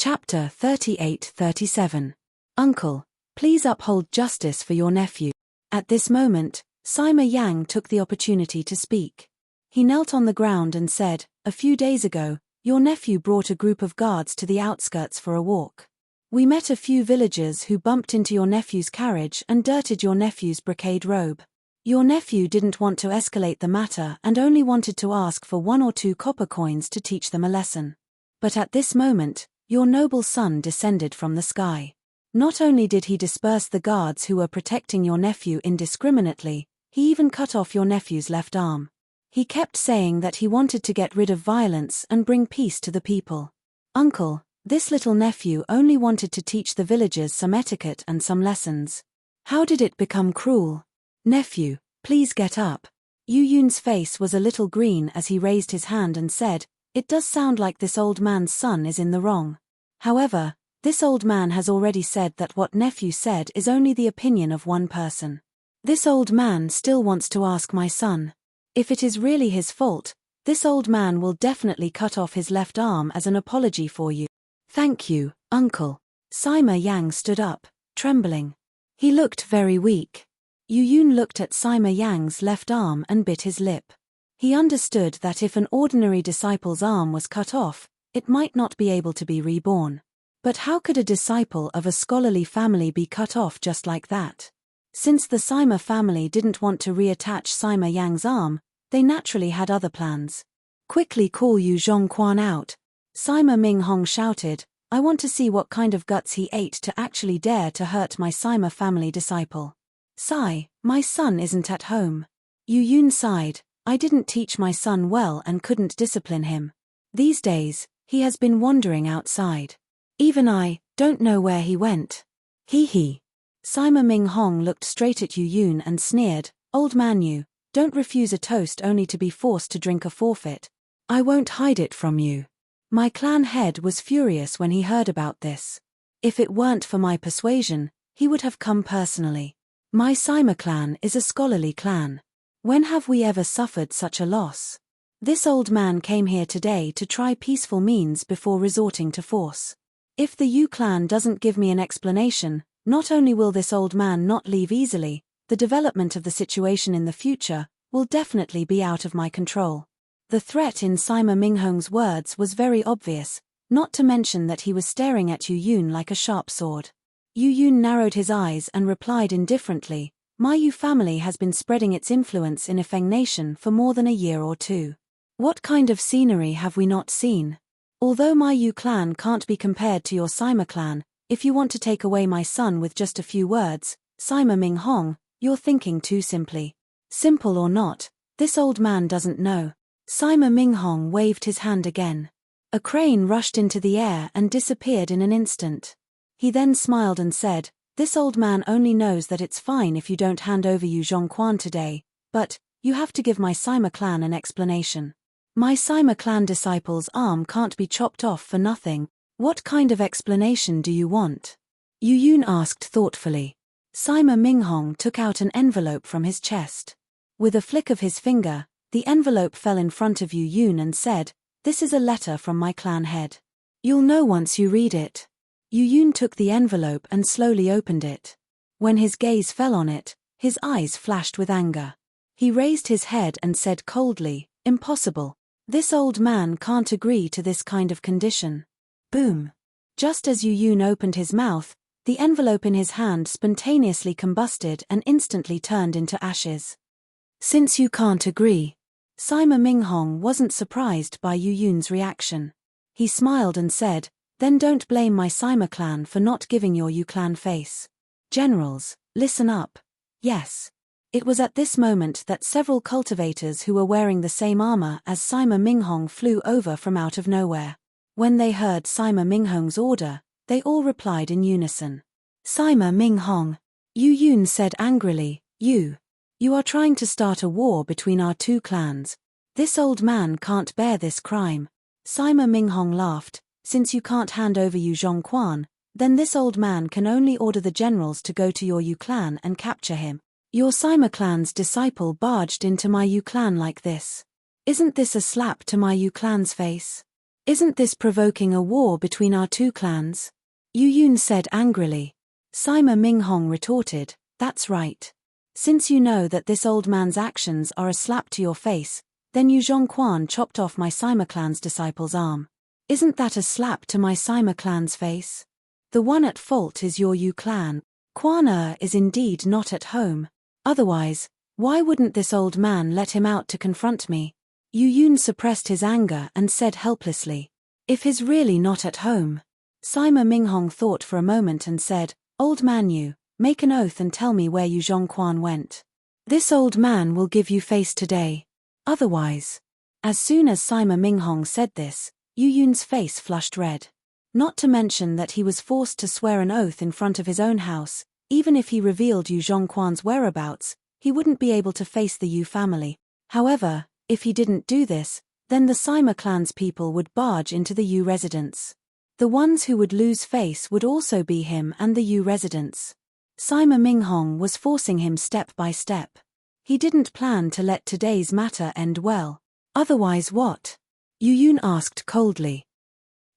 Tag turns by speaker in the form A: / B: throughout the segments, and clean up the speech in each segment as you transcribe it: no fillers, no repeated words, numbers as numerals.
A: Chapter 38-37. Uncle, please uphold justice for your nephew. At this moment, Sima Yang took the opportunity to speak. He knelt on the ground and said, "A few days ago, your nephew brought a group of guards to the outskirts for a walk. We met a few villagers who bumped into your nephew's carriage and dirtied your nephew's brocade robe. Your nephew didn't want to escalate the matter and only wanted to ask for 1 or 2 copper coins to teach them a lesson. But at this moment, your noble son descended from the sky. Not only did he disperse the guards who were protecting your nephew indiscriminately, he even cut off your nephew's left arm. He kept saying that he wanted to get rid of violence and bring peace to the people. Uncle, this little nephew only wanted to teach the villagers some etiquette and some lessons. How did it become cruel? Nephew, please get up." Yu Yun's face was a little green as he raised his hand and said, "It does sound like this old man's son is in the wrong. However, this old man has already said that what nephew said is only the opinion of one person. This old man still wants to ask my son. If it is really his fault, this old man will definitely cut off his left arm as an apology for you." "Thank you, uncle." Sima Yang stood up, trembling. He looked very weak. Yu Yun looked at Sima Yang's left arm and bit his lip. He understood that if an ordinary disciple's arm was cut off, it might not be able to be reborn. But how could a disciple of a scholarly family be cut off just like that? Since the Sima family didn't want to reattach Sima Yang's arm, they naturally had other plans. "Quickly call Yu Zhongquan out." Sima Minghong shouted, "I want to see what kind of guts he ate to actually dare to hurt my Sima family disciple." "Sai, my son isn't at home." Yu Yun sighed, "I didn't teach my son well and couldn't discipline him. These days, he has been wandering outside. Even I don't know where he went." "Hee hee." Sima Minghong looked straight at Yu Yun and sneered, "Old man Yu, don't refuse a toast only to be forced to drink a forfeit. I won't hide it from you." My clan head was furious when he heard about this. If it weren't for my persuasion, he would have come personally. My Sima clan is a scholarly clan. When have we ever suffered such a loss? This old man came here today to try peaceful means before resorting to force. If the Yu clan doesn't give me an explanation, not only will this old man not leave easily, the development of the situation in the future will definitely be out of my control. The threat in Sima Minghong's words was very obvious, not to mention that he was staring at Yu Yun like a sharp sword. Yu Yun narrowed his eyes and replied indifferently, "My Yu family has been spreading its influence in Ifeng Nation for more than a year or 2. What kind of scenery have we not seen? Although my Yu clan can't be compared to your Sima clan, if you want to take away my son with just a few words, Sima Minghong, you're thinking too simply. Simple or not, this old man doesn't know." Sima Minghong waved his hand again. A crane rushed into the air and disappeared in an instant. He then smiled and said, "This old man only knows that it's fine if you don't hand over Yu Zhongquan today, but you have to give my Sima clan an explanation. My Sima clan disciple's arm can't be chopped off for nothing. What kind of explanation do you want?" Yu Yun asked thoughtfully. Sima Minghong took out an envelope from his chest. With a flick of his finger, the envelope fell in front of Yu Yun and said, "This is a letter from my clan head. You'll know once you read it." Yu Yun took the envelope and slowly opened it. When his gaze fell on it, his eyes flashed with anger. He raised his head and said coldly, "Impossible. This old man can't agree to this kind of condition." Boom. Just as Yu Yun opened his mouth, the envelope in his hand spontaneously combusted and instantly turned into ashes. "Since you can't agree." Sima Minghong wasn't surprised by Yu Yun's reaction. He smiled and said, "Then don't blame my Sima clan for not giving your Yu clan face. Generals, listen up. Yes." It was at this moment that several cultivators who were wearing the same armor as Sima Minghong flew over from out of nowhere. When they heard Sima Minghong's order, they all replied in unison. "Sima Minghong." Yu Yun said angrily, You are trying to start a war between our 2 clans. This old man can't bear this crime." Sima Minghong laughed, "Since you can't hand over Yu Zhongquan, then this old man can only order the generals to go to your Yu clan and capture him. Your Sima clan's disciple barged into my Yu clan like this. Isn't this a slap to my Yu clan's face?" Isn't this provoking a war between our two clans? Yu Yun said angrily. Sima Minghong retorted, that's right. Since you know that this old man's actions are a slap to your face, then Yu Zhongquan chopped off my Sima clan's disciple's arm. Isn't that a slap to my Sima clan's face? The one at fault is your Yu clan. Quan is indeed not at home. Otherwise, why wouldn't this old man let him out to confront me? Yu Yun suppressed his anger and said helplessly, if he's really not at home. Sima Minghong thought for a moment and said, Old man Yu, make an oath and tell me where Yu Zhongquan went. This old man will give you face today. Otherwise. As soon as Sima Minghong said this, Yu Yun's face flushed red. Not to mention that he was forced to swear an oath in front of his own house. Even if he revealed Yu Zhongquan's whereabouts, he wouldn't be able to face the Yu family. However, if he didn't do this, then the Sima clan's people would barge into the Yu residence. The ones who would lose face would also be him and the Yu residents. Sima Minghong was forcing him step by step. He didn't plan to let today's matter end well. Otherwise what? Yu Yun asked coldly.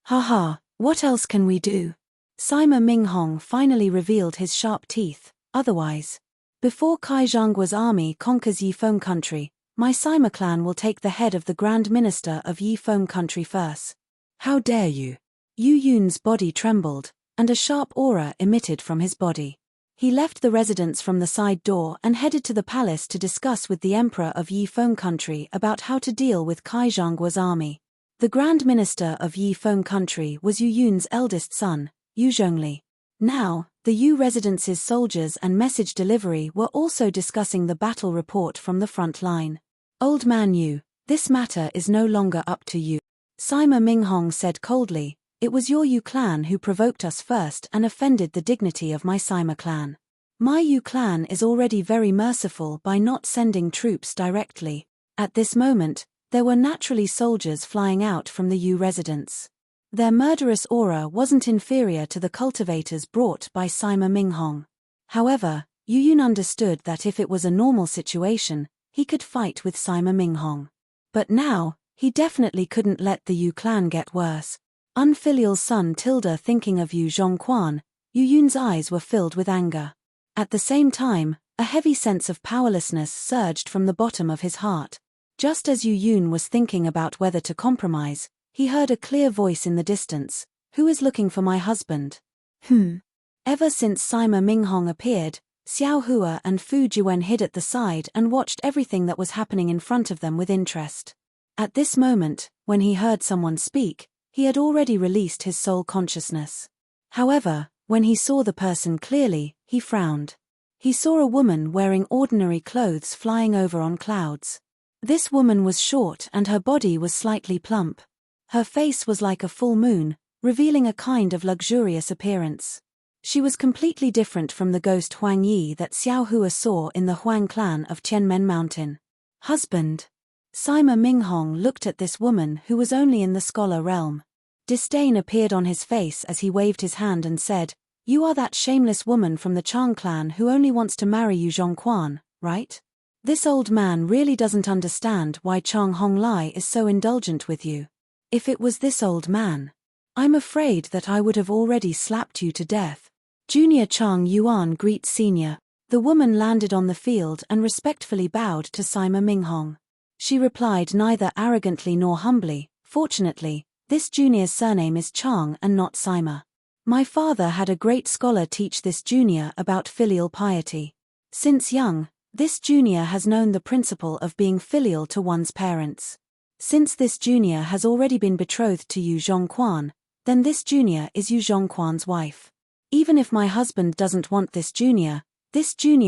A: Haha, what else can we do? Sima Minghong finally revealed his sharp teeth. Otherwise. Before Kai Zhanggua's army conquers Yifeng country, my Sima clan will take the head of the Grand Minister of Yifeng country first. How dare you? Yu Yun's body trembled, and a sharp aura emitted from his body. He left the residence from the side door and headed to the palace to discuss with the Emperor of Yifeng country about how to deal with Kai Zhanggua's army. The Grand Minister of Yifeng country was Yu Yun's eldest son, Yu Zhongli. Now, the Yu residence's soldiers and message delivery were also discussing the battle report from the front line. Old man Yu, this matter is no longer up to you. Sima Minghong said coldly, it was your Yu clan who provoked us first and offended the dignity of my Sima clan. My Yu clan is already very merciful by not sending troops directly. At this moment, there were naturally soldiers flying out from the Yu residence. Their murderous aura wasn't inferior to the cultivators brought by Sima Minghong. However, Yu Yun understood that if it was a normal situation, he could fight with Sima Minghong. But now, he definitely couldn't let the Yu clan get worse. Unfilial son Tilda thinking of Yu Zhongquan, Yu Yun's eyes were filled with anger. At the same time, a heavy sense of powerlessness surged from the bottom of his heart. Just as Yu Yun was thinking about whether to compromise, he heard a clear voice in the distance, who is looking for my husband? Ever since Sima Minghong appeared, Xiao Hua and Fu Jiwen hid at the side and watched everything that was happening in front of them with interest. At this moment, when he heard someone speak, he had already released his soul consciousness. However, when he saw the person clearly, he frowned. He saw a woman wearing ordinary clothes flying over on clouds. This woman was short and her body was slightly plump. Her face was like a full moon, revealing a kind of luxurious appearance. She was completely different from the ghost Huang Yi that Xiao Hua saw in the Huang clan of Tianmen Mountain. Husband. Sima Minghong looked at this woman who was only in the scholar realm. Disdain appeared on his face as he waved his hand and said, You are that shameless woman from the Chang clan who only wants to marry Yu Zhongquan, right? This old man really doesn't understand why Chang Honglai is so indulgent with you. If it was this old man, I'm afraid that I would have already slapped you to death. Junior Chang Yuan greets senior. The woman landed on the field and respectfully bowed to Sima Minghong. She replied neither arrogantly nor humbly, fortunately, this junior's surname is Chang and not Sima. My father had a great scholar teach this junior about filial piety. Since young, this junior has known the principle of being filial to one's parents. Since this junior has already been betrothed to Yu Zhongquan, then this junior is Yu Zhongquan's wife. Even if my husband doesn't want this junior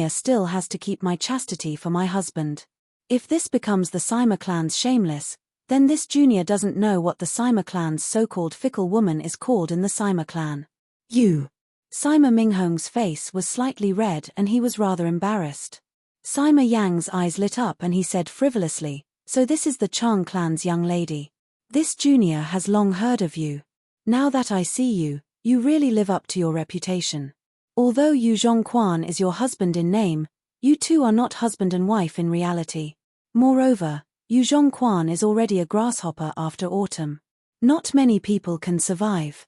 A: still has to keep my chastity for my husband. If this becomes the Sima clan's shameless, then this junior doesn't know what the Sima clan's so-called fickle woman is called in the Sima clan. You. Sima Minghong's face was slightly red and he was rather embarrassed. Sima Yang's eyes lit up and he said frivolously, So this is the Chang clan's young lady. This junior has long heard of you. Now that I see you, you really live up to your reputation. Although Yu Zhongquan is your husband in name, you two are not husband and wife in reality. Moreover, Yu Zhongquan is already a grasshopper after autumn. Not many people can survive.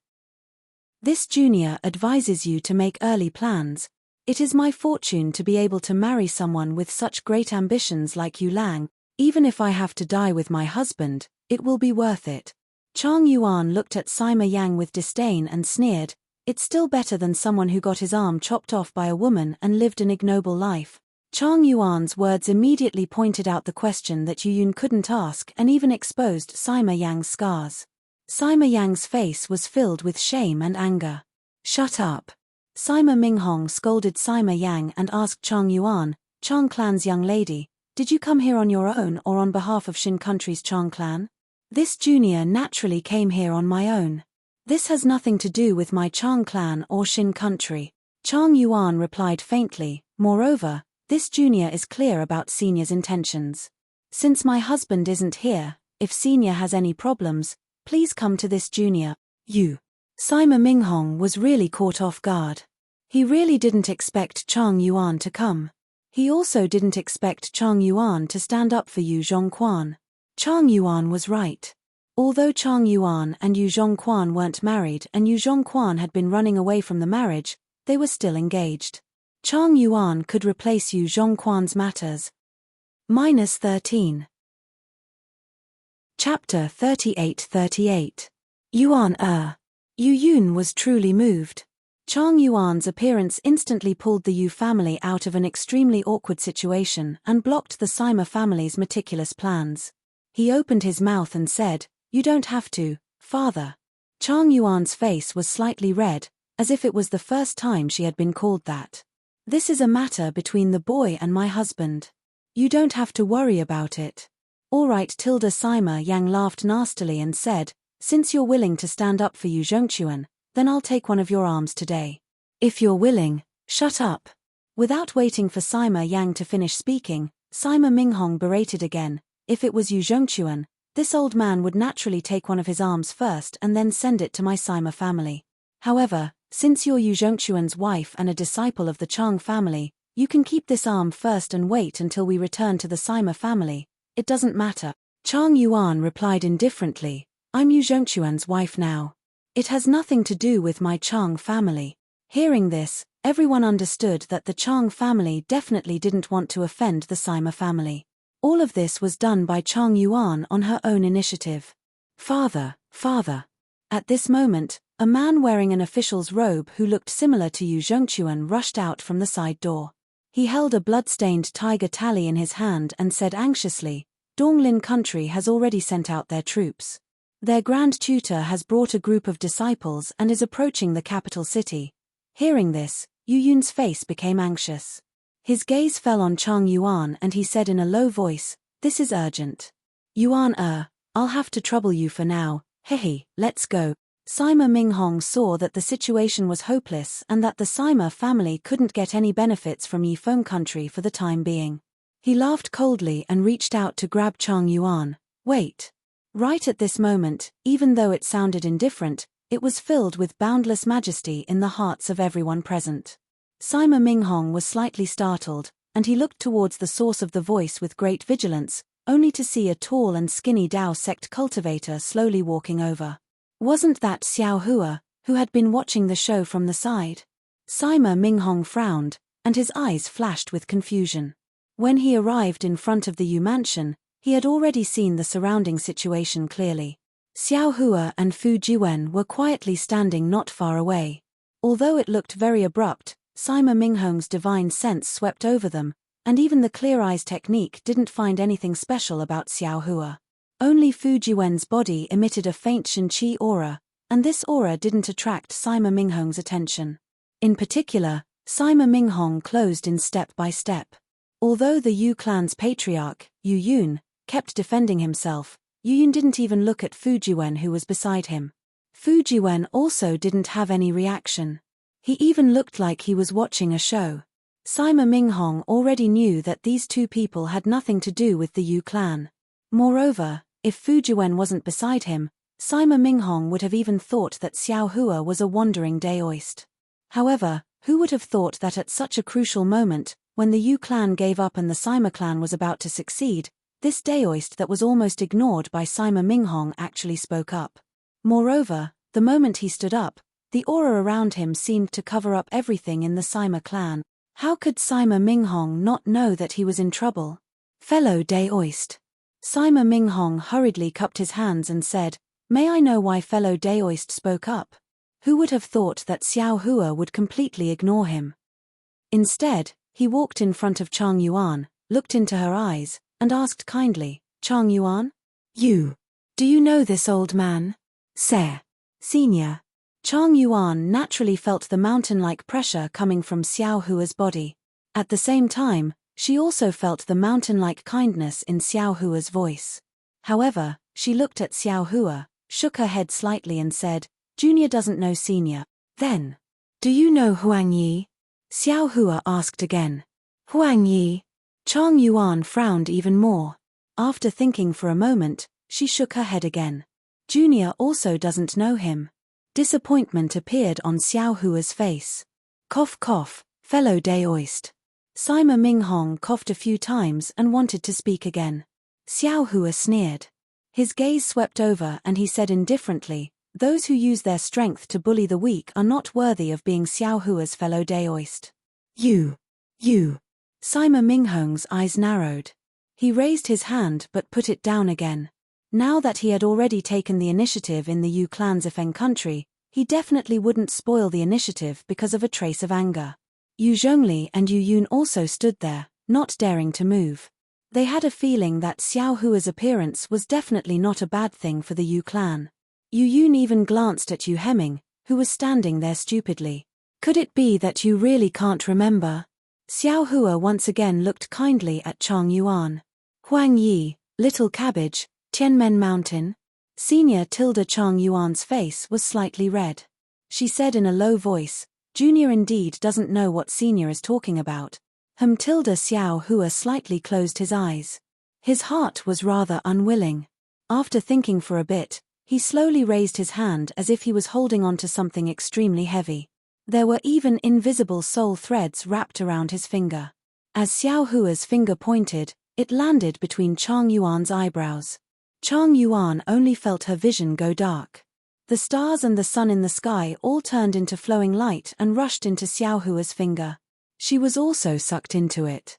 A: This junior advises you to make early plans. It is my fortune to be able to marry someone with such great ambitions like Yu Lang. Even if I have to die with my husband, it will be worth it. Chang Yuan looked at Sima Yang with disdain and sneered, "It's still better than someone who got his arm chopped off by a woman and lived an ignoble life." Chang Yuan's words immediately pointed out the question that Yu Yun couldn't ask and even exposed Sima Yang's scars. Sima Yang's face was filled with shame and anger. "Shut up." Sima Minghong scolded Sima Yang and asked Chang Yuan, "Chang clan's young lady, did you come here on your own or on behalf of Shin country's Chang clan?" "This junior naturally came here on my own. This has nothing to do with my Chang clan or Shin country." Chang Yuan replied faintly, "Moreover, this junior is clear about senior's intentions. Since my husband isn't here, if senior has any problems, please come to this junior." "You." Sima Minghong was really caught off guard. He really didn't expect Chang Yuan to come. He also didn't expect Chang Yuan to stand up for Yu Zhongquan. Chang Yuan was right. Although Chang Yuan and Yu Zhongquan weren't married and Yu Zhongquan had been running away from the marriage, they were still engaged. Chang Yuan could replace Yu Zhongquan's matters. -13. Chapter 38-38. Yuan Yu Yun was truly moved. Chang Yuan's appearance instantly pulled the Yu family out of an extremely awkward situation and blocked the Sima family's meticulous plans. He opened his mouth and said, "You don't have to, father." Chang Yuan's face was slightly red, as if it was the first time she had been called that. "This is a matter between the boy and my husband. You don't have to worry about it." "All right." Sima Yang laughed nastily and said, "Since you're willing to stand up for Yu Zhongquan, then I'll take one of your arms today." "If you're willing, shut up." Without waiting for Sima Yang to finish speaking, Sima Minghong berated again, "If it was Yu Zhongquan, this old man would naturally take one of his arms first and then send it to my Sima family. However, since you're Yu Zhongquan's wife and a disciple of the Chang family, you can keep this arm first and wait until we return to the Sima family. It doesn't matter." Chang Yuan replied indifferently, "I'm Yu Zhongquan's wife now. It has nothing to do with my Chang family." Hearing this, everyone understood that the Chang family definitely didn't want to offend the Sima family. All of this was done by Chang Yuan on her own initiative. "Father, father." At this moment, a man wearing an official's robe who looked similar to Yu Zhongquan rushed out from the side door. He held a blood-stained tiger tally in his hand and said anxiously, "Donglin country has already sent out their troops. Their grand tutor has brought a group of disciples and is approaching the capital city." Hearing this, Yu Yun's face became anxious. His gaze fell on Chang Yuan and he said in a low voice, "This is urgent. Yuan I'll have to trouble you for now, hehe, let's go." Sima Minghong saw that the situation was hopeless and that the Sima family couldn't get any benefits from Yifeng country for the time being. He laughed coldly and reached out to grab Chang Yuan. "Wait." Right at this moment, even though it sounded indifferent, it was filled with boundless majesty in the hearts of everyone present. Sima Minghong was slightly startled, and he looked towards the source of the voice with great vigilance, only to see a tall and skinny Dao sect cultivator slowly walking over. Wasn't that Xiao Hua, who had been watching the show from the side? Sima Minghong frowned, and his eyes flashed with confusion. When he arrived in front of the Yu mansion, he had already seen the surrounding situation clearly. Xiao Hua and Fu Jiwen were quietly standing not far away. Although it looked very abrupt, Sima Minghong's divine sense swept over them, and even the clear eyes technique didn't find anything special about Xiao Hua. Only Fu Jiwen's body emitted a faint Shin-Chi aura, and this aura didn't attract Sima Minghong's attention. In particular, Sima Minghong closed in step by step. Although the Yu clan's patriarch, Yu Yun, kept defending himself, Yu Yun didn't even look at Fu Jiwen who was beside him. Fu Jiwen also didn't have any reaction. He even looked like he was watching a show. Sima Minghong already knew that these two people had nothing to do with the Yu clan. Moreover, if Fu Jiwen wasn't beside him, Sima Minghong would have even thought that Xiao Hua was a wandering Daoist. However, who would have thought that at such a crucial moment, when the Yu clan gave up and the Sima clan was about to succeed, this Daoist that was almost ignored by Sima Minghong actually spoke up. Moreover, the moment he stood up, the aura around him seemed to cover up everything in the Sima clan. How could Sima Minghong not know that he was in trouble? Fellow Daoist. Sima Minghong hurriedly cupped his hands and said, "May I know why fellow Daoist spoke up?" Who would have thought that Xiao Hua would completely ignore him? Instead, he walked in front of Chang Yuan, looked into her eyes, and asked kindly, "Chang Yuan? Do you know this old man? Sir. Senior." Chang Yuan naturally felt the mountain-like pressure coming from Xiao Hua's body. At the same time, she also felt the mountain-like kindness in Xiao Hua's voice. However, she looked at Xiao Hua, shook her head slightly and said, "Junior doesn't know senior." Then, "Do you know Huang Yi?" Xiao Hua asked again. "Huang Yi?" Chang Yuan frowned even more. After thinking for a moment, she shook her head again. Junior also doesn't know him. Disappointment appeared on Xiao Hua's face. Cough cough, fellow Daoist. Sima Minghong coughed a few times and wanted to speak again. Xiao Hua sneered. His gaze swept over and he said indifferently, "Those who use their strength to bully the weak are not worthy of being Xiao Hua's fellow Daoist." You. Sima Minghong's eyes narrowed. He raised his hand but put it down again. Now that he had already taken the initiative in the Yu clan's Ifeng country, he definitely wouldn't spoil the initiative because of a trace of anger. Yu Zhongli and Yu Yun also stood there, not daring to move. They had a feeling that Xiao Hua's appearance was definitely not a bad thing for the Yu clan. Yu Yun even glanced at Yu Hemming, who was standing there stupidly. "Could it be that you really can't remember?" Xiao Hua once again looked kindly at Chang Yuan. "Huang Yi, Little Cabbage, Tianmen Mountain?" Senior Tilda Chang Yuan's face was slightly red. She said in a low voice, "Junior indeed doesn't know what Senior is talking about." Tilda Xiao Hua slightly closed his eyes. His heart was rather unwilling. After thinking for a bit, he slowly raised his hand as if he was holding on to something extremely heavy. There were even invisible soul threads wrapped around his finger. As Xiao Hua's finger pointed, it landed between Chang Yuan's eyebrows. Chang Yuan only felt her vision go dark. The stars and the sun in the sky all turned into flowing light and rushed into Xiao Hua's finger. She was also sucked into it.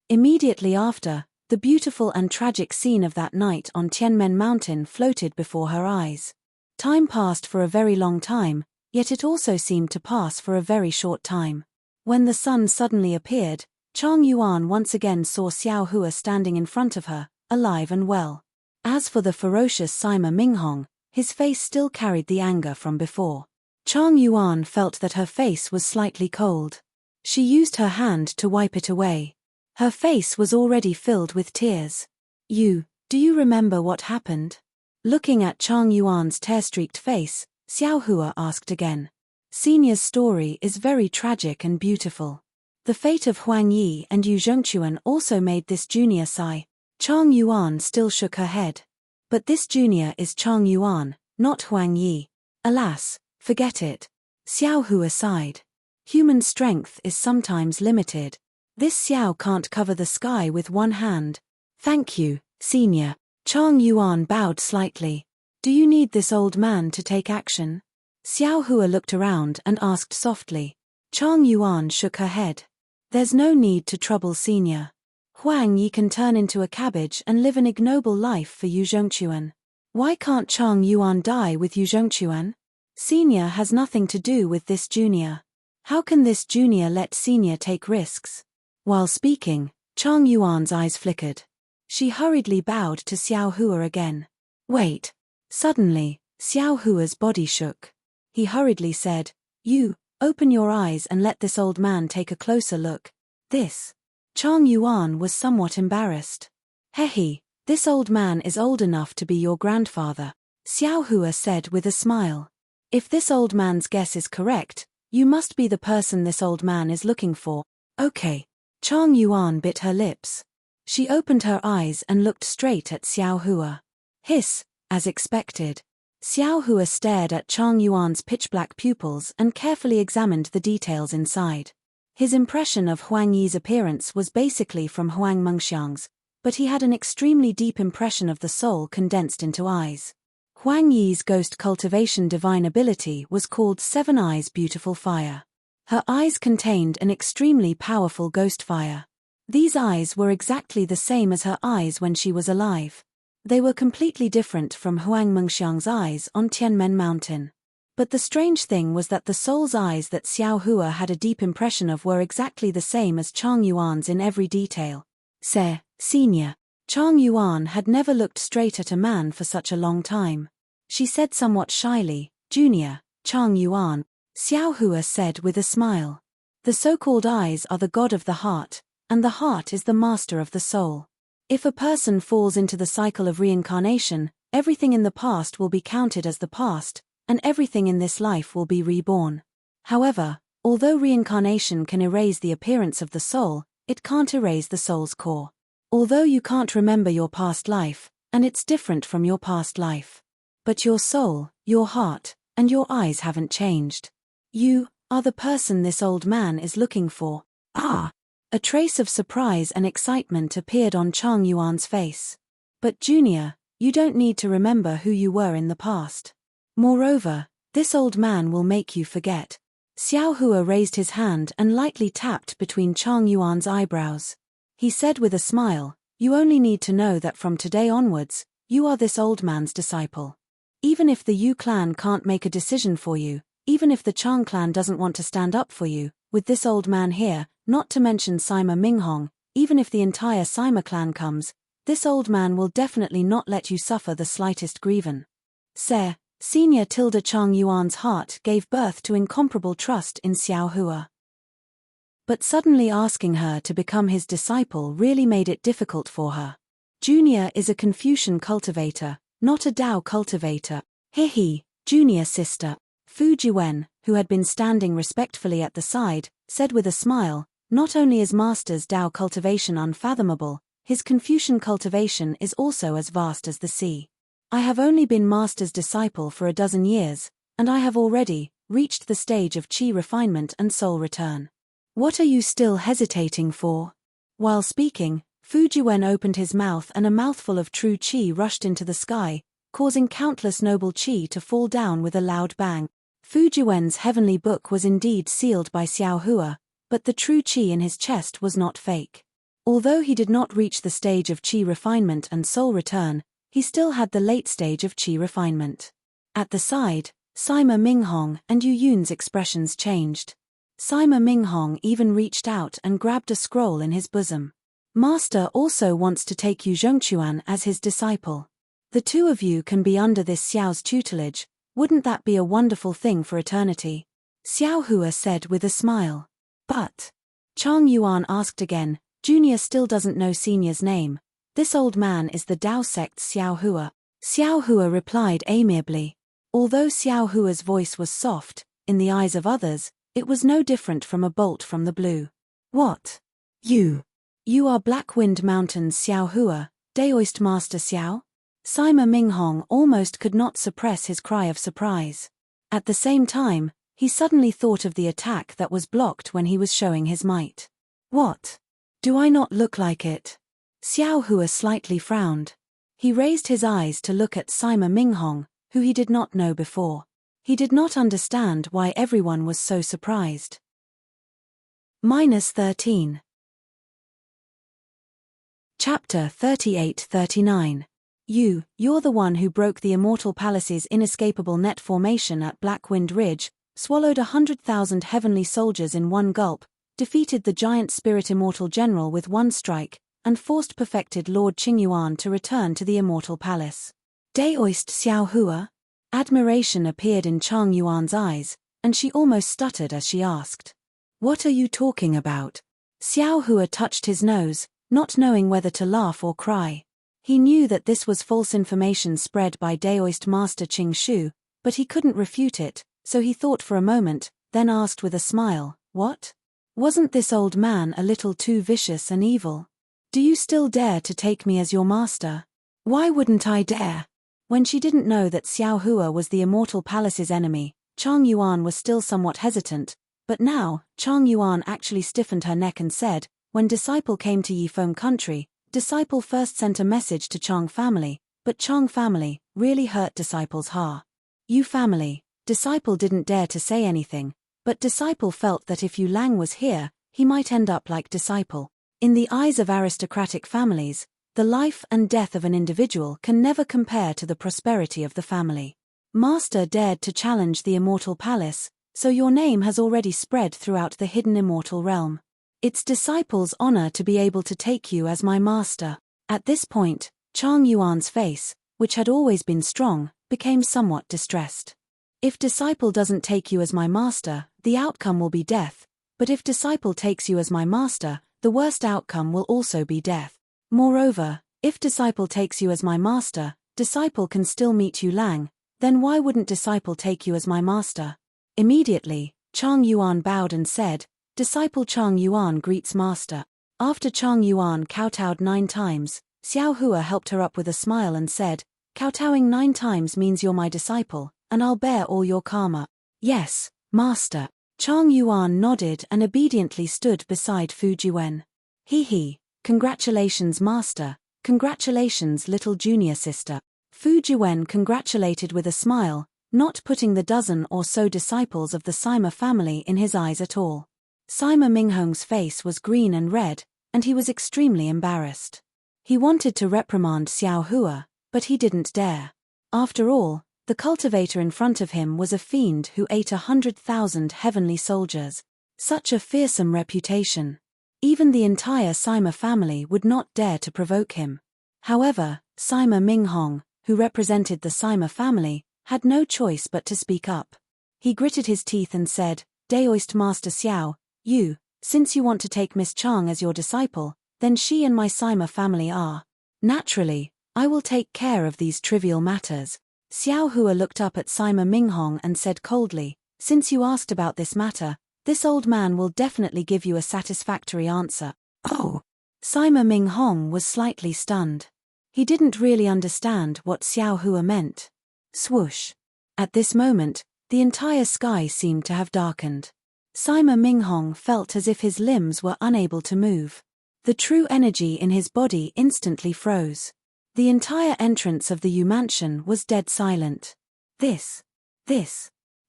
A: Immediately after, the beautiful and tragic scene of that night on Tianmen Mountain floated before her eyes. Time passed for a very long time, yet it also seemed to pass for a very short time. When the sun suddenly appeared, Chang Yuan once again saw Xiao Hua standing in front of her, alive and well. As for the ferocious Sima Minghong, his face still carried the anger from before. Chang Yuan felt that her face was slightly cold. She used her hand to wipe it away. Her face was already filled with tears. Do you remember what happened?" Looking at Chang Yuan's tear-streaked face, Xiao Hua asked again. "Senior's story is very tragic and beautiful. The fate of Huang Yi and Yu Zhongquan also made this junior sigh." Chang Yuan still shook her head. "But this junior is Chang Yuan, not Huang Yi. Alas, forget it." Xiao Hua sighed. Human strength is sometimes limited. This Xiao can't cover the sky with one hand. "Thank you, senior." Chang Yuan bowed slightly. "Do you need this old man to take action?" Xiao Hua looked around and asked softly. Chang Yuan shook her head. "There's no need to trouble senior. Huang Yi can turn into a cabbage and live an ignoble life for Yu Zhongquan. Why can't Chang Yuan die with Yu Zhongquan? Senior has nothing to do with this junior. How can this junior let senior take risks?" While speaking, Chang Yuan's eyes flickered. She hurriedly bowed to Xiao Hua again. "Wait." Suddenly, Xiao Hua's body shook. He hurriedly said, "You, open your eyes and let this old man take a closer look." This. Chang Yuan was somewhat embarrassed. "Hehe, this old man is old enough to be your grandfather," Xiao Hua said with a smile. "If this old man's guess is correct, you must be the person this old man is looking for." "Okay." Chang Yuan bit her lips. She opened her eyes and looked straight at Xiao Hua. Hiss, as expected. Xiao Hua stared at Chang Yuan's pitch-black pupils and carefully examined the details inside. His impression of Huang Yi's appearance was basically from Huang Mengxiang's, but he had an extremely deep impression of the soul condensed into eyes. Huang Yi's ghost cultivation divine ability was called Seven Eyes Beautiful Fire. Her eyes contained an extremely powerful ghost fire. These eyes were exactly the same as her eyes when she was alive. They were completely different from Huang Mengxiang's eyes on Tianmen Mountain. But the strange thing was that the soul's eyes that Xiao Hua had a deep impression of were exactly the same as Chang Yuan's in every detail. Senior. Chang Yuan had never looked straight at a man for such a long time. She said somewhat shyly, Junior, Chang Yuan. Xiao Hua said with a smile. The so-called eyes are the god of the heart, and the heart is the master of the soul. If a person falls into the cycle of reincarnation, everything in the past will be counted as the past, and everything in this life will be reborn. However, although reincarnation can erase the appearance of the soul, it can't erase the soul's core. Although you can't remember your past life, and it's different from your past life. But your soul, your heart, and your eyes haven't changed. You are the person this old man is looking for. Ah! A trace of surprise and excitement appeared on Chang Yuan's face. But Junior, you don't need to remember who you were in the past. Moreover, this old man will make you forget. Xiao Hua raised his hand and lightly tapped between Chang Yuan's eyebrows. He said with a smile, you only need to know that from today onwards, you are this old man's disciple. Even if the Yu clan can't make a decision for you, even if the Chang clan doesn't want to stand up for you, with this old man here, not to mention Sima Minghong, even if the entire Sima clan comes, this old man will definitely not let you suffer the slightest grievance. Senior Tilda Chang Yuan's heart gave birth to incomparable trust in Xiao Hua. But suddenly asking her to become his disciple really made it difficult for her. Junior is a Confucian cultivator, not a Dao cultivator. Junior sister. Fu Jiwen, who had been standing respectfully at the side, said with a smile, not only is Master's Dao cultivation unfathomable, his Confucian cultivation is also as vast as the sea. I have only been Master's disciple for a dozen years, and I have already reached the stage of qi refinement and soul return. What are you still hesitating for? While speaking, Fu Jiwen opened his mouth and a mouthful of true qi rushed into the sky, causing countless noble qi to fall down with a loud bang. Fu Jiwen's heavenly book was indeed sealed by Xiao Hua, but the true qi in his chest was not fake. Although he did not reach the stage of qi refinement and soul return, he still had the late stage of qi refinement. At the side, Sima Minghong and Yu Yun's expressions changed. Sima Minghong even reached out and grabbed a scroll in his bosom. Master also wants to take Yu Zhongquan as his disciple. The two of you can be under this Xiao's tutelage, wouldn't that be a wonderful thing for eternity? Xiao Hua said with a smile. But Chang Yuan asked again, Junior still doesn't know Senior's name. This old man is the Dao sect's Xiao Hua. Xiao Hua replied amiably. Although Xiao Hua's voice was soft, in the eyes of others, it was no different from a bolt from the blue. What? You are Black Wind Mountain's Xiao Hua, Daoist Master Xiao? Sima Minghong almost could not suppress his cry of surprise. At the same time, he suddenly thought of the attack that was blocked when he was showing his might. What? Do I not look like it? Xiao Hua slightly frowned. He raised his eyes to look at Sima Minghong, who he did not know before. He did not understand why everyone was so surprised. -13. Chapter 38-39. You're the one who broke the Immortal Palace's inescapable net formation at Blackwind Ridge, swallowed 100,000 heavenly soldiers in one gulp, defeated the giant spirit Immortal General with one strike, and forced perfected Lord Qingyuan to return to the Immortal Palace. Daoist Xiao Hua? Admiration appeared in Chang Yuan's eyes, and she almost stuttered as she asked. What are you talking about? Xiao Hua touched his nose, not knowing whether to laugh or cry. He knew that this was false information spread by Daoist Master Qing Shu, but he couldn't refute it, so he thought for a moment, then asked with a smile, what? Wasn't this old man a little too vicious and evil? Do you still dare to take me as your master? Why wouldn't I dare? When she didn't know that Xiao Hua was the Immortal Palace's enemy, Chang Yuan was still somewhat hesitant, but now, Chang Yuan actually stiffened her neck and said, when Disciple came to Yifeng country, Disciple first sent a message to Chang family, but Chang family, really hurt Disciple's heart. You family, Disciple didn't dare to say anything, but Disciple felt that if Yu Lang was here, he might end up like Disciple. In the eyes of aristocratic families, the life and death of an individual can never compare to the prosperity of the family. Master dared to challenge the immortal palace, so your name has already spread throughout the hidden immortal realm. It's Disciple's honor to be able to take you as my master. At this point, Chang Yuan's face, which had always been strong, became somewhat distressed. If Disciple doesn't take you as my master, the outcome will be death, but if Disciple takes you as my master, the worst outcome will also be death. Moreover, if Disciple takes you as my master, Disciple can still meet Yu Lang, then why wouldn't Disciple take you as my master? Immediately, Chang Yuan bowed and said, Disciple Chang Yuan greets master. After Chang Yuan kowtowed 9 times, Xiao Hua helped her up with a smile and said, Kowtowing 9 times means you're my disciple, and I'll bear all your karma. Yes, master. Chang Yuan nodded and obediently stood beside Fu Jiwen. He. Congratulations master, congratulations little junior sister. Fu Jiwen congratulated with a smile, not putting the dozen or so disciples of the Sima family in his eyes at all. Sima Minghong's face was green and red, and he was extremely embarrassed. He wanted to reprimand Xiao Hua, but he didn't dare. After all, the cultivator in front of him was a fiend who ate 100,000 heavenly soldiers. Such a fearsome reputation. Even the entire Sima family would not dare to provoke him. However, Sima Minghong, who represented the Sima family, had no choice but to speak up. He gritted his teeth and said, Daoist Master Xiao, since you want to take Miss Chang as your disciple, then she and my Sima family are. Naturally, I will take care of these trivial matters. Xiao Hua looked up at Sima Minghong and said coldly, since you asked about this matter, this old man will definitely give you a satisfactory answer. Oh! Sima Minghong was slightly stunned. He didn't really understand what Xiao Hua meant. Swoosh! At this moment, the entire sky seemed to have darkened. Sima Minghong felt as if his limbs were unable to move. The true energy in his body instantly froze. The entire entrance of the Yu mansion was dead silent. This.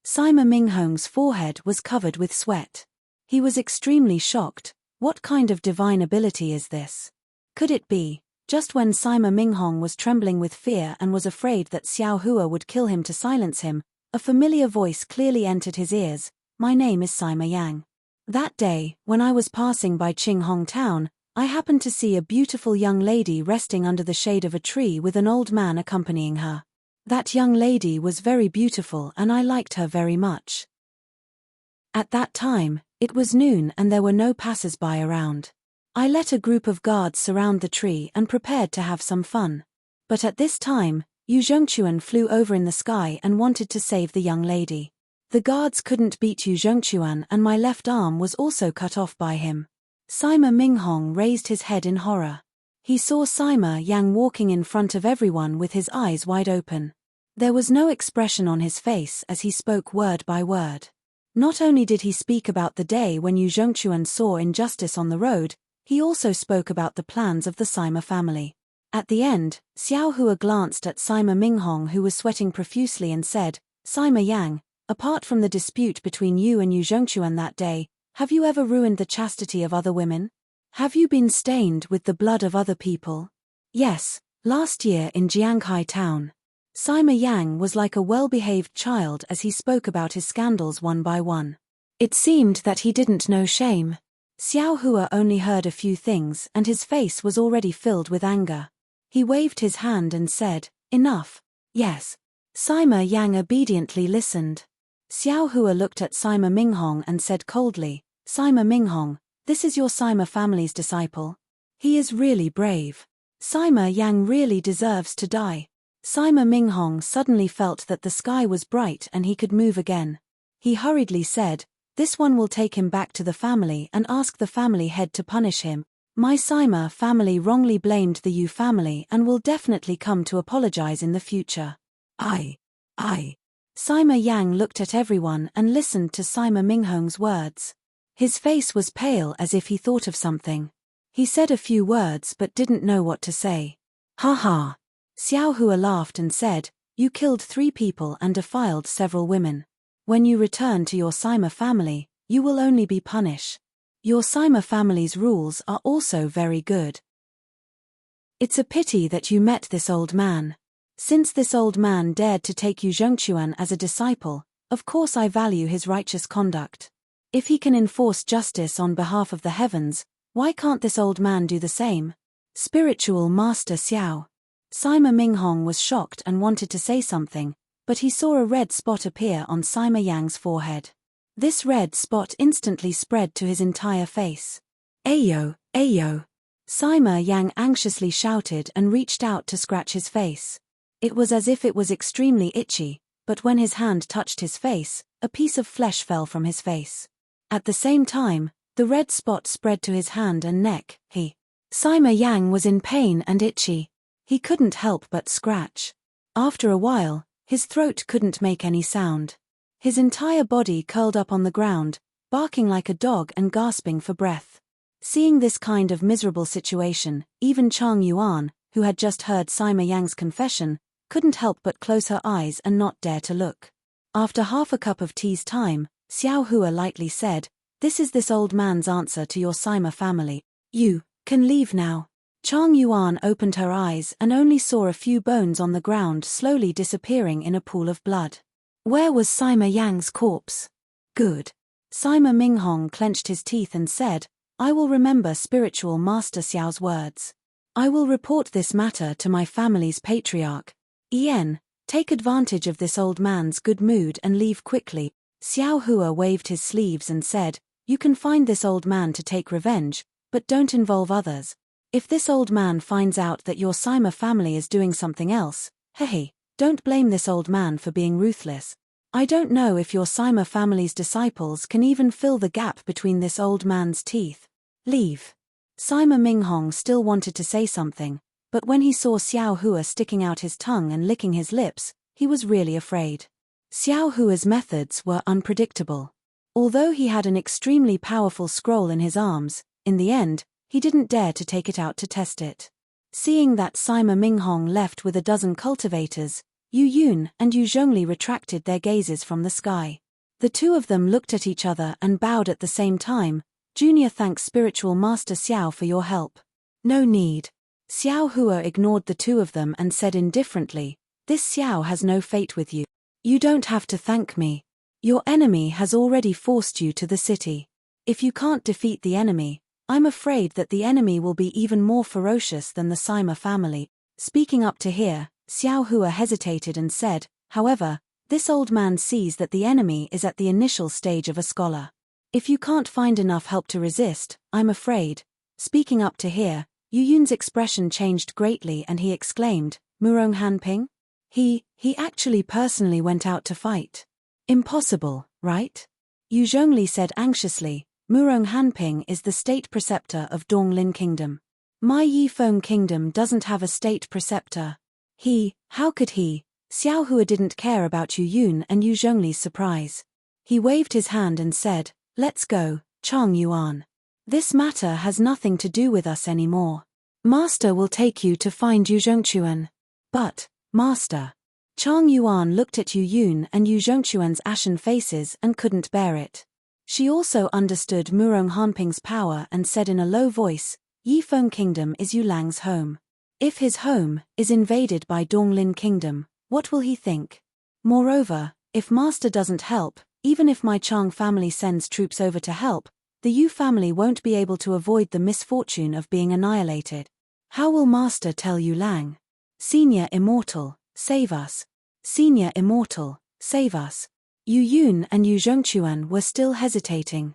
A: Sima Minghong's forehead was covered with sweat. He was extremely shocked. What kind of divine ability is this? Could it be, just when Sima Minghong was trembling with fear and was afraid that Xiao Hua would kill him to silence him, a familiar voice clearly entered his ears, my name is Sima Yang. That day, when I was passing by Qinghong town, I happened to see a beautiful young lady resting under the shade of a tree with an old man accompanying her. That young lady was very beautiful and I liked her very much. At that time, it was noon and there were no passers-by around. I let a group of guards surround the tree and prepared to have some fun. But at this time, Yu Zhongquan flew over in the sky and wanted to save the young lady. The guards couldn't beat Yu Zhongquan and my left arm was also cut off by him. Sima Minghong raised his head in horror. He saw Sima Yang walking in front of everyone with his eyes wide open. There was no expression on his face as he spoke word by word. Not only did he speak about the day when Yu Zhongquan saw injustice on the road, he also spoke about the plans of the Sima family. At the end, Xiao Hua glanced at Sima Minghong who was sweating profusely and said, Sima Yang, apart from the dispute between you and Yu Zhongquan that day, have you ever ruined the chastity of other women? Have you been stained with the blood of other people? Yes, last year in Jianghai town. Sima Yang was like a well-behaved child as he spoke about his scandals one by one. It seemed that he didn't know shame. Xiao Hua only heard a few things and his face was already filled with anger. He waved his hand and said, enough. Yes. Sima Yang obediently listened. Xiao Hua looked at Sima Minghong and said coldly, Sima Minghong, this is your Sima family's disciple. He is really brave. Sima Yang really deserves to die. Sima Minghong suddenly felt that the sky was bright and he could move again. He hurriedly said, this one will take him back to the family and ask the family head to punish him. My Sima family wrongly blamed the Yu family and will definitely come to apologize in the future. I. Sima Yang looked at everyone and listened to Sima Minghong's words. His face was pale as if he thought of something. He said a few words but didn't know what to say. Ha ha. Xiao Hua laughed and said, "You killed 3 people and defiled several women. When you return to your Sima family, you will only be punished. Your Sima family's rules are also very good. It's a pity that you met this old man. Since this old man dared to take Yu Zhongquan as a disciple, of course I value his righteous conduct. If he can enforce justice on behalf of the heavens, why can't this old man do the same?" Spiritual Master Xiao. Sima Minghong was shocked and wanted to say something, but he saw a red spot appear on Sima Yang's forehead. This red spot instantly spread to his entire face. "Ayo, ayo!" Sima Yang anxiously shouted and reached out to scratch his face. It was as if it was extremely itchy, but when his hand touched his face, a piece of flesh fell from his face. At the same time, the red spot spread to his hand and neck. Sima Yang was in pain and itchy. He couldn't help but scratch. After a while, his throat couldn't make any sound. His entire body curled up on the ground, barking like a dog and gasping for breath. Seeing this kind of miserable situation, even Chang Yuan, who had just heard Sima Yang's confession, couldn't help but close her eyes and not dare to look. After half a cup of tea's time, Xiao Hua lightly said, "This is this old man's answer to your Sima family. You can leave now." Chang Yuan opened her eyes and only saw a few bones on the ground slowly disappearing in a pool of blood. Where was Sima Yang's corpse? Good. Sima Minghong clenched his teeth and said, "I will remember Spiritual Master Xiao's words. I will report this matter to my family's patriarch. Yen, take advantage of this old man's good mood and leave quickly." Xiao Hua waved his sleeves and said, "You can find this old man to take revenge, but don't involve others. If this old man finds out that your Sima family is doing something else, don't blame this old man for being ruthless. I don't know if your Sima family's disciples can even fill the gap between this old man's teeth. Leave." Sima Minghong still wanted to say something, but when he saw Xiao Hua sticking out his tongue and licking his lips, he was really afraid. Xiao Hua's methods were unpredictable. Although he had an extremely powerful scroll in his arms, in the end, he didn't dare to take it out to test it. Seeing that Sima Minghong left with a dozen cultivators, Yu Yun and Yu Zhongli retracted their gazes from the sky. The two of them looked at each other and bowed at the same time. "Junior thanks Spiritual Master Xiao for your help." "No need." Xiao Hua ignored the two of them and said indifferently, "This Xiao has no fate with you. You don't have to thank me. Your enemy has already forced you to the city. If you can't defeat the enemy, I'm afraid that the enemy will be even more ferocious than the Sima family." Speaking up to here, Xiao Hua hesitated and said, "However, this old man sees that the enemy is at the initial stage of a scholar. If you can't find enough help to resist, I'm afraid." Speaking up to here, Yu Yun's expression changed greatly and he exclaimed, "Murong Hanping? He actually personally went out to fight. Impossible, right?" Yu Zhongli said anxiously, "Murong Hanping is the state preceptor of Donglin Kingdom. My Yifeng Kingdom doesn't have a state preceptor. How could he?" Xiao Hua didn't care about Yu Yun and Yu Zhongli's surprise. He waved his hand and said, "Let's go, Chang Yuan. This matter has nothing to do with us anymore. Master will take you to find Yu Zhongquan." "But, Master." Chang Yuan looked at Yu Yun and Yu Zhongquan's ashen faces and couldn't bear it. She also understood Murong Hanping's power and said in a low voice, "Yifeng Kingdom is Yu Lang's home. If his home is invaded by Donglin Kingdom, what will he think? Moreover, if Master doesn't help, even if my Chang family sends troops over to help, the Yu family won't be able to avoid the misfortune of being annihilated. How will Master tell Yu Lang? Senior Immortal, save us. Senior Immortal, save us." Yu Yun and Yu Zhongquan were still hesitating.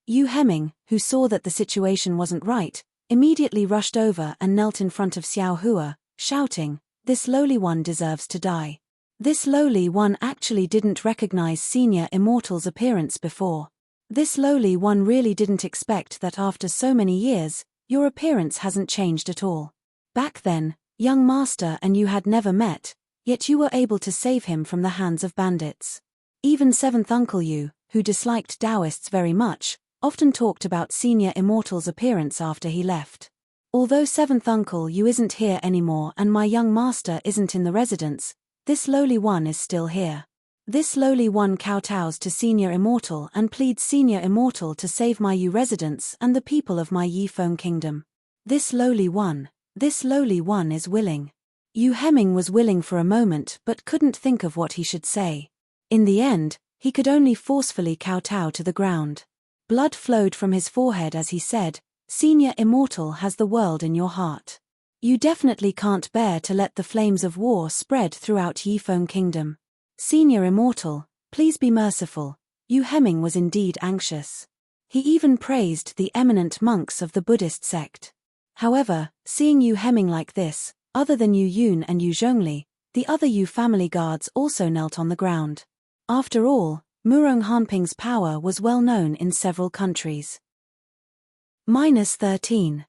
A: Yu Hemming, who saw that the situation wasn't right, immediately rushed over and knelt in front of Xiao Hua, shouting, "This lowly one deserves to die." This lowly one actually didn't recognize Senior Immortal's appearance before. This lowly one really didn't expect that after so many years, your appearance hasn't changed at all. Back then, young Master and you had never met, yet you were able to save him from the hands of bandits. Even seventh Uncle Yu, who disliked Taoists very much, often talked about Senior Immortal's appearance after he left. Although seventh uncle you isn't here anymore and my young master isn't in the residence, this lowly one is still here. This lowly one kowtows to senior immortal and pleads senior immortal to save my Yu residence and the people of my Yifeng kingdom. This lowly one is willing. Yu Hemming was willing for a moment but couldn't think of what he should say. In the end, he could only forcefully kowtow to the ground. Blood flowed from his forehead as he said, "Senior immortal has the world in your heart. You definitely can't bear to let the flames of war spread throughout Yifeng kingdom. Senior immortal, please be merciful." Yu Hemming was indeed anxious. He even praised the eminent monks of the Buddhist sect. However, seeing Yu Hemming like this, other than Yu Yun and Yu Zhongli, the other Yu family guards also knelt on the ground. After all, Murong Hanping's power was well known in several countries. -13.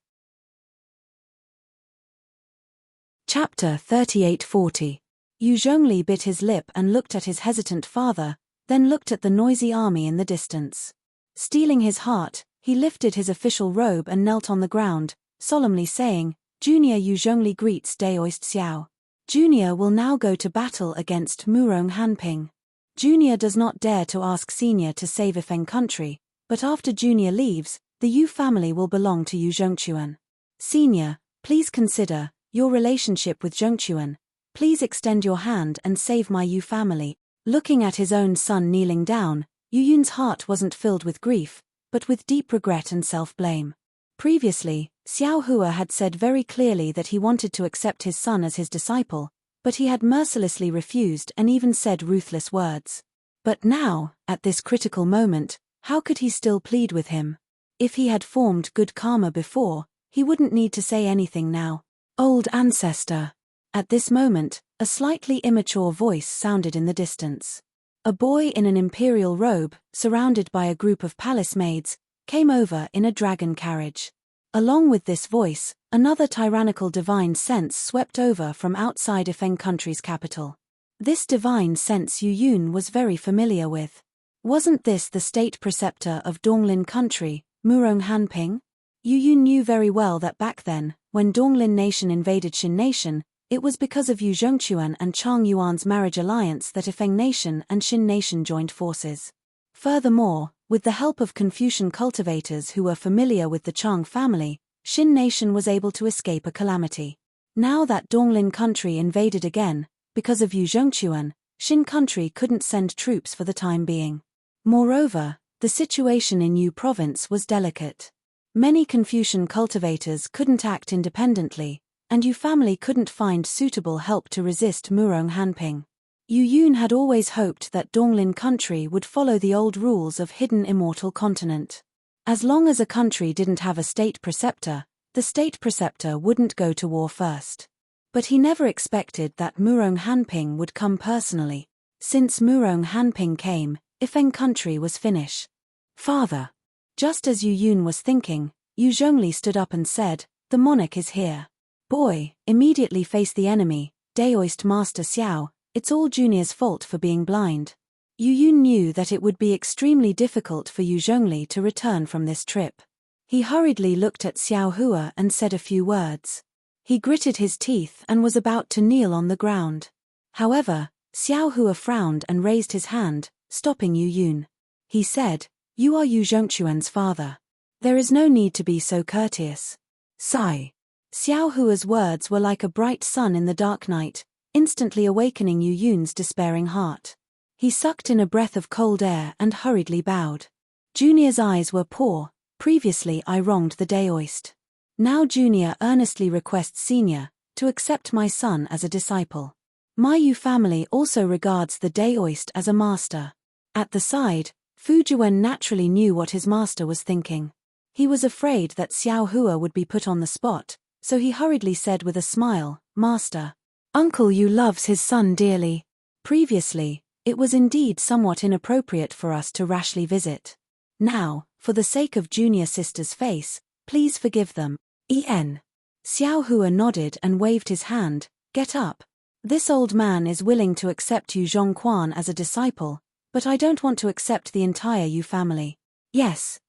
A: Chapter 3840. Yu Zhongli bit his lip and looked at his hesitant father, then looked at the noisy army in the distance. Steeling his heart, he lifted his official robe and knelt on the ground, solemnly saying, "Junior Yu Zhongli greets Daoist Xiao. Junior will now go to battle against Murong Hanping. Junior does not dare to ask Senior to save Ifeng country, but after Junior leaves, the Yu family will belong to Yu Zhongquan. Senior, please consider your relationship with Zhongquan. Please extend your hand and save my Yu family." Looking at his own son kneeling down, Yu Yun's heart wasn't filled with grief, but with deep regret and self-blame. Previously, Xiao Hua had said very clearly that he wanted to accept his son as his disciple, but he had mercilessly refused and even said ruthless words. But now, at this critical moment, how could he still plead with him? If he had formed good karma before, he wouldn't need to say anything now. Old ancestor. At this moment, a slightly immature voice sounded in the distance. A boy in an imperial robe, surrounded by a group of palace maids, came over in a dragon carriage. Along with this voice, another tyrannical divine sense swept over from outside Ifeng country's capital. This divine sense Yu Yun was very familiar with. Wasn't this the state preceptor of Donglin country, Murong Hanping? Yu Yun knew very well that back then, when Donglin nation invaded Xin nation, it was because of Yu Zhongquan and Chang Yuan's marriage alliance that Ifeng nation and Xin nation joined forces. Furthermore, with the help of Confucian cultivators who were familiar with the Chang family, Xin nation was able to escape a calamity. Now that Donglin country invaded again, because of Yu Zhongquan, Xin country couldn't send troops for the time being. Moreover, the situation in Yu province was delicate. Many Confucian cultivators couldn't act independently, and Yu family couldn't find suitable help to resist Murong Hanping. Yu Yun had always hoped that Donglin country would follow the old rules of hidden immortal continent. As long as a country didn't have a state preceptor, the state preceptor wouldn't go to war first. But he never expected that Murong Hanping would come personally. Since Murong Hanping came, Ifeng country was finished. Father. Just as Yu Yun was thinking, Yu Zhongli stood up and said, "The monarch is here." Boy, immediately face the enemy, Daoist Master Xiao, it's all Junior's fault for being blind. Yu Yun knew that it would be extremely difficult for Yu Zhongli to return from this trip. He hurriedly looked at Xiao Hua and said a few words. He gritted his teeth and was about to kneel on the ground. However, Xiao Hua frowned and raised his hand, stopping Yu Yun. He said, "You are Yu Zhongquan's father. There is no need to be so courteous." Sigh. Xiao Hua's words were like a bright sun in the dark night, instantly awakening Yu Yun's despairing heart. He sucked in a breath of cold air and hurriedly bowed. Junior's eyes were poor. Previously I wronged the Daoist. Now Junior earnestly requests Senior to accept my son as a disciple. My Yu family also regards the Daoist as a master. At the side, Fu Juan naturally knew what his master was thinking. He was afraid that Xiao Hua would be put on the spot, so he hurriedly said with a smile, "Master, Uncle Yu loves his son dearly. Previously, it was indeed somewhat inappropriate for us to rashly visit. Now, for the sake of junior sister's face, please forgive them." Xiao Hua nodded and waved his hand, "Get up. This old man is willing to accept Yu Zhongquan as a disciple, but I don't want to accept the entire Yu family." Yes.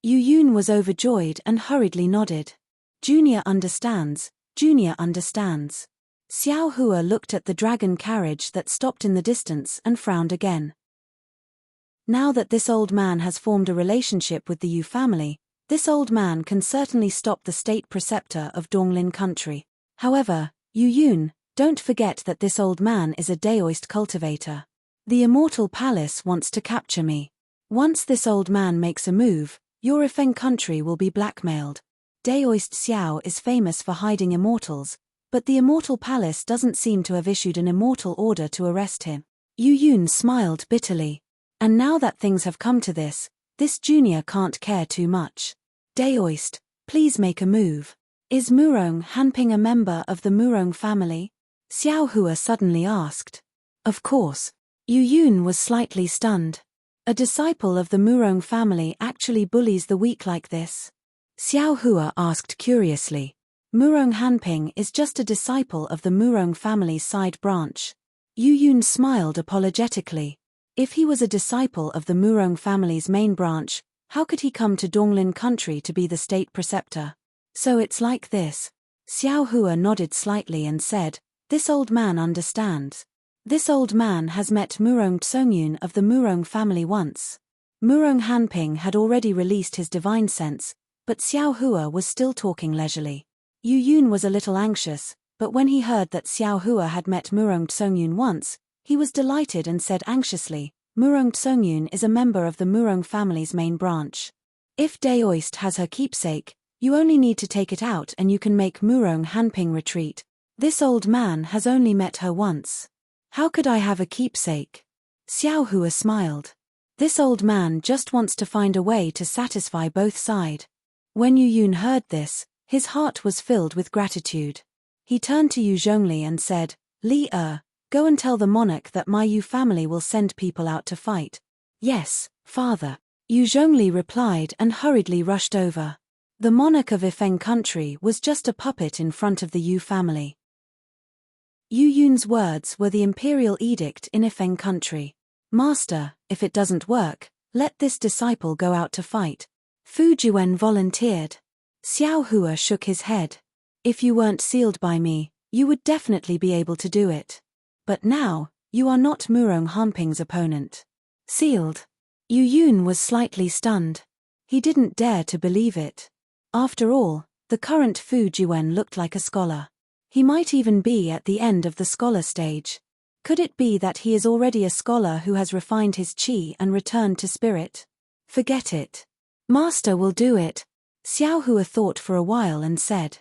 A: Yu Yun was overjoyed and hurriedly nodded. Junior understands, Junior understands. Xiao Hua looked at the dragon carriage that stopped in the distance and frowned again. Now that this old man has formed a relationship with the Yu family, this old man can certainly stop the state preceptor of Donglin country. However, Yu Yun, don't forget that this old man is a Daoist cultivator. The Immortal Palace wants to capture me. Once this old man makes a move, your Ifeng country will be blackmailed. Daoist Xiao is famous for hiding immortals, but the Immortal Palace doesn't seem to have issued an immortal order to arrest him. Yu Yun smiled bitterly. And now that things have come to this junior can't care too much. Daoist, please make a move. Is Murong Hanping a member of the Murong family? Xiao Hua suddenly asked. Of course. Yu Yun was slightly stunned. A disciple of the Murong family actually bullies the weak like this? Xiao Hua asked curiously. Murong Hanping is just a disciple of the Murong family's side branch. Yu Yun smiled apologetically. If he was a disciple of the Murong family's main branch, how could he come to Donglin country to be the state preceptor? So it's like this. Xiao Hua nodded slightly and said, this old man understands. This old man has met Murong Tsongyun of the Murong family once. Murong Hanping had already released his divine sense, but Xiao Hua was still talking leisurely. Yu Yun was a little anxious, but when he heard that Xiao Hua had met Murong Tsongyun once, he was delighted and said anxiously, Murong Tsongyun is a member of the Murong family's main branch. If Daoist has her keepsake, you only need to take it out and you can make Murong Hanping retreat. This old man has only met her once. How could I have a keepsake? Xiao Hua smiled. This old man just wants to find a way to satisfy both sides. When Yu Yun heard this, his heart was filled with gratitude. He turned to Yu Zhongli and said, Li go and tell the monarch that my Yu family will send people out to fight. Yes, father. Yu Zhongli replied and hurriedly rushed over. The monarch of Ifeng country was just a puppet in front of the Yu family. Yu Yun's words were the imperial edict in Ifeng country. Master, if it doesn't work, let this disciple go out to fight. Fu Jiwen volunteered. Xiao Hua shook his head. If you weren't sealed by me, you would definitely be able to do it. But now, you are not Murong Hanping's opponent. Sealed. Yu Yun was slightly stunned. He didn't dare to believe it. After all, the current Fu Jiwen looked like a scholar. He might even be at the end of the scholar stage. Could it be that he is already a scholar who has refined his qi and returned to spirit? Forget it. Master will do it. Xiao Hua thought for a while and said.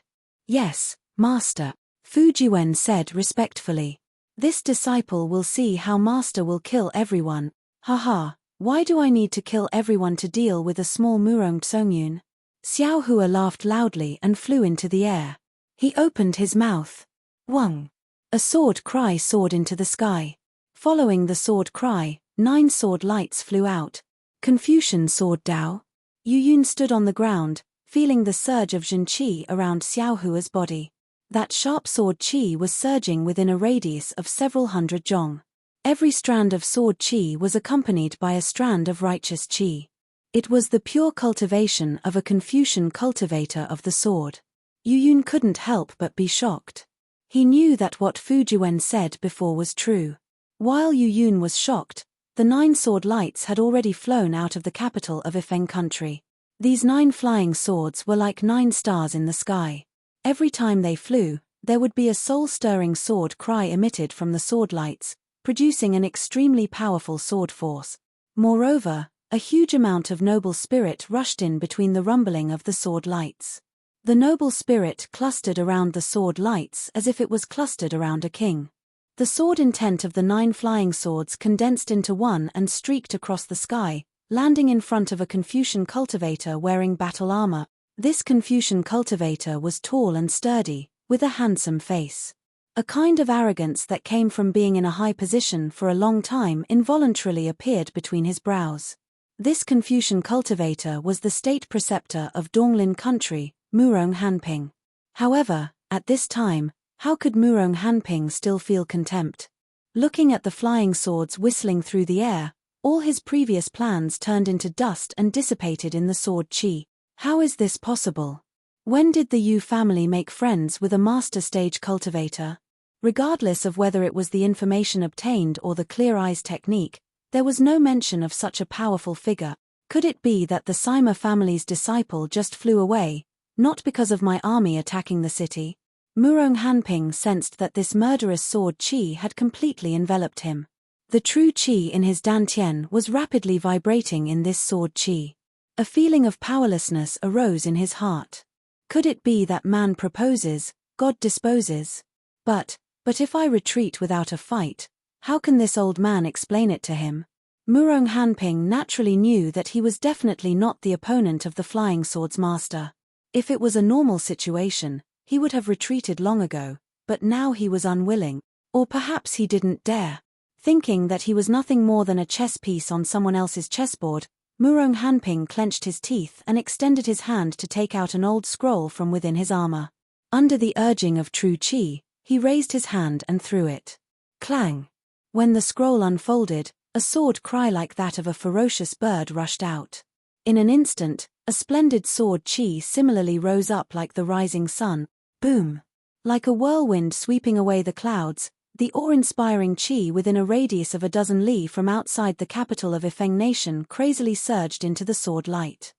A: Yes, Master. Fu Jiwen said respectfully. This disciple will see how Master will kill everyone. Haha, why do I need to kill everyone to deal with a small Murong Tsongyun? Xiao Hua laughed loudly and flew into the air. He opened his mouth. Wang. A sword cry soared into the sky. Following the sword cry, 9 sword lights flew out. Confucian sword Dao. Yu Yun stood on the ground, feeling the surge of Jin Qi around Xiao Hua's body. That sharp sword qi was surging within a radius of several hundred zhong. Every strand of sword qi was accompanied by a strand of righteous qi. It was the pure cultivation of a Confucian cultivator of the sword. Yu Yun couldn't help but be shocked. He knew that what Fu Jiwen said before was true. While Yu Yun was shocked, the 9 sword lights had already flown out of the capital of Ifeng country. These 9 flying swords were like 9 stars in the sky. Every time they flew, there would be a soul-stirring sword cry emitted from the sword lights, producing an extremely powerful sword force. Moreover, a huge amount of noble spirit rushed in between the rumbling of the sword lights. The noble spirit clustered around the sword lights as if it was clustered around a king. The sword intent of the 9 flying swords condensed into one and streaked across the sky, landing in front of a Confucian cultivator wearing battle armor. This Confucian cultivator was tall and sturdy, with a handsome face. A kind of arrogance that came from being in a high position for a long time involuntarily appeared between his brows. This Confucian cultivator was the state preceptor of Donglin country, Murong Hanping. However, at this time, how could Murong Hanping still feel contempt? Looking at the flying swords whistling through the air, all his previous plans turned into dust and dissipated in the sword qi. How is this possible? When did the Yu family make friends with a master stage cultivator? Regardless of whether it was the information obtained or the clear eyes technique, there was no mention of such a powerful figure. Could it be that the Sima family's disciple just flew away, not because of my army attacking the city? Murong Hanping sensed that this murderous sword qi had completely enveloped him. The true qi in his dantian was rapidly vibrating in this sword qi. A feeling of powerlessness arose in his heart. Could it be that man proposes, God disposes? But if I retreat without a fight, how can this old man explain it to him? Murong Hanping naturally knew that he was definitely not the opponent of the flying sword's master. If it was a normal situation, he would have retreated long ago, but now he was unwilling, or perhaps he didn't dare. Thinking that he was nothing more than a chess piece on someone else's chessboard, Murong Hanping clenched his teeth and extended his hand to take out an old scroll from within his armor. Under the urging of true qi, he raised his hand and threw it. Clang! When the scroll unfolded, a sword cry like that of a ferocious bird rushed out. In an instant, a splendid sword qi similarly rose up like the rising sun. Boom! Like a whirlwind sweeping away the clouds, the awe-inspiring qi within a radius of a dozen li from outside the capital of Ifeng Nation crazily surged into the sword light.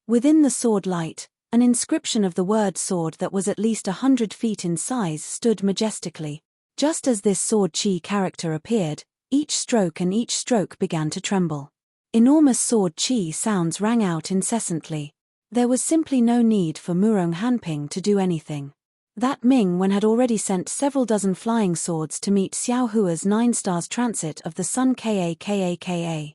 A: Within the sword light, an inscription of the word sword that was at least 100 feet in size stood majestically. Just as this sword qi character appeared, each stroke began to tremble. Enormous sword qi sounds rang out incessantly. There was simply no need for Murong Hanping to do anything. That Ming Wen had already sent several dozen flying swords to meet Xiao Hua's 9 stars transit of the Sun Ka.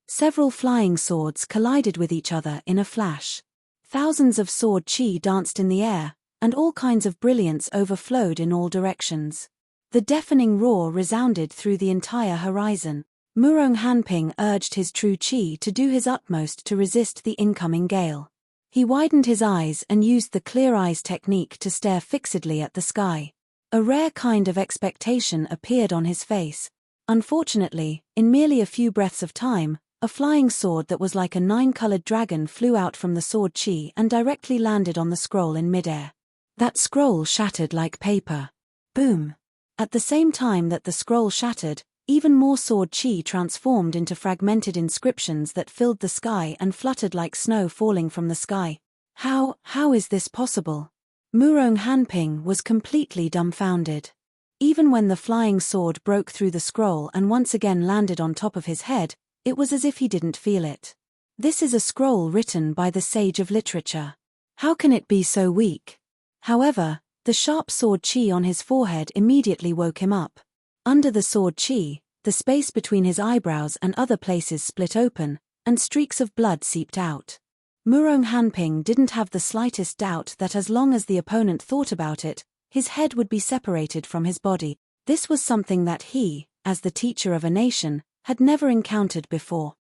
A: Several flying swords collided with each other in a flash. Thousands of sword qi danced in the air, and all kinds of brilliance overflowed in all directions. The deafening roar resounded through the entire horizon. Murong Hanping urged his true qi to do his utmost to resist the incoming gale. He widened his eyes and used the clear eyes technique to stare fixedly at the sky. A rare kind of expectation appeared on his face. Unfortunately, in merely a few breaths of time, a flying sword that was like a 9-colored dragon flew out from the sword qi and directly landed on the scroll in midair. That scroll shattered like paper. Boom! At the same time that the scroll shattered, even more sword qi transformed into fragmented inscriptions that filled the sky and fluttered like snow falling from the sky. How is this possible? Murong Hanping was completely dumbfounded. Even when the flying sword broke through the scroll and once again landed on top of his head, it was as if he didn't feel it. This is a scroll written by the sage of literature. How can it be so weak? However, the sharp sword qi on his forehead immediately woke him up. Under the sword qi, the space between his eyebrows and other places split open, and streaks of blood seeped out. Murong Hanping didn't have the slightest doubt that as long as the opponent thought about it, his head would be separated from his body. This was something that he, as the teacher of a nation, had never encountered before.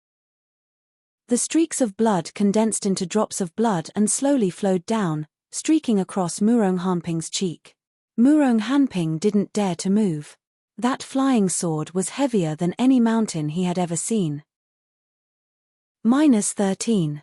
A: The streaks of blood condensed into drops of blood and slowly flowed down, streaking across Murong Hanping's cheek. Murong Hanping didn't dare to move. That flying sword was heavier than any mountain he had ever seen. -13.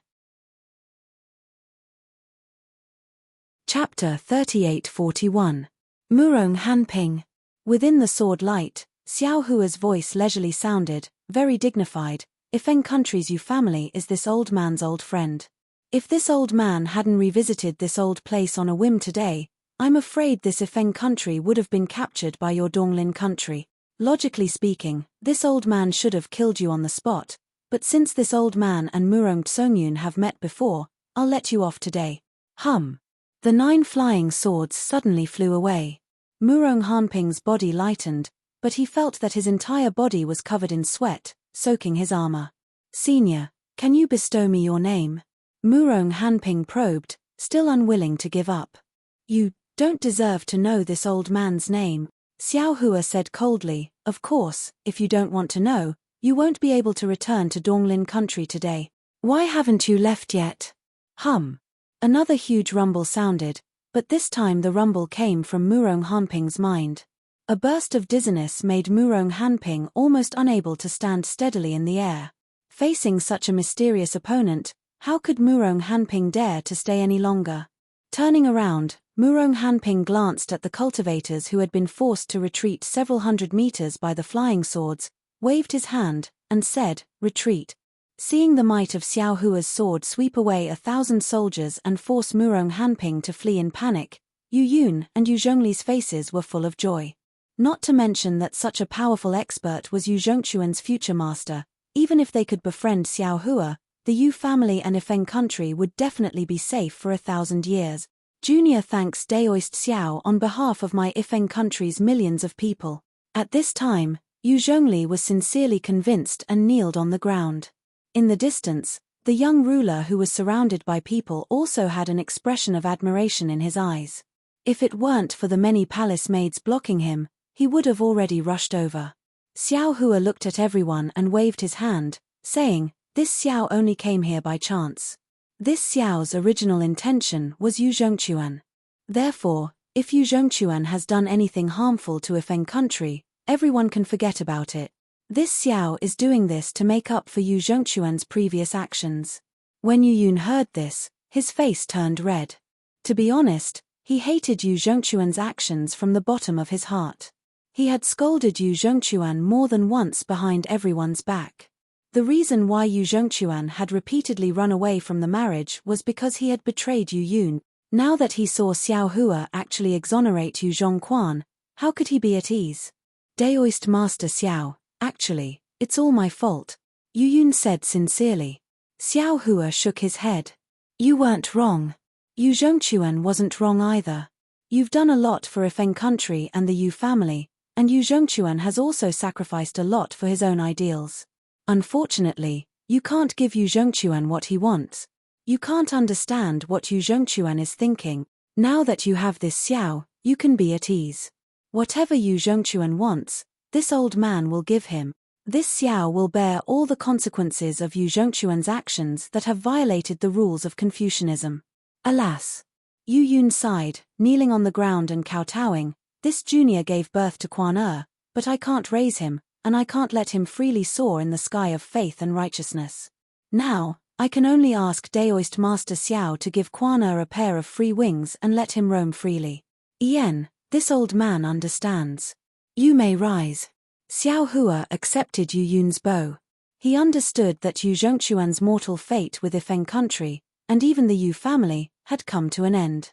A: Chapter 3841. Murong Hanping. Within the sword light, Xiao Hua's voice leisurely sounded, very dignified. Ifeng country's Yu family is this old man's old friend. If this old man hadn't revisited this old place on a whim today, I'm afraid this Ifeng country would have been captured by your Donglin country. Logically speaking, this old man should have killed you on the spot, but since this old man and Murong Tsongyun have met before, I'll let you off today. The 9 flying swords suddenly flew away. Murong Hanping's body lightened, but he felt that his entire body was covered in sweat, soaking his armor. Senior, can you bestow me your name? Murong Hanping probed, still unwilling to give up. You don't deserve to know this old man's name, Xiao Hua said coldly. Of course, if you don't want to know, you won't be able to return to Donglin country today. Why haven't you left yet? Another huge rumble sounded, but this time the rumble came from Murong Hanping's mind. A burst of dizziness made Murong Hanping almost unable to stand steadily in the air. Facing such a mysterious opponent, how could Murong Hanping dare to stay any longer? Turning around, Murong Hanping glanced at the cultivators who had been forced to retreat several hundred meters by the flying swords, waved his hand, and said, "Retreat." Seeing the might of Xiao Hua's sword sweep away 1,000 soldiers and force Murong Hanping to flee in panic, Yu Yun and Yu Zhongli's faces were full of joy. Not to mention that such a powerful expert was Yu Zhongquan's future master. Even if they could befriend Xiao Hua, the Yu family and Ifeng country would definitely be safe for 1,000 years. Junior thanks Daoist Xiao on behalf of my Ifeng country's millions of people. At this time, Yu Zhongli was sincerely convinced and kneeled on the ground. In the distance, the young ruler who was surrounded by people also had an expression of admiration in his eyes. If it weren't for the many palace maids blocking him, he would have already rushed over. Xiao Hua looked at everyone and waved his hand, saying, "This Xiao only came here by chance." This Xiao's original intention was Yu Zhongquan. Therefore, if Yu Zhongquan has done anything harmful to Ifeng country, everyone can forget about it. This Xiao is doing this to make up for Yu Zhongquan's previous actions. When Yu Yun heard this, his face turned red. To be honest, he hated Yu Zhongquan's actions from the bottom of his heart. He had scolded Yu Zhongquan more than once behind everyone's back. The reason why Yu Zhongquan had repeatedly run away from the marriage was because he had betrayed Yu Yun. Now that he saw Xiao Hua actually exonerate Yu Zhongquan, how could he be at ease? Daoist Master Xiao, actually, it's all my fault, Yu Yun said sincerely. Xiao Hua shook his head. You weren't wrong. Yu Zhongquan wasn't wrong either. You've done a lot for Ifeng country and the Yu family, and Yu Zhongquan has also sacrificed a lot for his own ideals. Unfortunately, you can't give Yu Zhongquan what he wants. You can't understand what Yu Zhongquan is thinking. Now that you have this Xiao, you can be at ease. Whatever Yu Zhongquan wants, this old man will give him. This Xiao will bear all the consequences of Yu Zhongquan's actions that have violated the rules of Confucianism. Alas! Yu Yun sighed, kneeling on the ground and kowtowing. This junior gave birth to Quan but I can't raise him, and I can't let him freely soar in the sky of faith and righteousness. Now, I can only ask Daoist Master Xiao to give Quan a pair of free wings and let him roam freely. Yen, this old man understands. You may rise. Xiao Hua accepted Yu Yun's bow. He understood that Yu Zhongquan's mortal fate with Ifeng country, and even the Yu family, had come to an end.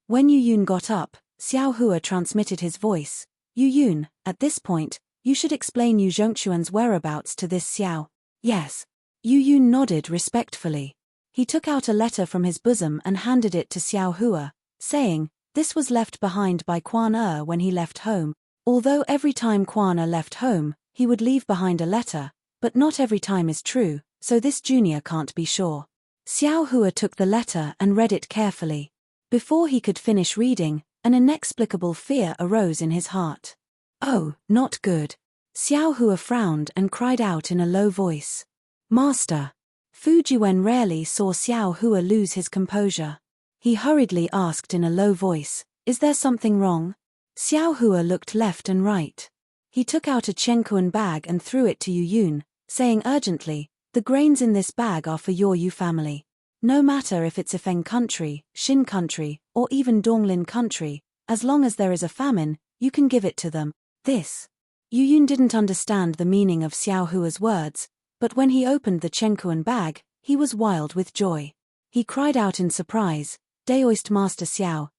A: When Yu Yun got up, Xiao Hua transmitted his voice. Yu Yun, at this point, you should explain Yu Zhongquan's whereabouts to this Xiao. Yes. Yu Yun nodded respectfully. He took out a letter from his bosom and handed it to Xiao Hua, saying, "This was left behind by Quan when he left home. Although every time Quan left home, he would leave behind a letter, but not every time is true, so this junior can't be sure." Xiao Hua took the letter and read it carefully. Before he could finish reading, an inexplicable fear arose in his heart. Oh, not good. Xiao Hua frowned and cried out in a low voice. Master. Fu Jiwen rarely saw Xiao Hua lose his composure. He hurriedly asked in a low voice, "Is there something wrong?" Xiao Hua looked left and right. He took out a Chenkuan bag and threw it to Yu Yun, saying urgently, "The grains in this bag are for your Yu family. No matter if it's Ifeng country, Xin country, or even Donglin country, as long as there is a famine, you can give it to them." This. Yu Yun didn't understand the meaning of Xiao Hua's words, but when he opened the Chenkuan bag, he was wild with joy. He cried out in surprise, "Daoist Master Xiao,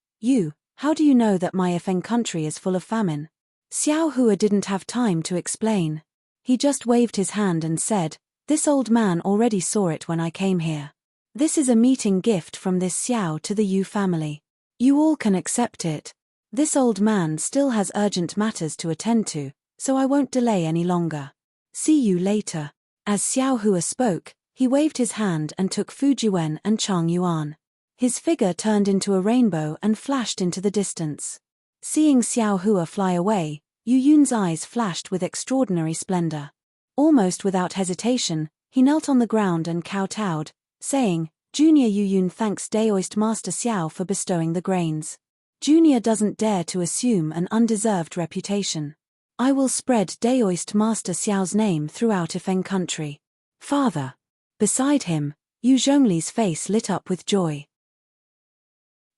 A: how do you know that my Ifeng country is full of famine?" Xiao Hua didn't have time to explain. He just waved his hand and said, "This old man already saw it when I came here. This is a meeting gift from this Xiao to the Yu family. You all can accept it. This old man still has urgent matters to attend to, so I won't delay any longer. See you later." As Xiao Hua spoke, he waved his hand and took Fu Jiwen and Chang Yuan. His figure turned into a rainbow and flashed into the distance. Seeing Xiao Hua fly away, Yu Yun's eyes flashed with extraordinary splendor. Almost without hesitation, he knelt on the ground and kowtowed, saying, "Junior Yu Yun thanks Daoist Master Xiao for bestowing the grains. Junior doesn't dare to assume an undeserved reputation. I will spread Daoist Master Xiao's name throughout Ifeng country." Father. Beside him, Yu Zhongli's face lit up with joy.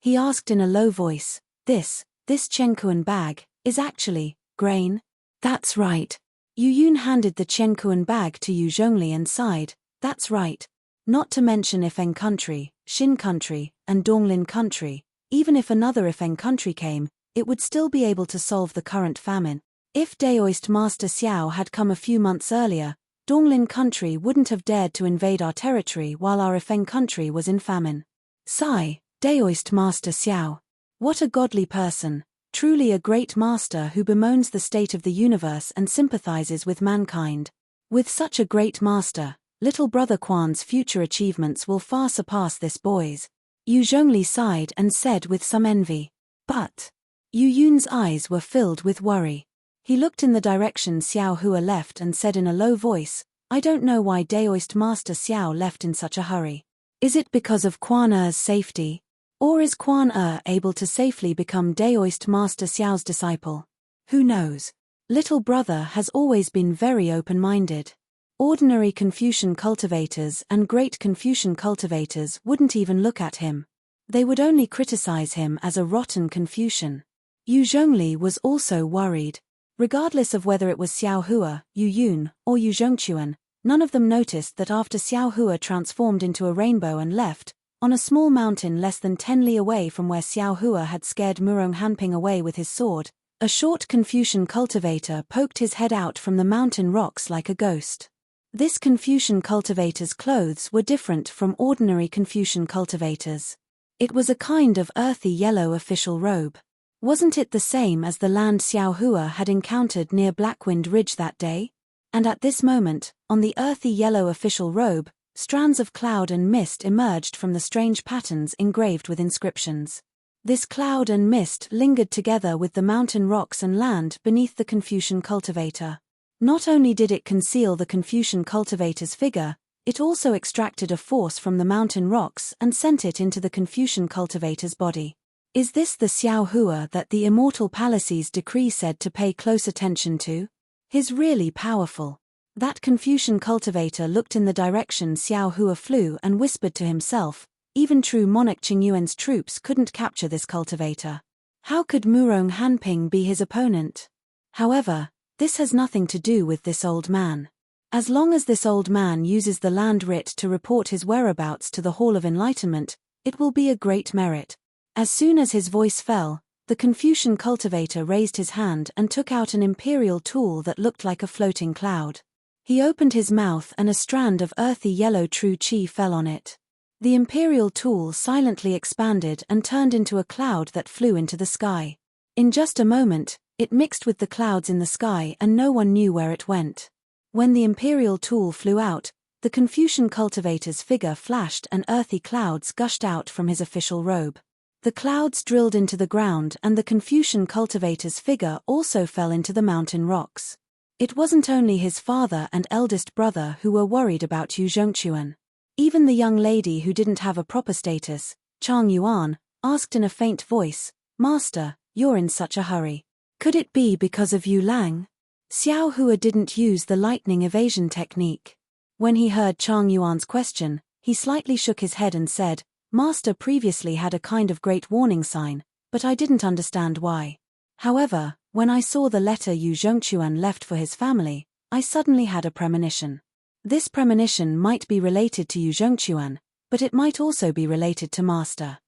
A: He asked in a low voice. This Chenkuan bag, is actually grain? That's right. Yu Yun handed the Chenkuan bag to Yu Zhongli and sighed. That's right. Not to mention Ifeng country, Xin country, and Donglin country. Even if another Ifeng country came, it would still be able to solve the current famine. If Daoist Master Xiao had come a few months earlier, Donglin country wouldn't have dared to invade our territory while our Ifeng country was in famine. Sigh, Daoist Master Xiao. What a godly person, truly a great master who bemoans the state of the universe and sympathizes with mankind. With such a great master, little brother Quan's future achievements will far surpass this boy's. Yu Zhongli sighed and said with some envy. But Yu Yun's eyes were filled with worry. He looked in the direction Xiao Hua left and said in a low voice, I don't know why Daoist Master Xiao left in such a hurry. Is it because of Quan Er's safety? Or is Quan Er able to safely become Daoist Master Xiao's disciple? Who knows? Little brother has always been very open-minded. Ordinary Confucian cultivators and great Confucian cultivators wouldn't even look at him. They would only criticize him as a rotten Confucian. Yu Zhongli was also worried. Regardless of whether it was Xiao Hua, Yu Yun, or Yu Zhongquan, none of them noticed that after Xiao Hua transformed into a rainbow and left, on a small mountain less than 10 li away from where Xiao Hua had scared Murong Hanping away with his sword, a short Confucian cultivator poked his head out from the mountain rocks like a ghost. This Confucian cultivator's clothes were different from ordinary Confucian cultivators. It was a kind of earthy yellow official robe. Wasn't it the same as the land Xiao Hua had encountered near Blackwind Ridge that day? And at this moment, on the earthy yellow official robe, strands of cloud and mist emerged from the strange patterns engraved with inscriptions. This cloud and mist lingered together with the mountain rocks and land beneath the Confucian cultivator. Not only did it conceal the Confucian cultivator's figure, it also extracted a force from the mountain rocks and sent it into the Confucian cultivator's body. Is this the Xiao Hua that the immortal Palaces decree said to pay close attention to? He's really powerful. That Confucian cultivator looked in the direction Xiao Hua flew and whispered to himself, even true monarch Qingyuan's troops couldn't capture this cultivator. How could Murong Hanping be his opponent? However, this has nothing to do with this old man. As long as this old man uses the land writ to report his whereabouts to the Hall of Enlightenment, it will be a great merit. As soon as his voice fell, the Confucian cultivator raised his hand and took out an imperial tool that looked like a floating cloud. He opened his mouth and a strand of earthy yellow true qi fell on it. The imperial tool silently expanded and turned into a cloud that flew into the sky. In just a moment, it mixed with the clouds in the sky and no one knew where it went. When the imperial tool flew out, the Confucian cultivator's figure flashed and earthy clouds gushed out from his official robe. The clouds drilled into the ground and the Confucian cultivator's figure also fell into the mountain rocks. It wasn't only his father and eldest brother who were worried about Yu Zhongquan. Even the young lady who didn't have a proper status, Chang Yuan, asked in a faint voice, Master, you're in such a hurry. Could it be because of Yu Lang? Xiao Hua didn't use the lightning evasion technique. When he heard Chang Yuan's question, he slightly shook his head and said, Master previously had a kind of great warning sign, but I didn't understand why. However, when I saw the letter Yu Zhongquan left for his family, I suddenly had a premonition. This premonition might be related to Yu Zhongquan, but it might also be related to Master.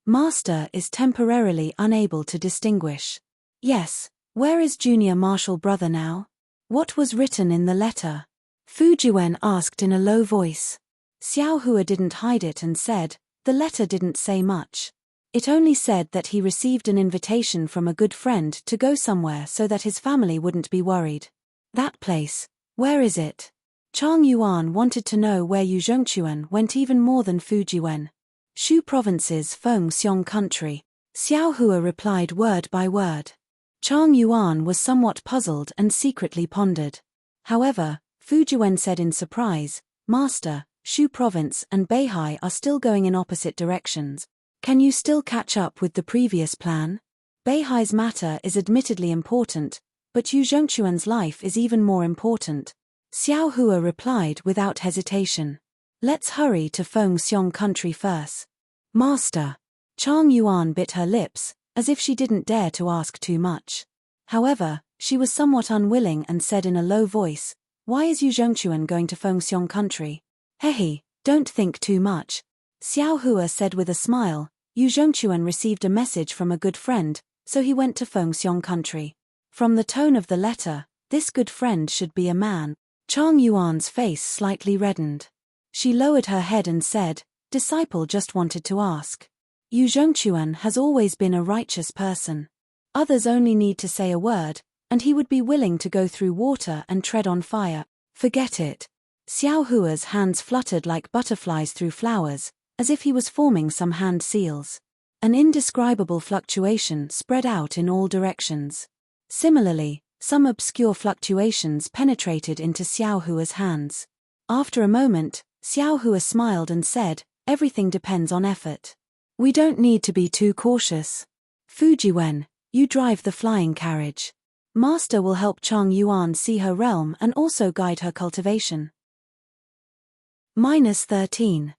A: Master is temporarily unable to distinguish. Yes, where is junior martial brother now? What was written in the letter? Fu Jiwen asked in a low voice. Xiao Hua didn't hide it and said, the letter didn't say much. It only said that he received an invitation from a good friend to go somewhere so that his family wouldn't be worried. That place, where is it? Chang Yuan wanted to know where Yu Zhongquan went even more than Fu Jiwen. Shu Province's Feng Xiong country. Xiao Hua replied word by word. Chang Yuan was somewhat puzzled and secretly pondered. However, Fu Jiwen said in surprise, Master, Shu Province and Beihai are still going in opposite directions. Can you still catch up with the previous plan? Beihai's matter is admittedly important, but Yu Zhongquan's life is even more important. Xiao Hua replied without hesitation. Let's hurry to Feng Xiong country first. Master. Chang Yuan bit her lips, as if she didn't dare to ask too much. However, she was somewhat unwilling and said in a low voice, "Why is Yu Zhongquan going to Fengxiong country?" "Hehe, don't think too much," Xiao Hua said with a smile. Yu Zhongquan received a message from a good friend, so he went to Fengxiong country. From the tone of the letter, this good friend should be a man. Chang Yuan's face slightly reddened. She lowered her head and said, "Disciple just wanted to ask. Yu Zhongquan has always been a righteous person. Others only need to say a word, and he would be willing to go through water and tread on fire." "Forget it." Xiao Hua's hands fluttered like butterflies through flowers, as if he was forming some hand seals. An indescribable fluctuation spread out in all directions. Similarly, some obscure fluctuations penetrated into Xiao Hua's hands. After a moment, Xiao Hua smiled and said, "Everything depends on effort. We don't need to be too cautious. Fujiwen, you drive the flying carriage. Master will help Chang Yuan see her realm and also guide her cultivation." -13.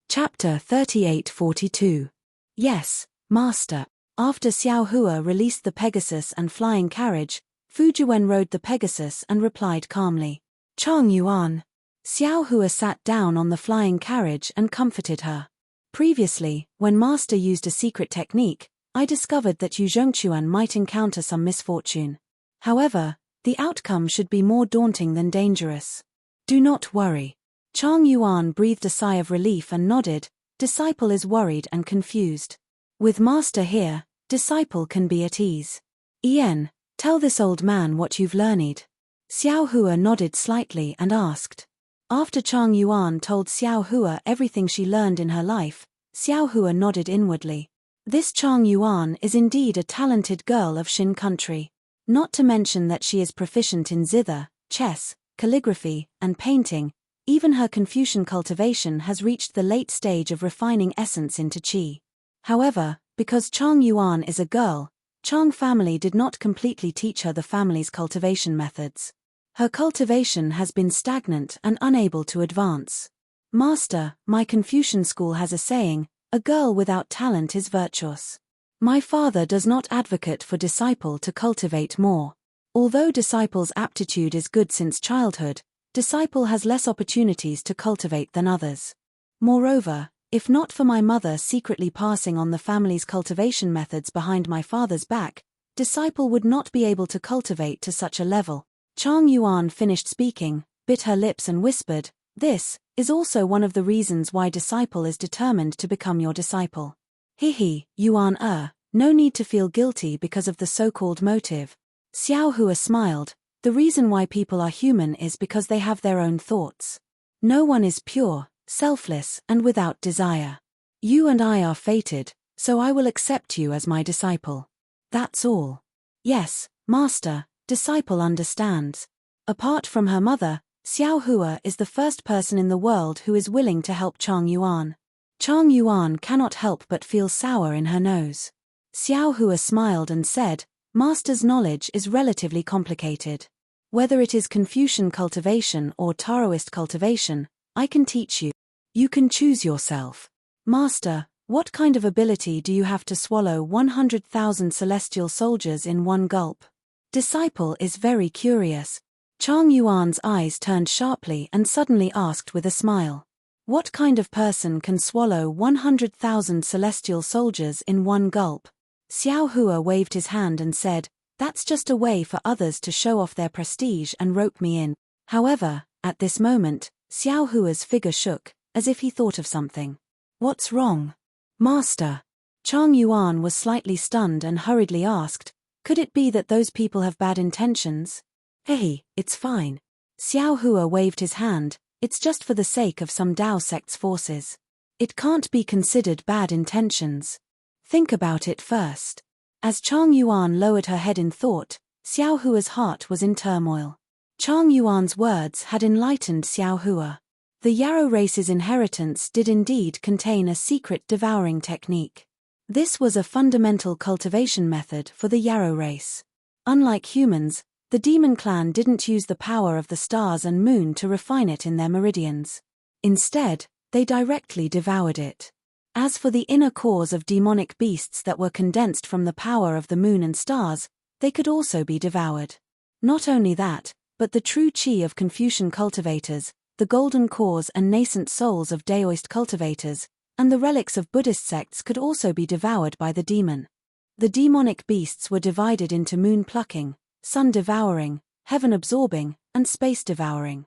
A: Chapter 38-42. Yes, Master. After Xiao Hua released the Pegasus and flying carriage, Fujiwen rode the Pegasus and replied calmly, "Chang Yuan." Xiao Hua sat down on the flying carriage and comforted her. "Previously, when Master used a secret technique, I discovered that Yu Zhongquan might encounter some misfortune. However, the outcome should be more daunting than dangerous. Do not worry." Chang Yuan breathed a sigh of relief and nodded. Disciple is worried and confused. With Master here, disciple can be at ease. "Ian, tell this old man what you've learned." Xiao Hua nodded slightly and asked. After Chang Yuan told Xiao Hua everything she learned in her life, Xiao Hua nodded inwardly. This Chang Yuan is indeed a talented girl of Xin country. Not to mention that she is proficient in zither, chess, calligraphy, and painting. Even her Confucian cultivation has reached the late stage of refining essence into qi. However, because Chang Yuan is a girl, Chang family did not completely teach her the family's cultivation methods. Her cultivation has been stagnant and unable to advance. "Master, my Confucian school has a saying, a girl without talent is virtuous. My father does not advocate for disciple to cultivate more. Although disciple's aptitude is good since childhood, disciple has less opportunities to cultivate than others. Moreover, if not for my mother secretly passing on the family's cultivation methods behind my father's back, disciple would not be able to cultivate to such a level." Chang Yuan finished speaking, bit her lips and whispered, "This is also one of the reasons why disciple is determined to become your disciple." "Hihi, Yuan no need to feel guilty because of the so-called motive." Xiao Hua smiled. "The reason why people are human is because they have their own thoughts. No one is pure, selfless, and without desire. You and I are fated, so I will accept you as my disciple. That's all." "Yes, Master, disciple understands." Apart from her mother, Xiao Hua is the first person in the world who is willing to help Chang Yuan. Chang Yuan cannot help but feel sour in her nose. Xiao Hua smiled and said, "Master's knowledge is relatively complicated. Whether it is Confucian cultivation or Taoist cultivation, I can teach you. You can choose yourself." "Master, what kind of ability do you have to swallow 100,000 celestial soldiers in one gulp?" Disciple is very curious. Chang Yuan's eyes turned sharply and suddenly asked with a smile, "What kind of person can swallow 100,000 celestial soldiers in one gulp?" Xiao Hua waved his hand and said, "That's just a way for others to show off their prestige and rope me in." However, at this moment, Xiao Hua's figure shook, as if he thought of something. "What's wrong?" "Master." Chang Yuan was slightly stunned and hurriedly asked, "Could it be that those people have bad intentions?" "Hey, it's fine." Xiao Hua waved his hand, "It's just for the sake of some Dao sect's forces. It can't be considered bad intentions. Think about it first." As Chang Yuan lowered her head in thought, Xiao Hua's heart was in turmoil. Chang Yuan's words had enlightened Xiao Hua. The Yarrow race's inheritance did indeed contain a secret devouring technique. This was a fundamental cultivation method for the Yarrow race. Unlike humans, the demon clan didn't use the power of the stars and moon to refine it in their meridians. Instead, they directly devoured it. As for the inner cores of demonic beasts that were condensed from the power of the moon and stars, they could also be devoured. Not only that, but the true chi of Confucian cultivators, the golden cores and nascent souls of Daoist cultivators, and the relics of Buddhist sects could also be devoured by the demon. The demonic beasts were divided into moon-plucking, sun-devouring, heaven-absorbing, and space-devouring.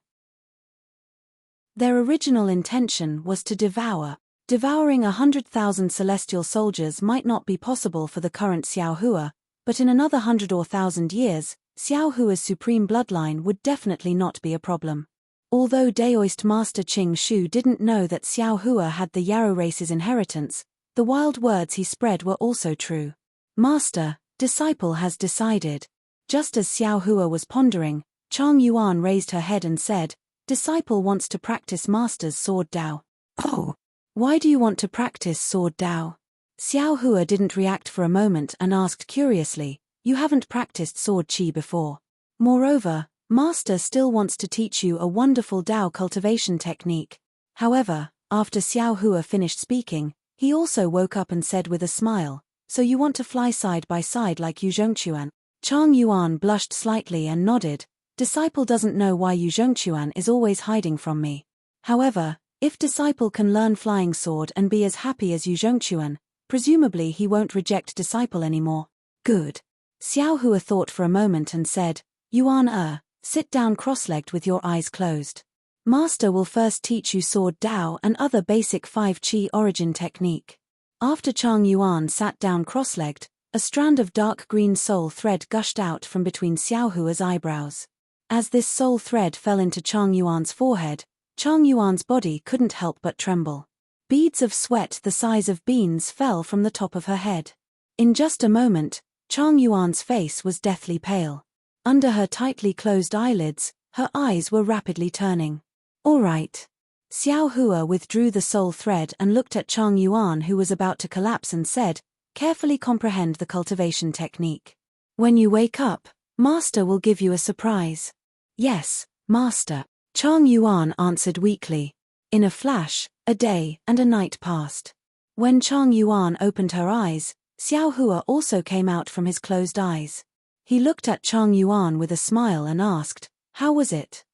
A: Their original intention was to devour. Devouring 100,000 celestial soldiers might not be possible for the current Xiaohua, but in another 100 or 1,000 years, Xiaohua's supreme bloodline would definitely not be a problem. Although Daoist master Qing Shu didn't know that Xiaohua had the Yarrow race's inheritance, the wild words he spread were also true. Master, disciple has decided. Just as Xiaohua was pondering, Chang Yuan raised her head and said, disciple wants to practice master's sword Dao. Oh! Why do you want to practice sword Dao? Xiaohua didn't react for a moment and asked curiously, you haven't practiced sword Qi before. Moreover, master still wants to teach you a wonderful Dao cultivation technique. However, after Xiaohua finished speaking, he also woke up and said with a smile, so you want to fly side by side like Yu Zhongquan? Chang Yuan blushed slightly and nodded, disciple doesn't know why Yu Zhongquan is always hiding from me. However, if disciple can learn flying sword and be as happy as Yu Zhongquan, presumably he won't reject disciple anymore. Good. Xiaohua thought for a moment and said, Yuan sit down cross-legged with your eyes closed. Master will first teach you sword Dao and other basic 5 Qi origin technique. After Chang Yuan sat down cross-legged, a strand of dark green soul thread gushed out from between Xiaohua's eyebrows. As this soul thread fell into Chang Yuan's forehead, Chang Yuan's body couldn't help but tremble. Beads of sweat the size of beans fell from the top of her head. In just a moment, Chang Yuan's face was deathly pale. Under her tightly closed eyelids, her eyes were rapidly turning. All right. Xiaohua withdrew the soul thread and looked at Chang Yuan, who was about to collapse, and said, carefully comprehend the cultivation technique. When you wake up, master will give you a surprise. Yes, master. Chang Yuan answered weakly. In a flash, a day and a night passed. When Chang Yuan opened her eyes, Xiaohua also came out from his closed eyes. He looked at Chang Yuan with a smile and asked, how was it?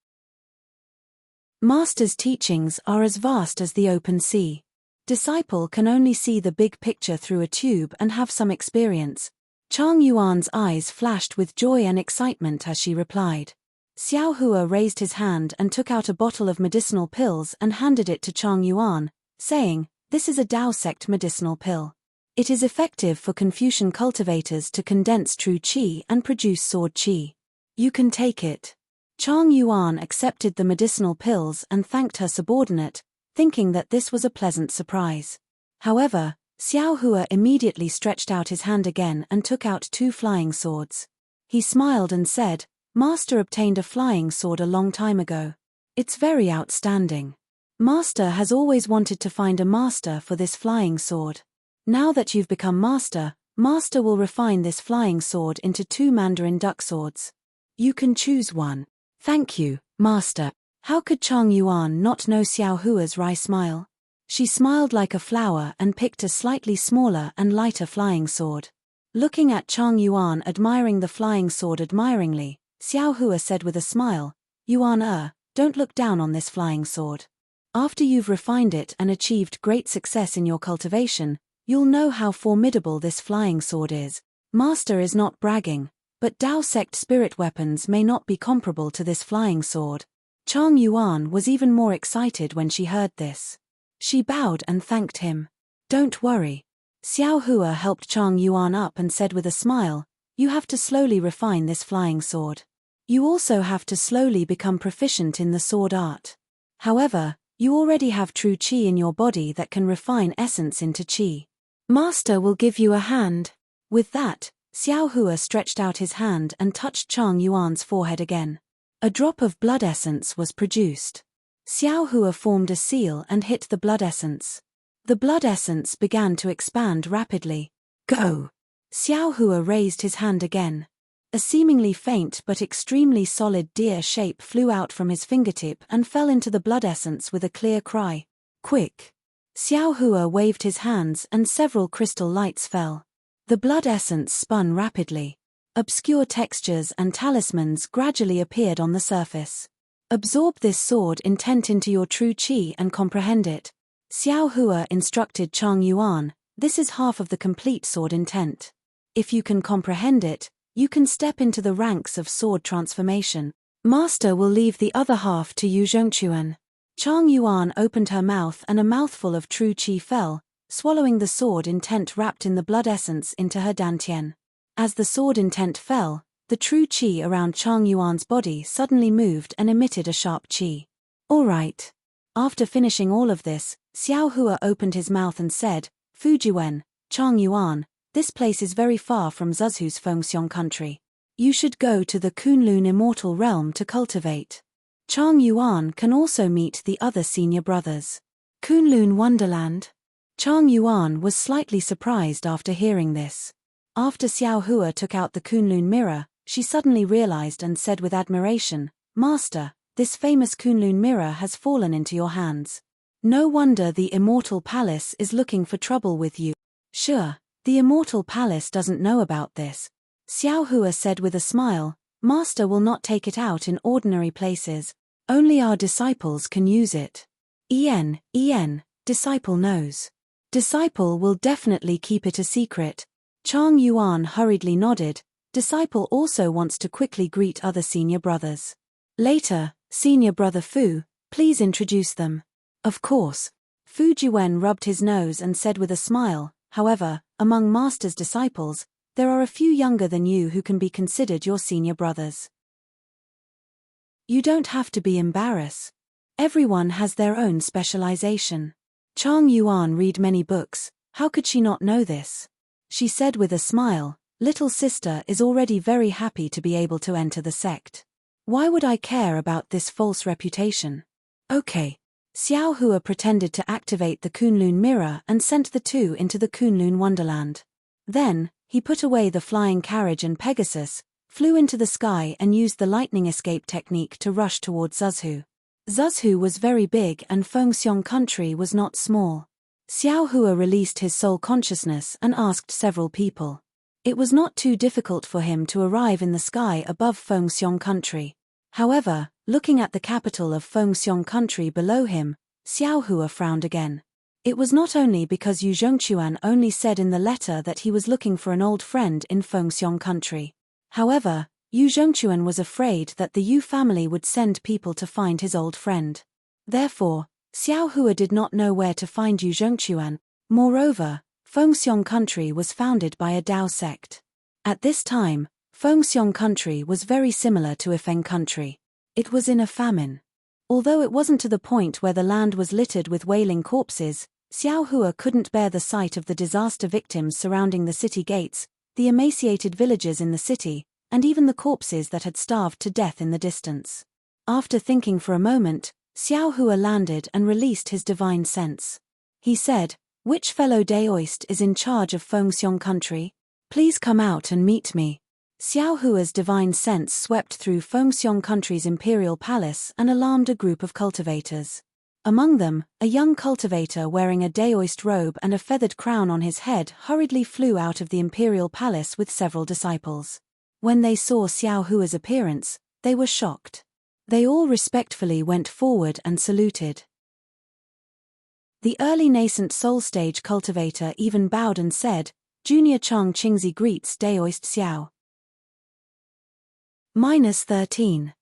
A: Master's teachings are as vast as the open sea. Disciple can only see the big picture through a tube and have some experience. Chang Yuan's eyes flashed with joy and excitement as she replied. Xiaohua raised his hand and took out a bottle of medicinal pills and handed it to Chang Yuan, saying, this is a Dao sect medicinal pill. It is effective for Confucian cultivators to condense true Qi and produce sword Qi. You can take it. Chang Yuan accepted the medicinal pills and thanked her subordinate, thinking that this was a pleasant surprise. However, Xiaohua immediately stretched out his hand again and took out 2 flying swords. He smiled and said, Master obtained a flying sword a long time ago. It's very outstanding. Master has always wanted to find a master for this flying sword. Now that you've become master, master will refine this flying sword into 2 Mandarin duck swords. You can choose one. Thank you, master. How could Chang Yuan not know Xiaohua's wry smile? She smiled like a flower and picked a slightly smaller and lighter flying sword. Looking at Chang Yuan admiring the flying sword admiringly, Xiaohua said with a smile, Yuan don't look down on this flying sword. After you've refined it and achieved great success in your cultivation, you'll know how formidable this flying sword is. Master is not bragging, but Dao sect spirit weapons may not be comparable to this flying sword. Chang Yuan was even more excited when she heard this. She bowed and thanked him. Don't worry. Xiaohua helped Chang Yuan up and said with a smile, you have to slowly refine this flying sword. You also have to slowly become proficient in the sword art. However, you already have true Qi in your body that can refine essence into Qi. Master will give you a hand. With that, Xiaohua stretched out his hand and touched Chang Yuan's forehead again. A drop of blood essence was produced. Xiaohua formed a seal and hit the blood essence. The blood essence began to expand rapidly. Go! Xiaohua raised his hand again. A seemingly faint but extremely solid deer shape flew out from his fingertip and fell into the blood essence with a clear cry. Quick! Xiao Hua waved his hands and several crystal lights fell. The blood essence spun rapidly. Obscure textures and talismans gradually appeared on the surface. Absorb this sword intent into your true qi and comprehend it. Xiao Hua instructed Chang Yuan, this is half of the complete sword intent. If you can comprehend it, you can step into the ranks of sword transformation. Master will leave the other half to Yu Zhongquan. Chang Yuan opened her mouth and a mouthful of true qi fell, swallowing the sword intent wrapped in the blood essence into her dantian. As the sword intent fell, the true qi around Chang Yuan's body suddenly moved and emitted a sharp qi. All right. After finishing all of this, Xiao Hua opened his mouth and said, Fujiwen, Chang Yuan, this place is very far from Zuzhu's Fengxiong country. You should go to the Kunlun immortal realm to cultivate. Chang Yuan can also meet the other senior brothers. Kunlun Wonderland? Chang Yuan was slightly surprised after hearing this. After Xiao Hua took out the Kunlun mirror, she suddenly realized and said with admiration, Master, this famous Kunlun mirror has fallen into your hands. No wonder the immortal palace is looking for trouble with you. Sure. The immortal palace doesn't know about this. Xiao Hua said with a smile, Master will not take it out in ordinary places. Only our disciples can use it. Disciple knows. Disciple will definitely keep it a secret. Chang Yuan hurriedly nodded. Disciple also wants to quickly greet other senior brothers. Later, senior brother Fu, please introduce them. Of course. Fu Jiwen rubbed his nose and said with a smile, however, among Master's disciples, there are a few younger than you who can be considered your senior brothers. You don't have to be embarrassed. Everyone has their own specialization. Chang Yuan read many books, how could she not know this? She said with a smile, little sister is already very happy to be able to enter the sect. Why would I care about this false reputation? Okay. Xiao Hua pretended to activate the Kunlun mirror and sent the two into the Kunlun Wonderland. Then, he put away the flying carriage and Pegasus, flew into the sky and used the lightning escape technique to rush towards Zuzhu. Zuzhu was very big and Fengxiong country was not small. Xiao Hua released his soul consciousness and asked several people. It was not too difficult for him to arrive in the sky above Fengxiong country. However, looking at the capital of Fengxiong country below him, Xiao Hua frowned again. It was not only because Yu Zhongquan only said in the letter that he was looking for an old friend in Fengxiong country. However, Yu Zhongquan was afraid that the Yu family would send people to find his old friend. Therefore, Xiao Hua did not know where to find Yu Zhongquan. Moreover, Fengxiong country was founded by a Dao sect. At this time, Fengxiong country was very similar to Ifeng country. It was in a famine. Although it wasn't to the point where the land was littered with wailing corpses, Xiao Hua couldn't bear the sight of the disaster victims surrounding the city gates, the emaciated villagers in the city, and even the corpses that had starved to death in the distance. After thinking for a moment, Xiao Hua landed and released his divine sense. He said, which fellow Daoist is in charge of Fengxiong country? Please come out and meet me. Xiao Hua's divine sense swept through Fengxiong country's imperial palace and alarmed a group of cultivators. Among them, a young cultivator wearing a Daoist robe and a feathered crown on his head hurriedly flew out of the imperial palace with several disciples. When they saw Xiao Hua's appearance, they were shocked. They all respectfully went forward and saluted. The early nascent soul stage cultivator even bowed and said, Junior Chang Qingzi greets Daoist Xiao. -13.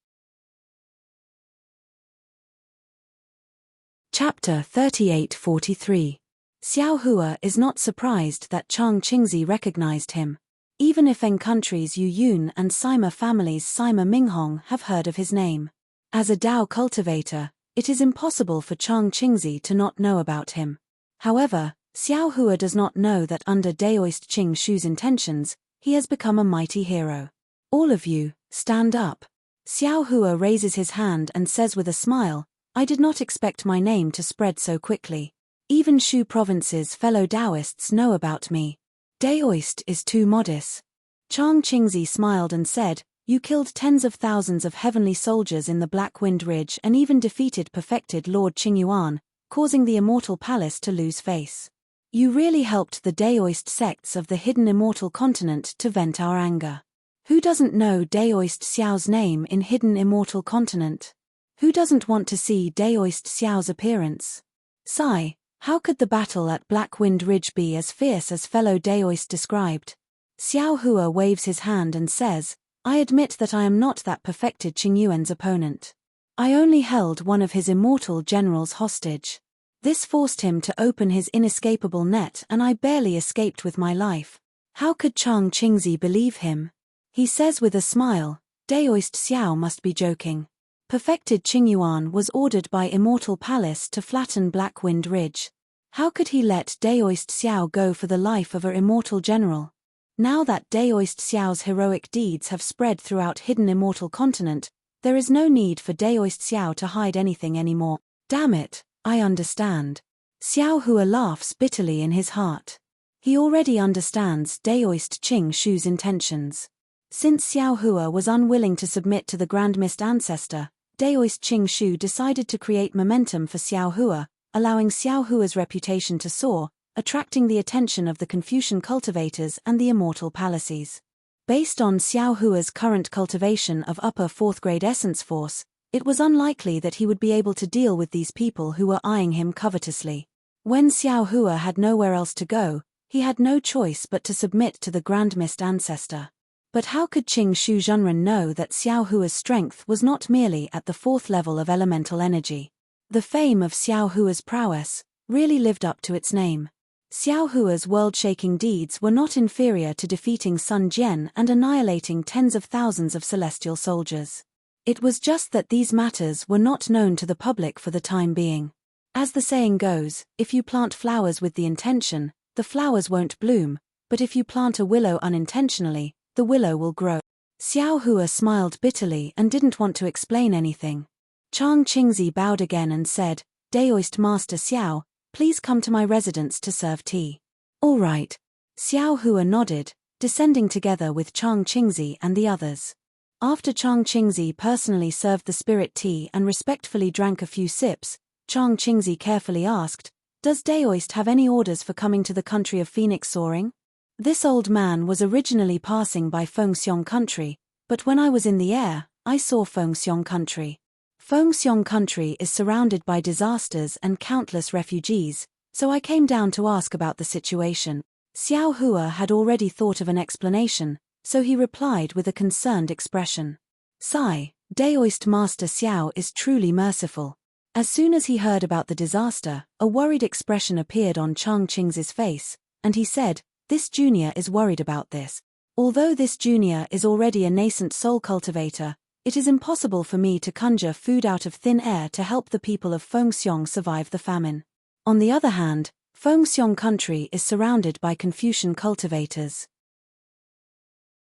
A: Chapter 38-43. Xiao Hua is not surprised that Chang Qingzi recognized him. Even if Feng country's Yu Yun and Sima family's Sima Minghong have heard of his name. As a Dao cultivator, it is impossible for Chang Qingzi to not know about him. However, Xiao Hua does not know that under Daoist Qing Shu's intentions, he has become a mighty hero. All of you, stand up. Xiao Hua raises his hand and says with a smile, I did not expect my name to spread so quickly. Even Shu province's fellow Daoists know about me. Daoist is too modest. Chang Qingzi smiled and said, "You killed tens of thousands of heavenly soldiers in the Black Wind Ridge and even defeated perfected Lord Qingyuan, causing the Immortal Palace to lose face. You really helped the Daoist sects of the hidden Immortal Continent to vent our anger. Who doesn't know Daoist Xiao's name in hidden Immortal Continent? Who doesn't want to see Daoist Xiao's appearance? Sigh, how could the battle at Black Wind Ridge be as fierce as fellow Daoist described?" Xiao Hua waves his hand and says, "I admit that I am not that perfected Qingyuan's opponent. I only held one of his immortal generals hostage. This forced him to open his inescapable net and I barely escaped with my life." How could Chang Qingzi believe him? He says with a smile, "Daoist Xiao must be joking. Perfected Qingyuan was ordered by Immortal Palace to flatten Black Wind Ridge. How could he let Daoist Xiao go for the life of her immortal general? Now that Daoist Xiao's heroic deeds have spread throughout hidden Immortal Continent, there is no need for Daoist Xiao to hide anything anymore. Damn it, I understand." Xiao Hua laughs bitterly in his heart. He already understands Daoist Qing Shu's intentions. Since Xiao Hua was unwilling to submit to the Grand Mist ancestor, Daoist Qing Shu decided to create momentum for Xiao Hua, allowing Xiao Hua's reputation to soar, attracting the attention of the Confucian cultivators and the Immortal Palaces. Based on Xiao Hua's current cultivation of upper 4th grade essence force, it was unlikely that he would be able to deal with these people who were eyeing him covetously. When Xiao Hua had nowhere else to go, he had no choice but to submit to the Grand Mist ancestor. But how could Qing Shu Zhenren know that Xiao Hua's strength was not merely at the 4th level of elemental energy? The fame of Xiao Hua's prowess really lived up to its name. Xiao Hua's world-shaking deeds were not inferior to defeating Sun Jian and annihilating tens of thousands of celestial soldiers. It was just that these matters were not known to the public for the time being. As the saying goes, if you plant flowers with the intention, the flowers won't bloom, but if you plant a willow unintentionally, the willow will grow. Xiao Hua smiled bitterly and didn't want to explain anything. Chang Qingzi bowed again and said, "Daoist Master Xiao, please come to my residence to serve tea." "All right." Xiao Hua nodded, descending together with Chang Qingzi and the others. After Chang Qingzi personally served the spirit tea and respectfully drank a few sips, Chang Qingzi carefully asked, "Does Daoist have any orders for coming to the country of Phoenix Soaring?" This old man was originally passing by Fengxiong country, but when I was in the air, I saw Fengxiong country. Fengxiong country is surrounded by disasters and countless refugees, so I came down to ask about the situation. Xiao Hua had already thought of an explanation, so he replied with a concerned expression. "Sigh, Daoist Master Xiao is truly merciful." As soon as he heard about the disaster, a worried expression appeared on Chang Qingzi's face, and he said, "This junior is worried about this. Although this junior is already a nascent soul cultivator, it is impossible for me to conjure food out of thin air to help the people of Fengxiong survive the famine. On the other hand, Fengxiong country is surrounded by Confucian cultivators.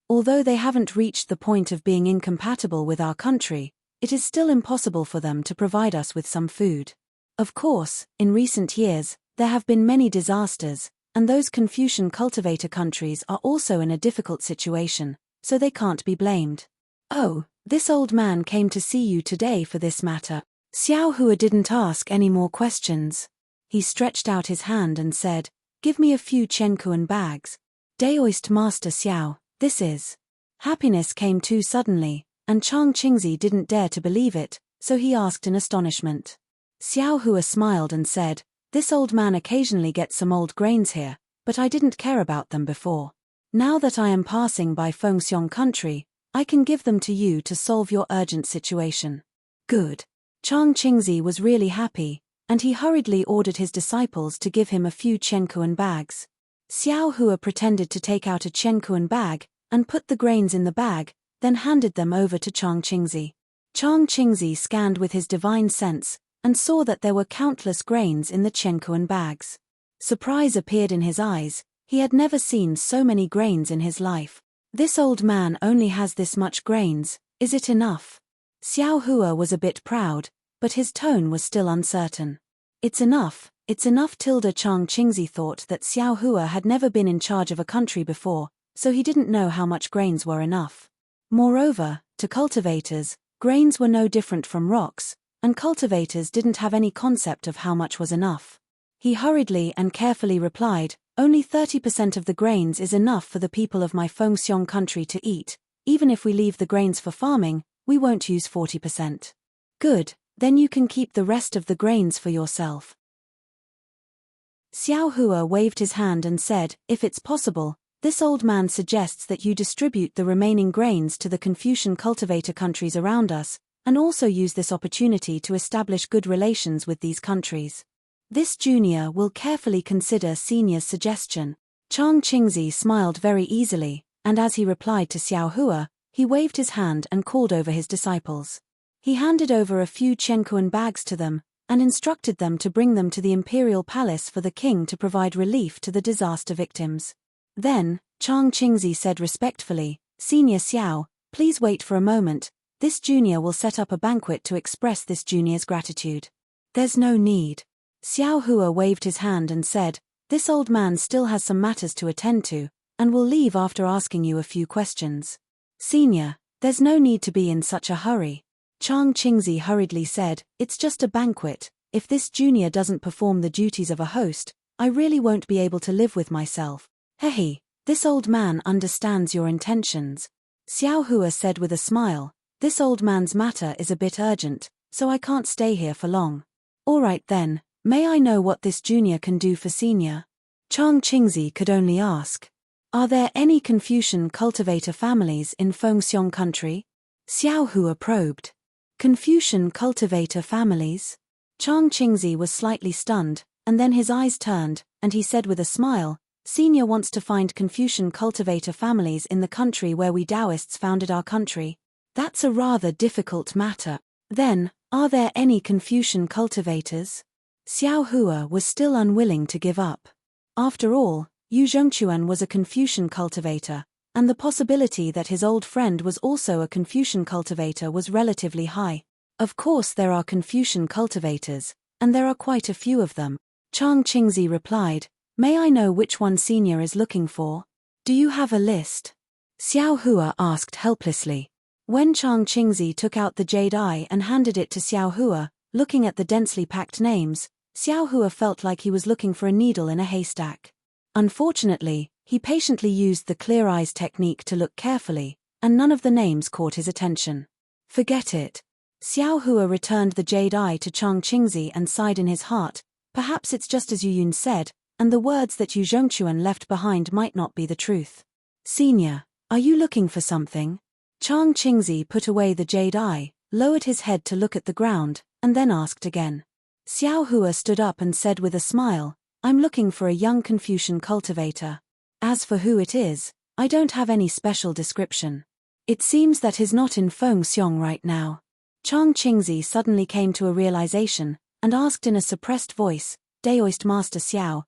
A: Although they haven't reached the point of being incompatible with our country, it is still impossible for them to provide us with some food. Of course, in recent years, there have been many disasters, and those Confucian cultivator countries are also in a difficult situation, so they can't be blamed." "Oh, this old man came to see you today for this matter." Xiao Hua didn't ask any more questions. He stretched out his hand and said, "Give me a few Chenkuan bags." "Daoist Master Xiao, this is..." Happiness came too suddenly, and Chang Qingzi didn't dare to believe it, so he asked in astonishment. Xiao Hua smiled and said, "This old man occasionally gets some old grains here, but I didn't care about them before. Now that I am passing by Fengxiong country, I can give them to you to solve your urgent situation." "Good." Chang Qingzi was really happy, and he hurriedly ordered his disciples to give him a few Chenkuan bags. Xiao Hua pretended to take out a Chenkuan bag, and put the grains in the bag, then handed them over to Chang Qingzi. Chang Qingzi scanned with his divine sense, and saw that there were countless grains in the Chenkuan bags. Surprise appeared in his eyes, he had never seen so many grains in his life. "This old man only has this much grains, is it enough?" Xiao Hua was a bit proud, but his tone was still uncertain. It's enough." Chang Qingzi thought that Xiao Hua had never been in charge of a country before, so he didn't know how much grains were enough. Moreover, to cultivators, grains were no different from rocks, and cultivators didn't have any concept of how much was enough. He hurriedly and carefully replied, "Only 30% of the grains is enough for the people of my Fengxiong country to eat. Even if we leave the grains for farming, we won't use 40%. Good, then you can keep the rest of the grains for yourself." Xiao Hua waved his hand and said, "If it's possible, this old man suggests that you distribute the remaining grains to the Confucian cultivator countries around us, and also use this opportunity to establish good relations with these countries. This junior will carefully consider senior's suggestion." Chang Qingzi smiled very easily, and as he replied to Xiao Hua, he waved his hand and called over his disciples. He handed over a few Chenkuan bags to them, and instructed them to bring them to the imperial palace for the king to provide relief to the disaster victims. Then, Chang Qingzi said respectfully, "Senior Xiao, please wait for a moment. This junior will set up a banquet to express this junior's gratitude." "There's no need." Xiao Hua waved his hand and said, "This old man still has some matters to attend to, and will leave after asking you a few questions." "Senior, there's no need to be in such a hurry." Chang Qingzi hurriedly said, "It's just a banquet. If this junior doesn't perform the duties of a host, I really won't be able to live with myself." "Hehe, this old man understands your intentions." Xiao Hua said with a smile, "This old man's matter is a bit urgent, so I can't stay here for long." "All right then, may I know what this junior can do for senior?" Chang Qingzi could only ask. "Are there any Confucian cultivator families in Fengxiong country?" Xiao Hua probed. "Confucian cultivator families?" Chang Qingzi was slightly stunned, and then his eyes turned, and he said with a smile, "Senior wants to find Confucian cultivator families in the country where we Taoists founded our country. That's a rather difficult matter. Then, are there any Confucian cultivators?" Xiao Hua was still unwilling to give up. After all, Yu Zhongquan was a Confucian cultivator, and the possibility that his old friend was also a Confucian cultivator was relatively high. Of course there are Confucian cultivators, and there are quite a few of them. Chang Qingzi replied, "May I know which one senior is looking for? Do you have a list?" Xiao Hua asked helplessly. When Chang Qingzi took out the jade eye and handed it to Xiao Hua, looking at the densely packed names, Xiao Hua felt like he was looking for a needle in a haystack. Unfortunately, he patiently used the clear eyes technique to look carefully, and none of the names caught his attention. "Forget it." Xiao Hua returned the jade eye to Chang Qingzi and sighed in his heart, perhaps it's just as Yu Yun said, and the words that Yu Zhongquan left behind might not be the truth. "Senior, are you looking for something?" Chang Qingzi put away the jade eye, lowered his head to look at the ground, and then asked again. Xiao Hua stood up and said with a smile, "I'm looking for a young Confucian cultivator. As for who it is, I don't have any special description. It seems that he's not in Fengxiong right now." Chang Qingzi suddenly came to a realization, and asked in a suppressed voice, "Daoist Master Xiao,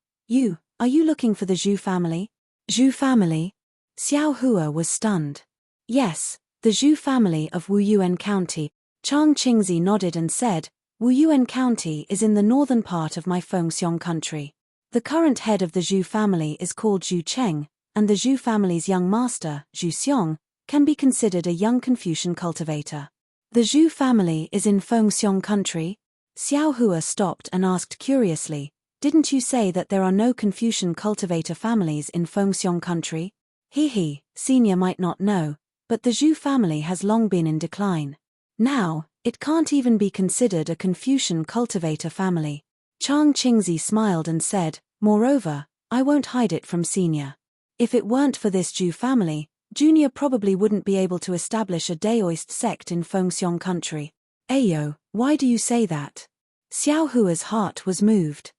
A: are you looking for the Zhu family?" "Zhu family?" Xiao Hua was stunned. "Yes, the Zhu family of Wuyuan County." Chang Qingzi nodded and said, "Wuyuan County is in the northern part of my Fengxiong country. The current head of the Zhu family is called Zhu Cheng, and the Zhu family's young master, Zhu Xiong, can be considered a young Confucian cultivator." "The Zhu family is in Fengxiong country?" Xiao Hua stopped and asked curiously, "Didn't you say that there are no Confucian cultivator families in Fengxiong country?" "He, senior might not know, but the Zhu family has long been in decline. Now, it can't even be considered a Confucian cultivator family." Chang Qingzi smiled and said, "Moreover, I won't hide it from senior. If it weren't for this Zhu family, junior probably wouldn't be able to establish a Daoist sect in Fengxiong country." "Ayo, why do you say that?" Xiao Hua's heart was moved.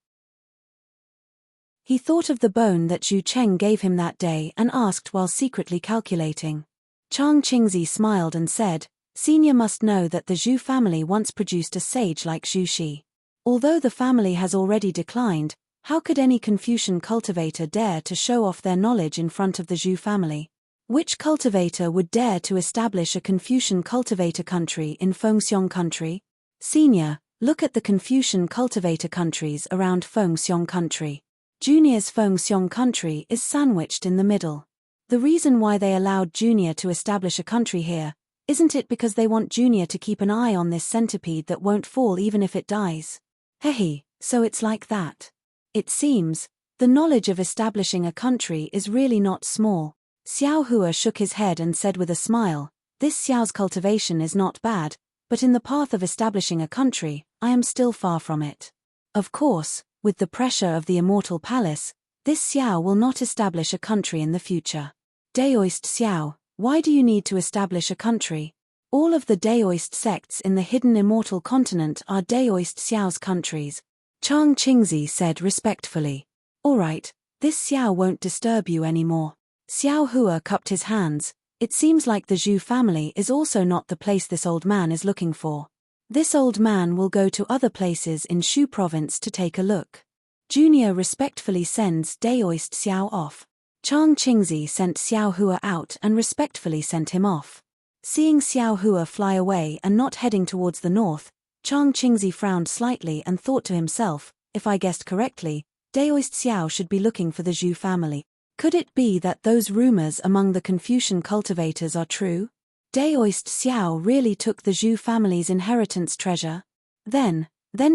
A: He thought of the bone that Zhu Cheng gave him that day and asked while secretly calculating. Chang Qingzi smiled and said, "Senior must know that the Zhu family once produced a sage like Zhu Shi. Although the family has already declined, how could any Confucian cultivator dare to show off their knowledge in front of the Zhu family? Which cultivator would dare to establish a Confucian cultivator country in Fengxiong country? Senior, look at the Confucian cultivator countries around Fengxiong country. Junior's Fengxiong country is sandwiched in the middle. The reason why they allowed Junior to establish a country here, isn't it because they want Junior to keep an eye on this centipede that won't fall even if it dies? Hehe, so it's like that. It seems, the knowledge of establishing a country is really not small. Xiao Hua shook his head and said with a smile, this Xiao's cultivation is not bad, but in the path of establishing a country, I am still far from it. Of course, with the pressure of the immortal palace, this Xiao will not establish a country in the future. Daoist Xiao, why do you need to establish a country? All of the Daoist sects in the hidden immortal continent are Daoist Xiao's countries. Chang Qingzi said respectfully. Alright, this Xiao won't disturb you anymore. Xiao Hua cupped his hands. It seems like the Zhu family is also not the place this old man is looking for. This old man will go to other places in Shu province to take a look. Junior respectfully sends Daoist Xiao off. Chang Qingzi sent Xiao Hua out and respectfully sent him off. Seeing Xiao Hua fly away and not heading towards the north, Chang Qingzi frowned slightly and thought to himself, if I guessed correctly, Daoist Xiao should be looking for the Zhu family. Could it be that those rumors among the Confucian cultivators are true? Daoist Xiao really took the Zhu family's inheritance treasure? Then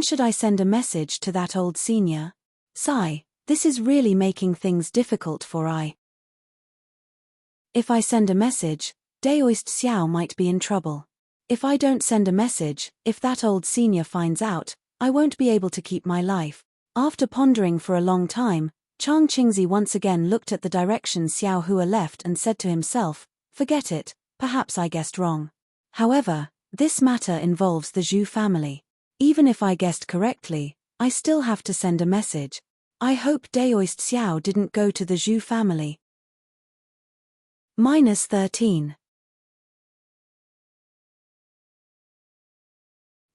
A: should I send a message to that old senior? Sigh, this is really making things difficult for I. If I send a message, Daoist Xiao might be in trouble. If I don't send a message, if that old senior finds out, I won't be able to keep my life. After pondering for a long time, Chang Qingzi once again looked at the direction Xiao Hua left and said to himself, forget it, perhaps I guessed wrong. However, this matter involves the Zhu family. Even if I guessed correctly, I still have to send a message. I hope Daoist Xiao didn't go to the Zhu family. -13.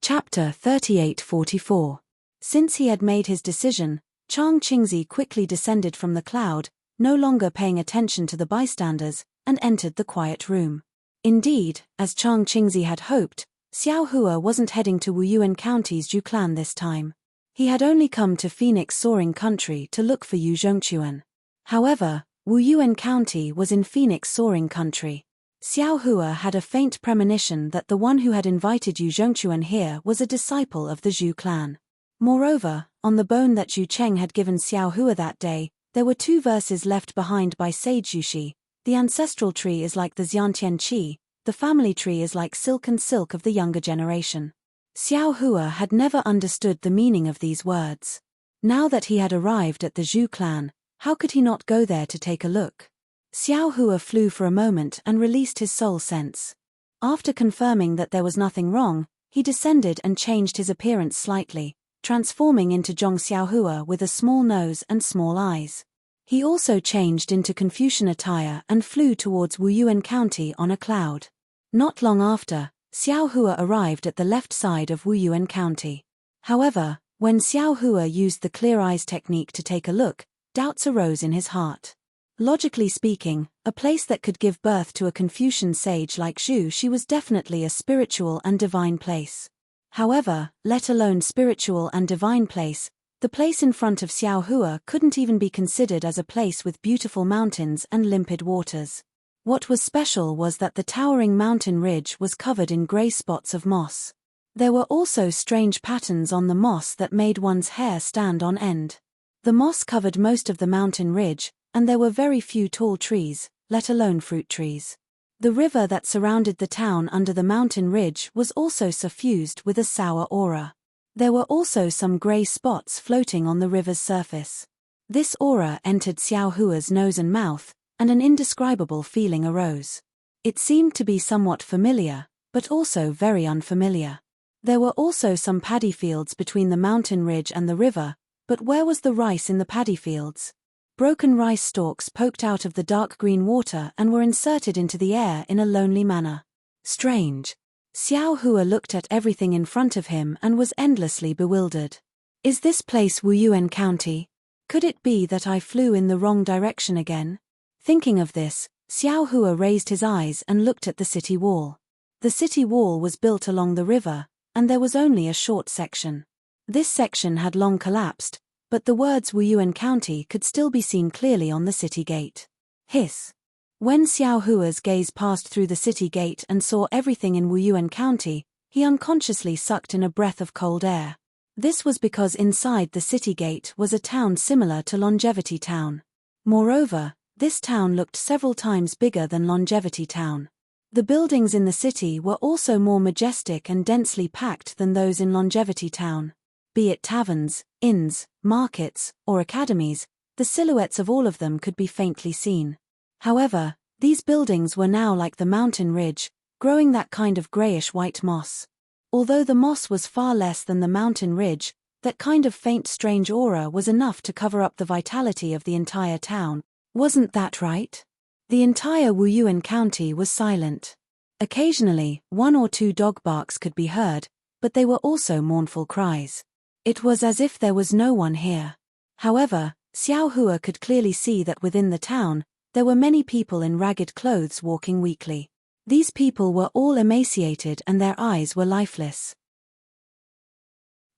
A: Chapter 38-44. Since he had made his decision, Chang Qingzi quickly descended from the cloud, no longer paying attention to the bystanders, and entered the quiet room. Indeed, as Chang Qingzi had hoped, Xiao Hua wasn't heading to Wuyuan County's Zhu clan this time. He had only come to Phoenix Soaring Country to look for Yu Zhongquan. However, Wuyuan County was in Phoenix Soaring Country. Xiao Hua had a faint premonition that the one who had invited Yu Zhongquan here was a disciple of the Zhu clan. Moreover, on the bone that Yu Cheng had given Xiao Hua that day, there were 2 verses left behind by sage Yushi. The ancestral tree is like the Xiantian Qi, the family tree is like silk and silk of the younger generation. Xiao Hua had never understood the meaning of these words. Now that he had arrived at the Zhu clan, how could he not go there to take a look? Xiao Hua flew for a moment and released his soul sense. After confirming that there was nothing wrong, he descended and changed his appearance slightly, transforming into Zhong Xiao Hua with a small nose and small eyes. He also changed into Confucian attire and flew towards Wuyuan County on a cloud. Not long after, Xiao Hua arrived at the left side of Wuyuan County. However, when Xiao Hua used the clear eyes technique to take a look, doubts arose in his heart. Logically speaking, a place that could give birth to a Confucian sage like Zhu, she was definitely a spiritual and divine place. However, let alone spiritual and divine place, the place in front of Xiao Hua couldn't even be considered as a place with beautiful mountains and limpid waters. What was special was that the towering mountain ridge was covered in grey spots of moss. There were also strange patterns on the moss that made one's hair stand on end. The moss covered most of the mountain ridge, and there were very few tall trees, let alone fruit trees. The river that surrounded the town under the mountain ridge was also suffused with a sour aura. There were also some grey spots floating on the river's surface. This aura entered Xiao Hua's nose and mouth, and an indescribable feeling arose. It seemed to be somewhat familiar, but also very unfamiliar. There were also some paddy fields between the mountain ridge and the river, but where was the rice in the paddy fields? Broken rice stalks poked out of the dark green water and were inserted into the air in a lonely manner. Strange. Xiao Hua looked at everything in front of him and was endlessly bewildered. Is this place Wuyuan County? Could it be that I flew in the wrong direction again? Thinking of this, Xiao Hua raised his eyes and looked at the city wall. The city wall was built along the river, and there was only a short section. This section had long collapsed, but the words Wuyuan County could still be seen clearly on the city gate. Hiss. When Xiao Hua's gaze passed through the city gate and saw everything in Wuyuan County, he unconsciously sucked in a breath of cold air. This was because inside the city gate was a town similar to Longevity Town. Moreover, this town looked several times bigger than Longevity Town. The buildings in the city were also more majestic and densely packed than those in Longevity Town. Be it taverns, inns, markets, or academies, the silhouettes of all of them could be faintly seen. However, these buildings were now like the mountain ridge, growing that kind of grayish-white moss. Although the moss was far less than the mountain ridge, that kind of faint strange aura was enough to cover up the vitality of the entire town. Wasn't that right? The entire Wuyuan County was silent. Occasionally, one or two dog barks could be heard, but they were also mournful cries. It was as if there was no one here. However, Xiao Hua could clearly see that within the town, there were many people in ragged clothes walking weakly. These people were all emaciated and their eyes were lifeless.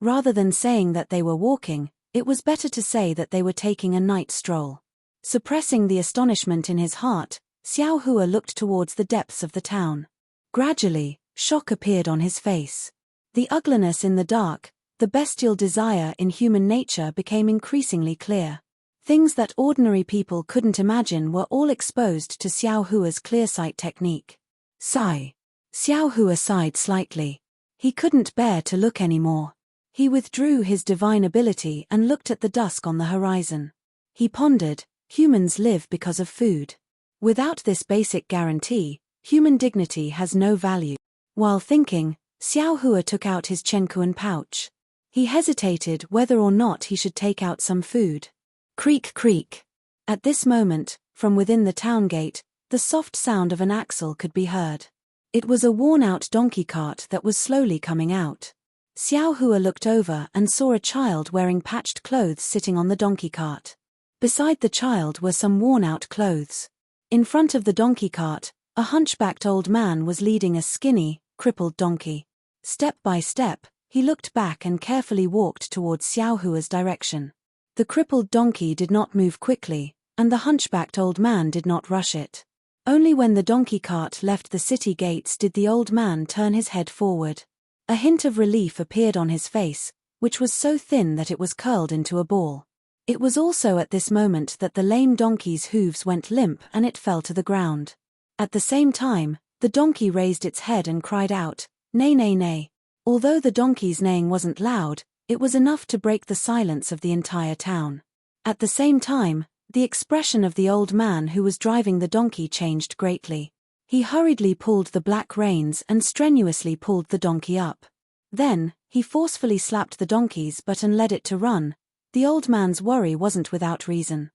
A: Rather than saying that they were walking, it was better to say that they were taking a night stroll. Suppressing the astonishment in his heart, Xiao Hua looked towards the depths of the town. Gradually, shock appeared on his face. The ugliness in the dark, the bestial desire in human nature became increasingly clear. Things that ordinary people couldn't imagine were all exposed to Xiao Hua's clear-sight technique. Sigh. Xiao Hua sighed slightly. He couldn't bear to look anymore. He withdrew his divine ability and looked at the dusk on the horizon. He pondered, humans live because of food. Without this basic guarantee, human dignity has no value. While thinking, Xiao Hua took out his chenkuan pouch. He hesitated whether or not he should take out some food. Creak creak. At this moment, from within the town gate, the soft sound of an axle could be heard. It was a worn-out donkey cart that was slowly coming out. Xiao Hua looked over and saw a child wearing patched clothes sitting on the donkey cart. Beside the child were some worn-out clothes. In front of the donkey cart, a hunchbacked old man was leading a skinny, crippled donkey. Step by step, he looked back and carefully walked towards Xiao Hua's direction. The crippled donkey did not move quickly, and the hunchbacked old man did not rush it. Only when the donkey cart left the city gates did the old man turn his head forward. A hint of relief appeared on his face, which was so thin that it was curled into a ball. It was also at this moment that the lame donkey's hooves went limp and it fell to the ground. At the same time, the donkey raised its head and cried out, "Neigh, neigh, neigh." Although the donkey's neighing wasn't loud, it was enough to break the silence of the entire town. At the same time, the expression of the old man who was driving the donkey changed greatly. He hurriedly pulled the black reins and strenuously pulled the donkey up. Then, he forcefully slapped the donkey's butt and led it to run. The old man's worry wasn't without reason.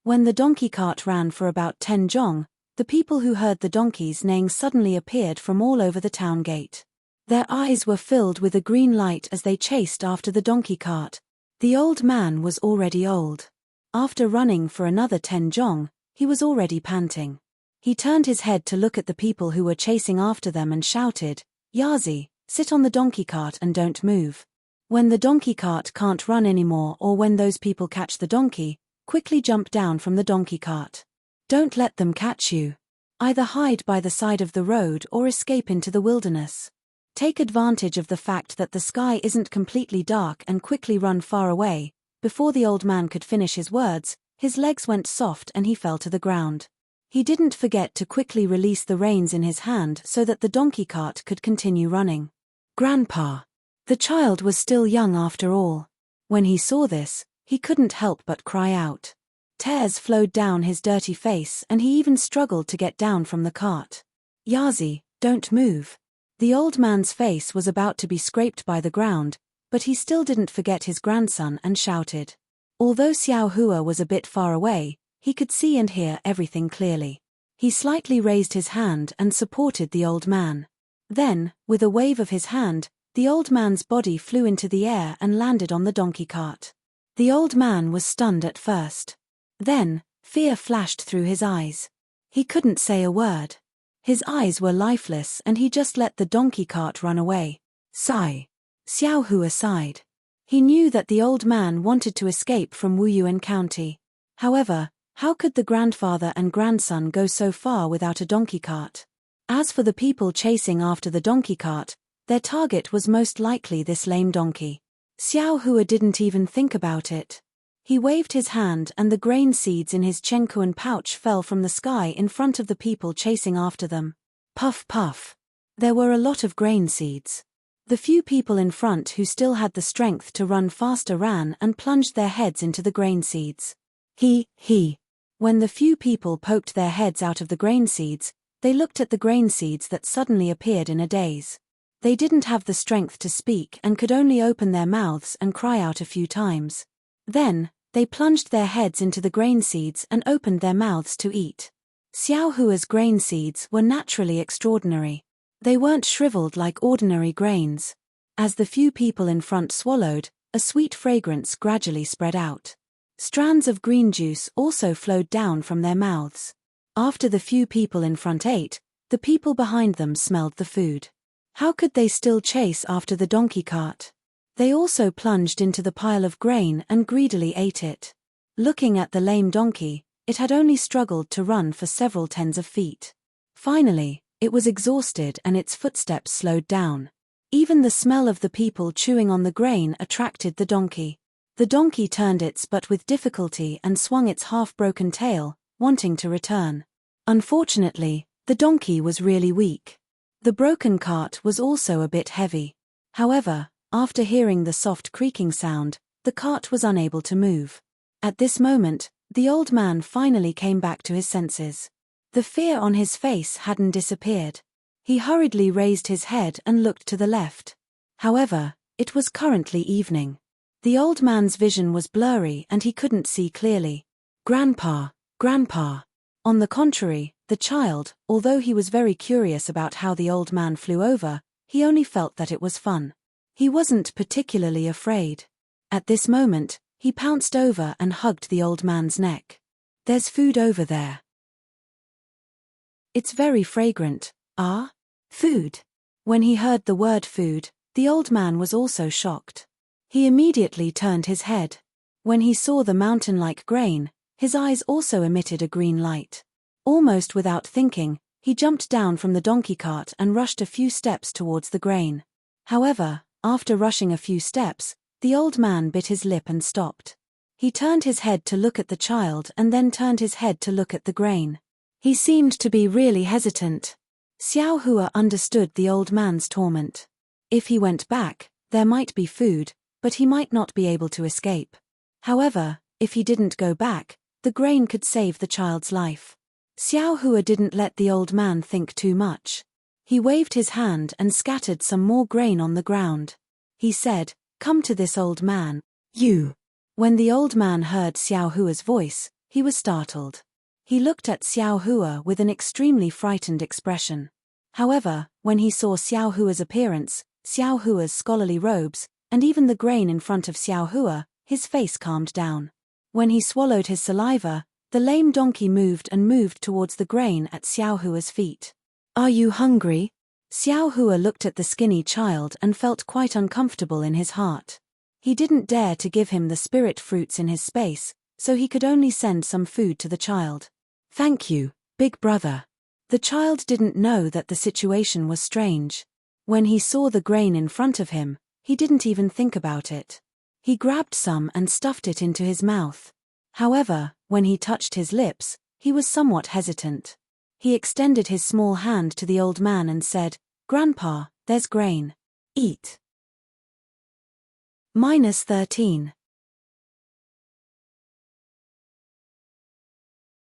A: When the donkey cart ran for about 10 zhong, the people who heard the donkey's neighing suddenly appeared from all over the town gate. Their eyes were filled with a green light as they chased after the donkey cart. The old man was already old. After running for another 10 zhong, he was already panting. He turned his head to look at the people who were chasing after them and shouted, "Yazi, sit on the donkey cart and don't move. When the donkey cart can't run anymore or when those people catch the donkey, quickly jump down from the donkey cart. Don't let them catch you. Either hide by the side of the road or escape into the wilderness. Take advantage of the fact that the sky isn't completely dark and quickly run far away." Before the old man could finish his words, his legs went soft and he fell to the ground. He didn't forget to quickly release the reins in his hand so that the donkey cart could continue running. "Grandpa." The child was still young after all. When he saw this, he couldn't help but cry out. Tears flowed down his dirty face and he even struggled to get down from the cart. "Yazi, don't move." The old man's face was about to be scraped by the ground, but he still didn't forget his grandson and shouted. Although Xiao Hua was a bit far away, he could see and hear everything clearly. He slightly raised his hand and supported the old man. Then, with a wave of his hand, the old man's body flew into the air and landed on the donkey cart. The old man was stunned at first. Then, fear flashed through his eyes. He couldn't say a word. His eyes were lifeless and he just let the donkey cart run away. Sigh. Xiao Hua sighed. He knew that the old man wanted to escape from Wuyuan County. However, How could the grandfather and grandson go so far without a donkey cart? As for the people chasing after the donkey cart, their target was most likely this lame donkey. Xiao Hua didn't even think about it. He waved his hand and the grain seeds in his chenkuan pouch fell from the sky in front of the people chasing after them. Puff puff. There were a lot of grain seeds. The few people in front who still had the strength to run faster ran and plunged their heads into the grain seeds. He. When the few people poked their heads out of the grain seeds, they looked at the grain seeds that suddenly appeared in a daze. They didn't have the strength to speak and could only open their mouths and cry out a few times. Then, they plunged their heads into the grain seeds and opened their mouths to eat. Xiao Hua's grain seeds were naturally extraordinary. They weren't shriveled like ordinary grains. As the few people in front swallowed, a sweet fragrance gradually spread out. Strands of green juice also flowed down from their mouths. After the few people in front ate, the people behind them smelled the food. How could they still chase after the donkey cart? They also plunged into the pile of grain and greedily ate it. Looking at the lame donkey, it had only struggled to run for several tens of feet. Finally, it was exhausted and its footsteps slowed down. Even the smell of the people chewing on the grain attracted the donkey. The donkey turned its butt with difficulty and swung its half-broken tail, wanting to return. Unfortunately, the donkey was really weak. The broken cart was also a bit heavy. However, after hearing the soft creaking sound, the cart was unable to move. At this moment, the old man finally came back to his senses. The fear on his face hadn't disappeared. He hurriedly raised his head and looked to the left. However, it was currently evening. The old man's vision was blurry and he couldn't see clearly. Grandpa. On the contrary, the child, although he was very curious about how the old man flew over, he only felt that it was fun. He wasn't particularly afraid. At this moment, he pounced over and hugged the old man's neck. There's food over there. It's very fragrant. Ah? Food. When he heard the word food, the old man was also shocked. He immediately turned his head. When he saw the mountain-like grain, his eyes also emitted a green light. Almost without thinking, he jumped down from the donkey cart and rushed a few steps towards the grain. However, after rushing a few steps, the old man bit his lip and stopped. He turned his head to look at the child and then turned his head to look at the grain. He seemed to be really hesitant. Xiao Hua understood the old man's torment. If he went back, there might be food, but he might not be able to escape. However, if he didn't go back, the grain could save the child's life. Xiao Hua didn't let the old man think too much. He waved his hand and scattered some more grain on the ground. He said, "Come to this old man, you." When the old man heard Xiao Hua's voice, he was startled. He looked at Xiao Hua with an extremely frightened expression. However, when he saw Xiao Hua's appearance, Xiao Hua's scholarly robes, and even the grain in front of Xiao Hua, his face calmed down. When he swallowed his saliva, the lame donkey moved towards the grain at Xiao Hua's feet. "Are you hungry?" Xiao Hua looked at the skinny child and felt quite uncomfortable in his heart. He didn't dare to give him the spirit fruits in his space, so he could only send some food to the child. "Thank you, big brother." The child didn't know that the situation was strange. When he saw the grain in front of him, he didn't even think about it. He grabbed some and stuffed it into his mouth. However, when he touched his lips, he was somewhat hesitant. He extended his small hand to the old man and said, "Grandpa, there's grain. Eat." -13.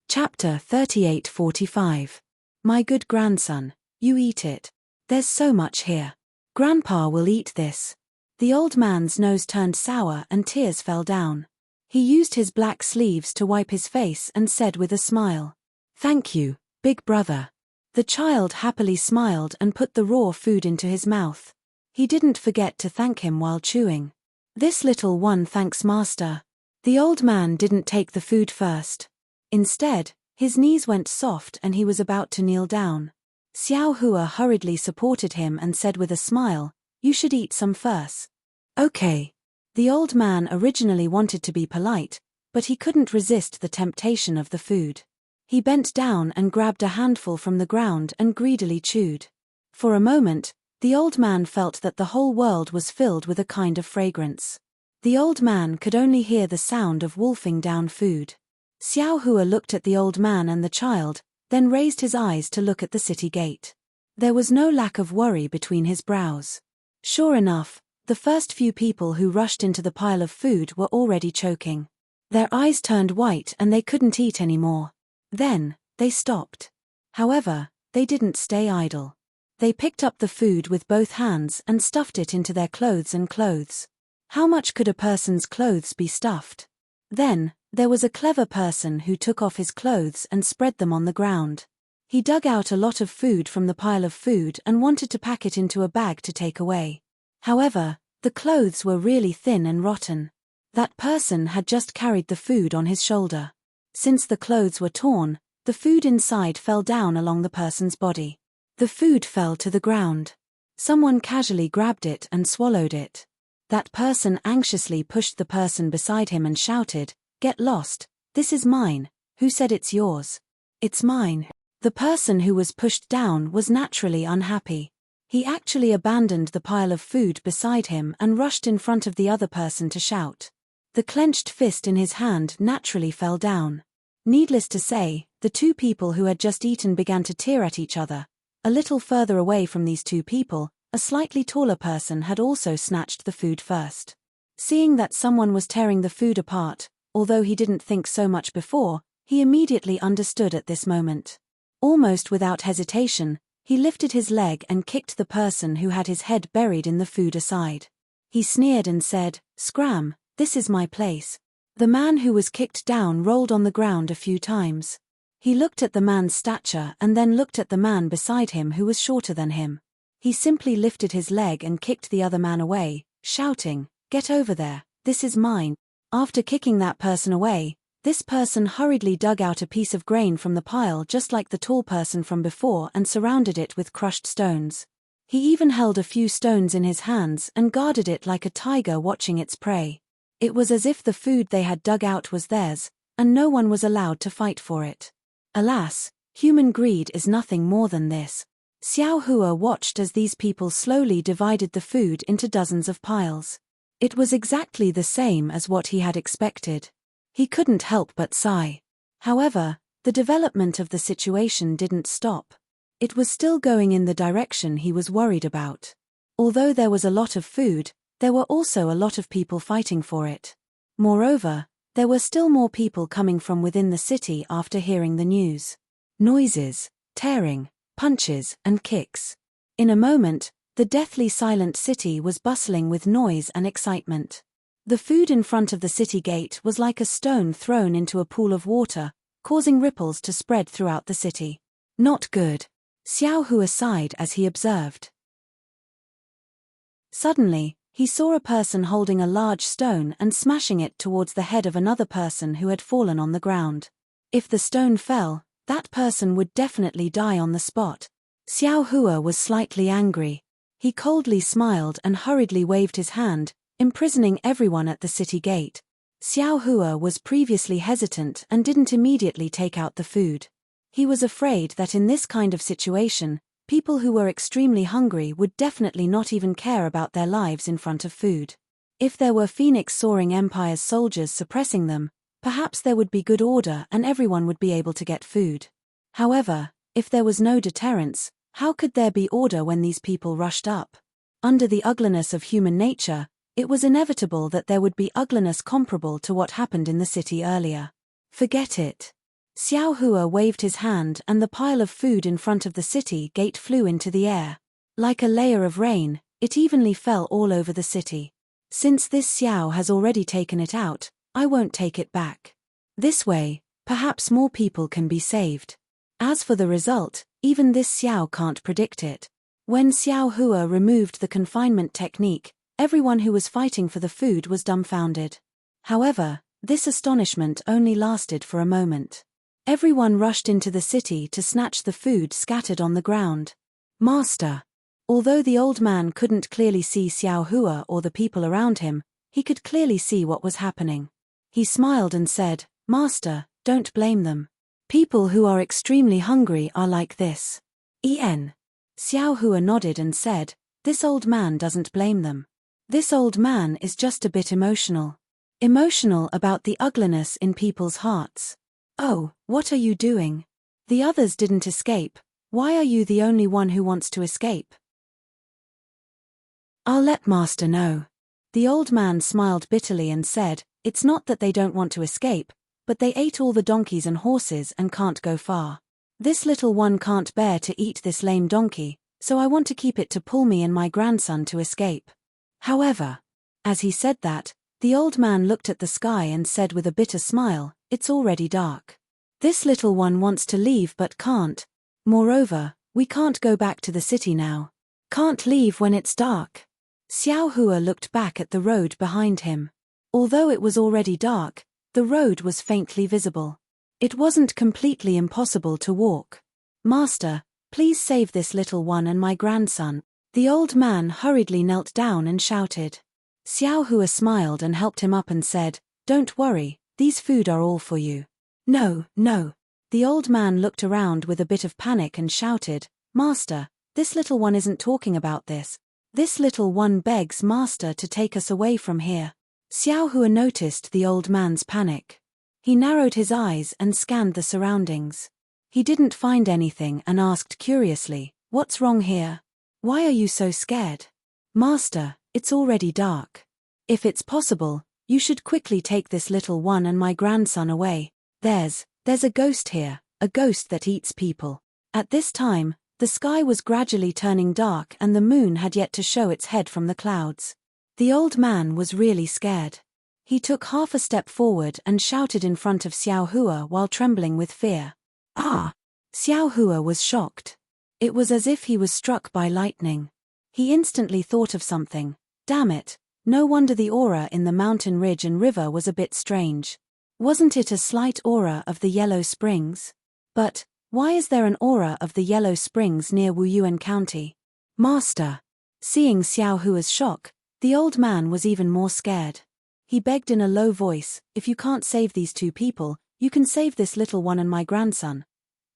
A: Chapter 38:45. My good grandson, you eat it. There's so much here. Grandpa will eat this. The old man's nose turned sour and tears fell down. He used his black sleeves to wipe his face and said with a smile, "Thank you, big brother." The child happily smiled and put the raw food into his mouth. He didn't forget to thank him while chewing. "This little one thanks master." The old man didn't take the food first. Instead, his knees went soft and he was about to kneel down. Xiao Hua hurriedly supported him and said with a smile, "You should eat some first." "Okay." The old man originally wanted to be polite, but he couldn't resist the temptation of the food. He bent down and grabbed a handful from the ground and greedily chewed. For a moment, the old man felt that the whole world was filled with a kind of fragrance. The old man could only hear the sound of wolfing down food. Xiao Hua looked at the old man and the child, then raised his eyes to look at the city gate. There was no lack of worry between his brows. Sure enough, the first few people who rushed into the pile of food were already choking. Their eyes turned white and they couldn't eat anymore. Then, they stopped. However, they didn't stay idle. They picked up the food with both hands and stuffed it into their clothes and clothes. How much could a person's clothes be stuffed? Then, there was a clever person who took off his clothes and spread them on the ground. He dug out a lot of food from the pile of food and wanted to pack it into a bag to take away. However, the clothes were really thin and rotten. That person had just carried the food on his shoulder. Since the clothes were torn, the food inside fell down along the person's body. The food fell to the ground. Someone casually grabbed it and swallowed it. That person anxiously pushed the person beside him and shouted, "Get lost, this is mine. Who said it's yours?" "It's mine." The person who was pushed down was naturally unhappy. He actually abandoned the pile of food beside him and rushed in front of the other person to shout. The clenched fist in his hand naturally fell down. Needless to say, the two people who had just eaten began to tear at each other. A little further away from these two people, a slightly taller person had also snatched the food first. Seeing that someone was tearing the food apart, although he didn't think so much before, he immediately understood at this moment. Almost without hesitation, he lifted his leg and kicked the person who had his head buried in the food aside. He sneered and said, "Scram, this is my place." The man who was kicked down rolled on the ground a few times. He looked at the man's stature and then looked at the man beside him who was shorter than him. He simply lifted his leg and kicked the other man away, shouting, "Get over there, this is mine." After kicking that person away, this person hurriedly dug out a piece of grain from the pile just like the tall person from before and surrounded it with crushed stones. He even held a few stones in his hands and guarded it like a tiger watching its prey. It was as if the food they had dug out was theirs, and no one was allowed to fight for it. Alas, human greed is nothing more than this. Xiao Hua watched as these people slowly divided the food into dozens of piles. It was exactly the same as what he had expected. He couldn't help but sigh. However, the development of the situation didn't stop. It was still going in the direction he was worried about. Although there was a lot of food, there were also a lot of people fighting for it. Moreover, there were still more people coming from within the city after hearing the news. Noises, tearing, punches, and kicks. In a moment, the deathly silent city was bustling with noise and excitement. The food in front of the city gate was like a stone thrown into a pool of water, causing ripples to spread throughout the city. Not good. Xiao Hua sighed as he observed. Suddenly, he saw a person holding a large stone and smashing it towards the head of another person who had fallen on the ground. If the stone fell, that person would definitely die on the spot. Xiao Hua was slightly angry. He coldly smiled and hurriedly waved his hand, imprisoning everyone at the city gate. Xiao Hua was previously hesitant and didn't immediately take out the food. He was afraid that in this kind of situation, people who were extremely hungry would definitely not even care about their lives in front of food. If there were Phoenix Soaring Empire's soldiers suppressing them, perhaps there would be good order and everyone would be able to get food. However, if there was no deterrence, how could there be order when these people rushed up? Under the ugliness of human nature, it was inevitable that there would be ugliness comparable to what happened in the city earlier. Forget it. Xiao Hua waved his hand and the pile of food in front of the city gate flew into the air. Like a layer of rain, it evenly fell all over the city. Since this Xiao has already taken it out, I won't take it back. This way, perhaps more people can be saved. As for the result, even this Xiao can't predict it. When Xiao Hua removed the confinement technique, everyone who was fighting for the food was dumbfounded. However, this astonishment only lasted for a moment. Everyone rushed into the city to snatch the food scattered on the ground. Master! Although the old man couldn't clearly see Xiao Hua or the people around him, he could clearly see what was happening. He smiled and said, Master, don't blame them. People who are extremely hungry are like this. Xiao Hua nodded and said, this old man doesn't blame them. This old man is just a bit emotional. Emotional about the ugliness in people's hearts. Oh, what are you doing? The others didn't escape. Why are you the only one who wants to escape? I'll let Master know. The old man smiled bitterly and said, it's not that they don't want to escape, but they ate all the donkeys and horses and can't go far. This little one can't bear to eat this lame donkey, so I want to keep it to pull me and my grandson to escape. However, as he said that, the old man looked at the sky and said with a bitter smile, it's already dark. This little one wants to leave but can't. Moreover, we can't go back to the city now. Can't leave when it's dark. Xiao Hua looked back at the road behind him. Although it was already dark, the road was faintly visible. It wasn't completely impossible to walk. Master, please save this little one and my grandson. The old man hurriedly knelt down and shouted. Xiao Hua smiled and helped him up and said, don't worry, these food are all for you. No, no. The old man looked around with a bit of panic and shouted, Master, this little one isn't talking about this. This little one begs Master to take us away from here. Xiao Hua noticed the old man's panic. He narrowed his eyes and scanned the surroundings. He didn't find anything and asked curiously, what's wrong here? Why are you so scared? Master, it's already dark. If it's possible, you should quickly take this little one and my grandson away. There's a ghost here, a ghost that eats people. At this time, the sky was gradually turning dark and the moon had yet to show its head from the clouds. The old man was really scared. He took half a step forward and shouted in front of Xiao Hua while trembling with fear. Ah! Xiao Hua was shocked. It was as if he was struck by lightning. He instantly thought of something. Damn it, no wonder the aura in the mountain ridge and river was a bit strange. Wasn't it a slight aura of the Yellow Springs? But, why is there an aura of the Yellow Springs near Wuyuan County? Master. Seeing Xiao Hua's shock, the old man was even more scared. He begged in a low voice, if you can't save these two people, you can save this little one and my grandson.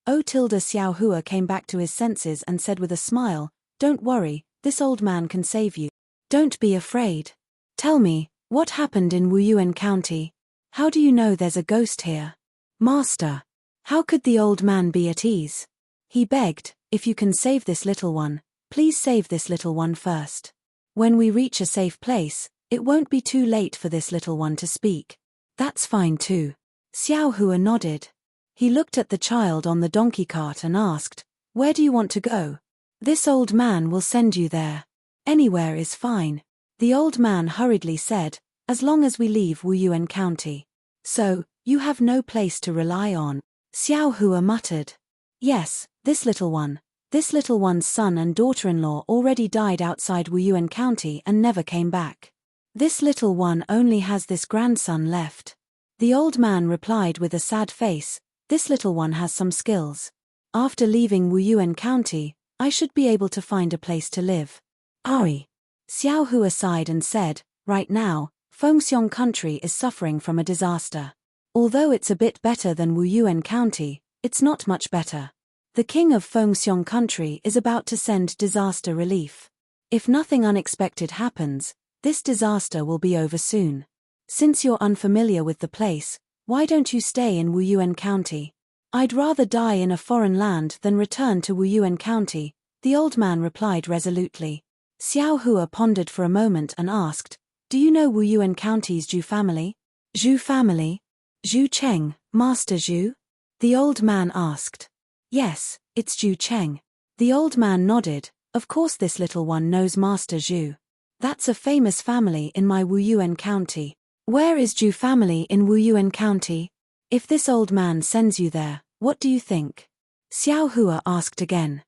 A: Xiao Hua came back to his senses and said with a smile, don't worry, this old man can save you. Don't be afraid. Tell me, what happened in Wuyuan County? How do you know there's a ghost here? Master. How could the old man be at ease? He begged, if you can save this little one, please save this little one first. When we reach a safe place, it won't be too late for this little one to speak. That's fine too. Xiao Hua nodded. He looked at the child on the donkey cart and asked, where do you want to go? This old man will send you there. Anywhere is fine. The old man hurriedly said, as long as we leave Wuyuan County. So, you have no place to rely on. Xiao Hua muttered. Yes, this little one's son and daughter-in-law already died outside Wuyuan County and never came back. This little one only has this grandson left. The old man replied with a sad face, this little one has some skills. After leaving Wuyuan County, I should be able to find a place to live. Ari. Xiao Hua sighed and said, right now, Fengxiong Country is suffering from a disaster. Although it's a bit better than Wuyuan County, it's not much better. The king of Fengxiong Country is about to send disaster relief. If nothing unexpected happens, this disaster will be over soon. Since you're unfamiliar with the place, why don't you stay in Wuyuan County? I'd rather die in a foreign land than return to Wuyuan County, the old man replied resolutely. Xiao Hua pondered for a moment and asked, do you know Wuyuan County's Zhu family? Zhu family? Zhu Cheng, Master Zhu? The old man asked. Yes, it's Zhu Cheng. The old man nodded, of course this little one knows Master Zhu. That's a famous family in my Wuyuan County. Where is Zhu family in Wuyuan County? If this old man sends you there, what do you think? Xiao Hua asked again.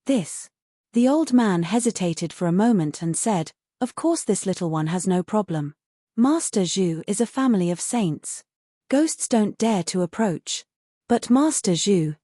A: The old man hesitated for a moment and said, of course this little one has no problem. Master Zhu is a family of saints. Ghosts don't dare to approach. But Master Zhu,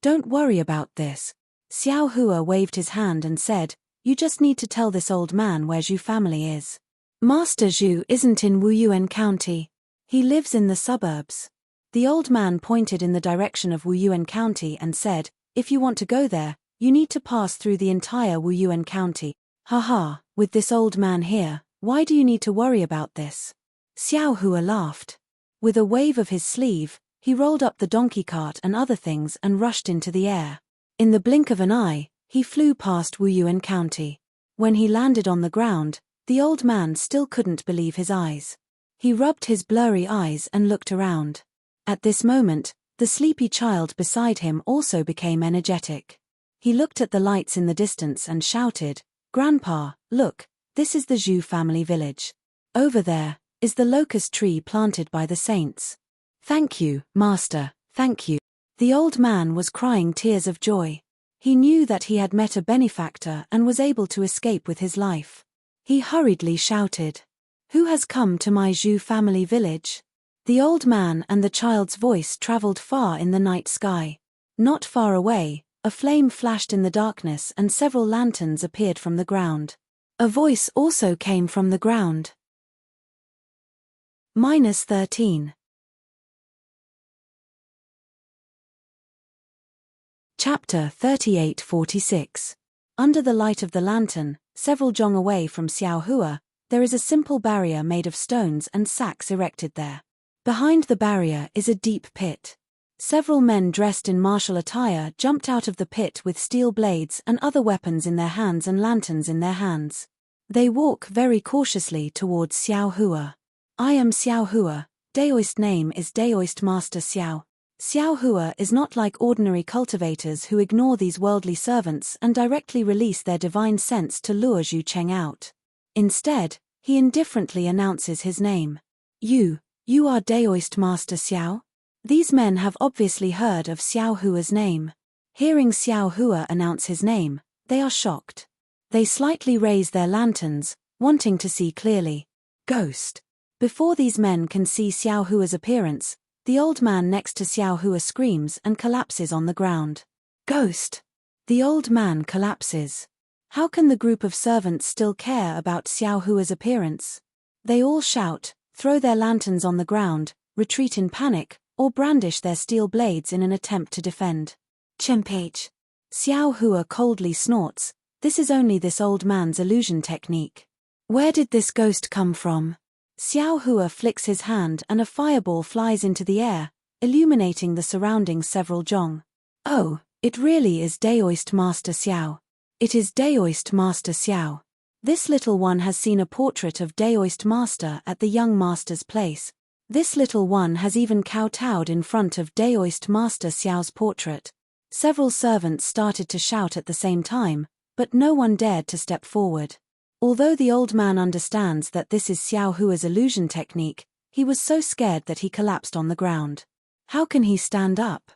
A: don't worry about this. Xiao Hua waved his hand and said, you just need to tell this old man where Zhu family is. Master Zhu isn't in Wuyuan County. He lives in the suburbs. The old man pointed in the direction of Wuyuan County and said, if you want to go there, you need to pass through the entire Wuyuan County. Haha, with this old man here, why do you need to worry about this? Xiao Hua laughed. With a wave of his sleeve, he rolled up the donkey cart and other things and rushed into the air. In the blink of an eye, he flew past Wuyuan County. When he landed on the ground, the old man still couldn't believe his eyes. He rubbed his blurry eyes and looked around. At this moment, the sleepy child beside him also became energetic. He looked at the lights in the distance and shouted, Grandpa, look, this is the Zhu family village. Over there is the locust tree planted by the saints. Thank you, Master, thank you. The old man was crying tears of joy. He knew that he had met a benefactor and was able to escape with his life. He hurriedly shouted, Who has come to my Zhu family village? The old man and the child's voice traveled far in the night sky. Not far away, a flame flashed in the darkness and several lanterns appeared from the ground. A voice also came from the ground. -13. Chapter 38-46. Under the light of the lantern, several zhong away from Xiao Hua, there is a simple barrier made of stones and sacks erected there. Behind the barrier is a deep pit. Several men dressed in martial attire jumped out of the pit with steel blades and other weapons in their hands and lanterns in their hands. They walk very cautiously towards Xiao Hua. I am Xiao Hua. Daoist name is Daoist Master Xiao. Xiao Hua is not like ordinary cultivators who ignore these worldly servants and directly release their divine sense to lure Zhu Cheng out. Instead, he indifferently announces his name. You are Daoist Master Xiao? These men have obviously heard of Xiao Hua's name. Hearing Xiao Hua announce his name, they are shocked. They slightly raise their lanterns, wanting to see clearly. Ghost. Before these men can see Xiao Hua's appearance, the old man next to Xiao Hua screams and collapses on the ground. Ghost! The old man collapses. How can the group of servants still care about Xiao Hua's appearance? They all shout, throw their lanterns on the ground, retreat in panic, or brandish their steel blades in an attempt to defend. Chempage. Xiao Hua coldly snorts, this is only this old man's illusion technique. Where did this ghost come from? Xiao Hua flicks his hand and a fireball flies into the air, illuminating the surrounding several zhong. Oh, it really is Daoist Master Xiao. It is Daoist Master Xiao. This little one has seen a portrait of Daoist Master at the young master's place. This little one has even kowtowed in front of Daoist Master Xiao's portrait. Several servants started to shout at the same time, but no one dared to step forward. Although the old man understands that this is Xiao Hua's illusion technique, he was so scared that he collapsed on the ground. How can he stand up?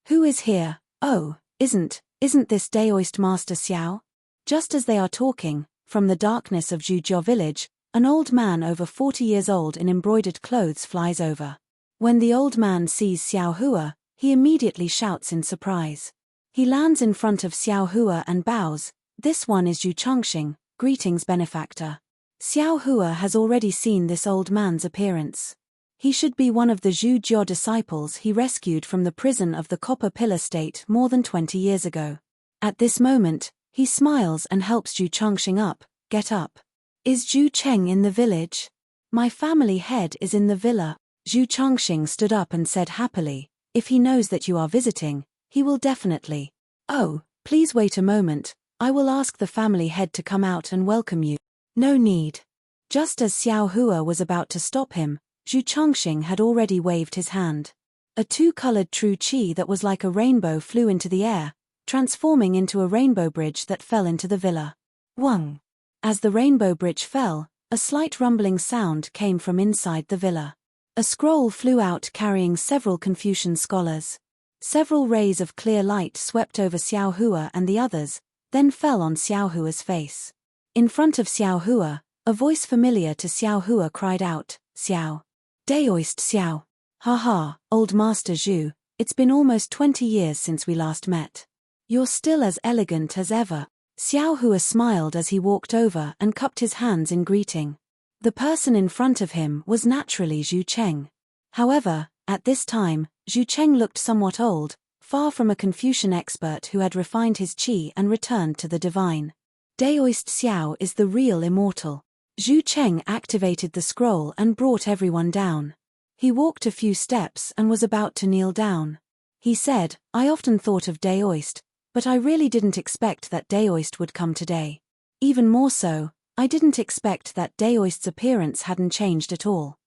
A: Who is here? Oh, isn't this Daoist Master Xiao? Just as they are talking, from the darkness of Zhujiao village, an old man over 40 years old in embroidered clothes flies over. When the old man sees Xiao Hua, he immediately shouts in surprise. He lands in front of Xiao Hua and bows. This one is Zhu Chongqing. Greetings, benefactor. Xiao Hua has already seen this old man's appearance. He should be one of the Zhu Jiao disciples he rescued from the prison of the Copper Pillar State more than 20 years ago. At this moment, he smiles and helps Zhu Chongqing up. Get up. Is Zhu Cheng in the village? My family head is in the villa. Zhu Chongqing stood up and said happily, if he knows that you are visiting, he will definitely. Oh, please wait a moment. I will ask the family head to come out and welcome you. No need. Just as Xiao Hua was about to stop him, Zhu Chongqing had already waved his hand. A two-colored true qi that was like a rainbow flew into the air, transforming into a rainbow bridge that fell into the villa. Wang. As the rainbow bridge fell, a slight rumbling sound came from inside the villa. A scroll flew out carrying several Confucian scholars. Several rays of clear light swept over Xiao Hua and the others, then fell on Xiao Hua's face. In front of Xiao Hua, a voice familiar to Xiao Hua cried out, Xiao. Daoist Xiao. Haha, old Master Zhu, it's been almost 20 years since we last met. You're still as elegant as ever. Xiao Hua smiled as he walked over and cupped his hands in greeting. The person in front of him was naturally Zhu Cheng. However, at this time, Zhu Cheng looked somewhat old, far from a Confucian expert who had refined his qi and returned to the divine. Daoist Xiao is the real immortal. Zhu Cheng activated the scroll and brought everyone down. He walked a few steps and was about to kneel down. He said, "I often thought of Daoist, but I really didn't expect that Daoist would come today. Even more so, I didn't expect that Daoist's appearance hadn't changed at all."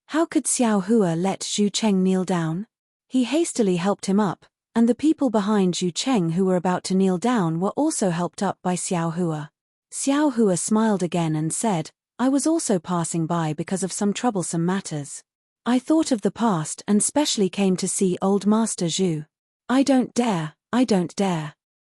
A: How could Xiao Hua let Zhu Cheng kneel down? He hastily helped him up, and the people behind Zhu Cheng who were about to kneel down were also helped up by Xiao Hua. Xiao Hua smiled again and said, "I was also passing by because of some troublesome matters. I thought of the past and specially came to see old Master Zhu. I don't dare.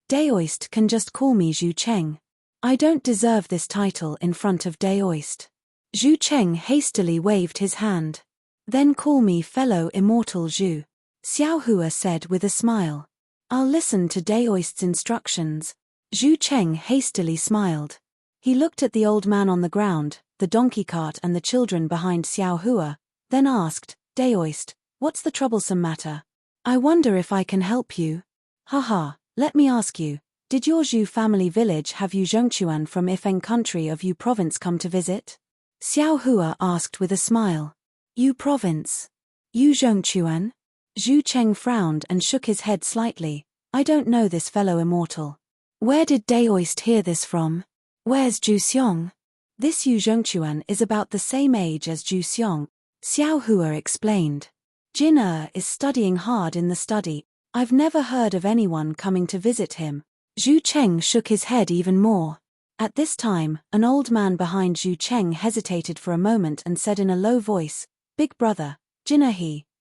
A: Daoist can just call me Zhu Cheng. I don't deserve this title in front of Daoist." Zhu Cheng hastily waved his hand. "Then call me fellow immortal Zhu," Xiao Hua said with a smile. "I'll listen to Daoist's instructions." Zhu Cheng hastily smiled. He looked at the old man on the ground, the donkey cart and the children behind Xiao Hua, then asked, "Daoist, what's the troublesome matter? I wonder if I can help you." "Haha, let me ask you, did your Zhu family village have Yu Zhongquan from Ifeng country of Yu province come to visit?" Xiao Hua asked with a smile. "Yu province? Yu Zhongquan?" Zhu Cheng frowned and shook his head slightly. "I don't know this fellow immortal. Where did Daoist hear this from? Where's Zhu Xiong?" "This Yu Zhongquan is about the same age as Zhu Xiong," Xiao Hua explained. "Jin is studying hard in the study. I've never heard of anyone coming to visit him." Zhu Cheng shook his head even more. At this time, an old man behind Zhu Cheng hesitated for a moment and said in a low voice, "Big brother, Jin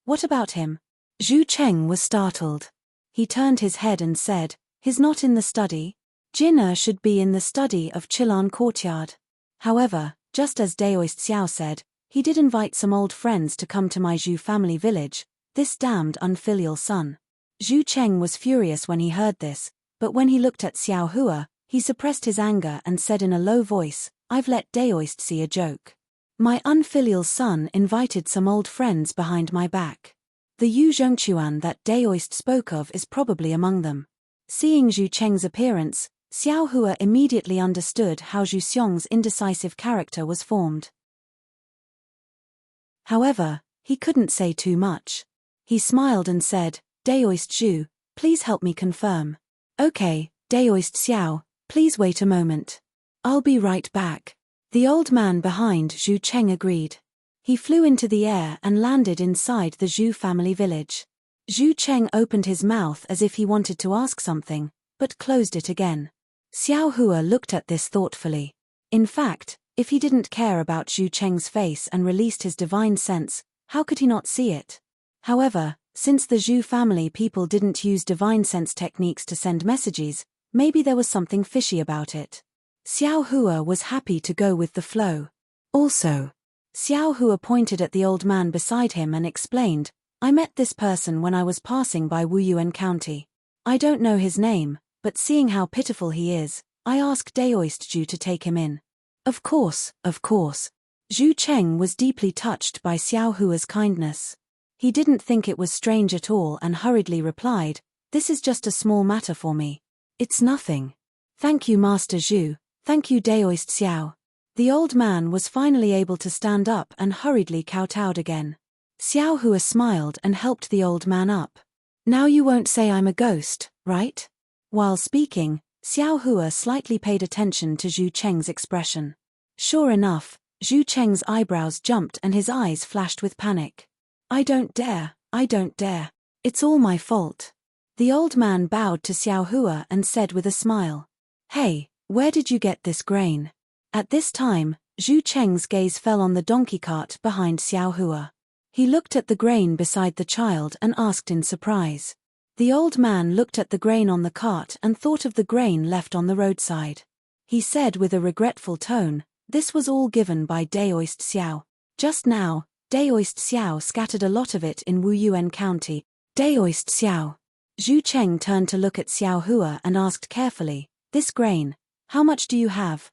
A: what about him?" Zhu Cheng was startled. He turned his head and said, "He's not in the study. Jin should be in the study of Chilan courtyard. However, just as Daoist Xiao said, he did invite some old friends to come to my Zhu family village, this damned unfilial son." Zhu Cheng was furious when he heard this, but when he looked at Xiao Hua, he suppressed his anger and said in a low voice, "I've let Daoist see a joke. My unfilial son invited some old friends behind my back. The Yu Zhongquan that Daoist spoke of is probably among them." Seeing Zhu Cheng's appearance, Xiao Hua immediately understood how Zhu Xiong's indecisive character was formed. However, he couldn't say too much. He smiled and said, "Daoist Zhu, please help me confirm." "Okay, Daoist Xiao, please wait a moment. I'll be right back." The old man behind Zhu Cheng agreed. He flew into the air and landed inside the Zhu family village. Zhu Cheng opened his mouth as if he wanted to ask something, but closed it again. Xiao Hua looked at this thoughtfully. In fact, if he didn't care about Zhu Cheng's face and released his divine sense, how could he not see it? However, since the Zhu family people didn't use divine sense techniques to send messages, maybe there was something fishy about it. Xiao Hua was happy to go with the flow. Also, Xiao Hua pointed at the old man beside him and explained, "I met this person when I was passing by Wuyuan County. I don't know his name, but seeing how pitiful he is, I asked Daoist Zhu to take him in." Of course. Zhu Cheng was deeply touched by Xiao Hua's kindness. He didn't think it was strange at all and hurriedly replied, "This is just a small matter for me. It's nothing. Thank you Master Zhu, thank you Daoist Xiao." The old man was finally able to stand up and hurriedly kowtowed again. Xiao Hua smiled and helped the old man up. "Now you won't say I'm a ghost, right?" While speaking, Xiao Hua slightly paid attention to Zhu Cheng's expression. Sure enough, Zhu Cheng's eyebrows jumped and his eyes flashed with panic. I don't dare. It's all my fault." The old man bowed to Xiao Hua and said with a smile, "Hey, where did you get this grain?" At this time, Zhu Cheng's gaze fell on the donkey cart behind Xiao Hua. He looked at the grain beside the child and asked in surprise. The old man looked at the grain on the cart and thought of the grain left on the roadside. He said with a regretful tone, "This was all given by Daoist Xiao. Just now, Daoist Xiao scattered a lot of it in Wuyuan County." Daoist Xiao. Zhu Cheng turned to look at Xiao Hua and asked carefully, "This grain, how much do you have?"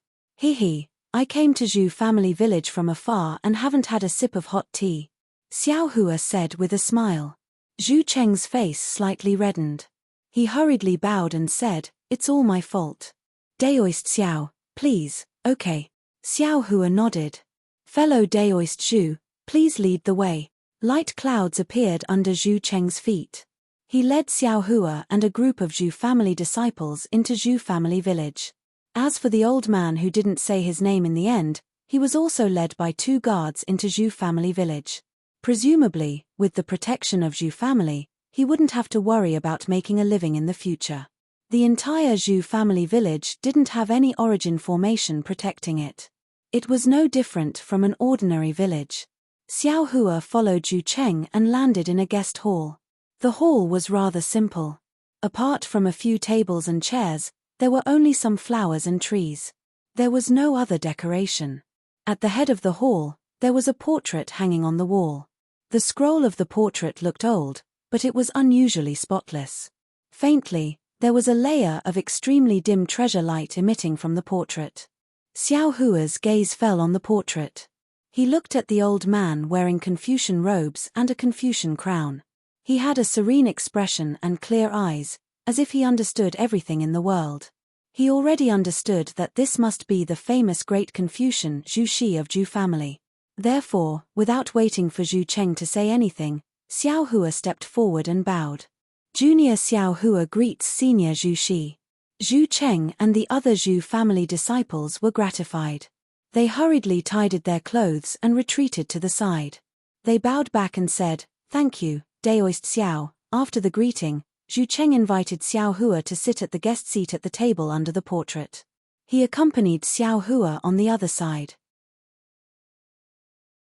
A: I came to Zhu family village from afar and haven't had a sip of hot tea. Xiao Hua said with a smile. Zhu Cheng's face slightly reddened. He hurriedly bowed and said, "It's all my fault. Daoist Xiao, please, okay." Xiao Hua nodded. "Fellow Daoist Zhu, please lead the way." Light clouds appeared under Zhu Cheng's feet. He led Xiao Hua and a group of Zhu family disciples into Zhu family village. As for the old man who didn't say his name in the end, he was also led by 2 guards into Zhu family village. Presumably, with the protection of Zhu family, he wouldn't have to worry about making a living in the future. The entire Zhu family village didn't have any origin formation protecting it. It was no different from an ordinary village. Xiao Hua followed Zhu Cheng and landed in a guest hall. The hall was rather simple. Apart from a few tables and chairs, there were only some flowers and trees. There was no other decoration. At the head of the hall, there was a portrait hanging on the wall. The scroll of the portrait looked old, but it was unusually spotless. Faintly, there was a layer of extremely dim treasure light emitting from the portrait. Xiao Hua's gaze fell on the portrait. He looked at the old man wearing Confucian robes and a Confucian crown. He had a serene expression and clear eyes, as if he understood everything in the world. He already understood that this must be the famous great Confucian Zhu Shi of Zhu family. Therefore, without waiting for Zhu Cheng to say anything, Xiao Hua stepped forward and bowed. Junior Xiao Hua greets Senior Zhu Shi. Zhu Cheng and the other Zhu family disciples were gratified. They hurriedly tidied their clothes and retreated to the side. They bowed back and said, "Thank you, Daoist Xiao." After the greeting, Zhu Cheng invited Xiao Hua to sit at the guest seat at the table under the portrait. He accompanied Xiao Hua on the other side.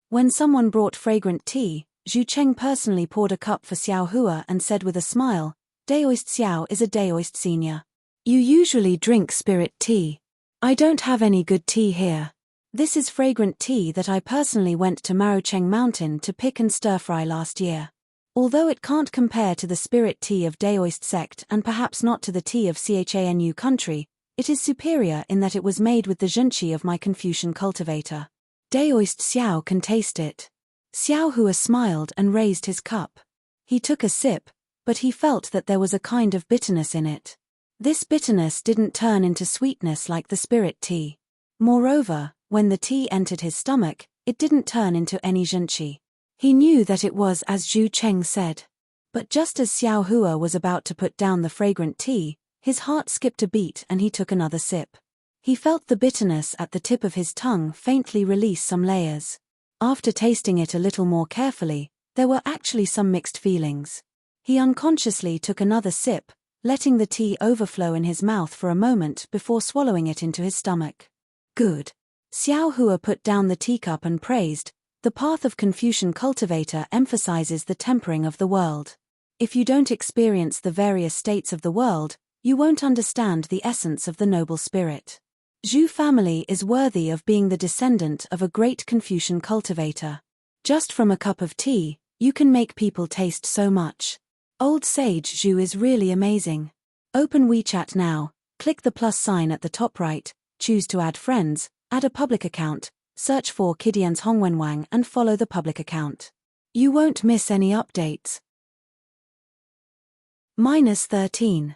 A: When someone brought fragrant tea, Zhu Cheng personally poured a cup for Xiao Hua and said with a smile, "Daoist Xiao is a Daoist senior. You usually drink spirit tea. I don't have any good tea here. This is fragrant tea that I personally went to Marocheng Mountain to pick and stir-fry last year. Although it can't compare to the spirit tea of Daoist sect and perhaps not to the tea of Chanu country, it is superior in that it was made with the zhenqi of my Confucian cultivator. Daoist Xiao can taste it." Xiao Hua smiled and raised his cup. He took a sip, but he felt that there was a kind of bitterness in it. This bitterness didn't turn into sweetness like the spirit tea. Moreover, when the tea entered his stomach, it didn't turn into any zhenqi. He knew that it was as Zhu Cheng said. But just as Xiao Hua was about to put down the fragrant tea, his heart skipped a beat and he took another sip. He felt the bitterness at the tip of his tongue faintly release some layers. After tasting it a little more carefully, there were actually some mixed feelings. He unconsciously took another sip, letting the tea overflow in his mouth for a moment before swallowing it into his stomach. Good. Xiao Hua put down the teacup and praised, "The path of Confucian cultivator emphasizes the tempering of the world. If you don't experience the various states of the world, you won't understand the essence of the noble spirit. Zhu family is worthy of being the descendant of a great Confucian cultivator. Just from a cup of tea, you can make people taste so much. Old Sage Zhu is really amazing." Open WeChat now, click the plus sign at the top right, choose to add friends, add a public account, search for Kidian's Hongwenwang and follow the public account. You won't miss any updates. -13.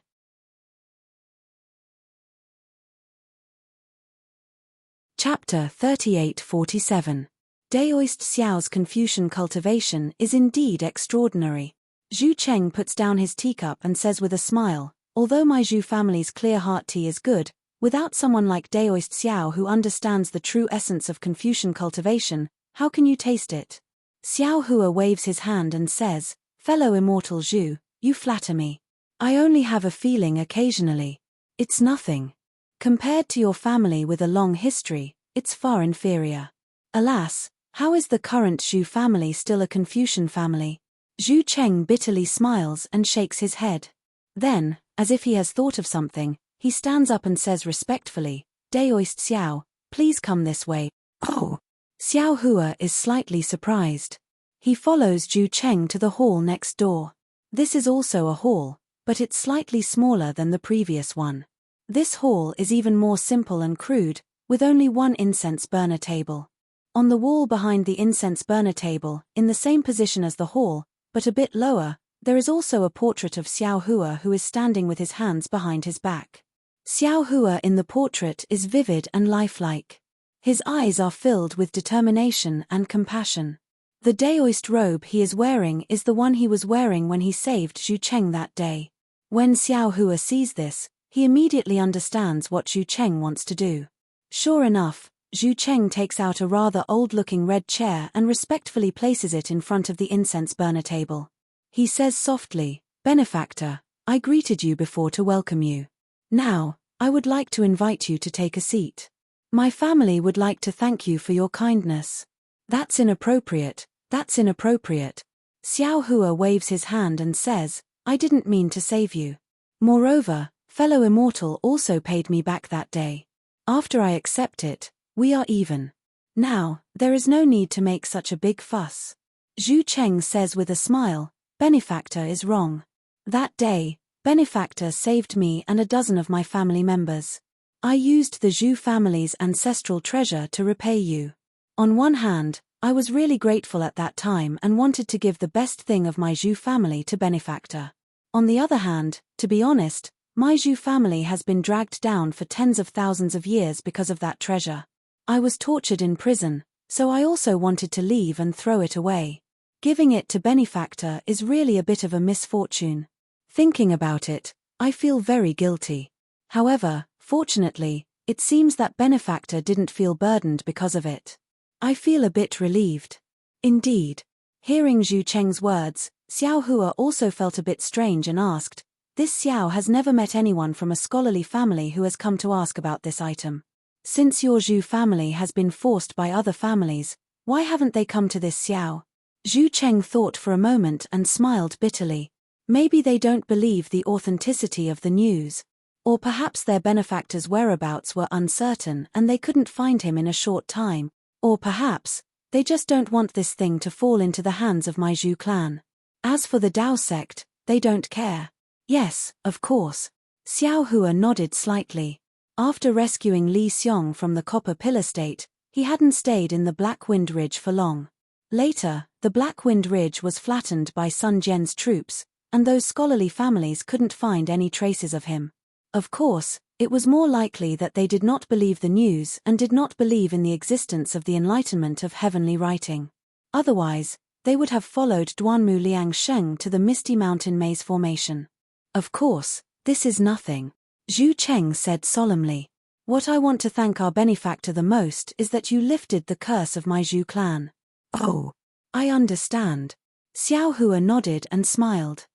A: Chapter 38-47. Daoist Xiao's Confucian cultivation is indeed extraordinary. Zhu Cheng puts down his teacup and says with a smile, "Although my Zhu family's clear heart tea is good, without someone like Daoist Xiao who understands the true essence of Confucian cultivation, how can you taste it?" Xiao Hua waves his hand and says, "Fellow immortal Zhu, you flatter me. I only have a feeling occasionally. It's nothing. Compared to your family with a long history, it's far inferior. Alas, how is the current Zhu family still a Confucian family?" Zhu Cheng bitterly smiles and shakes his head. Then, as if he has thought of something, he stands up and says respectfully, "Daoist Xiao, please come this way." "Oh." Xiao Hua is slightly surprised. He follows Zhu Cheng to the hall next door. This is also a hall, but it's slightly smaller than the previous one. This hall is even more simple and crude, with only one incense burner table. On the wall behind the incense burner table, in the same position as the hall, but a bit lower, there is also a portrait of Xiao Hua who is standing with his hands behind his back. Xiao Hua in the portrait is vivid and lifelike. His eyes are filled with determination and compassion. The daoist robe he is wearing is the one he was wearing when he saved Zhu Cheng that day. When Xiao Hua sees this, he immediately understands what Zhu Cheng wants to do. Sure enough, Zhu Cheng takes out a rather old-looking red chair and respectfully places it in front of the incense burner table. He says softly, "Benefactor, I greeted you before to welcome you. Now, I would like to invite you to take a seat. My family would like to thank you for your kindness." "That's inappropriate, that's inappropriate." Xiao Hua waves his hand and says, "I didn't mean to save you. Moreover, fellow immortal also paid me back that day. After I accept it, we are even. Now, there is no need to make such a big fuss." Zhu Cheng says with a smile, "Benefactor is wrong. That day, Benefactor saved me and a dozen of my family members. I used the Zhu family's ancestral treasure to repay you. On one hand, I was really grateful at that time and wanted to give the best thing of my Zhu family to Benefactor. On the other hand, to be honest, my Zhu family has been dragged down for tens of thousands of years because of that treasure. I was tortured in prison, so I also wanted to leave and throw it away. Giving it to Benefactor is really a bit of a misfortune. Thinking about it, I feel very guilty. However, fortunately, it seems that Benefactor didn't feel burdened because of it. I feel a bit relieved." Indeed. Hearing Zhu Cheng's words, Xiao Hua also felt a bit strange and asked, "This Xiao has never met anyone from a scholarly family who has come to ask about this item. Since your Zhu family has been forced by other families, why haven't they come to this Xiao?" Zhu Cheng thought for a moment and smiled bitterly. Maybe they don't believe the authenticity of the news. Or perhaps their benefactor's whereabouts were uncertain and they couldn't find him in a short time. Or perhaps, they just don't want this thing to fall into the hands of my Zhu clan. As for the Dao sect, they don't care. Yes, of course. Xiao Hua nodded slightly. After rescuing Li Xiong from the Copper Pillar State, he hadn't stayed in the Black Wind Ridge for long. Later, the Black Wind Ridge was flattened by Sun Jian's troops, and those scholarly families couldn't find any traces of him. Of course, it was more likely that they did not believe the news and did not believe in the existence of the enlightenment of heavenly writing. Otherwise, they would have followed Duanmu Liang Sheng to the Misty Mountain Maze formation. "Of course, this is nothing," Zhu Cheng said solemnly. "What I want to thank our benefactor the most is that you lifted the curse of my Zhu clan." "Oh, I understand." Xiao Hua nodded and smiled.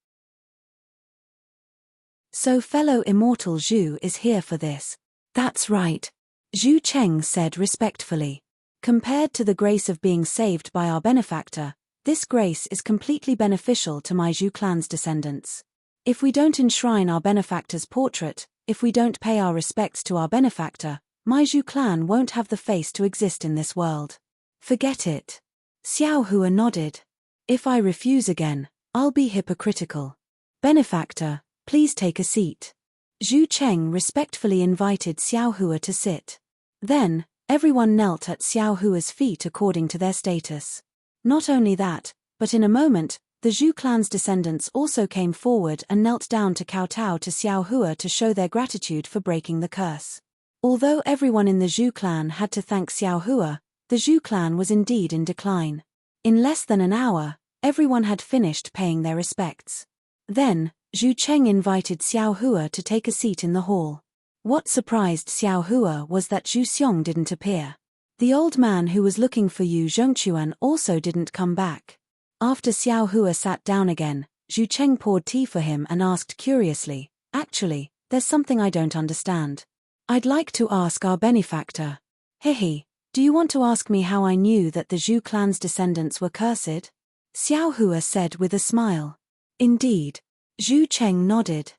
A: "So fellow immortal Zhu is here for this." "That's right," Zhu Cheng said respectfully. "Compared to the grace of being saved by our benefactor, this grace is completely beneficial to my Zhu clan's descendants. If we don't enshrine our benefactor's portrait, if we don't pay our respects to our benefactor, my Zhu clan won't have the face to exist in this world. Forget it." Xiao Hua nodded. "If I refuse again, I'll be hypocritical. Benefactor, please take a seat." Zhu Cheng respectfully invited Xiao Hua to sit. Then, everyone knelt at Xiao Hua's feet according to their status. Not only that, but in a moment, the Zhu clan's descendants also came forward and knelt down to kowtow to Xiao Hua to show their gratitude for breaking the curse. Although everyone in the Zhu clan had to thank Xiao Hua, the Zhu clan was indeed in decline. In less than an hour, everyone had finished paying their respects. Then, Zhu Cheng invited Xiao Hua to take a seat in the hall. What surprised Xiao Hua was that Zhu Xiong didn't appear. The old man who was looking for Yu Zhongquan also didn't come back. After Xiao Hua sat down again, Zhu Cheng poured tea for him and asked curiously, "Actually, there's something I don't understand. I'd like to ask our benefactor. Hehe, do you want to ask me how I knew that the Zhu clan's descendants were cursed?" Xiao Hua said with a smile. "Indeed." Zhu Cheng nodded.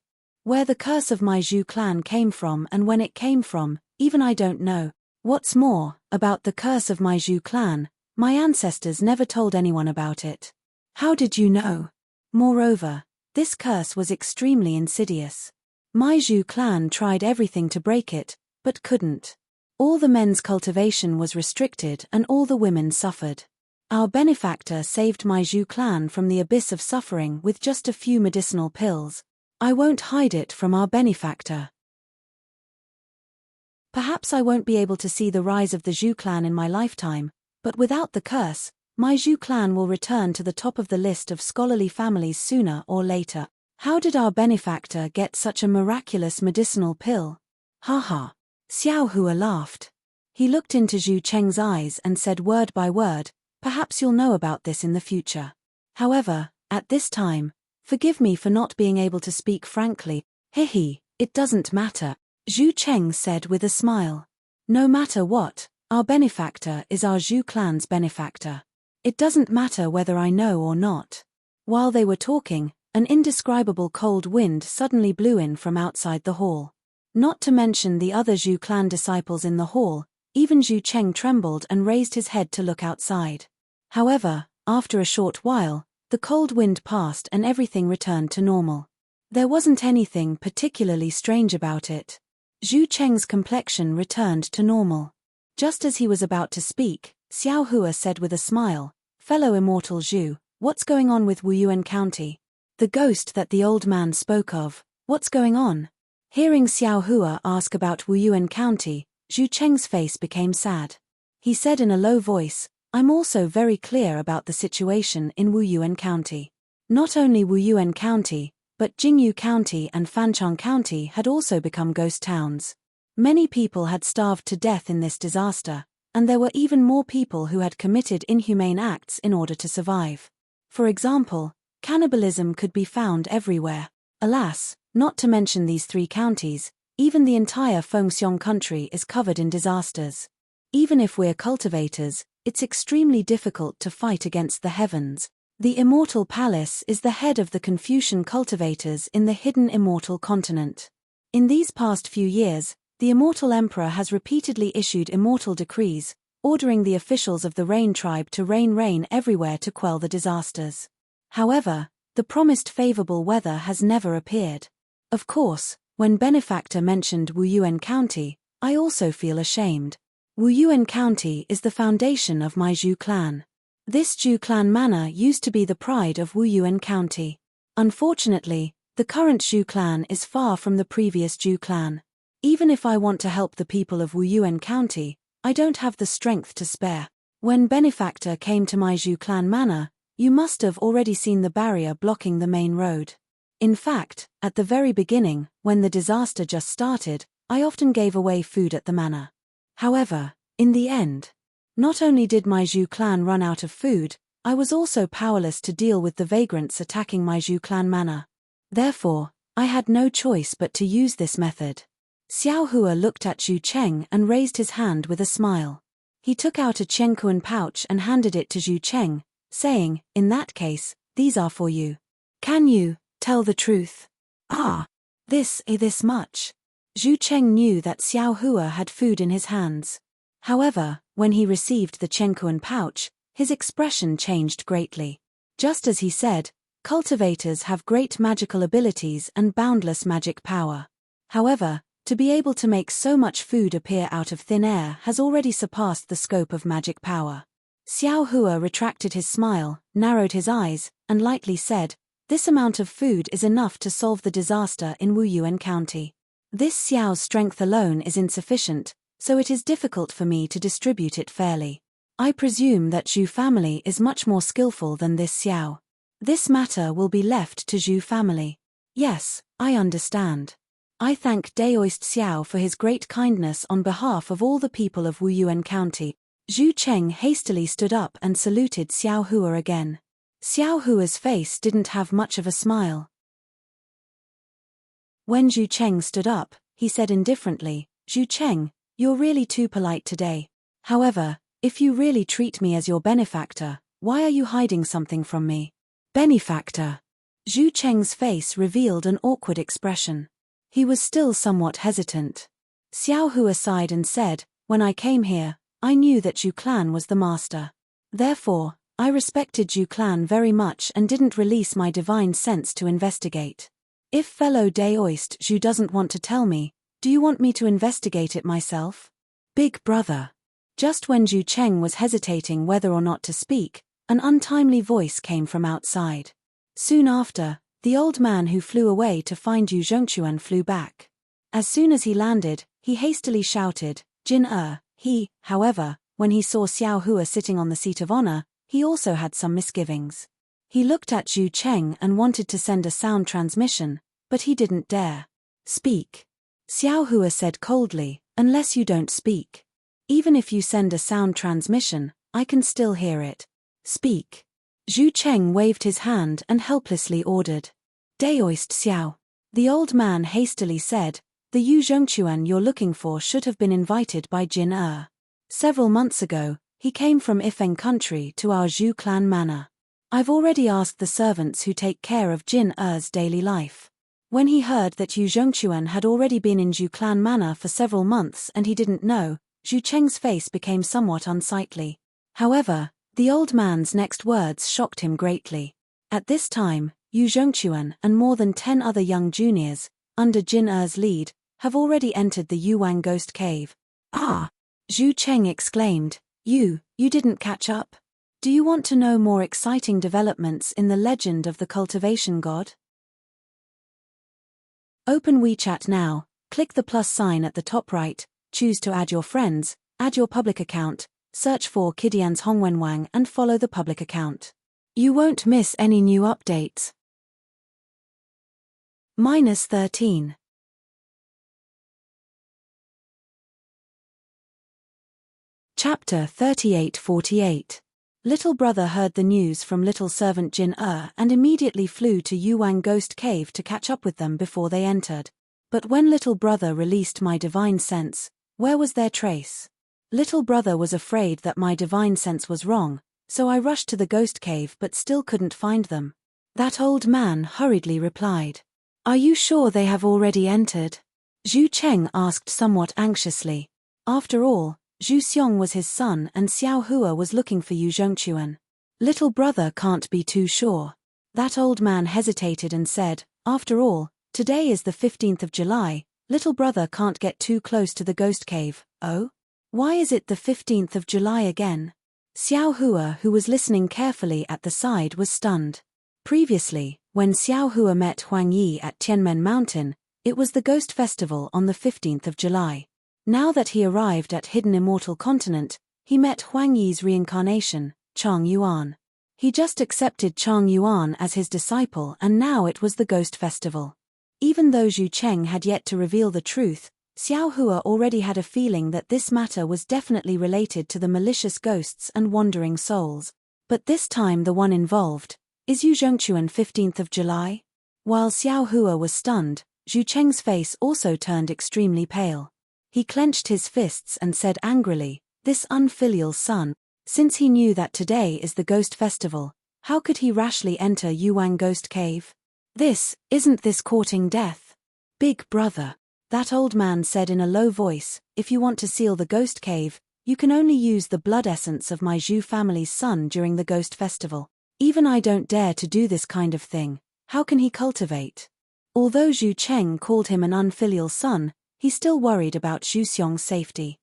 A: "Where the curse of my Zhu clan came from and when it came from, even I don't know. What's more, about the curse of my Zhu clan, my ancestors never told anyone about it." "How did you know?" "Moreover, this curse was extremely insidious. My Zhu clan tried everything to break it, but couldn't. All the men's cultivation was restricted and all the women suffered. Our benefactor saved my Zhu clan from the abyss of suffering with just a few medicinal pills. I won't hide it from our benefactor. Perhaps I won't be able to see the rise of the Zhu clan in my lifetime, but without the curse, my Zhu clan will return to the top of the list of scholarly families sooner or later. How did our benefactor get such a miraculous medicinal pill? Ha ha. Xiao Hua laughed. He looked into Zhu Cheng's eyes and said word by word, perhaps you'll know about this in the future. However, at this time, forgive me for not being able to speak frankly. Hehe, it doesn't matter, Zhu Cheng said with a smile. No matter what, our benefactor is our Zhu clan's benefactor. It doesn't matter whether I know or not. While they were talking, an indescribable cold wind suddenly blew in from outside the hall. Not to mention the other Zhu clan disciples in the hall, even Zhu Cheng trembled and raised his head to look outside. However, after a short while, the cold wind passed and everything returned to normal. There wasn't anything particularly strange about it. Zhu Cheng's complexion returned to normal. Just as he was about to speak, Xiao Hua said with a smile, "Fellow immortal Zhu, what's going on with Wuyuan County? The ghost that the old man spoke of, what's going on?" Hearing Xiao Hua ask about Wuyuan County, Zhu Cheng's face became sad. He said in a low voice, "I'm also very clear about the situation in Wuyuan County. Not only Wuyuan County, but Jingyu County and Fancheng County had also become ghost towns. Many people had starved to death in this disaster, and there were even more people who had committed inhumane acts in order to survive. For example, cannibalism could be found everywhere. Alas, not to mention these three counties, even the entire Fengxiong country is covered in disasters. Even if we're cultivators, it's extremely difficult to fight against the heavens. The Immortal Palace is the head of the Confucian cultivators in the hidden Immortal Continent. In these past few years, the Immortal Emperor has repeatedly issued immortal decrees, ordering the officials of the Rain tribe to rain everywhere to quell the disasters. However, the promised favorable weather has never appeared. Of course, when Benefactor mentioned Wuyuan County, I also feel ashamed. Wuyuan County is the foundation of my Zhu clan. This Zhu clan manor used to be the pride of Wuyuan County. Unfortunately, the current Zhu clan is far from the previous Zhu clan. Even if I want to help the people of Wuyuan County, I don't have the strength to spare. When Benefactor came to my Zhu clan manor, you must have already seen the barrier blocking the main road. In fact, at the very beginning, when the disaster just started, I often gave away food at the manor. However, in the end, not only did my Zhu clan run out of food, I was also powerless to deal with the vagrants attacking my Zhu clan manor. Therefore, I had no choice but to use this method. Xiao Hua looked at Zhu Cheng and raised his hand with a smile. He took out a Chengkuan pouch and handed it to Zhu Cheng, saying, "In that case, these are for you. Can you tell the truth?" "Ah, this much." Zhu Cheng knew that Xiao Hua had food in his hands. However, when he received the Chengkuan pouch, his expression changed greatly. Just as he said, cultivators have great magical abilities and boundless magic power. However, to be able to make so much food appear out of thin air has already surpassed the scope of magic power. Xiao Hua retracted his smile, narrowed his eyes, and lightly said, "This amount of food is enough to solve the disaster in Wuyuan County. This Xiao's strength alone is insufficient, so it is difficult for me to distribute it fairly. I presume that Zhu family is much more skillful than this Xiao. This matter will be left to Zhu family." "Yes, I understand. I thank Daoist Xiao for his great kindness on behalf of all the people of Wuyuan County." Zhu Cheng hastily stood up and saluted Xiao Hua again. Xiao Hua's face didn't have much of a smile. When Zhu Cheng stood up, he said indifferently, "Zhu Cheng, you're really too polite today. However, if you really treat me as your benefactor, why are you hiding something from me?" "Benefactor?" Zhu Cheng's face revealed an awkward expression. He was still somewhat hesitant. Xiao Hua sighed and said, "When I came here, I knew that Zhu clan was the master. Therefore, I respected Zhu clan very much and didn't release my divine sense to investigate. If fellow Daoist Zhu doesn't want to tell me, do you want me to investigate it myself?" Big brother. Just when Zhu Cheng was hesitating whether or not to speak, an untimely voice came from outside. Soon after, the old man who flew away to find Yu Zhongquan flew back. As soon as he landed, he hastily shouted, Jin He, however, when he saw Xiao Hua sitting on the seat of honor, he also had some misgivings. He looked at Zhu Cheng and wanted to send a sound transmission, but he didn't dare. Speak. Xiao Hua said coldly, unless you don't speak. Even if you send a sound transmission, I can still hear it. Speak. Zhu Cheng waved his hand and helplessly ordered. Daoist Xiao. The old man hastily said, the Yu Zhongquan you're looking for should have been invited by Jin Several months ago, he came from Ifeng country to our Zhu clan manor. I've already asked the servants who take care of Jin daily life. When he heard that Yu Zhongquan had already been in Zhu clan manor for several months and he didn't know, Zhu Cheng's face became somewhat unsightly. However, the old man's next words shocked him greatly. At this time, Yu Zhongquan and more than 10 other young juniors, under Jin lead, have already entered the Yuan Ghost Cave. Ah! Zhu Cheng exclaimed, You didn't catch up? Do you want to know more exciting developments in the legend of the cultivation god? Open WeChat now, click the plus sign at the top right, choose to add your friends, add your public account, search for Kidian's Hongwenwang and follow the public account. You won't miss any new updates. -13. Chapter 38-48. Little brother heard the news from little servant Jin and immediately flew to Yuan Ghost Cave to catch up with them before they entered. But when little brother released my divine sense, where was their trace? Little brother was afraid that my divine sense was wrong, so I rushed to the ghost cave but still couldn't find them. That old man hurriedly replied. Are you sure they have already entered? Zhu Cheng asked somewhat anxiously. After all, Zhu Xiong was his son and Xiao Hua was looking for Yu Zhongquan. Little brother can't be too sure. That old man hesitated and said, After all, today is the 15th of July, little brother can't get too close to the ghost cave. Oh? Why is it the 15th of July again? Xiao Hua, who was listening carefully at the side, was stunned. Previously, when Xiao Hua met Huang Yi at Tianmen Mountain, it was the ghost festival on the 15th of July. Now that he arrived at Hidden Immortal Continent, he met Huang Yi's reincarnation, Chang Yuan. He just accepted Chang Yuan as his disciple and now it was the ghost festival. Even though Zhu Cheng had yet to reveal the truth, Xiao Hua already had a feeling that this matter was definitely related to the malicious ghosts and wandering souls. But this time the one involved, is Yu Zhongquan 15th of July? While Xiao Hua was stunned, Zhu Cheng's face also turned extremely pale. He clenched his fists and said angrily, this unfilial son, since he knew that today is the ghost festival, how could he rashly enter Yuan Ghost Cave? Isn't this courting death? Big brother, that old man said in a low voice, if you want to seal the ghost cave, you can only use the blood essence of my Zhu family's son during the ghost festival. Even I don't dare to do this kind of thing, how can he cultivate? Although Zhu Cheng called him an unfilial son, he still worried about Zhu Xiong's safety.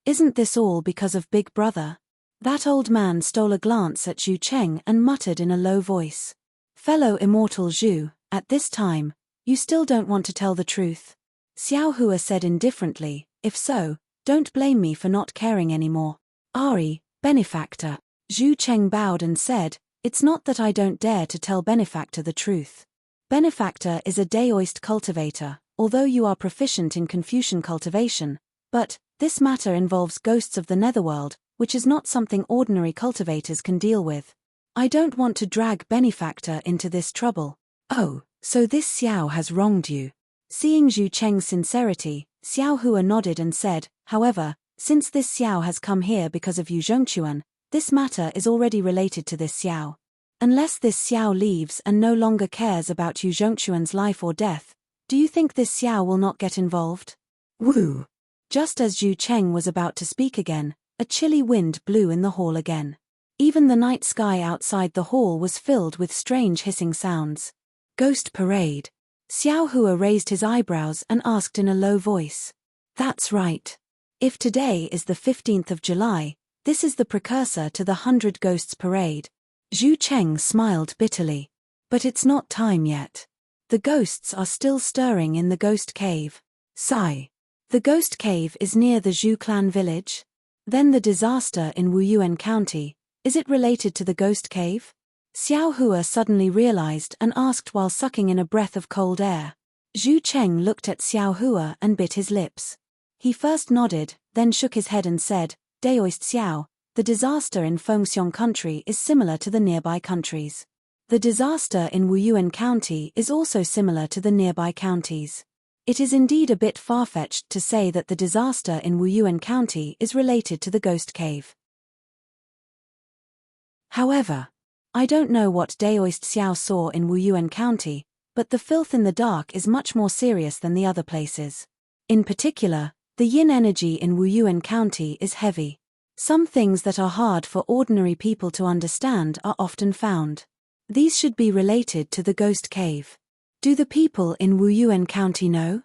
A: Isn't this all because of Big Brother? That old man stole a glance at Zhu Cheng and muttered in a low voice. Fellow immortal Zhu, at this time, you still don't want to tell the truth? Xiao Hua said indifferently, if so, don't blame me for not caring anymore. Ari, benefactor. Zhu Cheng bowed and said, it's not that I don't dare to tell benefactor the truth. Benefactor is a Daoist cultivator, although you are proficient in Confucian cultivation, but this matter involves ghosts of the netherworld, which is not something ordinary cultivators can deal with. I don't want to drag benefactor into this trouble. Oh, so this Xiao has wronged you. Seeing Zhu Cheng's sincerity, Xiao Hua nodded and said, however, since this Xiao has come here because of Yu Zhongquan, this matter is already related to this Xiao. Unless this Xiao leaves and no longer cares about Yu Zhongquan's life or death, do you think this Xiao will not get involved? Woo! Just as Zhu Cheng was about to speak again, a chilly wind blew in the hall again. Even the night sky outside the hall was filled with strange hissing sounds. Ghost parade. Xiao Hua raised his eyebrows and asked in a low voice. That's right. If today is the 15th of July, this is the precursor to the 100 Ghosts Parade. Zhu Cheng smiled bitterly. But it's not time yet. The ghosts are still stirring in the ghost cave. Sigh. The ghost cave is near the Zhu clan village? Then the disaster in Wuyuan County, is it related to the ghost cave? Xiao Hua suddenly realized and asked while sucking in a breath of cold air. Zhu Cheng looked at Xiao Hua and bit his lips. He first nodded, then shook his head and said, Daoist Xiao, the disaster in Fengxiong Country is similar to the nearby countries. The disaster in Wuyuan County is also similar to the nearby counties. It is indeed a bit far-fetched to say that the disaster in Wuyuan County is related to the ghost cave. However, I don't know what Daoist Xiao saw in Wuyuan County, but the filth in the dark is much more serious than the other places. In particular, the yin energy in Wuyuan County is heavy. Some things that are hard for ordinary people to understand are often found. These should be related to the ghost cave. Do the people in Wuyuan County know?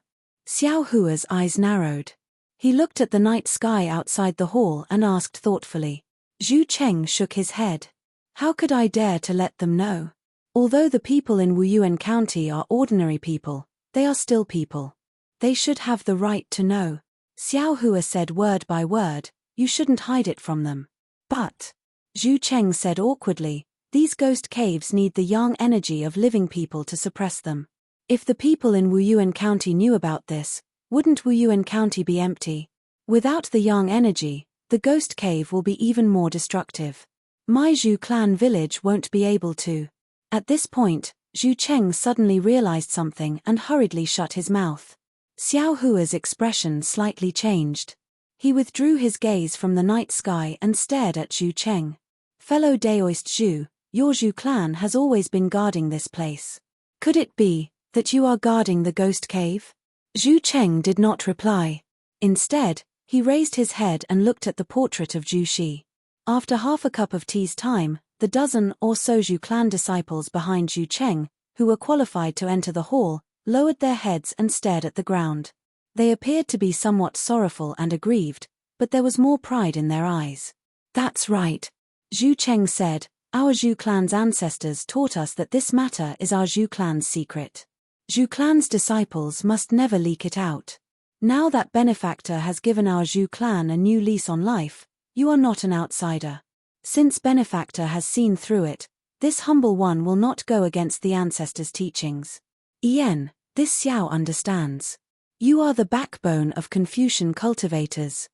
A: Xiao Hua's eyes narrowed. He looked at the night sky outside the hall and asked thoughtfully. Zhu Cheng shook his head. How could I dare to let them know? Although the people in Wuyuan County are ordinary people, they are still people. They should have the right to know. Xiao Hua said word by word, you shouldn't hide it from them. But, Zhu Cheng said awkwardly, these ghost caves need the yang energy of living people to suppress them. If the people in Wuyuan County knew about this, wouldn't Wuyuan County be empty? Without the yang energy, the ghost cave will be even more destructive. My Zhu clan village won't be able to. At this point, Zhu Cheng suddenly realized something and hurriedly shut his mouth. Xiao Hua's expression slightly changed. He withdrew his gaze from the night sky and stared at Zhu Cheng. Fellow Daoist Zhu, your Zhu clan has always been guarding this place. Could it be that you are guarding the ghost cave? Zhu Cheng did not reply. Instead, he raised his head and looked at the portrait of Zhu Shi. After half a cup of tea's time, the dozen or so Zhu clan disciples behind Zhu Cheng, who were qualified to enter the hall, lowered their heads and stared at the ground. They appeared to be somewhat sorrowful and aggrieved, but there was more pride in their eyes. That's right. Zhu Cheng said, our Zhu clan's ancestors taught us that this matter is our Zhu clan's secret. Zhu clan's disciples must never leak it out. Now that Benefactor has given our Zhu clan a new lease on life, you are not an outsider. Since Benefactor has seen through it, this humble one will not go against the ancestors' teachings. Yen, this Xiao understands. You are the backbone of Confucian cultivators.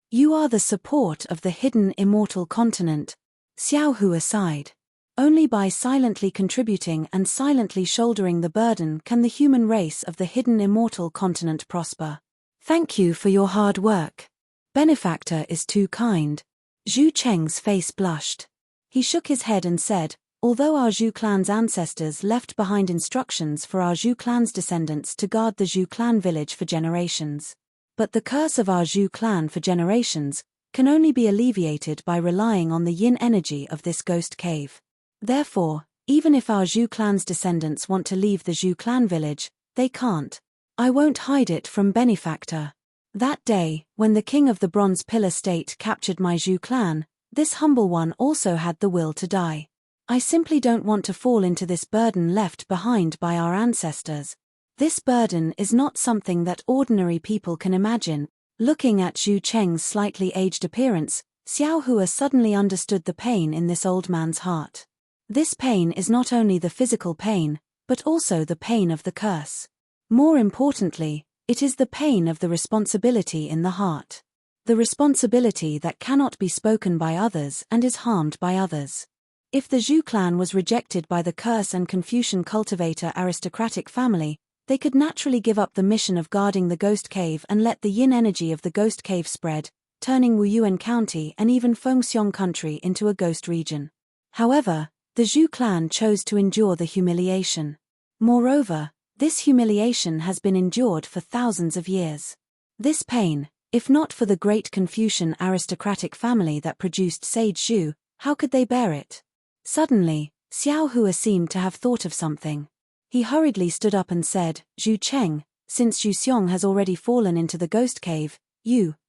A: You are the support of the hidden immortal continent. Xiao Hua sighed. Only by silently contributing and silently shouldering the burden can the human race of the hidden immortal continent prosper. Thank you for your hard work. Benefactor is too kind. Zhu Cheng's face blushed. He shook his head and said, although our Zhu clan's ancestors left behind instructions for our Zhu clan's descendants to guard the Zhu clan village for generations. But the curse of our Zhu clan for generations can only be alleviated by relying on the yin energy of this ghost cave. Therefore, even if our Zhu clan's descendants want to leave the Zhu clan village, they can't. I won't hide it from Benefactor. That day, when the king of the Bronze Pillar State captured my Zhu clan, this humble one also had the will to die. I simply don't want to fall into this burden left behind by our ancestors. This burden is not something that ordinary people can imagine. Looking at Zhu Cheng's slightly aged appearance, Xiao Hua suddenly understood the pain in this old man's heart. This pain is not only the physical pain, but also the pain of the curse. More importantly, it is the pain of the responsibility in the heart. The responsibility that cannot be spoken by others and is harmed by others. If the Zhu clan was rejected by the curse and Confucian cultivator aristocratic family, they could naturally give up the mission of guarding the ghost cave and let the yin energy of the ghost cave spread, turning Wuyuan County and even Fengxiong Country into a ghost region. However, the Zhu clan chose to endure the humiliation. Moreover, this humiliation has been endured for thousands of years. This pain, if not for the great Confucian aristocratic family that produced Sage Zhu, how could they bear it? Suddenly, Xiao Hua seemed to have thought of something. He hurriedly stood up and said, Zhu Cheng, Since Zhu Xiong has already fallen into the ghost cave,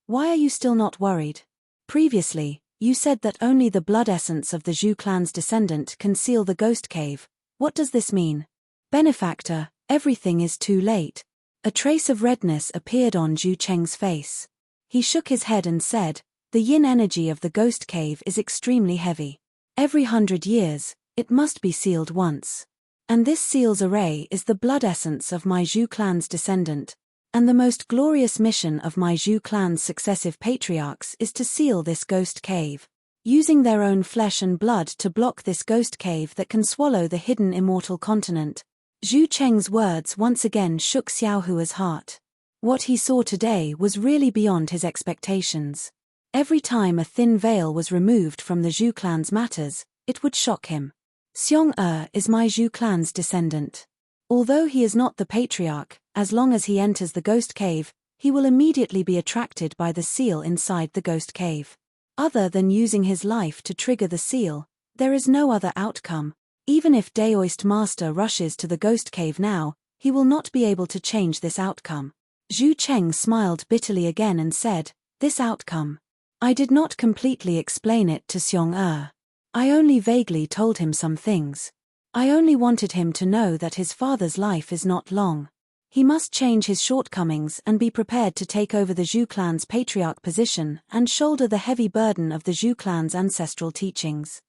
A: why are you still not worried? Previously, you said that only the blood essence of the Zhu clan's descendant can seal the ghost cave. What does this mean? Benefactor, everything is too late. A trace of redness appeared on Zhu Cheng's face. He shook his head and said, the yin energy of the ghost cave is extremely heavy. Every 100 years, it must be sealed once. And this seal's array is the blood essence of my Zhu clan's descendant. And the most glorious mission of my Zhu clan's successive patriarchs is to seal this ghost cave, using their own flesh and blood to block this ghost cave that can swallow the hidden immortal continent. Zhu Cheng's words once again shook Xiao Hua's heart. What he saw today was really beyond his expectations. Every time a thin veil was removed from the Zhu clan's matters, it would shock him. Xiong is my Zhu clan's descendant. Although he is not the patriarch, as long as he enters the ghost cave, he will immediately be attracted by the seal inside the ghost cave. Other than using his life to trigger the seal, there is no other outcome. Even if Daoist Master rushes to the ghost cave now, he will not be able to change this outcome. Zhu Cheng smiled bitterly again and said, this outcome. I did not completely explain it to Xiong. I only vaguely told him some things. I only wanted him to know that his father's life is not long. He must change his shortcomings and be prepared to take over the Zhu clan's patriarch position and shoulder the heavy burden of the Zhu clan's ancestral teachings.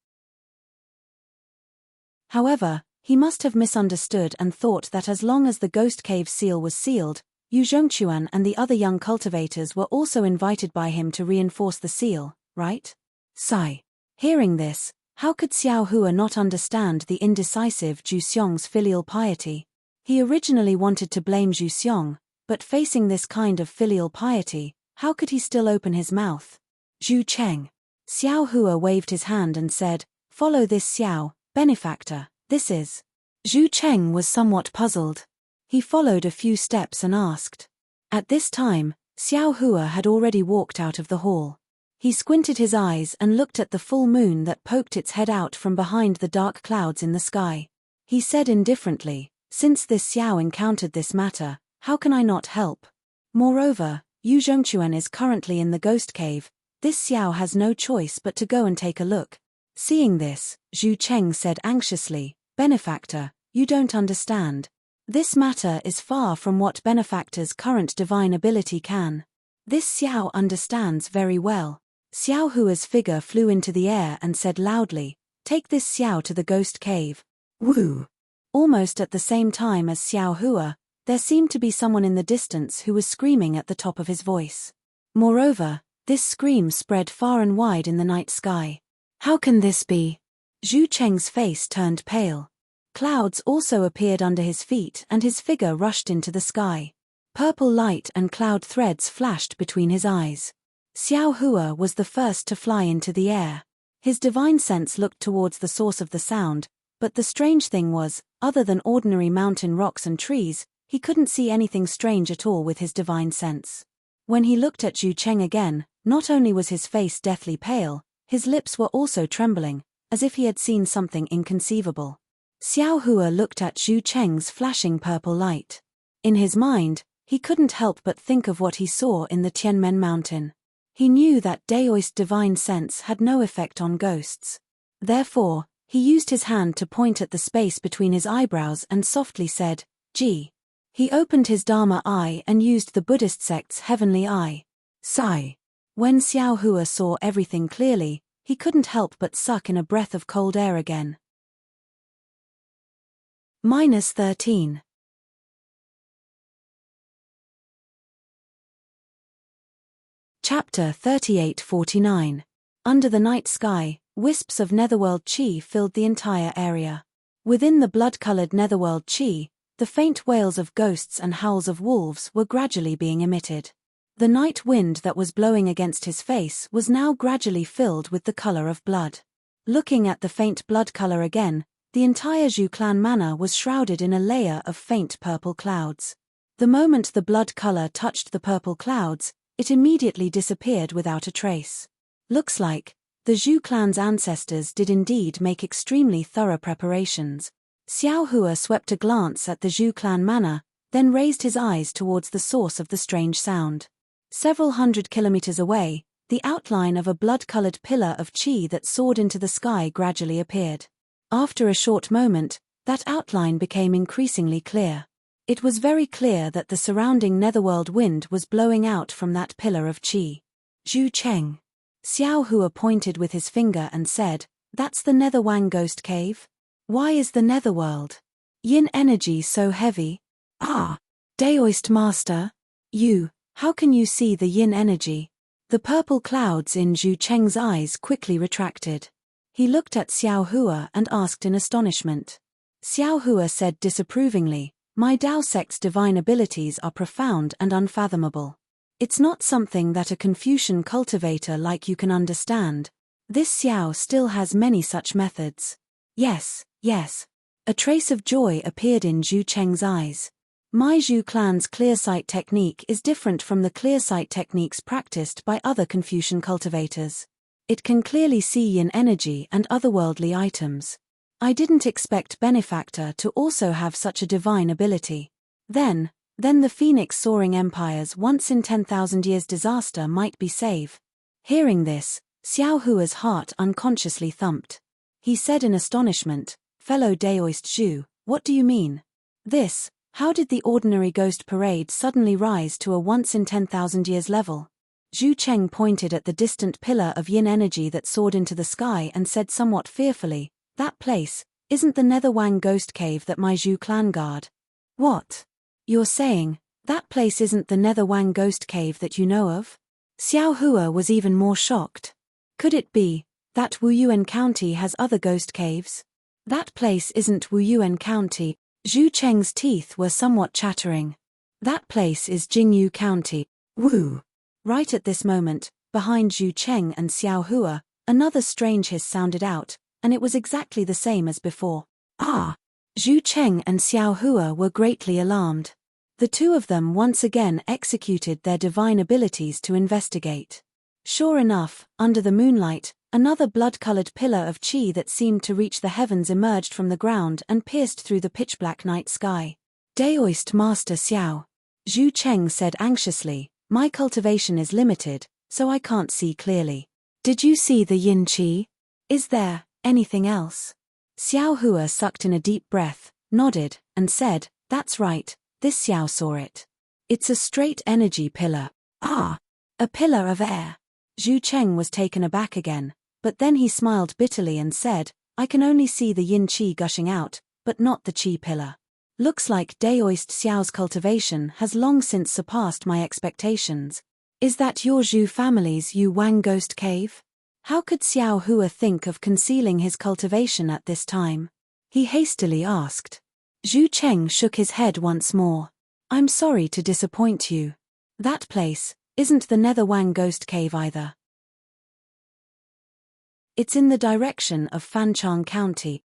A: However, he must have misunderstood and thought that as long as the ghost cave seal was sealed, Yu Zhongquan and the other young cultivators were also invited by him to reinforce the seal, right? Sigh. Hearing this, how could Xiao Hua not understand the indecisive Zhu Xiong's filial piety? He originally wanted to blame Zhu Xiong, but facing this kind of filial piety, how could he still open his mouth? Zhu Cheng. Xiao Hua waved his hand and said, follow this Xiao, benefactor, this is. Zhu Cheng was somewhat puzzled. He followed a few steps and asked. At this time, Xiao Hua had already walked out of the hall. He squinted his eyes and looked at the full moon that poked its head out from behind the dark clouds in the sky. He said indifferently, since this Xiao encountered this matter, how can I not help? Moreover, Yu Zhongquan is currently in the ghost cave. This Xiao has no choice but to go and take a look. Seeing this, Zhu Cheng said anxiously, benefactor, you don't understand. This matter is far from what benefactor's current divine ability can. This Xiao understands very well. Xiao Hua's figure flew into the air and said loudly, take this Xiao to the ghost cave. Woo! Almost at the same time as Xiao Hua, there seemed to be someone in the distance who was screaming at the top of his voice. Moreover, this scream spread far and wide in the night sky. How can this be? Zhu Cheng's face turned pale. Clouds also appeared under his feet and his figure rushed into the sky. Purple light and cloud threads flashed between his eyes. Xiao Hua was the first to fly into the air. His divine sense looked towards the source of the sound, but the strange thing was, other than ordinary mountain rocks and trees, he couldn't see anything strange at all with his divine sense. When he looked at Zhu Cheng again, not only was his face deathly pale, his lips were also trembling, as if he had seen something inconceivable. Xiao Hua looked at Zhu Cheng's flashing purple light. In his mind, he couldn't help but think of what he saw in the Tianmen mountain. He knew that Daoist divine sense had no effect on ghosts. Therefore, he used his hand to point at the space between his eyebrows and softly said, Ji. He opened his Dharma eye and used the Buddhist sect's heavenly eye. Sigh. When Xiao Hua saw everything clearly, he couldn't help but suck in a breath of cold air again. -13. Chapter 38-49. Under the night sky, wisps of netherworld chi filled the entire area. Within the blood-colored netherworld chi, the faint wails of ghosts and howls of wolves were gradually being emitted. The night wind that was blowing against his face was now gradually filled with the color of blood. Looking at the faint blood color again, the entire Zhu clan manor was shrouded in a layer of faint purple clouds. The moment the blood color touched the purple clouds, it immediately disappeared without a trace. Looks like the Zhu clan's ancestors did indeed make extremely thorough preparations. Xiao Hua swept a glance at the Zhu clan manor, then raised his eyes towards the source of the strange sound. Several 100 kilometers away, the outline of a blood-colored pillar of chi that soared into the sky gradually appeared. After a short moment, that outline became increasingly clear. It was very clear that the surrounding netherworld wind was blowing out from that pillar of chi. Zhu Cheng. Xiao Hua pointed with his finger and said, "That's the Netherwang Ghost Cave? Why is the netherworld yin energy so heavy?" "Ah! Daoist Master? How can you see the yin energy?" The purple clouds in Zhu Cheng's eyes quickly retracted. He looked at Xiao Hua and asked in astonishment. Xiao Hua said disapprovingly, "My Dao sect's divine abilities are profound and unfathomable. It's not something that a Confucian cultivator like you can understand. This Xiao still has many such methods." Yes. A trace of joy appeared in Zhu Cheng's eyes. My Zhu clan's clearsight technique is different from the clearsight techniques practiced by other Confucian cultivators. It can clearly see yin energy and otherworldly items. I didn't expect Benefactor to also have such a divine ability. Then the Phoenix Soaring Empire's once in 10,000 years disaster might be saved. Hearing this, Xiao Hua's heart unconsciously thumped. He said in astonishment, "Fellow Daoist Zhu, what do you mean? How did the ordinary ghost parade suddenly rise to a once in 10,000 years level?" Zhu Cheng pointed at the distant pillar of yin energy that soared into the sky and said somewhat fearfully, "That place isn't the Netherwang Ghost Cave that my Zhu clan guard." "What? You're saying that place isn't the Netherwang Ghost Cave that you know of?" Xiao Hua was even more shocked. Could it be that Wuyuan County has other ghost caves? That place isn't Wuyuan County. Zhu Cheng's teeth were somewhat chattering. That place is Jingyu County. Wu. Right at this moment, behind Zhu Cheng and Xiao Hua, another strange hiss sounded out, and it was exactly the same as before. "Ah!" Zhu Cheng and Xiao Hua were greatly alarmed. The two of them once again executed their divine abilities to investigate. Sure enough, under the moonlight, another blood-colored pillar of chi that seemed to reach the heavens emerged from the ground and pierced through the pitch-black night sky. "Daoist Master Xiao," Zhu Cheng said anxiously, "my cultivation is limited, so I can't see clearly. Did you see the yin chi? Is there anything else?" Xiao Hua sucked in a deep breath, nodded, and said, "That's right, this Xiao saw it. It's a straight energy pillar." "Ah! A pillar of air." Zhu Cheng was taken aback again, but then he smiled bitterly and said, "I can only see the yin chi gushing out, but not the chi pillar. Looks like Daoist Xiao's cultivation has long since surpassed my expectations. Is that your Zhu family's Yu Wang Ghost Cave?" How could Xiao Hua think of concealing his cultivation at this time? He hastily asked. Zhu Cheng shook his head once more. "I'm sorry to disappoint you. That place isn't the Netherwang Ghost Cave either. It's in the direction of Fanchang County.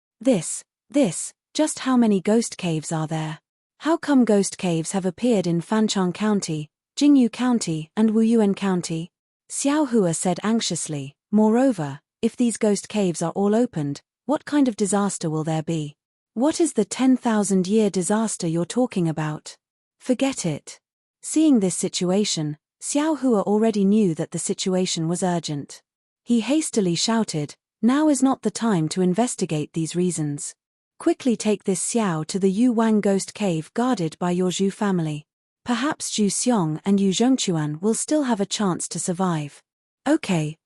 A: Just how many ghost caves are there? How come ghost caves have appeared in Fanchang County, Jingyu County, and Wuyuan County?" Xiao Hua said anxiously. "Moreover, if these ghost caves are all opened, what kind of disaster will there be? What is the 10,000-year disaster you're talking about? Forget it." Seeing this situation, Xiao Hua already knew that the situation was urgent. He hastily shouted, "Now is not the time to investigate these reasons. Quickly take this Xiao to the Yu Wang Ghost Cave guarded by your Zhu family. Perhaps Zhu Xiong and Yu Zhongchuan will still have a chance to survive." Okay.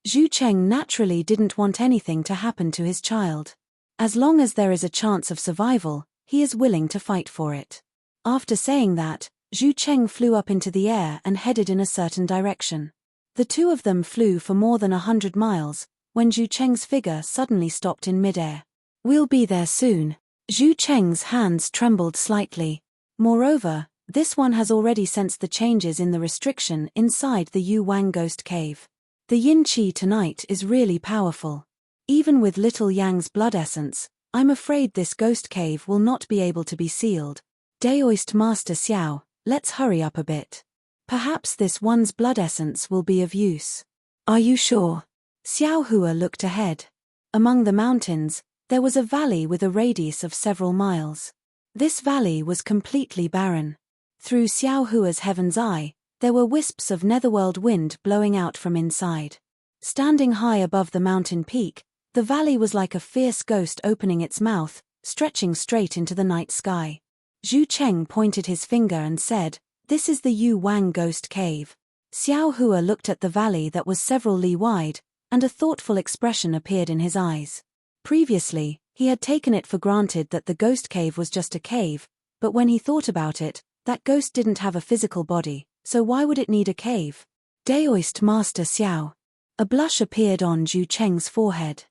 A: Zhu Cheng naturally didn't want anything to happen to his child. As long as there is a chance of survival, he is willing to fight for it. After saying that, Zhu Cheng flew up into the air and headed in a certain direction. The two of them flew for more than 100 miles, when Zhu Cheng's figure suddenly stopped in midair. "We'll be there soon." Zhu Cheng's hands trembled slightly. Moreover, this one has already sensed the changes in the restriction inside the Yu Wang Ghost Cave. The yin chi tonight is really powerful. Even with little Yang's blood essence, I'm afraid this ghost cave will not be able to be sealed. Daoist Master Xiao, let's hurry up a bit. Perhaps this one's blood essence will be of use. Are you sure? Xiao Hua looked ahead. Among the mountains, there was a valley with a radius of several miles. This valley was completely barren. Through Xiao Hua's heaven's eye, there were wisps of netherworld wind blowing out from inside. Standing high above the mountain peak, the valley was like a fierce ghost opening its mouth, stretching straight into the night sky. Zhu Cheng pointed his finger and said, "This is the Yu Wang Ghost Cave." Xiao Hua looked at the valley that was several li wide, and a thoughtful expression appeared in his eyes. Previously, he had taken it for granted that the ghost cave was just a cave, but when he thought about it, that ghost didn't have a physical body, so why would it need a cave? Daoist Master Xiao. A blush appeared on Zhu Cheng's forehead.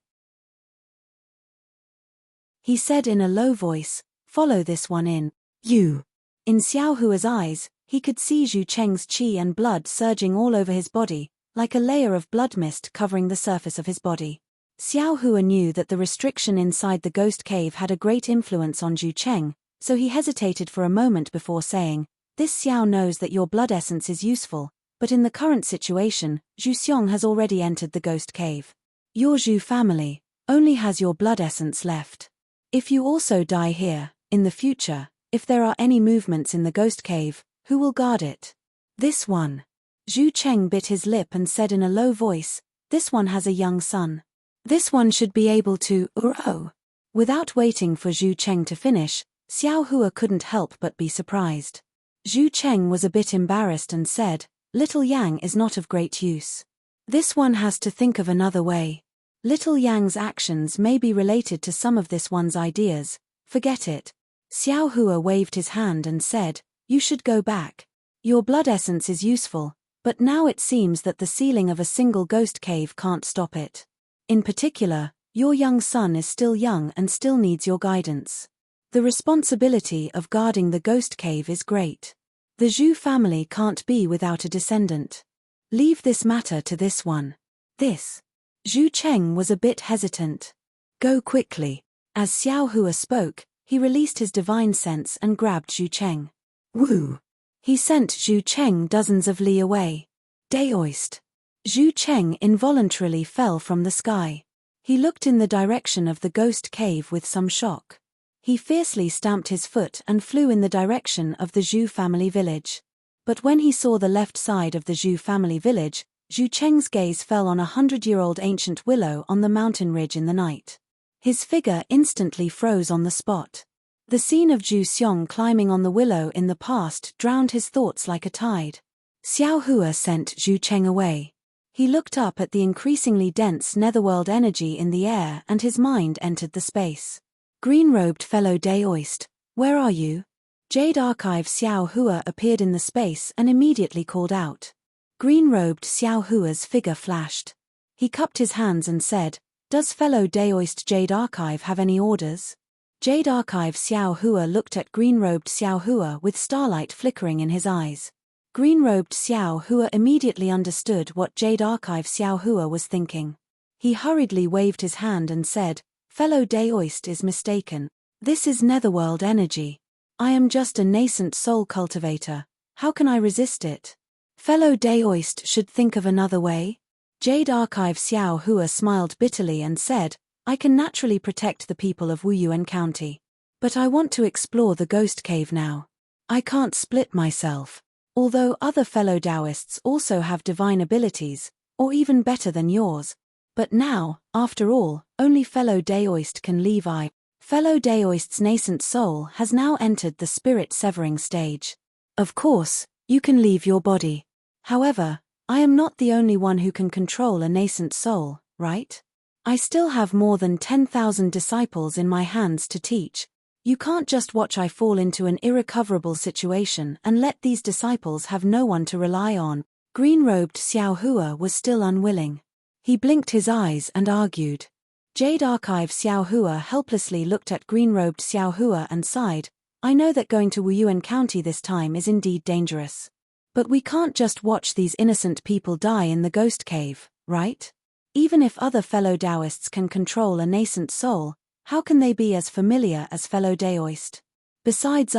A: He said in a low voice, "Follow this one in, you." In Xiao Hua's eyes, he could see Zhu Cheng's qi and blood surging all over his body, like a layer of blood mist covering the surface of his body. Xiao Hua knew that the restriction inside the ghost cave had a great influence on Zhu Cheng, so he hesitated for a moment before saying, "This Xiao knows that your blood essence is useful, but in the current situation, Zhu Xiong has already entered the ghost cave. Your Zhu family only has your blood essence left. If you also die here, in the future, if there are any movements in the ghost cave, who will guard it?" "This one." Zhu Cheng bit his lip and said in a low voice, "This one has a young son. This one should be able to grow." Without waiting for Zhu Cheng to finish, Xiao Hua couldn't help but be surprised. Zhu Cheng was a bit embarrassed and said, "Little Yang is not of great use. This one has to think of another way. Little Yang's actions may be related to some of this one's ideas, forget it." Xiao Hua waved his hand and said, "You should go back. Your blood essence is useful, but now it seems that the ceiling of a single ghost cave can't stop it. In particular, your young son is still young and still needs your guidance. The responsibility of guarding the ghost cave is great. The Zhu family can't be without a descendant. Leave this matter to this one." This. Zhu Cheng was a bit hesitant. "Go quickly." As Xiao Hua spoke, he released his divine sense and grabbed Zhu Cheng. Woo! He sent Zhu Cheng dozens of li away. Daoist. Zhu Cheng involuntarily fell from the sky. He looked in the direction of the ghost cave with some shock. He fiercely stamped his foot and flew in the direction of the Zhu family village. But when he saw the left side of the Zhu family village, Zhu Cheng's gaze fell on a 100-year-old ancient willow on the mountain ridge in the night. His figure instantly froze on the spot. The scene of Zhu Xiong climbing on the willow in the past drowned his thoughts like a tide. Xiao Hua sent Zhu Cheng away. He looked up at the increasingly dense netherworld energy in the air and his mind entered the space. "Green-robed fellow Daoist, where are you?" Jade Archive Xiao Hua appeared in the space and immediately called out. Green-robed Xiao Hua's figure flashed. He cupped his hands and said, "Does fellow Daoist Jade Archive have any orders?" Jade Archive Xiao Hua looked at green-robed Xiao Hua with starlight flickering in his eyes. Green-robed Xiao Hua immediately understood what Jade Archive Xiao Hua was thinking. He hurriedly waved his hand and said, "Fellow Daoist is mistaken. This is netherworld energy. I am just a nascent soul cultivator. How can I resist it? Fellow Daoist should think of another way." Jade Archive Xiao Hua smiled bitterly and said, "I can naturally protect the people of Wuyuan County. But I want to explore the ghost cave now. I can't split myself. Although other fellow Taoists also have divine abilities, or even better than yours. But now, after all, only fellow Daoist can leave I. Fellow Daoist's nascent soul has now entered the spirit-severing stage. Of course, you can leave your body. However, I am not the only one who can control a nascent soul, right? I still have more than 10,000 disciples in my hands to teach. You can't just watch I fall into an irrecoverable situation and let these disciples have no one to rely on." Green-robed Xiao Hua was still unwilling. He blinked his eyes and argued. Jade Archive Xiao Hua helplessly looked at green-robed Xiao Hua and sighed, "I know that going to Wuyuan County this time is indeed dangerous. But we can't just watch these innocent people die in the ghost cave, right? Even if other fellow Taoists can control a nascent soul, how can they be as familiar as fellow Daoist? Besides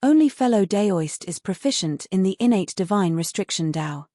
A: only fellow Daoist is proficient in the innate divine restriction Tao.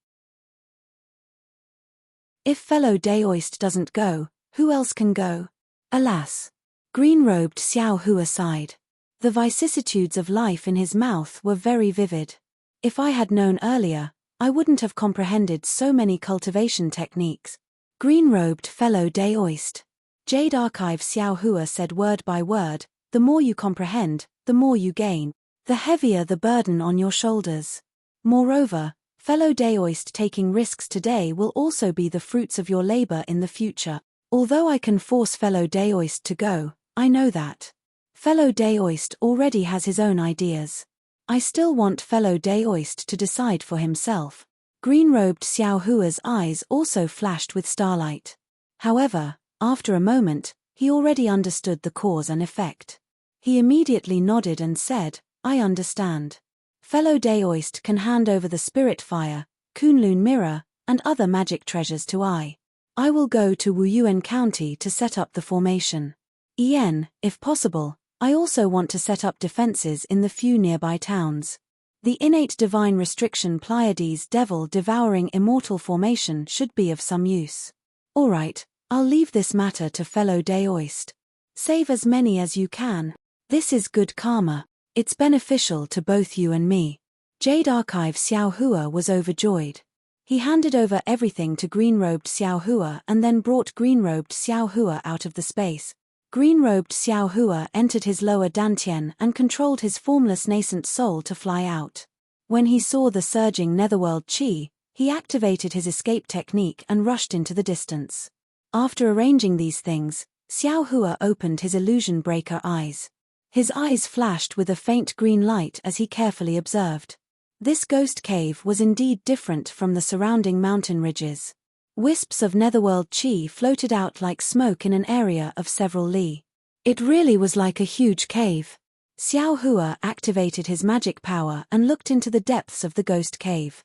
A: If fellow Daoist doesn't go, who else can go? Alas." Green-robed Xiao Hua sighed. The vicissitudes of life in his mouth were very vivid. If I had known earlier, I wouldn't have comprehended so many cultivation techniques. Green-robed fellow Daoist. Jade Archive Xiao Hua said word by word, the more you comprehend, the more you gain. The heavier the burden on your shoulders. Moreover, fellow Daoist, taking risks today will also be the fruits of your labor in the future. Although I can force fellow Daoist to go, I know that fellow Daoist already has his own ideas. I still want fellow Daoist to decide for himself. Green-robed Xiao Hua's eyes also flashed with starlight. However, after a moment, he already understood the cause and effect. He immediately nodded and said, I understand. Fellow Daoist can hand over the spirit fire, Kunlun mirror, and other magic treasures to I. I will go to Wuyuan County to set up the formation. If possible, I also want to set up defenses in the few nearby towns. The innate divine restriction Pleiades devil devouring immortal formation should be of some use. Alright, I'll leave this matter to fellow Daoist. Save as many as you can. This is good karma. It's beneficial to both you and me. Jade Archive Xiao Hua was overjoyed. He handed over everything to green-robed Xiao Hua and then brought green-robed Xiao Hua out of the space. Green-robed Xiao Hua entered his lower dantian and controlled his formless nascent soul to fly out. When he saw the surging netherworld chi, he activated his escape technique and rushed into the distance. After arranging these things, Xiao Hua opened his illusion breaker eyes. His eyes flashed with a faint green light as he carefully observed. This ghost cave was indeed different from the surrounding mountain ridges. Wisps of netherworld chi floated out like smoke in an area of several li. It really was like a huge cave. Xiao Hua activated his magic power and looked into the depths of the ghost cave.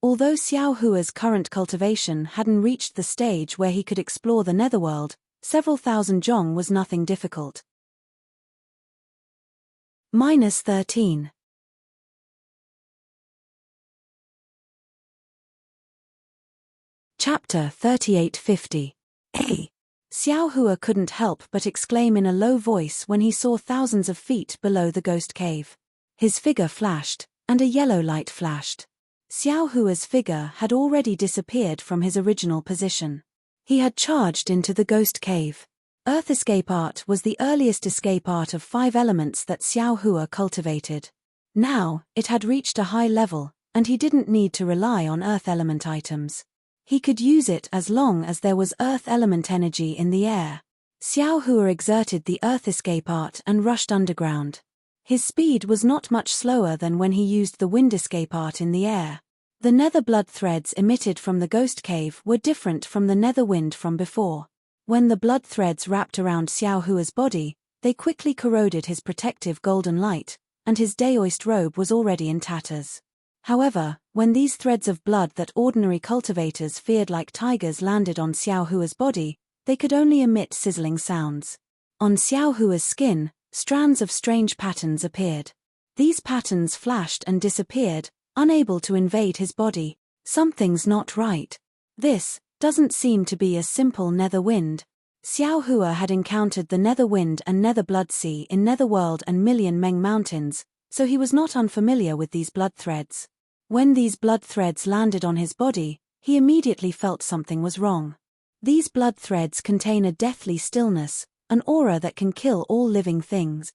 A: Although Xiao Hua's current cultivation hadn't reached the stage where he could explore the netherworld, several thousand zhong was nothing difficult. -13. Chapter 3850. A. Xiao Hua couldn't help but exclaim in a low voice when he saw thousands of feet below the ghost cave. His figure flashed, and a yellow light flashed. Xiao Hua's figure had already disappeared from his original position. He had charged into the ghost cave. Earth escape art was the earliest escape art of 5 elements that Xiao Hua cultivated. Now, it had reached a high level, and he didn't need to rely on earth element items. He could use it as long as there was earth element energy in the air. Xiao Hua exerted the earth escape art and rushed underground. His speed was not much slower than when he used the wind escape art in the air. The nether blood threads emitted from the ghost cave were different from the nether wind from before. When the blood threads wrapped around Xiao Hua's body, they quickly corroded his protective golden light, and his Daoist robe was already in tatters. However, when these threads of blood that ordinary cultivators feared like tigers landed on Xiao Hua's body, they could only emit sizzling sounds. On Xiao Hua's skin, strands of strange patterns appeared. These patterns flashed and disappeared, unable to invade his body. Something's not right. This doesn't seem to be a simple nether wind. Xiao Hua had encountered the nether wind and nether blood sea in Netherworld and Million Meng Mountains, so he was not unfamiliar with these blood threads. When these blood threads landed on his body, he immediately felt something was wrong. These blood threads contain a deathly stillness, an aura that can kill all living things.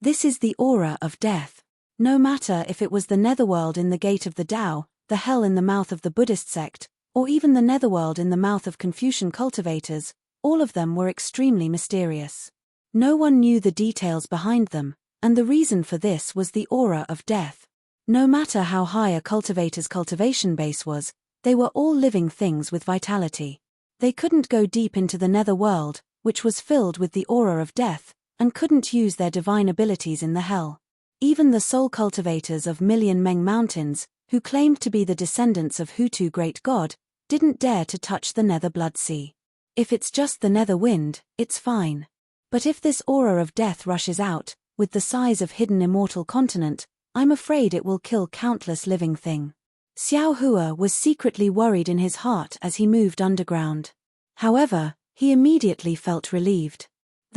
A: This is the aura of death. No matter if it was the netherworld in the gate of the Tao, the hell in the mouth of the Buddhist sect, or even the netherworld in the mouth of Confucian cultivators, all of them were extremely mysterious. No one knew the details behind them, and the reason for this was the aura of death. No matter how high a cultivator's cultivation base was, they were all living things with vitality. They couldn't go deep into the nether world, which was filled with the aura of death, and couldn't use their divine abilities in the hell. Even the soul cultivators of Million Meng Mountains, who claimed to be the descendants of Hutu great god, didn't dare to touch the nether blood sea. If it's just the nether wind, it's fine. But if this aura of death rushes out, with the size of hidden immortal continent, I'm afraid it will kill countless living thing. Xiao Hua was secretly worried in his heart as he moved underground. However, he immediately felt relieved.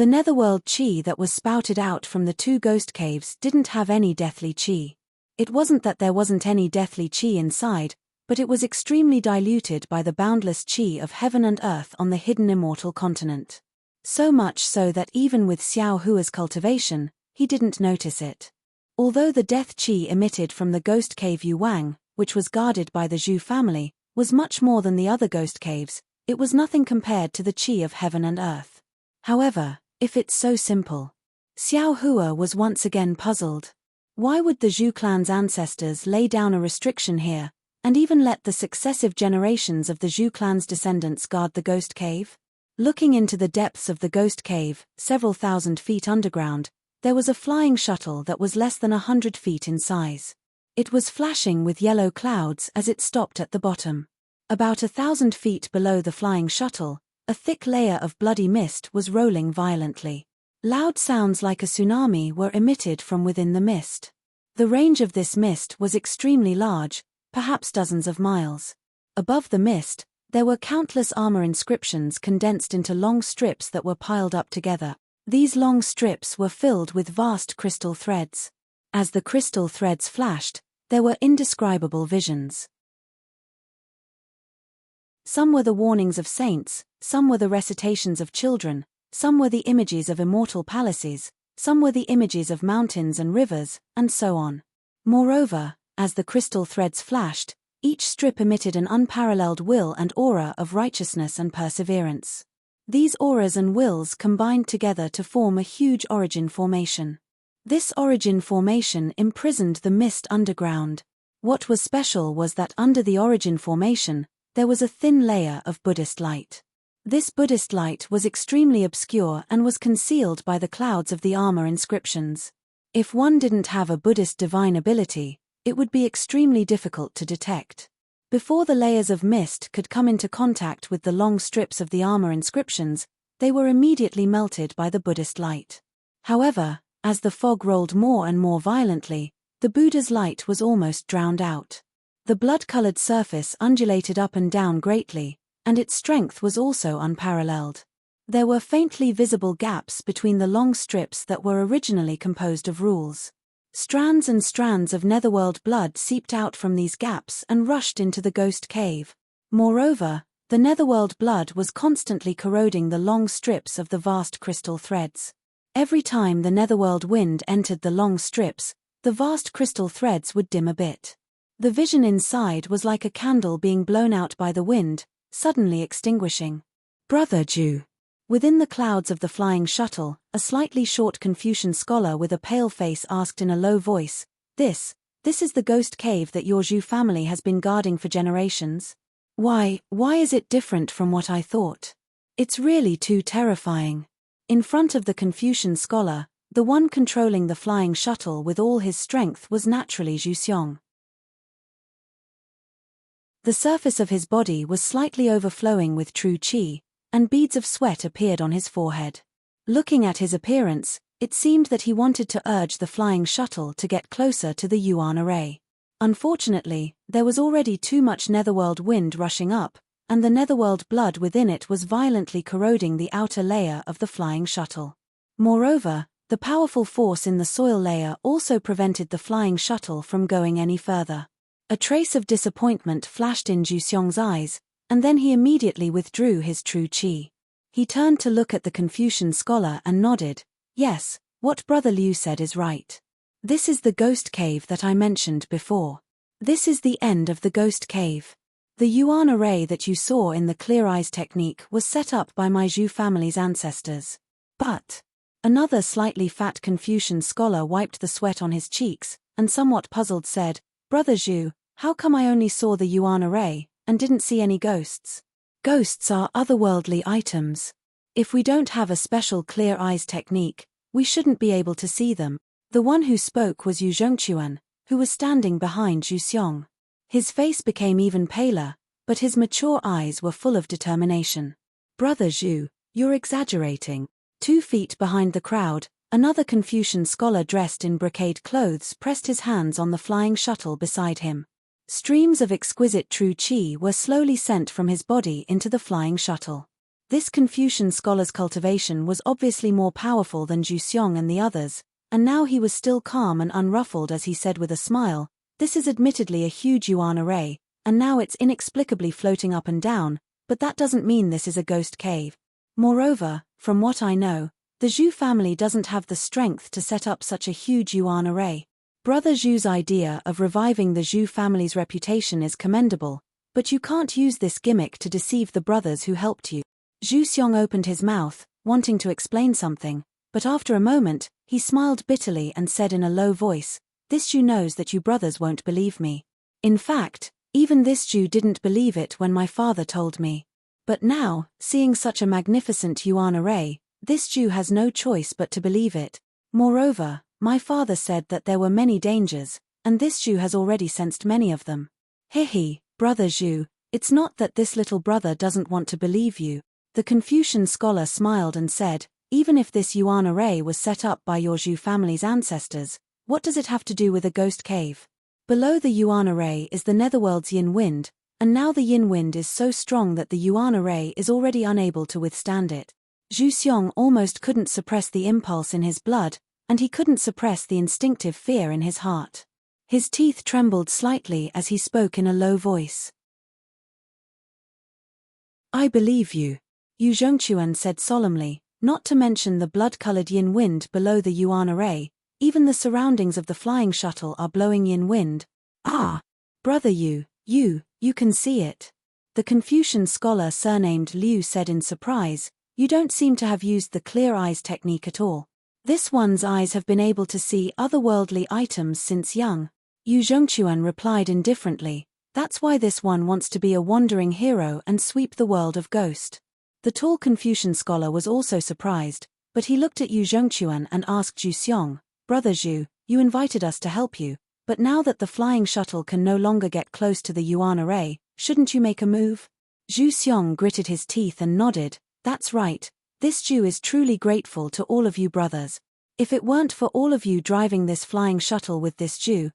A: The netherworld chi that was spouted out from the two ghost caves didn't have any deathly chi. It wasn't that there wasn't any deathly chi inside, but it was extremely diluted by the boundless chi of heaven and earth on the hidden immortal continent. So much so that even with Xiao Hua's cultivation, he didn't notice it. Although the death chi emitted from the ghost cave Yuwang, which was guarded by the Zhu family, was much more than the other ghost caves, it was nothing compared to the chi of heaven and earth. However, if it's so simple. Xiao Hua was once again puzzled. Why would the Zhu clan's ancestors lay down a restriction here, and even let the successive generations of the Zhu clan's descendants guard the ghost cave? Looking into the depths of the ghost cave, several thousand feet underground, there was a flying shuttle that was less than 100 feet in size. It was flashing with yellow clouds as it stopped at the bottom. About 1,000 feet below the flying shuttle, a thick layer of bloody mist was rolling violently. Loud sounds like a tsunami were emitted from within the mist. The range of this mist was extremely large, perhaps dozens of miles. Above the mist, there were countless armor inscriptions condensed into long strips that were piled up together. These long strips were filled with vast crystal threads. As the crystal threads flashed, there were indescribable visions. Some were the warnings of saints, some were the recitations of children, some were the images of immortal palaces, some were the images of mountains and rivers, and so on. Moreover, as the crystal threads flashed, each strip emitted an unparalleled will and aura of righteousness and perseverance. These auras and wills combined together to form a huge origin formation. This origin formation imprisoned the mist underground. What was special was that under the origin formation, there was a thin layer of Buddhist light. This Buddhist light was extremely obscure and was concealed by the clouds of the armor inscriptions. If one didn't have a Buddhist divine ability, it would be extremely difficult to detect. Before the layers of mist could come into contact with the long strips of the armor inscriptions, they were immediately melted by the Buddhist light. However, as the fog rolled more and more violently, the Buddha's light was almost drowned out. The blood-colored surface undulated up and down greatly, and its strength was also unparalleled. There were faintly visible gaps between the long strips that were originally composed of rules. Strands and strands of netherworld blood seeped out from these gaps and rushed into the ghost cave. Moreover, the netherworld blood was constantly corroding the long strips of the vast crystal threads. Every time the netherworld wind entered the long strips, the vast crystal threads would dim a bit. The vision inside was like a candle being blown out by the wind, suddenly extinguishing. Brother Zhu. Within the clouds of the flying shuttle, a slightly short Confucian scholar with a pale face asked in a low voice, This is the ghost cave that your Zhu family has been guarding for generations? Why is it different from what I thought? It's really too terrifying. In front of the Confucian scholar, the one controlling the flying shuttle with all his strength was naturally Zhu Xiong. The surface of his body was slightly overflowing with true qi, and beads of sweat appeared on his forehead. Looking at his appearance, it seemed that he wanted to urge the flying shuttle to get closer to the Yuan array. Unfortunately, there was already too much netherworld wind rushing up, and the netherworld blood within it was violently corroding the outer layer of the flying shuttle. Moreover, the powerful force in the soil layer also prevented the flying shuttle from going any further. A trace of disappointment flashed in Zhu Xiong's eyes, and then he immediately withdrew his true qi. He turned to look at the Confucian scholar and nodded. Yes, what Brother Liu said is right. This is the ghost cave that I mentioned before. This is the end of the ghost cave. The Yuan array that you saw in the clear eyes technique was set up by my Zhu family's ancestors. But another slightly fat Confucian scholar wiped the sweat on his cheeks, and somewhat puzzled said, Brother Zhu, how come I only saw the Yuan array, and didn't see any ghosts? Ghosts are otherworldly items. If we don't have a special clear eyes technique, we shouldn't be able to see them. The one who spoke was Yu Zhongquan, who was standing behind Zhu Xiong. His face became even paler, but his mature eyes were full of determination. Brother Zhu, you're exaggerating. 2 feet behind the crowd, another Confucian scholar dressed in brocade clothes pressed his hands on the flying shuttle beside him. Streams of exquisite true qi were slowly sent from his body into the flying shuttle. This Confucian scholar's cultivation was obviously more powerful than Zhu Xiong and the others, and now he was still calm and unruffled as he said with a smile, "This is admittedly a huge yuan array, and now it's inexplicably floating up and down, but that doesn't mean this is a ghost cave. Moreover, from what I know, the Zhu family doesn't have the strength to set up such a huge yuan array. Brother Zhu's idea of reviving the Zhu family's reputation is commendable, but you can't use this gimmick to deceive the brothers who helped you." Zhu Xiong opened his mouth, wanting to explain something, but after a moment, he smiled bitterly and said in a low voice, "This Zhu knows that you brothers won't believe me. In fact, even this Zhu didn't believe it when my father told me. But now, seeing such a magnificent yuan array, this Zhu has no choice but to believe it. Moreover, my father said that there were many dangers, and this Zhu has already sensed many of them. Hehe, brother Zhu, it's not that this little brother doesn't want to believe you." The Confucian scholar smiled and said, "Even if this yuan array was set up by your Zhu family's ancestors, what does it have to do with a ghost cave? Below the yuan array is the netherworld's yin wind, and now the yin wind is so strong that the yuan array is already unable to withstand it." Zhu Xiong almost couldn't suppress the impulse in his blood, and he couldn't suppress the instinctive fear in his heart. His teeth trembled slightly as he spoke in a low voice. "I believe you," Yu Zhongquan said solemnly, "not to mention the blood-colored yin wind below the yuan array, even the surroundings of the flying shuttle are blowing yin wind." "Ah! Brother Yu, you can see it." The Confucian scholar surnamed Liu said in surprise, "You don't seem to have used the clear eyes technique at all. This one's eyes have been able to see otherworldly items since young." Yu Zhongquan replied indifferently, "That's why this one wants to be a wandering hero and sweep the world of ghost." The tall Confucian scholar was also surprised, but he looked at Yu Zhongquan and asked Zhu Xiong, "Brother Zhu, you invited us to help you, but now that the flying shuttle can no longer get close to the yuan array, shouldn't you make a move?" Zhu Xiong gritted his teeth and nodded, "That's right, this Zhu is truly grateful to all of you brothers. If it weren't for all of you driving this flying shuttle with this Zhu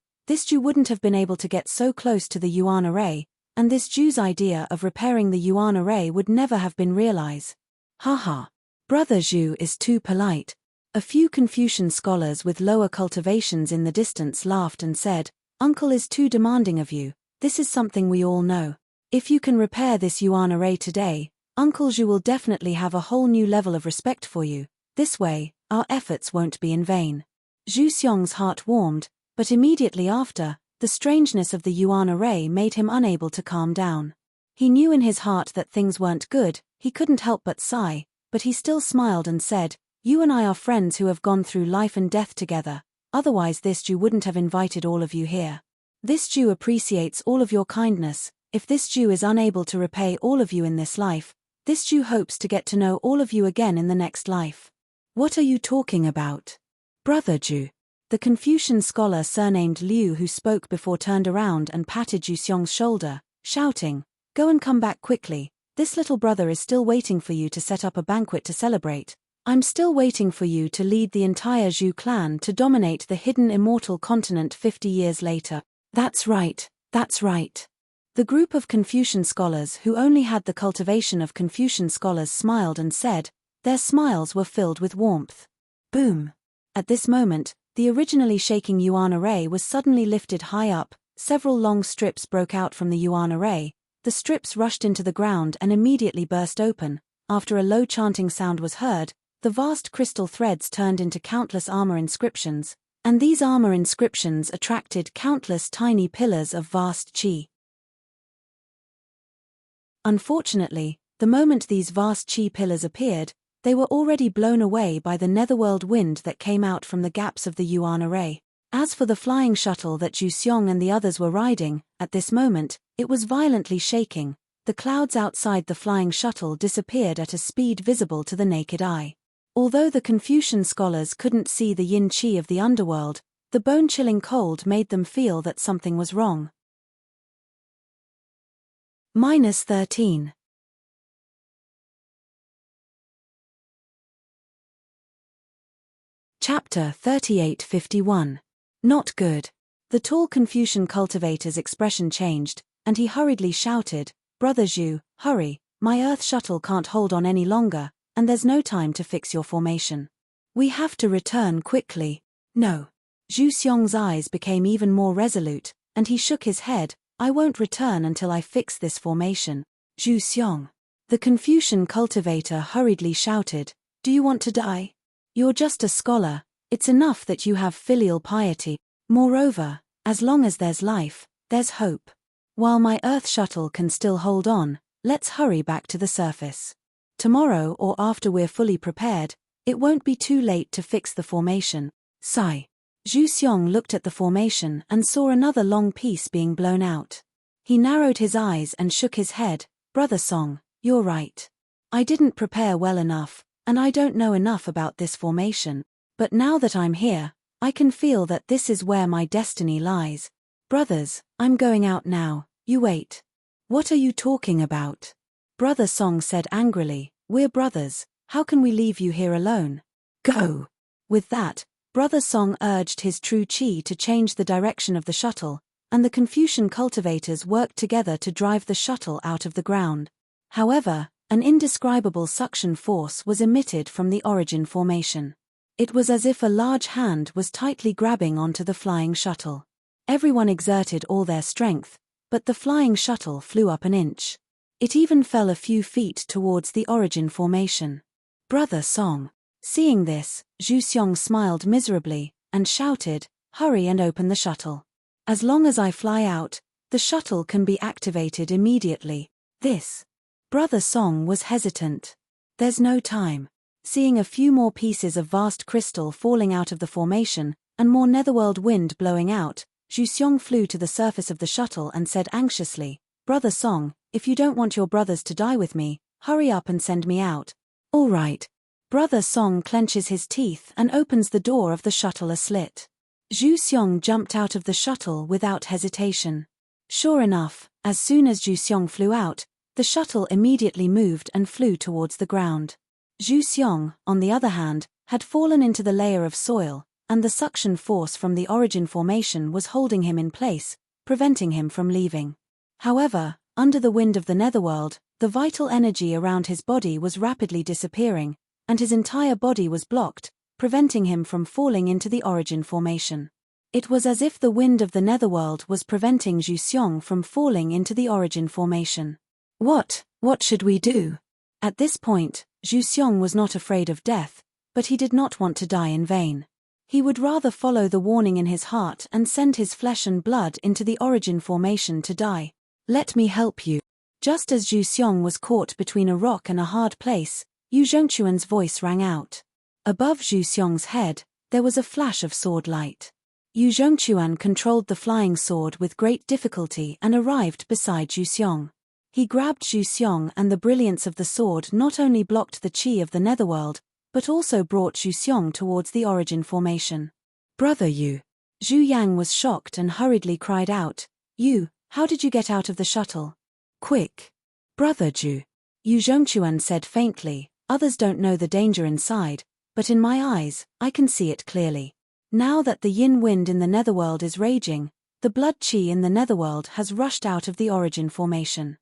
A: wouldn't have been able to get so close to the yuan array, and this Zhu's idea of repairing the yuan array would never have been realized." Haha. Brother Zhu is too polite. A few Confucian scholars with lower cultivations in the distance laughed and said, "Uncle is too demanding of you, this is something we all know. If you can repair this yuan array today, Uncle Zhu will definitely have a whole new level of respect for you. This way, our efforts won't be in vain." Zhu Xiong's heart warmed, but immediately after, the strangeness of the yuan array made him unable to calm down. He knew in his heart that things weren't good, he couldn't help but sigh, but he still smiled and said, "You and I are friends who have gone through life and death together, otherwise this Jew wouldn't have invited all of you here. This Jew appreciates all of your kindness. If this Jew is unable to repay all of you in this life, this Jew hopes to get to know all of you again in the next life." "What are you talking about, brother Jew?" The Confucian scholar surnamed Liu who spoke before turned around and patted Zhu Xiong's shoulder, shouting, "Go and come back quickly, this little brother is still waiting for you to set up a banquet to celebrate. I'm still waiting for you to lead the entire Zhu clan to dominate the hidden immortal continent 50 years later." That's right, that's right. The group of Confucian scholars who only had the cultivation of Confucian scholars smiled and said, their smiles were filled with warmth. Boom! At this moment, the originally shaking yuan array was suddenly lifted high up, several long strips broke out from the yuan array, the strips rushed into the ground and immediately burst open. After a low chanting sound was heard, the vast crystal threads turned into countless armor inscriptions, and these armor inscriptions attracted countless tiny pillars of vast qi. Unfortunately, the moment these vast qi pillars appeared, they were already blown away by the netherworld wind that came out from the gaps of the yuan array. As for the flying shuttle that Zhu Xiong and the others were riding, at this moment, it was violently shaking. The clouds outside the flying shuttle disappeared at a speed visible to the naked eye. Although the Confucian scholars couldn't see the yin qi of the underworld, the bone-chilling cold made them feel that something was wrong. -13. Chapter 3851. Not good. The tall Confucian cultivator's expression changed, and he hurriedly shouted, "Brother Zhu, hurry, my Earth shuttle can't hold on any longer, and there's no time to fix your formation. We have to return quickly. No. Zhu Xiong's eyes became even more resolute, and he shook his head. I won't return until I fix this formation. Zhu Xiong. The Confucian cultivator hurriedly shouted, do you want to die? You're just a scholar, it's enough that you have filial piety. Moreover, as long as there's life, there's hope. While my Earth shuttle can still hold on, let's hurry back to the surface. Tomorrow or after we're fully prepared, it won't be too late to fix the formation. Sigh. Zhu Xiong looked at the formation and saw another long piece being blown out. He narrowed his eyes and shook his head. Brother Song, you're right. I didn't prepare well enough, and I don't know enough about this formation, but now that I'm here, I can feel that this is where my destiny lies. Brothers, I'm going out now, you wait. What are you talking about? Brother Song said angrily, we're brothers, how can we leave you here alone? Go! With that, Brother Song urged his true chi to change the direction of the shuttle, and the Confucian cultivators worked together to drive the shuttle out of the ground. However, an indescribable suction force was emitted from the origin formation. It was as if a large hand was tightly grabbing onto the flying shuttle. Everyone exerted all their strength, but the flying shuttle flew up an inch. It even fell a few feet towards the origin formation. Brother Song. Seeing this, Zhu Xiong smiled miserably, and shouted, hurry and open the shuttle. As long as I fly out, the shuttle can be activated immediately. This. Brother Song was hesitant. There's no time. Seeing a few more pieces of vast crystal falling out of the formation, and more netherworld wind blowing out, Zhu Xiong flew to the surface of the shuttle and said anxiously, Brother Song, if you don't want your brothers to die with me, hurry up and send me out. All right. Brother Song clenches his teeth and opens the door of the shuttle a slit. Zhu Xiong jumped out of the shuttle without hesitation. Sure enough, as soon as Zhu Xiong flew out, the shuttle immediately moved and flew towards the ground. Zhu Xiong, on the other hand, had fallen into the layer of soil, and the suction force from the origin formation was holding him in place, preventing him from leaving. However, under the wind of the netherworld, the vital energy around his body was rapidly disappearing, and his entire body was blocked, preventing him from falling into the origin formation. It was as if the wind of the netherworld was preventing Zhu Xiong from falling into the origin formation. What should we do? At this point, Zhu Xiong was not afraid of death, but he did not want to die in vain. He would rather follow the warning in his heart and send his flesh and blood into the origin formation to die. Let me help you. Just as Zhu Xiong was caught between a rock and a hard place, Yu Zhongquan's voice rang out. Above Zhu Xiong's head, there was a flash of sword light. Yu Zhongquan controlled the flying sword with great difficulty and arrived beside Zhu Xiong. He grabbed Zhu Xiong, and the brilliance of the sword not only blocked the chi of the netherworld, but also brought Zhu Xiong towards the origin formation. Brother Yu. Zhu Yang was shocked and hurriedly cried out, Yu, how did you get out of the shuttle? Quick. Brother Zhu. Yu Zhongquan said faintly, others don't know the danger inside, but in my eyes, I can see it clearly. Now that the yin wind in the netherworld is raging, the blood chi in the netherworld has rushed out of the origin formation.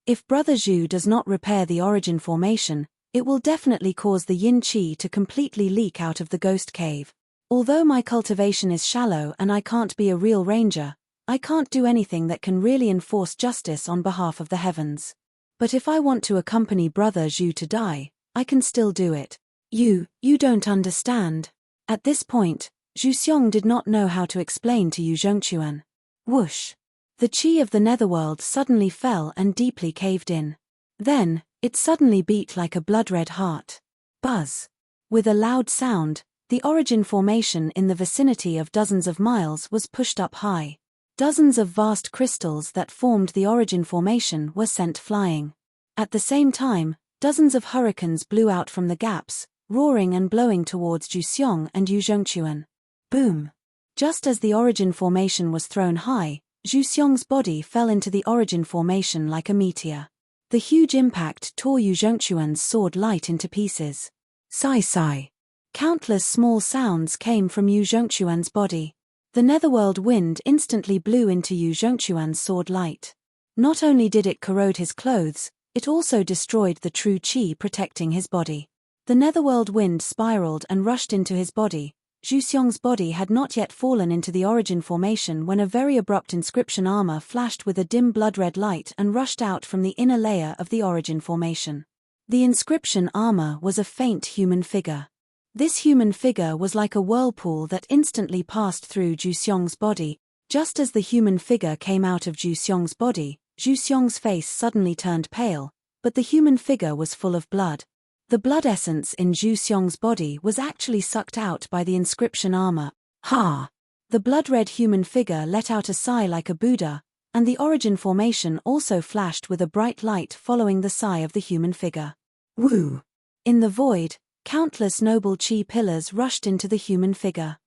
A: If Brother Zhu does not repair the origin formation, it will definitely cause the yin chi to completely leak out of the ghost cave. Although my cultivation is shallow and I can't be a real ranger, I can't do anything that can really enforce justice on behalf of the heavens. But if I want to accompany Brother Zhu to die, I can still do it. You don't understand. At this point, Zhu Xiong did not know how to explain to Yu Zhongquan. Whoosh! The chi of the netherworld suddenly fell and deeply caved in. Then, it suddenly beat like a blood-red heart. Buzz! With a loud sound, the origin formation in the vicinity of dozens of miles was pushed up high. Dozens of vast crystals that formed the origin formation were sent flying. At the same time, dozens of hurricanes blew out from the gaps, roaring and blowing towards Zhu Xiong and Yu Zhongquan. Boom! Just as the origin formation was thrown high, Zhu Xiong's body fell into the origin formation like a meteor. The huge impact tore Yu Zhongquan's sword light into pieces. Sigh. Countless small sounds came from Yu Zhongquan's body. The netherworld wind instantly blew into Yu Zhongquan's sword light. Not only did it corrode his clothes, it also destroyed the true chi protecting his body. The netherworld wind spiraled and rushed into his body. Zhu Xiong's body had not yet fallen into the origin formation when a very abrupt inscription armor flashed with a dim blood-red light and rushed out from the inner layer of the origin formation. The inscription armor was a faint human figure. This human figure was like a whirlpool that instantly passed through Zhu Xiong's body. Just as the human figure came out of Zhu Xiong's body, Zhu Xiong's face suddenly turned pale, but the human figure was full of blood. The blood essence in Zhu Xiong's body was actually sucked out by the inscription armor. Ha! The blood-red human figure let out a sigh like a Buddha, and the origin formation also flashed with a bright light following the sigh of the human figure. Woo! In the void, countless noble chi pillars rushed into the human figure.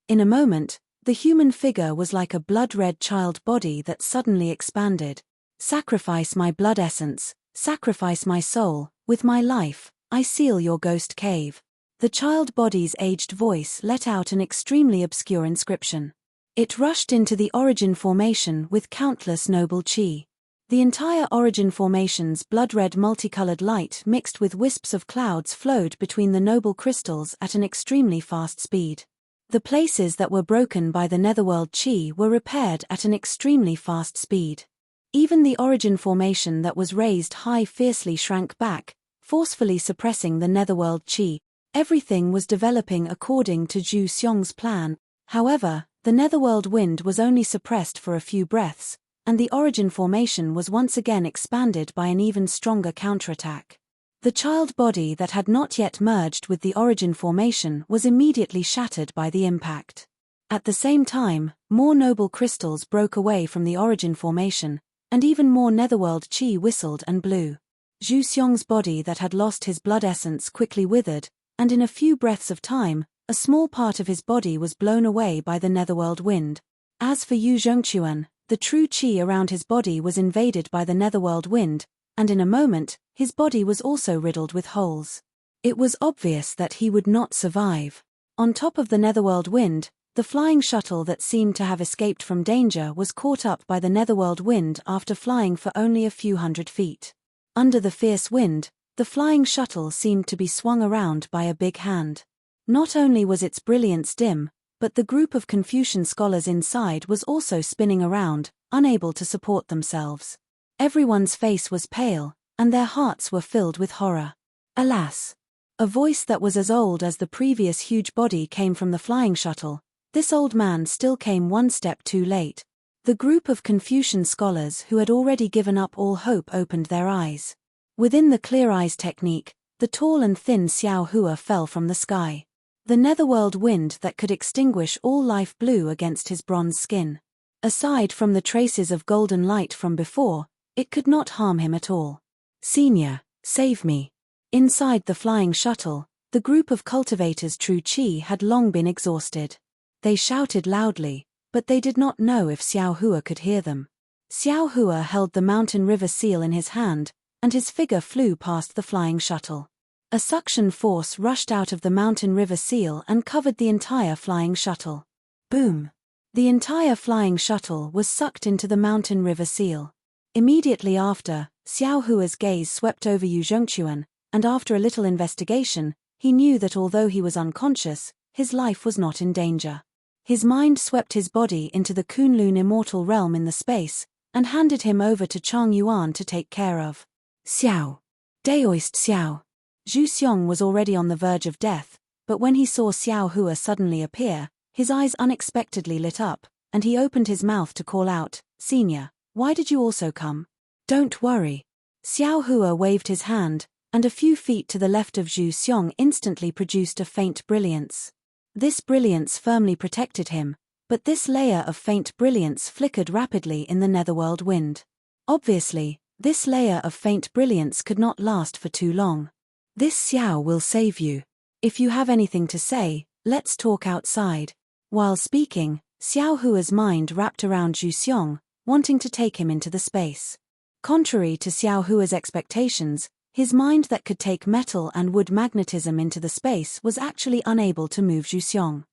A: In a moment, the human figure was like a blood-red child body that suddenly expanded. Sacrifice my blood essence. Sacrifice my soul, with my life, I seal your ghost cave. The child body's aged voice let out an extremely obscure inscription. It rushed into the origin formation with countless noble chi. The entire origin formation's blood-red multicolored light mixed with wisps of clouds flowed between the noble crystals at an extremely fast speed. The places that were broken by the netherworld chi were repaired at an extremely fast speed. Even the origin formation that was raised high fiercely shrank back, forcefully suppressing the netherworld chi. Everything was developing according to Zhu Xiong's plan. However, the netherworld wind was only suppressed for a few breaths, and the origin formation was once again expanded by an even stronger counterattack. The child body that had not yet merged with the origin formation was immediately shattered by the impact. At the same time, more noble crystals broke away from the origin formation, and even more netherworld chi whistled and blew. Zhu Xiong's body that had lost his blood essence quickly withered, and in a few breaths of time, a small part of his body was blown away by the netherworld wind. As for Yu Zhongquan, the true chi around his body was invaded by the netherworld wind, and in a moment, his body was also riddled with holes. It was obvious that he would not survive. On top of the netherworld wind, the flying shuttle that seemed to have escaped from danger was caught up by the netherworld wind after flying for only a few hundred feet. Under the fierce wind, the flying shuttle seemed to be swung around by a big hand. Not only was its brilliance dim, but the group of Confucian scholars inside was also spinning around, unable to support themselves. Everyone's face was pale, and their hearts were filled with horror. Alas! A voice that was as old as the previous huge body came from the flying shuttle. This old man still came one step too late. The group of Confucian scholars who had already given up all hope opened their eyes. Within the clear eyes technique, the tall and thin Xiao Hua fell from the sky. The netherworld wind that could extinguish all life blew against his bronze skin. Aside from the traces of golden light from before, it could not harm him at all. Senior, save me. Inside the flying shuttle, the group of cultivators' true chi had long been exhausted. They shouted loudly, but they did not know if Xiao Hua could hear them. Xiao Hua held the mountain river seal in his hand, and his figure flew past the flying shuttle. A suction force rushed out of the mountain river seal and covered the entire flying shuttle. Boom! The entire flying shuttle was sucked into the mountain river seal. Immediately after, Xiao Hua's gaze swept over Yu Zhongquan, and after a little investigation, he knew that although he was unconscious, his life was not in danger. His mind swept his body into the Kunlun immortal realm in the space, and handed him over to Chang Yuan to take care of. Xiao! Daoist Xiao! Zhu Xiong was already on the verge of death, but when he saw Xiao Hua suddenly appear, his eyes unexpectedly lit up, and he opened his mouth to call out, "Senior, why did you also come?" "Don't worry." Xiao Hua waved his hand, and a few feet to the left of Zhu Xiong instantly produced a faint brilliance. This brilliance firmly protected him, but this layer of faint brilliance flickered rapidly in the netherworld wind. Obviously, this layer of faint brilliance could not last for too long. "This Xiao will save you. If you have anything to say, let's talk outside." While speaking, Xiao Hua's mind wrapped around Zhu Xiong, wanting to take him into the space. Contrary to Xiao Hua's expectations, his mind that could take metal and wood magnetism into the space was actually unable to move Zhu Xiong.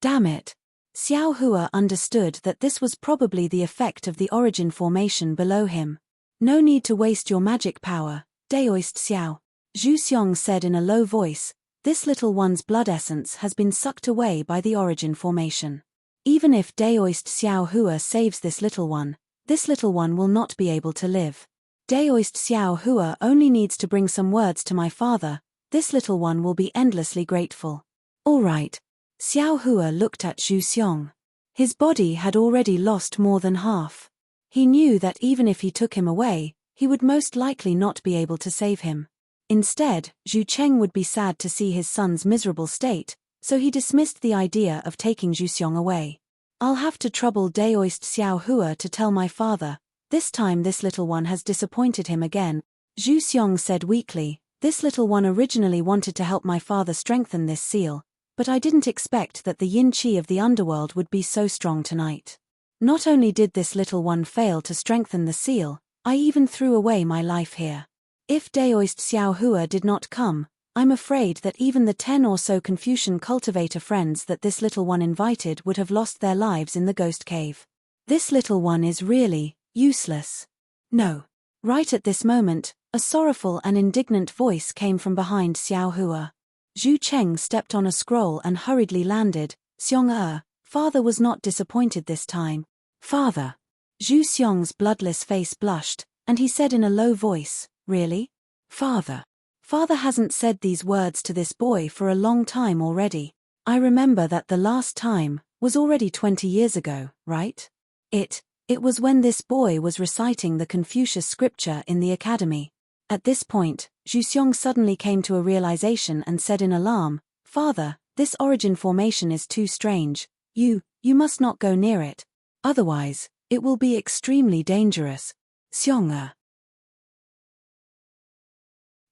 A: Damn it! Xiao Hua understood that this was probably the effect of the origin formation below him. No need to waste your magic power, Daoist Xiao. Zhu Xiong said in a low voice, this little one's blood essence has been sucked away by the origin formation. Even if Daoist Xiao Hua saves this little one will not be able to live. Daoist Xiao Hua only needs to bring some words to my father, this little one will be endlessly grateful. All right. Xiao Hua looked at Zhu Xiong. His body had already lost more than half. He knew that even if he took him away, he would most likely not be able to save him. Instead, Zhu Cheng would be sad to see his son's miserable state, so he dismissed the idea of taking Zhu Xiong away. I'll have to trouble Daoist Xiao Hua to tell my father, this time this little one has disappointed him again. Zhu Xiong said weakly, this little one originally wanted to help my father strengthen this seal, but I didn't expect that the yin qi of the underworld would be so strong tonight. Not only did this little one fail to strengthen the seal, I even threw away my life here. If Daoist Xiao Hua did not come, I'm afraid that even the 10 or so Confucian cultivator friends that this little one invited would have lost their lives in the ghost cave. This little one is really useless. No. Right at this moment, a sorrowful and indignant voice came from behind Xiao Hua. Zhu Cheng stepped on a scroll and hurriedly landed. Xiong father was not disappointed this time. Father. Zhu Xiong's bloodless face blushed, and he said in a low voice, really? Father. Father hasn't said these words to this boy for a long time already. I remember that the last time was already 20 years ago, right? It was when this boy was reciting the Confucius scripture in the academy. At this point, Zhu Xiong suddenly came to a realization and said in alarm, Father, this origin formation is too strange. You must not go near it. Otherwise, it will be extremely dangerous. Xiong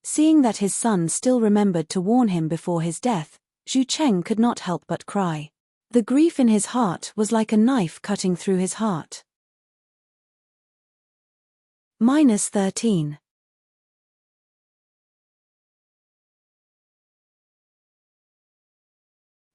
A: Seeing that his son still remembered to warn him before his death, Zhu Cheng could not help but cry. The grief in his heart was like a knife cutting through his heart. -13.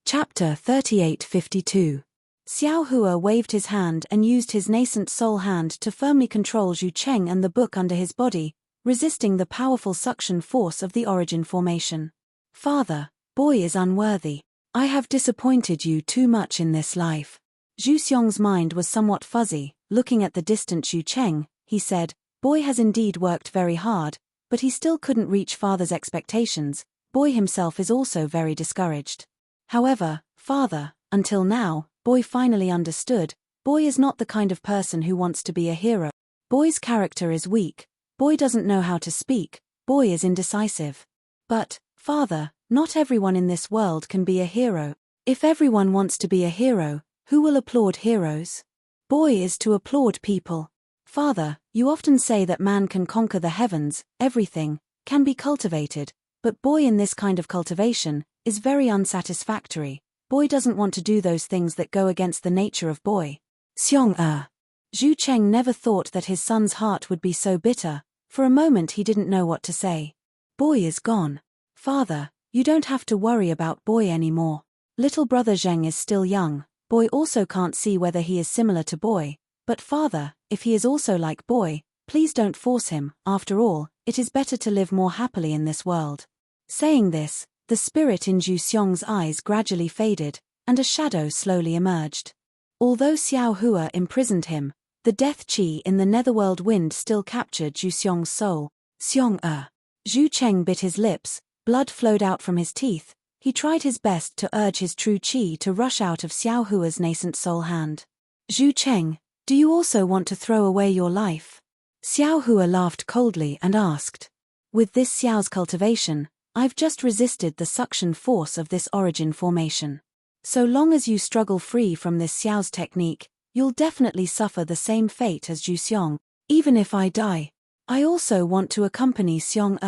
A: Chapter 3852. Xiao Hua waved his hand and used his nascent soul hand to firmly control Zhu Cheng and the book under his body, resisting the powerful suction force of the origin formation. Father, boy is unworthy. I have disappointed you too much in this life. Zhu Xiong's mind was somewhat fuzzy. Looking at the distant Zhu Cheng, he said, boy has indeed worked very hard, but he still couldn't reach father's expectations. Boy himself is also very discouraged. However, father, until now, boy finally understood, boy is not the kind of person who wants to be a hero. Boy's character is weak. Boy doesn't know how to speak, boy is indecisive. But, father, not everyone in this world can be a hero. If everyone wants to be a hero, who will applaud heroes? Boy is to applaud people. Father, you often say that man can conquer the heavens, everything can be cultivated, but boy in this kind of cultivation is very unsatisfactory. Boy doesn't want to do those things that go against the nature of boy. Xiong Zhu Cheng never thought that his son's heart would be so bitter. For a moment he didn't know what to say. Boy is gone. Father, you don't have to worry about boy anymore. Little brother Zheng is still young. Boy also can't see whether he is similar to boy. But father, if he is also like boy, please don't force him. After all, it is better to live more happily in this world. Saying this, the spirit in Zhu Xiong's eyes gradually faded, and a shadow slowly emerged. Although Xiao Hua imprisoned him, the death qi in the netherworld wind still captured Zhu Xiong's soul. Xiong Zhu Cheng bit his lips, blood flowed out from his teeth. He tried his best to urge his true qi to rush out of Xiao Hua's nascent soul hand. Zhu Cheng, do you also want to throw away your life? Xiao Hua laughed coldly and asked. With this Xiao's cultivation, I've just resisted the suction force of this origin formation. So long as you struggle free from this Xiao's technique, you'll definitely suffer the same fate as Zhu Xiong. Even if I die, I also want to accompany Xiong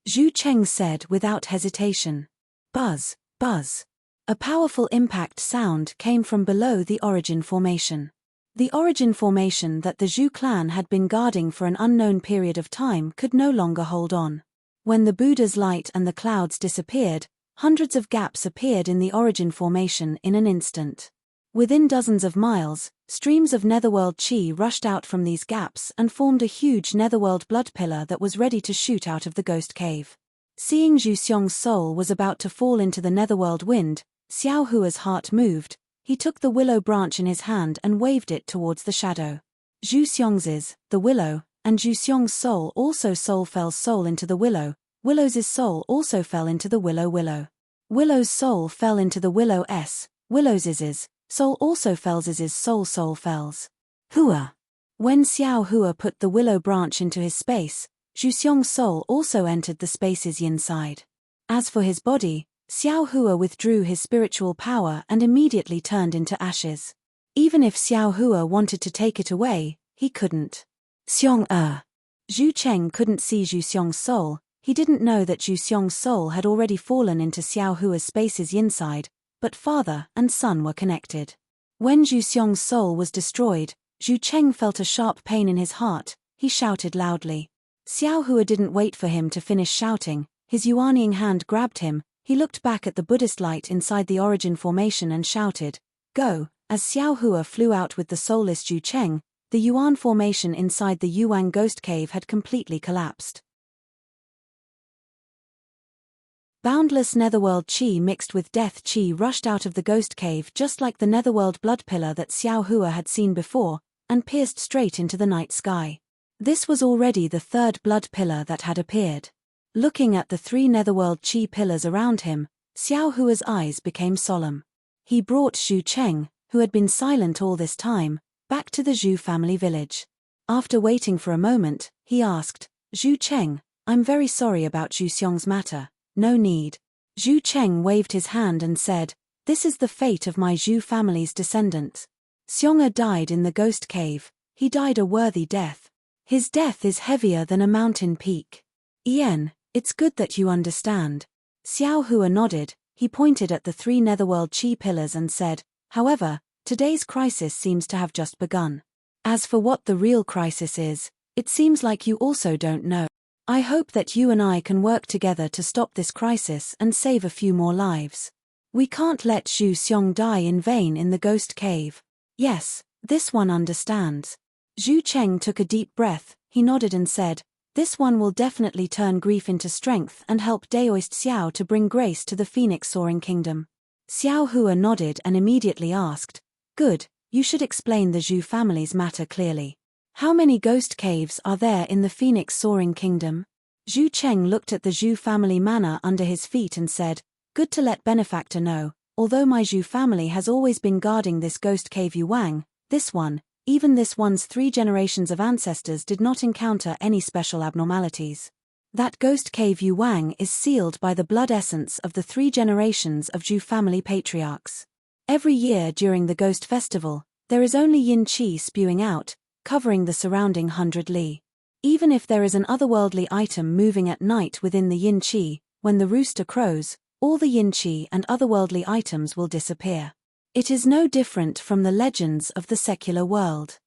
A: Zhu Cheng said without hesitation. Buzz, buzz. A powerful impact sound came from below the origin formation. The origin formation that the Zhu clan had been guarding for an unknown period of time could no longer hold on. When the Buddha's light and the clouds disappeared, hundreds of gaps appeared in the origin formation in an instant. Within dozens of miles, streams of netherworld chi rushed out from these gaps and formed a huge netherworld blood pillar that was ready to shoot out of the ghost cave. Seeing Zhu Xiong's soul was about to fall into the netherworld wind, Xiao Hua's heart moved. He took the willow branch in his hand and waved it towards the shadow. Zhu Xiong's, the willow, and Zhu Xiong's soul fell soul into the willow. Willow's soul also fell into the willow. Willow's soul fell into the Willow's soul also fells soul fells. Hua. When Xiao Hua put the willow branch into his space, Zhu Xiong's soul also entered the space's yin side. As for his body, Xiao Hua withdrew his spiritual power and immediately turned into ashes. Even if Xiao Hua wanted to take it away, he couldn't. Zhu Cheng couldn't see Zhu Xiong's soul. He didn't know that Zhu Xiong's soul had already fallen into Xiao Hua's space's yin side, but father and son were connected. When Zhu Xiong's soul was destroyed, Zhu Cheng felt a sharp pain in his heart. He shouted loudly. Xiao Hua didn't wait for him to finish shouting. His yuanying hand grabbed him. He looked back at the Buddhist light inside the origin formation and shouted, "Go!" As Xiao Hua flew out with the soulless Zhu Cheng, the Yuan formation inside the Yuang ghost cave had completely collapsed. Boundless netherworld chi mixed with death chi rushed out of the ghost cave just like the netherworld blood pillar that Xiao Hua had seen before, and pierced straight into the night sky. This was already the third blood pillar that had appeared. Looking at the three netherworld chi pillars around him, Xiao Hua's eyes became solemn. He brought Zhu Cheng, who had been silent all this time, back to the Zhu family village. After waiting for a moment, he asked, "Zhu Cheng, I'm very sorry about Zhu Xiong's matter." "No need." Zhu Cheng waved his hand and said, "This is the fate of my Zhu family's descendants. Xiong'er died in the ghost cave. He died a worthy death. His death is heavier than a mountain peak. Yen, it's good that you understand." Xiao Hua nodded. He pointed at the three netherworld chi pillars and said, "However, today's crisis seems to have just begun. As for what the real crisis is, it seems like you also don't know. I hope that you and I can work together to stop this crisis and save a few more lives. We can't let Zhu Xiong die in vain in the ghost cave." "Yes, this one understands." Zhu Cheng took a deep breath. He nodded and said, "This one will definitely turn grief into strength and help Daoist Xiao to bring grace to the Phoenix Soaring Kingdom." Xiao Hua nodded and immediately asked, "Good, you should explain the Zhu family's matter clearly. How many ghost caves are there in the Phoenix Soaring Kingdom?" Zhu Cheng looked at the Zhu family manor under his feet and said, "Good to let benefactor know, although my Zhu family has always been guarding this ghost cave Yuang, even this one's 3 generations of ancestors did not encounter any special abnormalities. That ghost cave Yuang is sealed by the blood essence of the 3 generations of Zhu family patriarchs. Every year during the ghost festival, there is only yin qi spewing out, covering the surrounding 100 li. Even if there is an otherworldly item moving at night within the yin qi, when the rooster crows, all the yin qi and otherworldly items will disappear. It is no different from the legends of the secular world.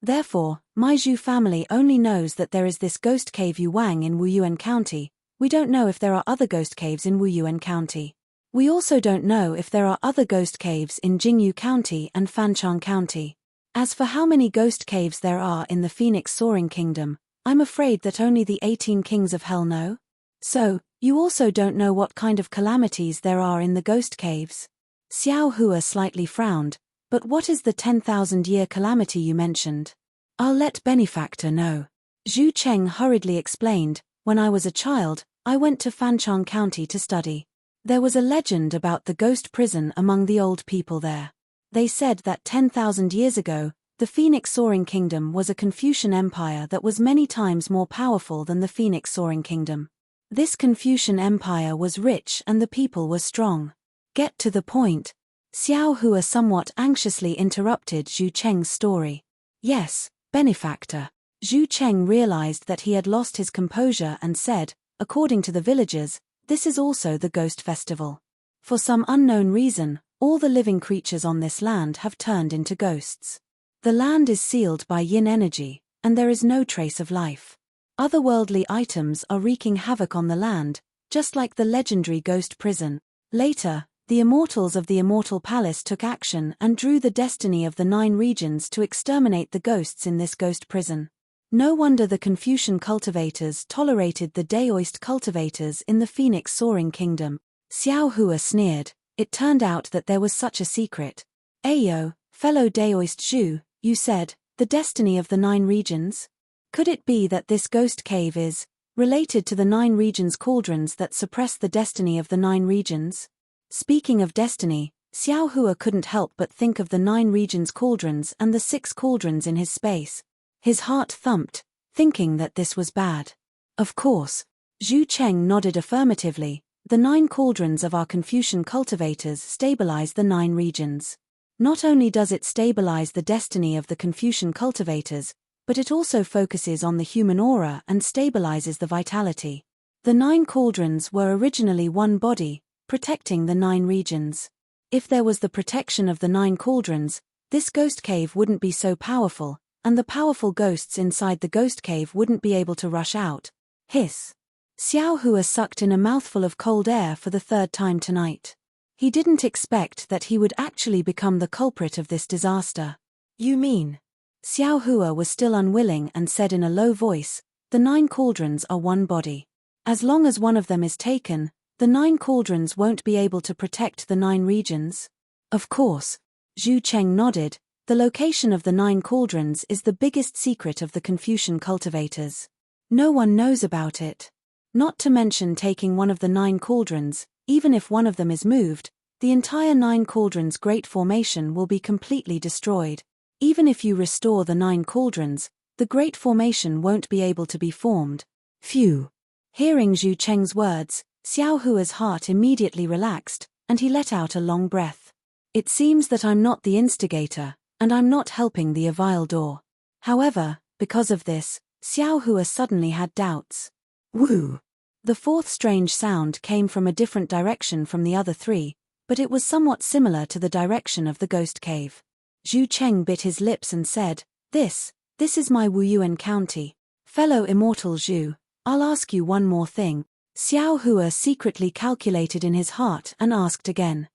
A: Therefore, my Zhu family only knows that there is this ghost cave Yuang in Wuyuan County. We don't know if there are other ghost caves in Wuyuan County. We also don't know if there are other ghost caves in Jingyu County and Fanchang County. As for how many ghost caves there are in the Phoenix Soaring Kingdom, I'm afraid that only the 18 kings of hell know. So, you also don't know what kind of calamities there are in the ghost caves?" Xiao Hua slightly frowned. "But what is the 10,000-year calamity you mentioned?" "I'll let benefactor know." Zhu Cheng hurriedly explained, "When I was a child, I went to Fanchang County to study. There was a legend about the ghost prison among the old people there. They said that 10,000 years ago, the Phoenix Soaring Kingdom was a Confucian empire that was many times more powerful than the Phoenix Soaring Kingdom. This Confucian empire was rich and the people were strong." "Get to the point." Xiao Hua somewhat anxiously interrupted Zhu Cheng's story. "Yes, benefactor." Zhu Cheng realized that he had lost his composure and said, "According to the villagers, this is also the ghost festival. For some unknown reason, all the living creatures on this land have turned into ghosts. The land is sealed by yin energy, and there is no trace of life. Otherworldly items are wreaking havoc on the land, just like the legendary ghost prison. Later, The immortals of the Immortal Palace took action and drew the destiny of the 9 regions to exterminate the ghosts in this ghost prison. No wonder the Confucian cultivators tolerated the Daoist cultivators in the Phoenix Soaring Kingdom. Xiao Hua sneered. It turned out that there was such a secret. Ayo, fellow Daoist Zhu, you said, the destiny of the 9 regions? Could it be that this ghost cave is related to the 9 regions' cauldrons that suppress the destiny of the 9 regions? Speaking of destiny, Xiao Hua couldn't help but think of the 9 regions' cauldrons and the 6 cauldrons in his space. His heart thumped, thinking that this was bad. Of course. Zhu Cheng nodded affirmatively. The 9 cauldrons of our Confucian cultivators stabilize the 9 regions. Not only does it stabilize the destiny of the Confucian cultivators, but it also focuses on the human aura and stabilizes the vitality. The 9 cauldrons were originally one body, protecting the 9 regions. If there was the protection of the 9 cauldrons, this ghost cave wouldn't be so powerful, and the powerful ghosts inside the ghost cave wouldn't be able to rush out. Hiss. Xiao Hua sucked in a mouthful of cold air for the 3rd time tonight. He didn't expect that he would actually become the culprit of this disaster. You mean? Xiao Hua was still unwilling and said in a low voice, the 9 cauldrons are one body. As long as one of them is taken, the 9 cauldrons won't be able to protect the 9 regions. Of course. Zhu Cheng nodded. The location of the 9 cauldrons is the biggest secret of the Confucian cultivators. No one knows about it. Not to mention taking one of the 9 cauldrons, even if one of them is moved, the entire 9 cauldrons' great formation will be completely destroyed. Even if you restore the 9 cauldrons, the great formation won't be able to be formed. Phew. Hearing Zhu Cheng's words, Xiao Hua's heart immediately relaxed, and he let out a long breath. It seems that I'm not the instigator, and I'm not helping the Avile door. However, because of this, Xiao Hua suddenly had doubts. Woo! The 4th strange sound came from a different direction from the other 3, but it was somewhat similar to the direction of the ghost cave. Zhu Cheng bit his lips and said, This is my Wuyuan County. Fellow Immortal Zhu, I'll ask you one more thing. Xiao Hua secretly calculated in his heart and asked again.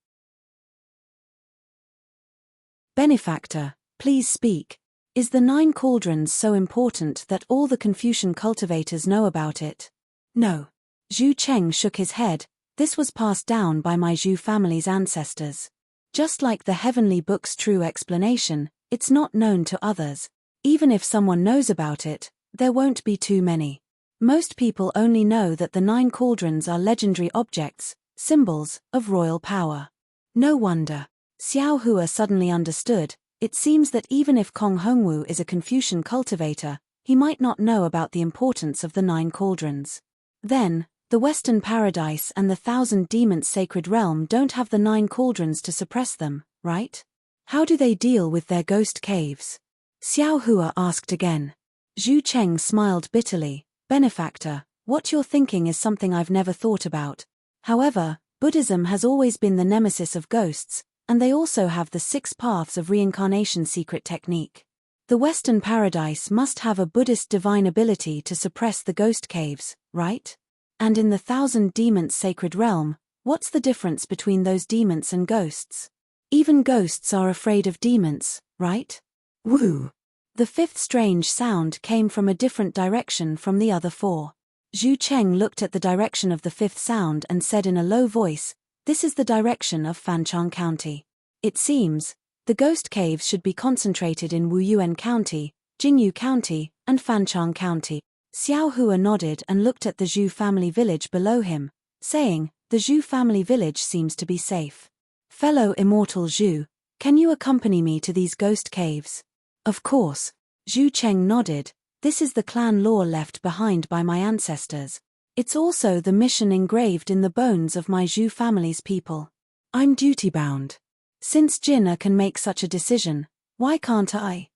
A: Benefactor, please speak. Is the 9 cauldrons so important that all the Confucian cultivators know about it? No. Zhu Cheng shook his head. This was passed down by my Zhu family's ancestors. Just like the heavenly book's true explanation, it's not known to others. Even if someone knows about it, there won't be too many. Most people only know that the 9 cauldrons are legendary objects, symbols of royal power. No wonder. Xiao Hua suddenly understood. It seems that even if Kong Hongwu is a Confucian cultivator, he might not know about the importance of the 9 cauldrons. Then, the Western Paradise and the 1,000 Demons Sacred Realm don't have the 9 cauldrons to suppress them, right? How do they deal with their ghost caves? Xiao Hua asked again. Zhu Cheng smiled bitterly. Benefactor, what you're thinking is something I've never thought about. However, Buddhism has always been the nemesis of ghosts, and they also have the 6 paths of reincarnation secret technique. The Western Paradise must have a Buddhist divine ability to suppress the ghost caves, right? And in the 1,000 Demons Sacred Realm, what's the difference between those demons and ghosts? Even ghosts are afraid of demons, right? Woo! The 5th strange sound came from a different direction from the other 4. Zhu Cheng looked at the direction of the 5th sound and said in a low voice, This is the direction of Fanchang County. It seems, the ghost caves should be concentrated in Wuyuan County, Jingyu County, and Fanchang County. Xiao Hua nodded and looked at the Zhu family village below him, saying, The Zhu family village seems to be safe. Fellow Immortal Zhu, can you accompany me to these ghost caves? Of course. Zhu Cheng nodded. This is the clan law left behind by my ancestors. It's also the mission engraved in the bones of my Zhu family's people. I'm duty-bound. Since Jinna can make such a decision, why can't I?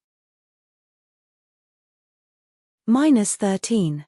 A: -13.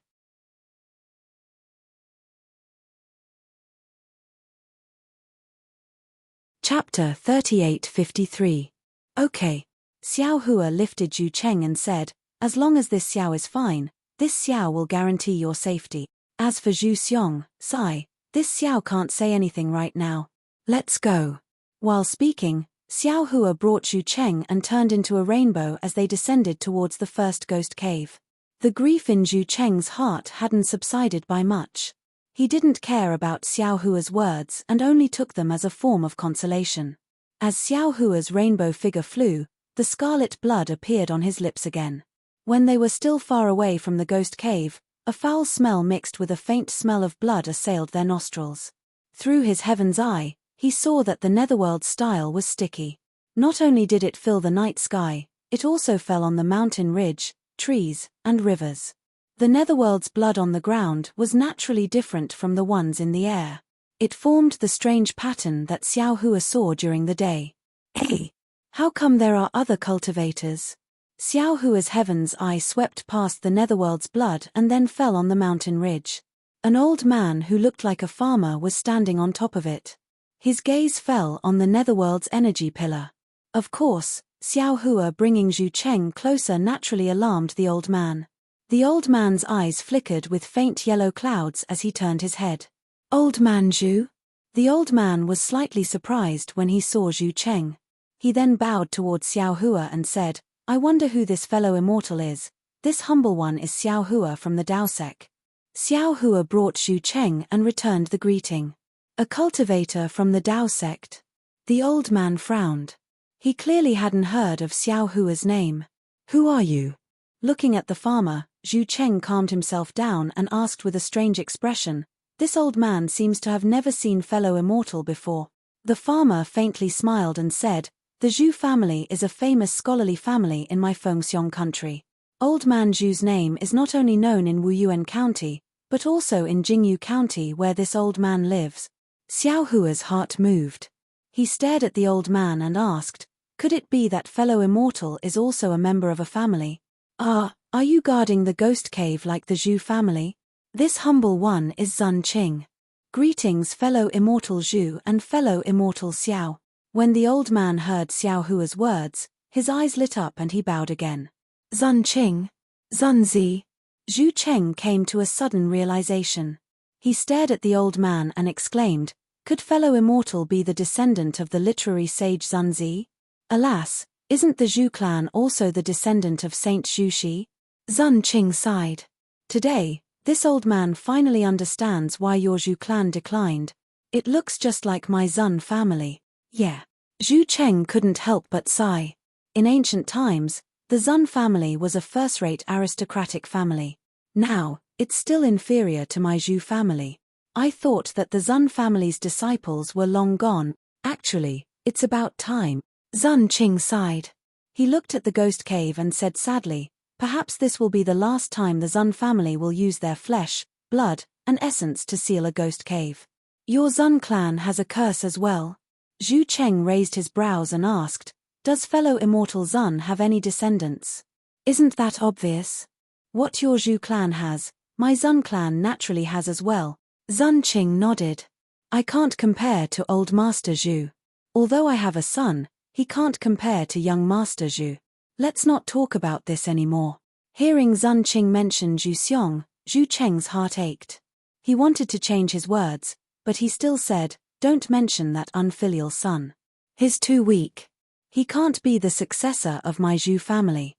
A: Chapter 3853. Okay. Xiao Hua lifted Zhu Cheng and said, As long as this Xiao is fine, this Xiao will guarantee your safety. As for Zhu Xiong, Sai, this Xiao can't say anything right now. Let's go. While speaking, Xiao Hua brought Zhu Cheng and turned into a rainbow as they descended towards the first ghost cave. The grief in Zhu Cheng's heart hadn't subsided by much. He didn't care about Xiao Hua's words and only took them as a form of consolation. As Xiao Hua's rainbow figure flew, the scarlet blood appeared on his lips again. When they were still far away from the ghost cave, a foul smell mixed with a faint smell of blood assailed their nostrils. Through his heaven's eye, he saw that the netherworld style was sticky. Not only did it fill the night sky, it also fell on the mountain ridge, trees, and rivers. The netherworld's blood on the ground was naturally different from the ones in the air. It formed the strange pattern that Xiao Hua saw during the day. Hey! How come there are other cultivators? Xiao Hua's heaven's eye swept past the netherworld's blood and then fell on the mountain ridge. An old man who looked like a farmer was standing on top of it. His gaze fell on the netherworld's energy pillar. Of course, Xiao Hua bringing Zhu Cheng closer naturally alarmed the old man. The old man's eyes flickered with faint yellow clouds as he turned his head. Old man Zhu? The old man was slightly surprised when he saw Zhu Cheng. He then bowed towards Xiao Hua and said, I wonder who this fellow immortal is. This humble one is Xiao Hua from the Dao sect. Xiao Hua brought Zhu Cheng and returned the greeting. A cultivator from the Dao sect. The old man frowned. He clearly hadn't heard of Xiao Hua's name. Who are you? Looking at the farmer, Zhu Cheng calmed himself down and asked with a strange expression, this old man seems to have never seen fellow immortal before. The farmer faintly smiled and said, the Zhu family is a famous scholarly family in my Fengxiong country. Old man Zhu's name is not only known in Wuyuan County, but also in Jingyu County where this old man lives. Xiao Hua's heart moved. He stared at the old man and asked, could it be that fellow immortal is also a member of a family? Are you guarding the ghost cave like the Zhu family? This humble one is Zun Qing. Greetings fellow immortal Zhu and fellow immortal Xiao. When the old man heard Xiao Hua's words, his eyes lit up and he bowed again. Zun Qing? Zun Zi? Zhu Cheng came to a sudden realization. He stared at the old man and exclaimed, could fellow immortal be the descendant of the literary sage Zun Zi? Alas, isn't the Zhu clan also the descendant of Saint Zhu Shi? Zun Qing sighed. Today, this old man finally understands why your Zhu clan declined. It looks just like my Zun family. Yeah. Zhu Cheng couldn't help but sigh. In ancient times, the Zun family was a first-rate aristocratic family. Now, it's still inferior to my Zhu family. I thought that the Zun family's disciples were long gone. Actually, it's about time. Zun Qing sighed. He looked at the ghost cave and said sadly, perhaps this will be the last time the Zun family will use their flesh, blood, and essence to seal a ghost cave. Your Zun clan has a curse as well. Zhu Cheng raised his brows and asked, does fellow immortal Zun have any descendants? Isn't that obvious? What your Zhu clan has, my Zun clan naturally has as well. Zun Qing nodded. I can't compare to old Master Zhu. Although I have a son, he can't compare to young Master Zhu. Let's not talk about this anymore. Hearing Zun Qing mention Zhu Xiong, Zhu Cheng's heart ached. He wanted to change his words, but he still said, don't mention that unfilial son. He's too weak. He can't be the successor of my Zhu family.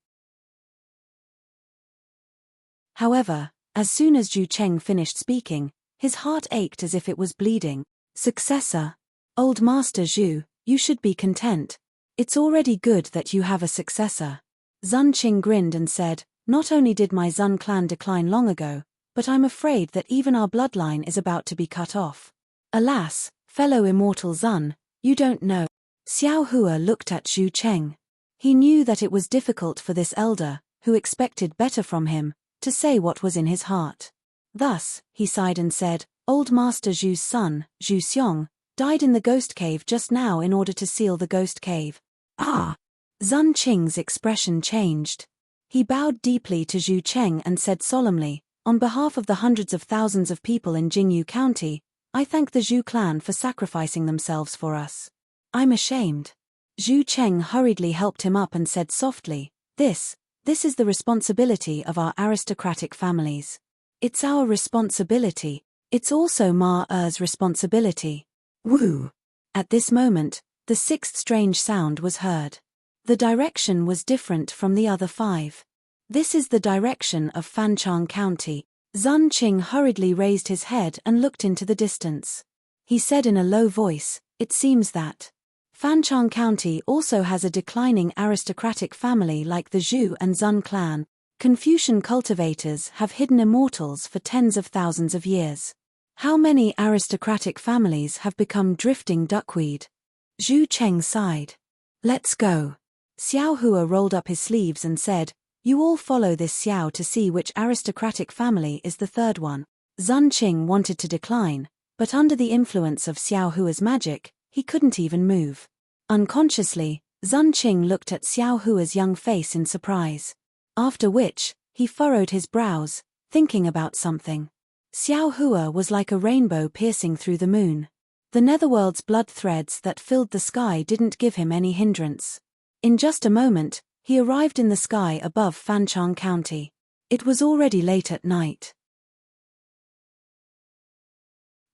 A: However, as soon as Zhu Cheng finished speaking, his heart ached as if it was bleeding. Successor? Old Master Zhu, you should be content. It's already good that you have a successor. Zun Qing grinned and said, not only did my Zun clan decline long ago, but I'm afraid that even our bloodline is about to be cut off. Alas, fellow immortal Zun, you don't know. Xiao Hua looked at Zhu Cheng. He knew that it was difficult for this elder, who expected better from him, to say what was in his heart. Thus, he sighed and said, old Master Zhu's son, Zhu Xiong, died in the ghost cave just now in order to seal the ghost cave. Ah! Zun Qing's expression changed. He bowed deeply to Zhu Cheng and said solemnly, on behalf of the hundreds of thousands of people in Jingyu County, I thank the Zhu clan for sacrificing themselves for us. I'm ashamed. Zhu Cheng hurriedly helped him up and said softly, This is the responsibility of our aristocratic families. It's our responsibility. It's also Ma Er's responsibility. Woo! At this moment, the sixth strange sound was heard. The direction was different from the other 5. This is the direction of Fanchang County. Zun Qing hurriedly raised his head and looked into the distance. He said in a low voice, "It seems that Fanchang County also has a declining aristocratic family like the Zhu and Zun clan. Confucian cultivators have hidden immortals for tens of thousands of years. How many aristocratic families have become drifting duckweed?" Zhu Cheng sighed. "Let's go." Xiao Hua rolled up his sleeves and said, "You all follow this Xiao to see which aristocratic family is the third one." Zun Qing wanted to decline, but under the influence of Xiao Hua's magic, he couldn't even move. Unconsciously, Zun Qing looked at Xiao Hua's young face in surprise. After which, he furrowed his brows, thinking about something. Xiao Hua was like a rainbow piercing through the moon. The netherworld's blood threads that filled the sky didn't give him any hindrance. In just a moment, he arrived in the sky above Fanchang County. It was already late at night.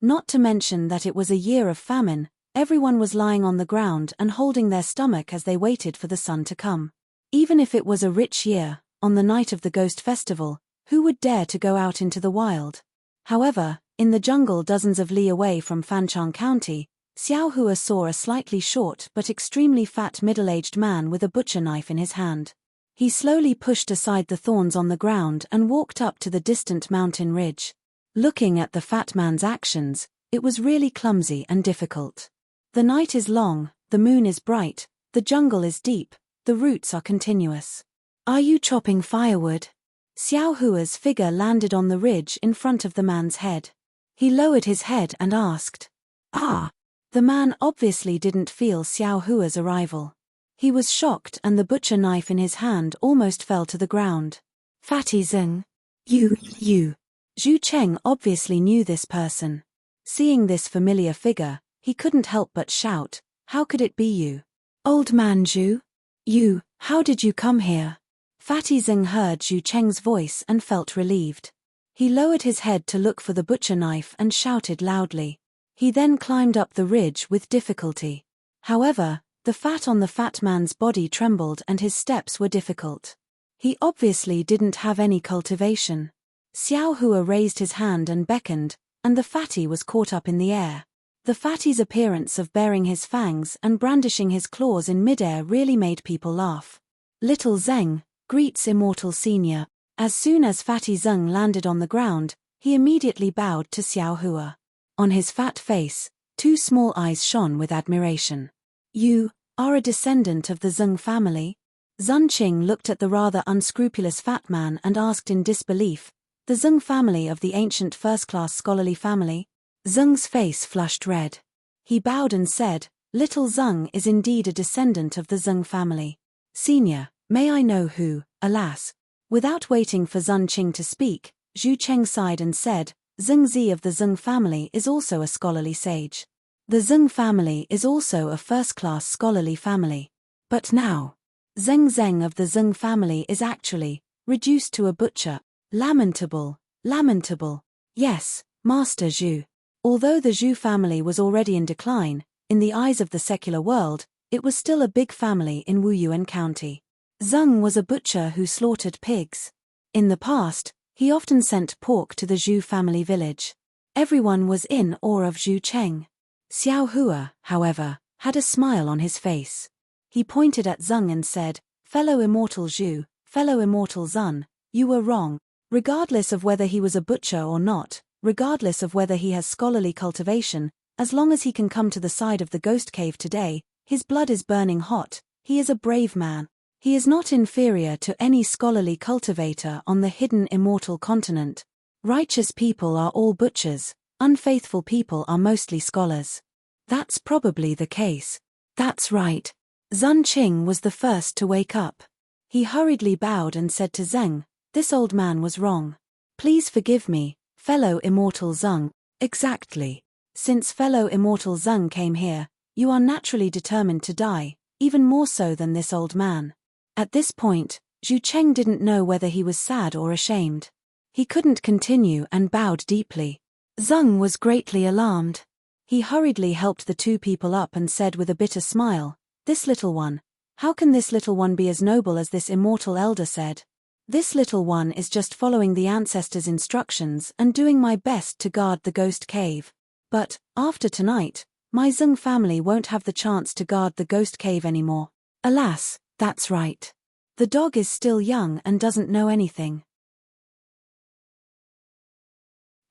A: Not to mention that it was a year of famine, everyone was lying on the ground and holding their stomach as they waited for the sun to come. Even if it was a rich year, on the night of the Ghost Festival, who would dare to go out into the wild? However, in the jungle dozens of li away from Fanchang County, Xiao Hua saw a slightly short but extremely fat middle-aged man with a butcher knife in his hand. He slowly pushed aside the thorns on the ground and walked up to the distant mountain ridge. Looking at the fat man's actions, it was really clumsy and difficult. The night is long, the moon is bright, the jungle is deep, the roots are continuous. "Are you chopping firewood?" Xiao Hua's figure landed on the ridge in front of the man's head. He lowered his head and asked, "Ah." The man obviously didn't feel Xiao Hua's arrival. He was shocked and the butcher knife in his hand almost fell to the ground. "Fatty Zeng. You. Zhu Cheng obviously knew this person. Seeing this familiar figure, he couldn't help but shout, "How could it be you? Old man Zhu? You, how did you come here?" Fatty Zeng heard Zhu Cheng's voice and felt relieved. He lowered his head to look for the butcher knife and shouted loudly. He then climbed up the ridge with difficulty. However, the fat on the fat man's body trembled and his steps were difficult. He obviously didn't have any cultivation. Xiao Hua raised his hand and beckoned, and the fatty was caught up in the air. The fatty's appearance of baring his fangs and brandishing his claws in midair really made people laugh. "Little Zeng, greets Immortal Senior." As soon as Fatty Zeng landed on the ground, he immediately bowed to Xiao Hua. On his fat face, 2 small eyes shone with admiration. "You are a descendant of the Zeng family?" Zun Qing looked at the rather unscrupulous fat man and asked in disbelief, "The Zeng family of the ancient first-class scholarly family?" Zeng's face flushed red. He bowed and said, "Little Zeng is indeed a descendant of the Zeng family. Senior, may I know who?" Alas. Without waiting for Zun Qing to speak, Zhu Cheng sighed and said, "Zeng Zi of the Zeng family is also a scholarly sage. The Zeng family is also a first-class scholarly family. But now, Zeng of the Zeng family is actually reduced to a butcher. Lamentable, lamentable. Yes, Master Zhu. Although the Zhu family was already in decline, in the eyes of the secular world, it was still a big family in Wuyuan County. Zeng was a butcher who slaughtered pigs. In the past, he often sent pork to the Zhu family village. Everyone was in awe of Zhu Cheng. Xiao Hua, however, had a smile on his face. He pointed at Zeng and said, "Fellow Immortal Zhu, fellow Immortal Zun, you were wrong. Regardless of whether he was a butcher or not, regardless of whether he has scholarly cultivation, as long as he can come to the side of the ghost cave today, his blood is burning hot, he is a brave man. He is not inferior to any scholarly cultivator on the hidden immortal continent. Righteous people are all butchers, unfaithful people are mostly scholars." That's probably the case. That's right. Zun Qing was the first to wake up. He hurriedly bowed and said to Zeng, "This old man was wrong. Please forgive me, fellow Immortal Zeng." "Exactly. Since fellow Immortal Zeng came here, you are naturally determined to die, even more so than this old man." At this point, Zhu Cheng didn't know whether he was sad or ashamed. He couldn't continue and bowed deeply. Zeng was greatly alarmed. He hurriedly helped the two people up and said with a bitter smile, "This little one, how can this little one be as noble as this immortal elder said? This little one is just following the ancestors' instructions and doing my best to guard the ghost cave. But, after tonight, my Zeng family won't have the chance to guard the ghost cave anymore. Alas, that's right. The dog is still young and doesn't know anything.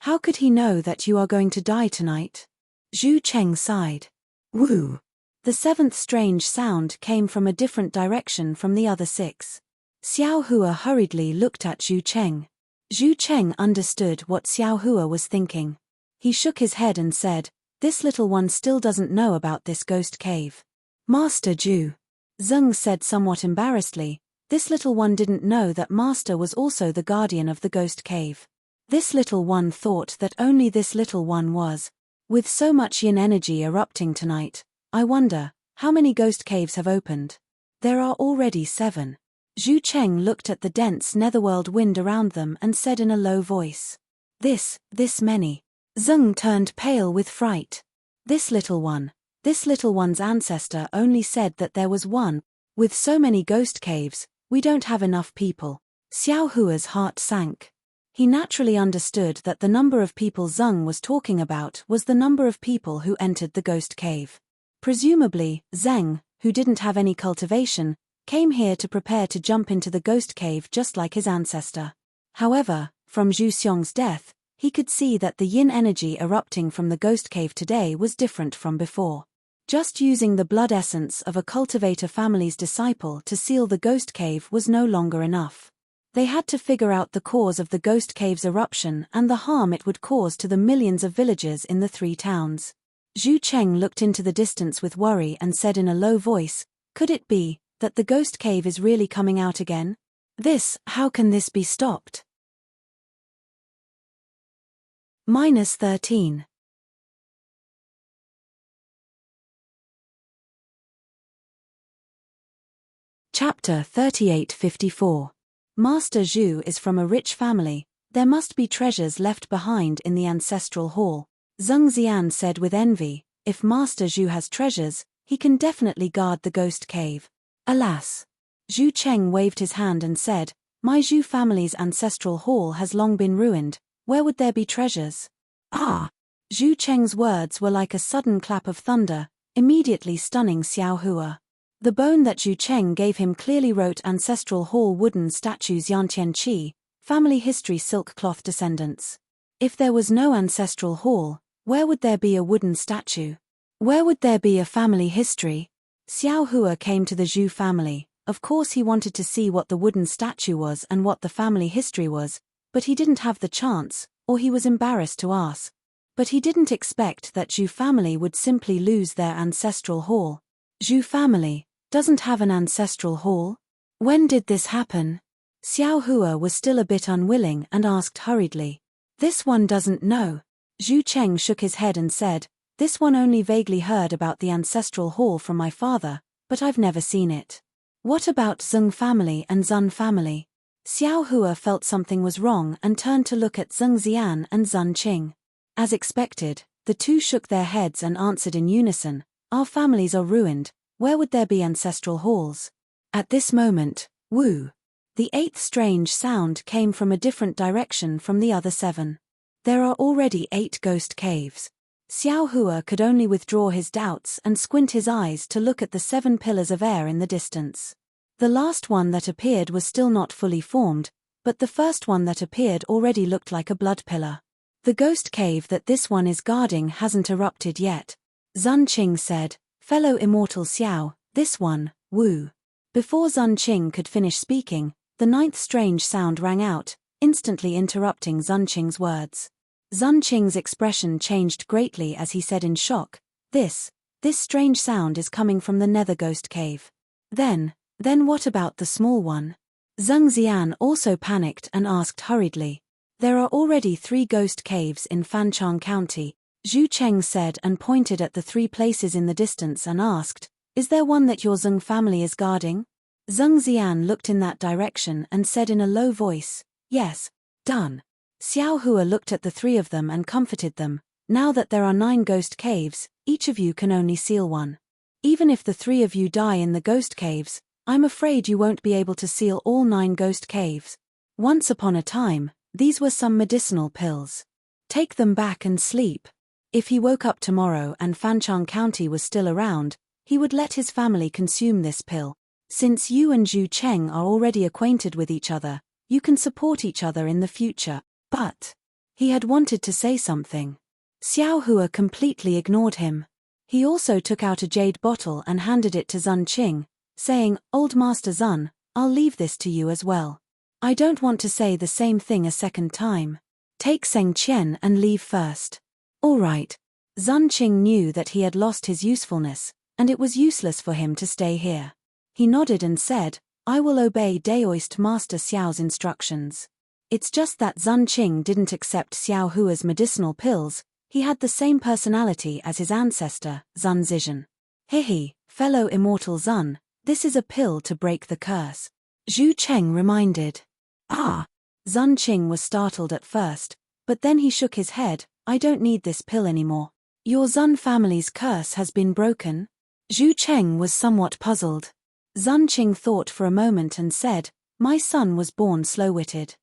A: How could he know that you are going to die tonight?" Zhu Cheng sighed. Woo! The seventh strange sound came from a different direction from the other six. Xiao Hua hurriedly looked at Zhu Cheng. Zhu Cheng understood what Xiao Hua was thinking. He shook his head and said, "This little one still doesn't know about this ghost cave." "Master Zhu," Zeng said somewhat embarrassedly, "this little one didn't know that Master was also the guardian of the ghost cave. This little one thought that only this little one was. With so much yin energy erupting tonight, I wonder, how many ghost caves have opened? There are already 7. Zhu Cheng looked at the dense netherworld wind around them and said in a low voice, This many." Zeng turned pale with fright. This little one's ancestor only said that there was one. With so many ghost caves, we don't have enough people. Xiao Hua's heart sank. He naturally understood that the number of people Zeng was talking about was the number of people who entered the ghost cave. Presumably, Zeng, who didn't have any cultivation, came here to prepare to jump into the ghost cave just like his ancestor. However, from Zhu Xiong's death, he could see that the yin energy erupting from the ghost cave today was different from before. Just using the blood essence of a cultivator family's disciple to seal the ghost cave was no longer enough. They had to figure out the cause of the ghost cave's eruption and the harm it would cause to the millions of villagers in the 3 towns. Zhu Cheng looked into the distance with worry and said in a low voice, "Could it be that the ghost cave is really coming out again? How can this be stopped?" -13. Chapter 3854. Master Zhu is from a rich family. There must be treasures left behind in the ancestral hall. Zeng Xian said with envy, "If Master Zhu has treasures, he can definitely guard the ghost cave." Alas! Zhu Cheng waved his hand and said, "My Zhu family's ancestral hall has long been ruined. Where would there be treasures?" Ah! Zhu Cheng's words were like a sudden clap of thunder, immediately stunning Xiao Hua. The bone that Zhu Cheng gave him clearly wrote Ancestral Hall wooden statues Yantian Qi, family history silk cloth descendants. If there was no ancestral hall, where would there be a wooden statue? Where would there be a family history? Xiao Hua came to the Zhu family. Of course he wanted to see what the wooden statue was and what the family history was, but he didn't have the chance, or he was embarrassed to ask. But he didn't expect that Zhu family would simply lose their ancestral hall. Zhu family doesn't have an ancestral hall? When did this happen? Xiao Hua was still a bit unwilling and asked hurriedly. This one doesn't know. Zhu Cheng shook his head and said, "This one only vaguely heard about the ancestral hall from my father, but I've never seen it." What about Zeng family and Zun family? Xiao Hua felt something was wrong and turned to look at Zeng Xian and Zun Qing. As expected, the two shook their heads and answered in unison, "Our families are ruined. Where would there be ancestral halls?" At this moment, woo! The 8th strange sound came from a different direction from the other 7. There are already 8 ghost caves. Xiao Hua could only withdraw his doubts and squint his eyes to look at the 7 pillars of air in the distance. The last one that appeared was still not fully formed, but the first one that appeared already looked like a blood pillar. The ghost cave that this one is guarding hasn't erupted yet. Zun Qing said, "Fellow immortal Xiao, this one, woo." Before Zun Qing could finish speaking, the 9th strange sound rang out, instantly interrupting Zun Qing's words. Zun Qing's expression changed greatly as he said in shock, This strange sound is coming from the nether ghost cave. Then what about the small one?" Zeng Xian also panicked and asked hurriedly. "There are already 3 ghost caves in Fanchang County," Zhu Cheng said and pointed at the 3 places in the distance and asked, "Is there one that your Zeng family is guarding?" Zeng Xian looked in that direction and said in a low voice, "Yes, done." Xiao Hua looked at the 3 of them and comforted them, Now that there are 9 ghost caves, each of you can only seal one. Even if the 3 of you die in the ghost caves, I'm afraid you won't be able to seal all 9 ghost caves. Once upon a time, these were some medicinal pills. Take them back and sleep. If he woke up tomorrow and Fancheng County was still around, he would let his family consume this pill. Since you and Zhu Cheng are already acquainted with each other, you can support each other in the future. But he had wanted to say something. Xiao Hua completely ignored him. He also took out a jade bottle and handed it to Zun Qing, saying, "Old Master Zun, I'll leave this to you as well. I don't want to say the same thing a second time. Take Seng Qian and leave first." All right. Zun Qing knew that he had lost his usefulness, and it was useless for him to stay here. He nodded and said, "I will obey Daoist Master Xiao's instructions." It's just that Zun Qing didn't accept Xiao Hua's medicinal pills. He had the same personality as his ancestor, Zun Zizhen. "Hihi, fellow immortal Zun, this is a pill to break the curse," Zhu Cheng reminded. "Ah!" Zun Qing was startled at first, but then he shook his head. "I don't need this pill anymore. Your Zun family's curse has been broken?" Zhu Cheng was somewhat puzzled. Zun Qing thought for a moment and said, "My son was born slow-witted.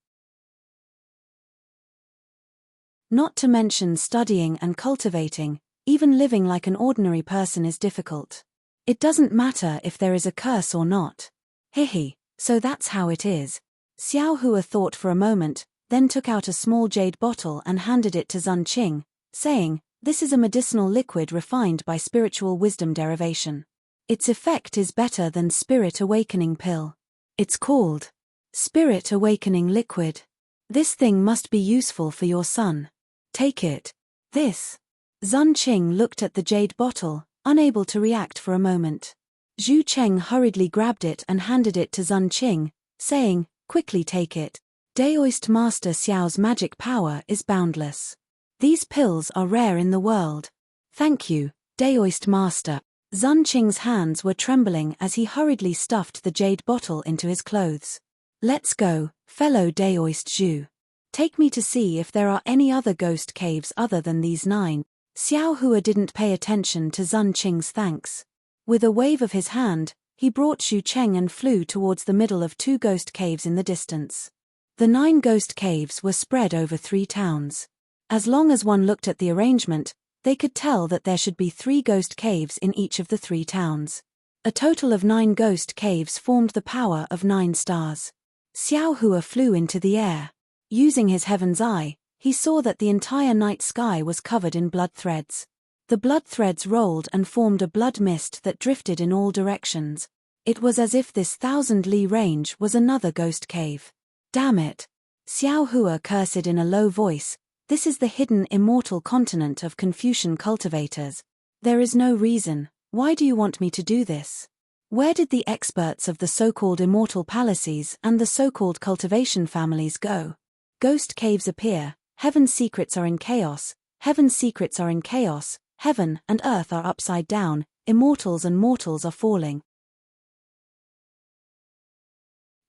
A: Not to mention studying and cultivating, even living like an ordinary person is difficult. It doesn't matter if there is a curse or not." "Hihi, so that's how it is." Xiao Hua thought for a moment, then took out a small jade bottle and handed it to Zun Qing, saying, "This is a medicinal liquid refined by spiritual wisdom derivation. Its effect is better than Spirit Awakening Pill. It's called Spirit Awakening Liquid. This thing must be useful for your son. Take it." "This?" Zun Qing looked at the jade bottle, unable to react for a moment. Zhu Cheng hurriedly grabbed it and handed it to Zun Qing, saying, "Quickly take it. Daoist Master Xiao's magic power is boundless. These pills are rare in the world." "Thank you, Daoist Master." Zun Qing's hands were trembling as he hurriedly stuffed the jade bottle into his clothes. "Let's go, fellow Daoist Zhu. Take me to see if there are any other ghost caves other than these 9. Xiao Hua didn't pay attention to Zun Qing's thanks. With a wave of his hand, he brought Zhu Cheng and flew towards the middle of 2 ghost caves in the distance. The 9 ghost caves were spread over 3 towns. As long as one looked at the arrangement, they could tell that there should be 3 ghost caves in each of the 3 towns. A total of 9 ghost caves formed the power of 9 stars. Xiao Hua flew into the air. Using his heaven's eye, he saw that the entire night sky was covered in blood threads. The blood threads rolled and formed a blood mist that drifted in all directions. It was as if this 1,000-li range was another ghost cave. "Damn it!" Xiao Hua cursed in a low voice. "This is the hidden immortal continent of Confucian cultivators. There is no reason. Why do you want me to do this? Where did the experts of the so-called immortal palaces and the so-called cultivation families go? Ghost caves appear, heaven's secrets are in chaos, heaven's secrets are in chaos, heaven and earth are upside down, immortals and mortals are falling."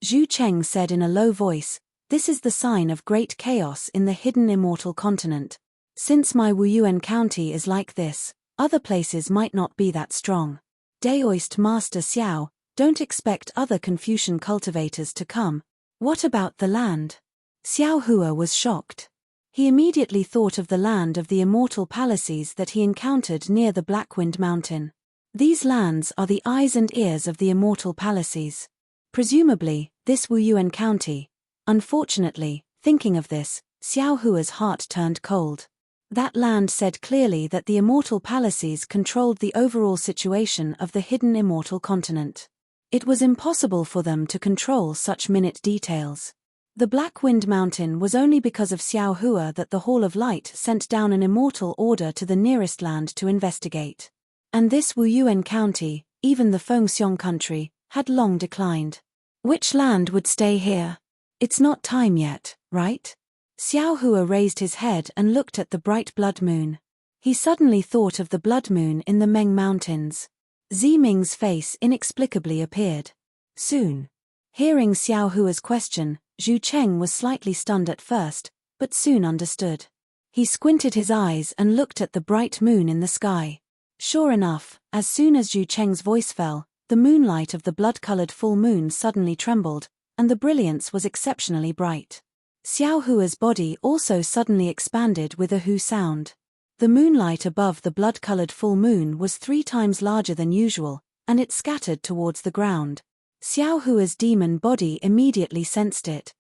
A: Zhu Cheng said in a low voice, "This is the sign of great chaos in the hidden immortal continent. Since my Wuyuan County is like this, other places might not be that strong. Daoist Master Xiao, don't expect other Confucian cultivators to come. What about the land?" Xiao Hua was shocked. He immediately thought of the land of the immortal palaces that he encountered near the Blackwind Mountain. These lands are the eyes and ears of the immortal palaces. Presumably, this Wuyuan County. Unfortunately, thinking of this, Xiao Hua's heart turned cold. That land said clearly that the immortal palaces controlled the overall situation of the hidden immortal continent. It was impossible for them to control such minute details. The Blackwind Mountain was only because of Xiao Hua that the Hall of Light sent down an immortal order to the nearest land to investigate. And this Wuyuan County, even the Fengxiong country, had long declined. Which land would stay here? It's not time yet, right? Xiao Hua raised his head and looked at the bright blood moon. He suddenly thought of the blood moon in the Meng Mountains. Ziming's face inexplicably appeared. Soon. Hearing Xiao Hua's question, Zhu Cheng was slightly stunned at first, but soon understood. He squinted his eyes and looked at the bright moon in the sky. Sure enough, as soon as Zhu Cheng's voice fell, the moonlight of the blood-colored full moon suddenly trembled, and the brilliance was exceptionally bright. Xiao Hua's body also suddenly expanded with a hu sound. The moonlight above the blood-colored full moon was 3 times larger than usual, and it scattered towards the ground. Xiao Hua's demon body immediately sensed it.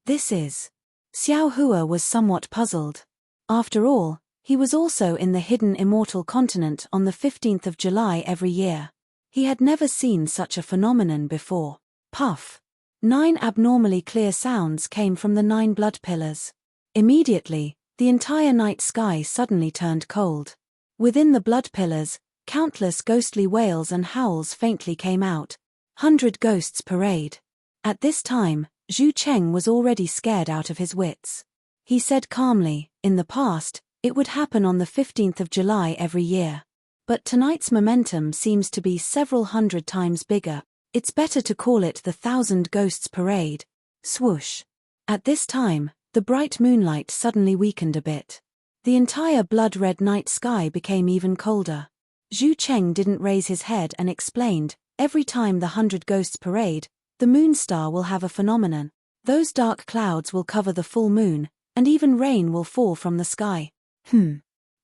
A: This is. Xiao Hua was somewhat puzzled. After all, he was also in the hidden immortal continent on the 15th of July every year. He had never seen such a phenomenon before. Puff. 9 abnormally clear sounds came from the 9 blood pillars. Immediately, the entire night sky suddenly turned cold. Within the blood pillars, countless ghostly wails and howls faintly came out. 100 ghosts parade. At this time, Zhu Cheng was already scared out of his wits. He said calmly, in the past, it would happen on the 15th of July every year. But tonight's momentum seems to be several hundred times bigger. It's better to call it the 1,000 Ghosts Parade. Swoosh. At this time, the bright moonlight suddenly weakened a bit. The entire blood-red night sky became even colder. Zhu Cheng didn't raise his head and explained, every time the 100 Ghosts Parade, the moon star will have a phenomenon. Those dark clouds will cover the full moon, and even rain will fall from the sky.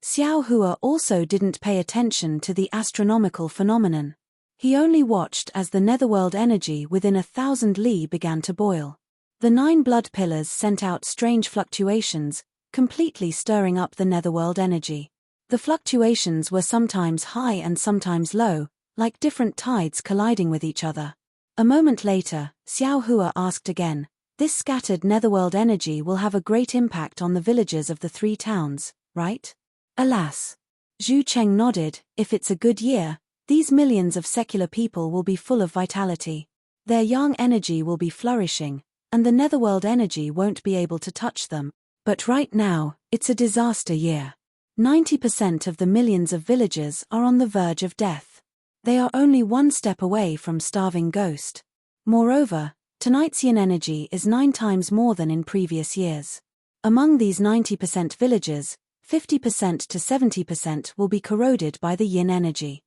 A: Xiao Hua also didn't pay attention to the astronomical phenomenon. He only watched as the netherworld energy within 1,000 li began to boil. The 9 blood pillars sent out strange fluctuations, completely stirring up the netherworld energy. The fluctuations were sometimes high and sometimes low, like different tides colliding with each other. A moment later, Xiao Hua asked again, this scattered netherworld energy will have a great impact on the villagers of the 3 towns, right? Alas. Zhu Cheng nodded, if it's a good year, these millions of secular people will be full of vitality. Their yang energy will be flourishing, and the netherworld energy won't be able to touch them. But right now, it's a disaster year. 90% of the millions of villagers are on the verge of death. They are only 1 step away from starving ghost. Moreover, tonight's yin energy is 9 times more than in previous years. Among these 90% villagers, 50% to 70% will be corroded by the yin energy.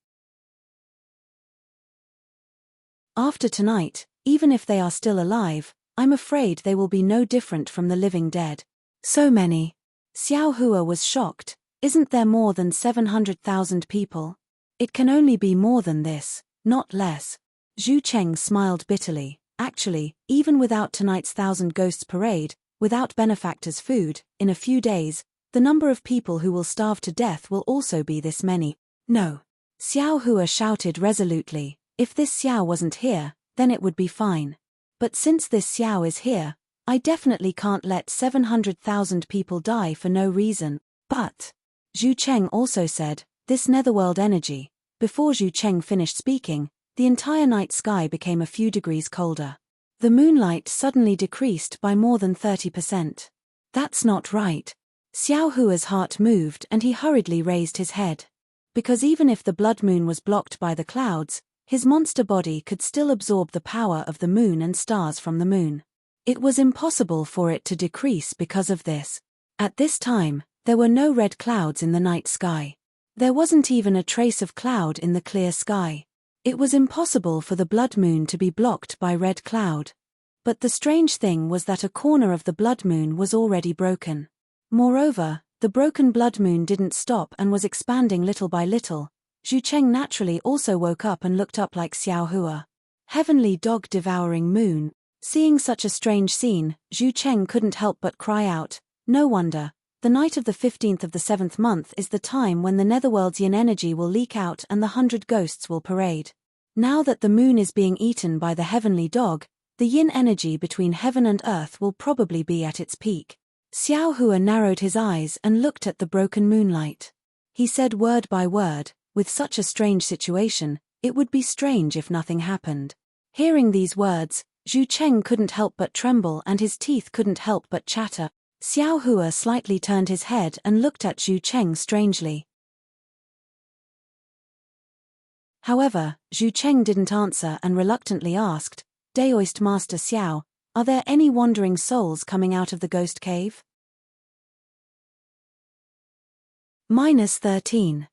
A: After tonight, even if they are still alive, I'm afraid they will be no different from the living dead. So many. Xiao Hua was shocked. Isn't there more than 700,000 people? It can only be more than this, not less. Zhu Cheng smiled bitterly. Actually, even without tonight's 1,000 Ghosts Parade, without benefactors' food, in a few days, the number of people who will starve to death will also be this many. No. Xiao Hua shouted resolutely, if this Xiao wasn't here, then it would be fine. But since this Xiao is here, I definitely can't let 700,000 people die for no reason. But, Zhu Cheng also said, this netherworld energy. Before Zhu Cheng finished speaking, the entire night sky became a few degrees colder. The moonlight suddenly decreased by more than 30%. That's not right. Xiao Hua's heart moved and he hurriedly raised his head. Because even if the blood moon was blocked by the clouds, his monster body could still absorb the power of the moon and stars from the moon. It was impossible for it to decrease because of this. At this time, there were no red clouds in the night sky. There wasn't even a trace of cloud in the clear sky. It was impossible for the blood moon to be blocked by red cloud. But the strange thing was that a corner of the blood moon was already broken. Moreover, the broken blood moon didn't stop and was expanding little by little. Zhu Cheng naturally also woke up and looked up like Xiao Hua. Heavenly dog-devouring moon. Seeing such a strange scene, Zhu Cheng couldn't help but cry out, no wonder. The night of the 15th of the 7th month is the time when the netherworld's yin energy will leak out and the 100 ghosts will parade. Now that the moon is being eaten by the heavenly dog, the yin energy between heaven and earth will probably be at its peak. Xiao Hua narrowed his eyes and looked at the broken moonlight. He said word by word, with such a strange situation, it would be strange if nothing happened. Hearing these words, Zhu Cheng couldn't help but tremble and his teeth couldn't help but chatter. Xiao Hua slightly turned his head and looked at Zhu Cheng strangely. However, Zhu Cheng didn't answer and reluctantly asked, Daoist Master Xiao, are there any wandering souls coming out of the ghost cave? -13.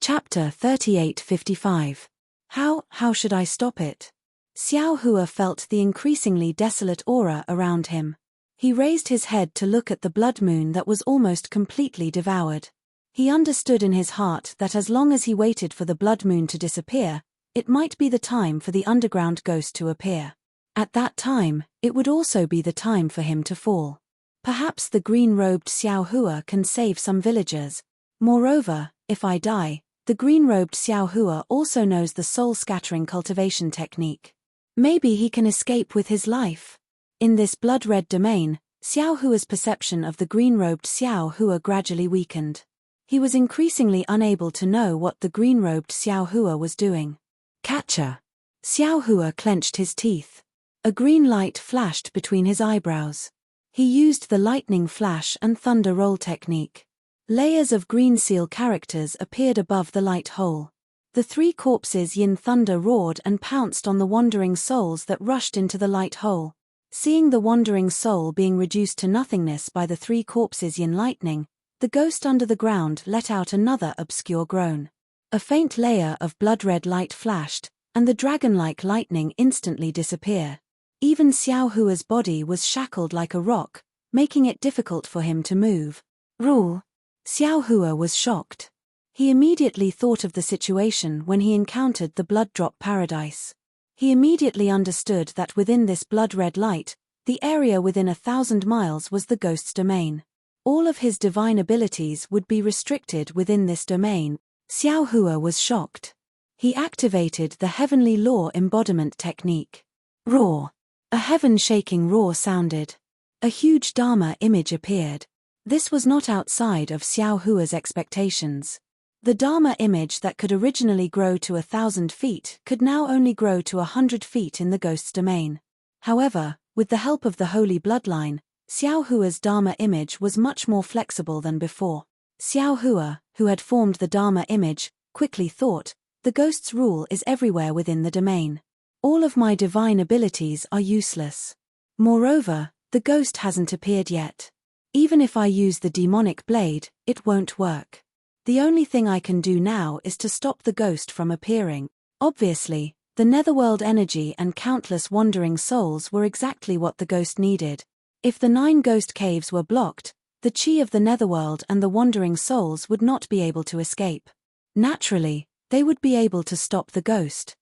A: Chapter 38:55. How should I stop it? Xiao Hua felt the increasingly desolate aura around him. He raised his head to look at the blood moon that was almost completely devoured. He understood in his heart that as long as he waited for the blood moon to disappear, it might be the time for the underground ghost to appear. At that time, it would also be the time for him to fall. Perhaps the green-robed Xiao Hua can save some villagers. Moreover, if I die, the green-robed Xiao Hua also knows the soul-scattering cultivation technique. Maybe he can escape with his life. In this blood-red domain, Xiao Hua's perception of the green-robed Xiao Hua gradually weakened. He was increasingly unable to know what the green-robed Xiao Hua was doing. Catcher! Xiao Hua clenched his teeth. A green light flashed between his eyebrows. He used the lightning flash and thunder roll technique. Layers of green seal characters appeared above the light hole. The three corpses Yin Thunder roared and pounced on the wandering souls that rushed into the light hole. Seeing the wandering soul being reduced to nothingness by the three corpses Yin Lightning, the ghost under the ground let out another obscure groan. A faint layer of blood-red light flashed, and the dragon-like lightning instantly disappeared. Even Xiao Hua's body was shackled like a rock, making it difficult for him to move. Rule! Xiao Hua was shocked. He immediately thought of the situation when he encountered the blood drop paradise. He immediately understood that within this blood-red light, the area within 1,000 miles was the ghost's domain. All of his divine abilities would be restricted within this domain. Xiao Hua was shocked. He activated the heavenly law embodiment technique. Roar! A heaven-shaking roar sounded. A huge Dharma image appeared. This was not outside of Xiao Hua's expectations. The Dharma image that could originally grow to 1,000 feet could now only grow to 100 feet in the ghost's domain. However, with the help of the holy bloodline, Xiao Hua's Dharma image was much more flexible than before. Xiao Hua, who had formed the Dharma image, quickly thought, the ghost's rule is everywhere within the domain. All of my divine abilities are useless. Moreover, the ghost hasn't appeared yet. Even if I use the demonic blade, it won't work. The only thing I can do now is to stop the ghost from appearing. Obviously, the netherworld energy and countless wandering souls were exactly what the ghost needed. If the 9 ghost caves were blocked, the chi of the netherworld and the wandering souls would not be able to escape. Naturally, they would be able to stop the ghost.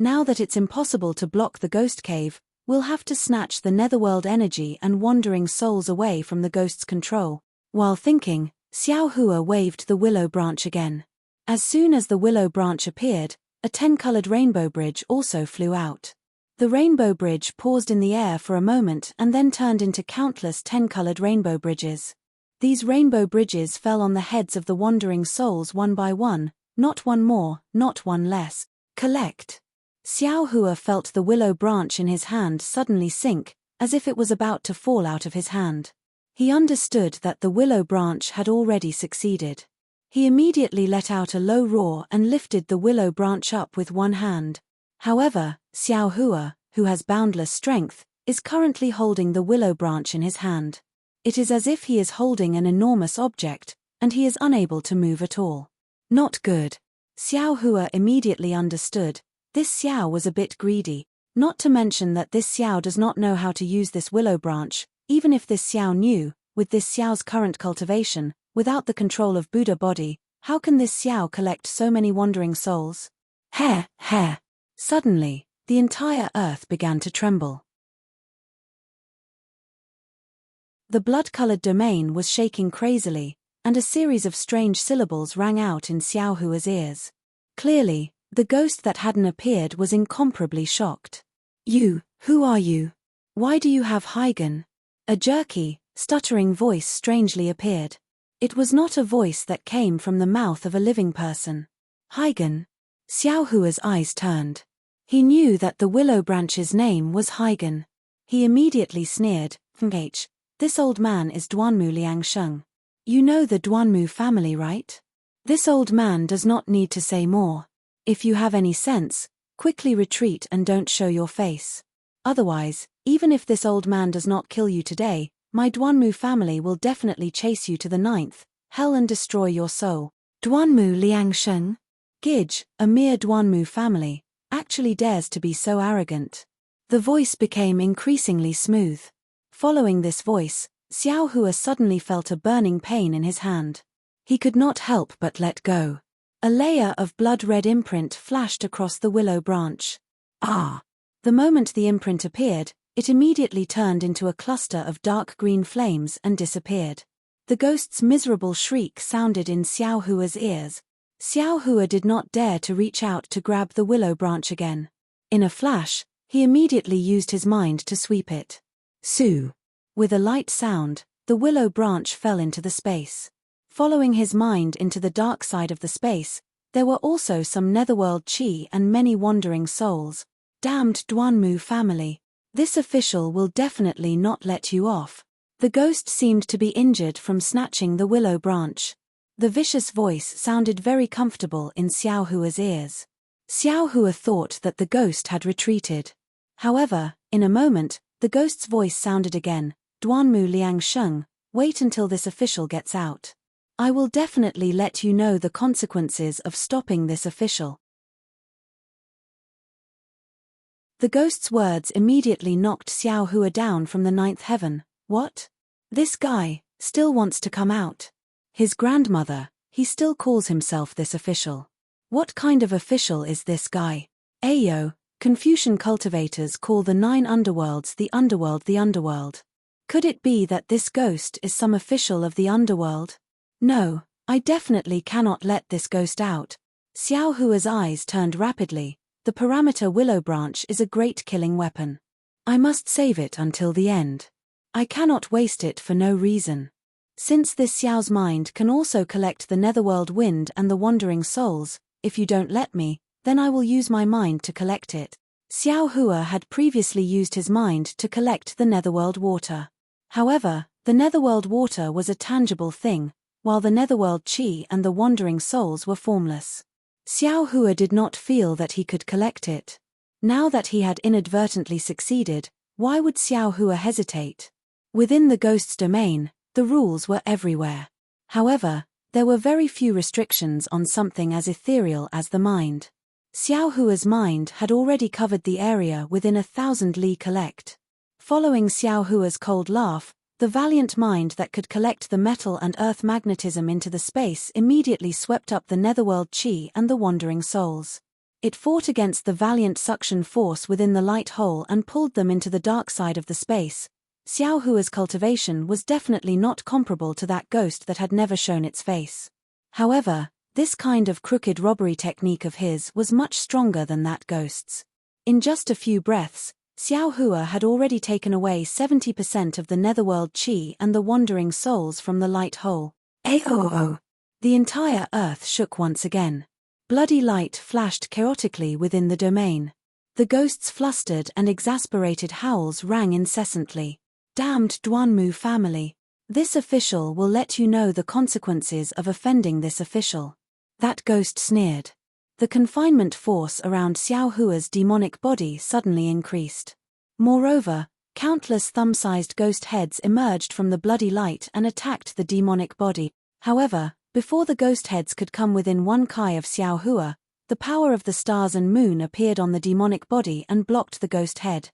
A: Now that it's impossible to block the ghost cave, we'll have to snatch the netherworld energy and wandering souls away from the ghost's control. While thinking, Xiao Hua waved the willow branch again. As soon as the willow branch appeared, a 10-colored rainbow bridge also flew out. The rainbow bridge paused in the air for a moment and then turned into countless 10-colored rainbow bridges. These rainbow bridges fell on the heads of the wandering souls one by one, not one more, not one less. Collect! Xiao Hua felt the willow branch in his hand suddenly sink, as if it was about to fall out of his hand. He understood that the willow branch had already succeeded. He immediately let out a low roar and lifted the willow branch up with one hand. However, Xiao Hua, who has boundless strength, is currently holding the willow branch in his hand. It is as if he is holding an enormous object, and he is unable to move at all. Not good. Xiao Hua immediately understood. This Xiao was a bit greedy, not to mention that this Xiao does not know how to use this willow branch. Even if this Xiao knew, with this Xiao's current cultivation, without the control of Buddha body, how can this Xiao collect so many wandering souls? Hair. Suddenly, the entire earth began to tremble. The blood-colored domain was shaking crazily, and a series of strange syllables rang out in Xiao Hua's ears. Clearly, the ghost that hadn't appeared was incomparably shocked. You, who are you? Why do you have Heigen? A jerky, stuttering voice strangely appeared. It was not a voice that came from the mouth of a living person. Heigen. Xiao Hua's eyes turned. He knew that the willow branch's name was Heigen. He immediately sneered, this old man is Duanmu Liangsheng. You know the Duanmu family, right? This old man does not need to say more. If you have any sense, quickly retreat and don't show your face. Otherwise, Even if this old man does not kill you today, my Duanmu family will definitely chase you to the ninth hell and destroy your soul. Duanmu Liangsheng? Gij, a mere Duanmu family, actually dares to be so arrogant. The voice became increasingly smooth. Following this voice, Xiao Hua suddenly felt a burning pain in his hand. He could not help but let go. A layer of blood-red imprint flashed across the willow branch. Ah! The moment the imprint appeared, it immediately turned into a cluster of dark green flames and disappeared. The ghost's miserable shriek sounded in Xiao Hua's ears. Xiao Hua did not dare to reach out to grab the willow branch again. In a flash, he immediately used his mind to sweep it. Su! With a light sound, the willow branch fell into the space. Following his mind into the dark side of the space, there were also some netherworld chi and many wandering souls. Damned Duanmu family. This official will definitely not let you off. The ghost seemed to be injured from snatching the willow branch. The vicious voice sounded very comfortable in Xiao Hua's ears. Xiao Hua thought that the ghost had retreated. However, in a moment, the ghost's voice sounded again. Duanmu Liangsheng, wait until this official gets out. I will definitely let you know the consequences of stopping this official. The ghost's words immediately knocked Xiao Hua down from the ninth heaven. What? This guy still wants to come out. His grandmother, he still calls himself this official. What kind of official is this guy? Ayo, Confucian cultivators call the 9 underworlds the underworld the underworld. Could it be that this ghost is some official of the underworld? No, I definitely cannot let this ghost out. Xiao Hua's eyes turned rapidly. The parameter willow branch is a great killing weapon. I must save it until the end. I cannot waste it for no reason. Since this Xiao's mind can also collect the netherworld wind and the wandering souls, if you don't let me, then I will use my mind to collect it. Xiao Hua had previously used his mind to collect the netherworld water. However, the netherworld water was a tangible thing, while the netherworld chi and the wandering souls were formless. Xiao Hua did not feel that he could collect it. Now that he had inadvertently succeeded, why would Xiao Hua hesitate? Within the ghost's domain, the rules were everywhere. However, there were very few restrictions on something as ethereal as the mind. Xiao Hua's mind had already covered the area within 1,000 li collect. Following Xiao Hua's cold laugh, the valiant mind that could collect the metal and earth magnetism into the space immediately swept up the netherworld chi and the wandering souls. It fought against the valiant suction force within the light hole and pulled them into the dark side of the space. Xiao Hua's cultivation was definitely not comparable to that ghost that had never shown its face. However, this kind of crooked robbery technique of his was much stronger than that ghost's. In just a few breaths, Xiao Hua had already taken away 70% of the netherworld chi and the wandering souls from the light hole. Ayo! The entire earth shook once again. Bloody light flashed chaotically within the domain. The ghost's flustered and exasperated howls rang incessantly. Damned Duanmu family. This official will let you know the consequences of offending this official. That ghost sneered. The confinement force around Xiao Hua's demonic body suddenly increased. Moreover, countless thumb-sized ghost heads emerged from the bloody light and attacked the demonic body. However, before the ghost heads could come within 1 kai of Xiao Hua, the power of the stars and moon appeared on the demonic body and blocked the ghost head.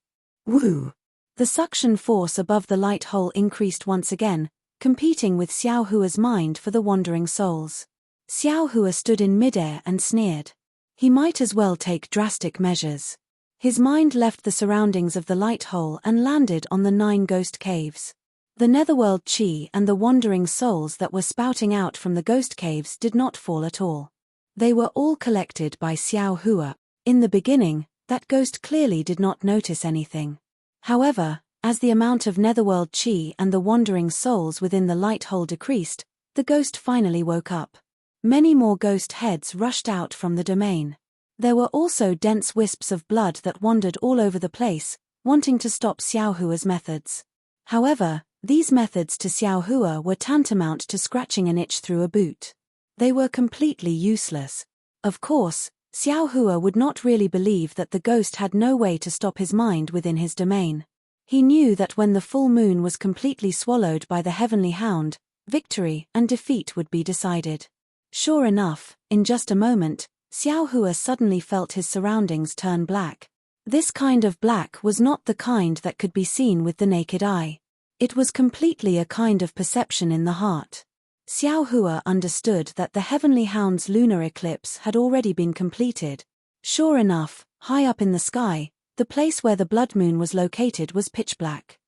A: Woo! The suction force above the light hole increased once again, competing with Xiao Hua's mind for the wandering souls. Xiao Hua stood in midair and sneered. He might as well take drastic measures. His mind left the surroundings of the light hole and landed on the 9 ghost caves. The netherworld chi and the wandering souls that were spouting out from the ghost caves did not fall at all. They were all collected by Xiao Hua. In the beginning, that ghost clearly did not notice anything. However, as the amount of netherworld chi and the wandering souls within the light hole decreased, the ghost finally woke up. Many more ghost heads rushed out from the domain. There were also dense wisps of blood that wandered all over the place, wanting to stop Xiao Hua's methods. However, these methods to Xiao Hua were tantamount to scratching an itch through a boot. They were completely useless. Of course, Xiao Hua would not really believe that the ghost had no way to stop his mind within his domain. He knew that when the full moon was completely swallowed by the heavenly hound, victory and defeat would be decided. Sure enough, in just a moment, Xiao Hua suddenly felt his surroundings turn black. This kind of black was not the kind that could be seen with the naked eye. It was completely a kind of perception in the heart. Xiao Hua understood that the heavenly hound's lunar eclipse had already been completed. Sure enough, high up in the sky, the place where the blood moon was located was pitch black.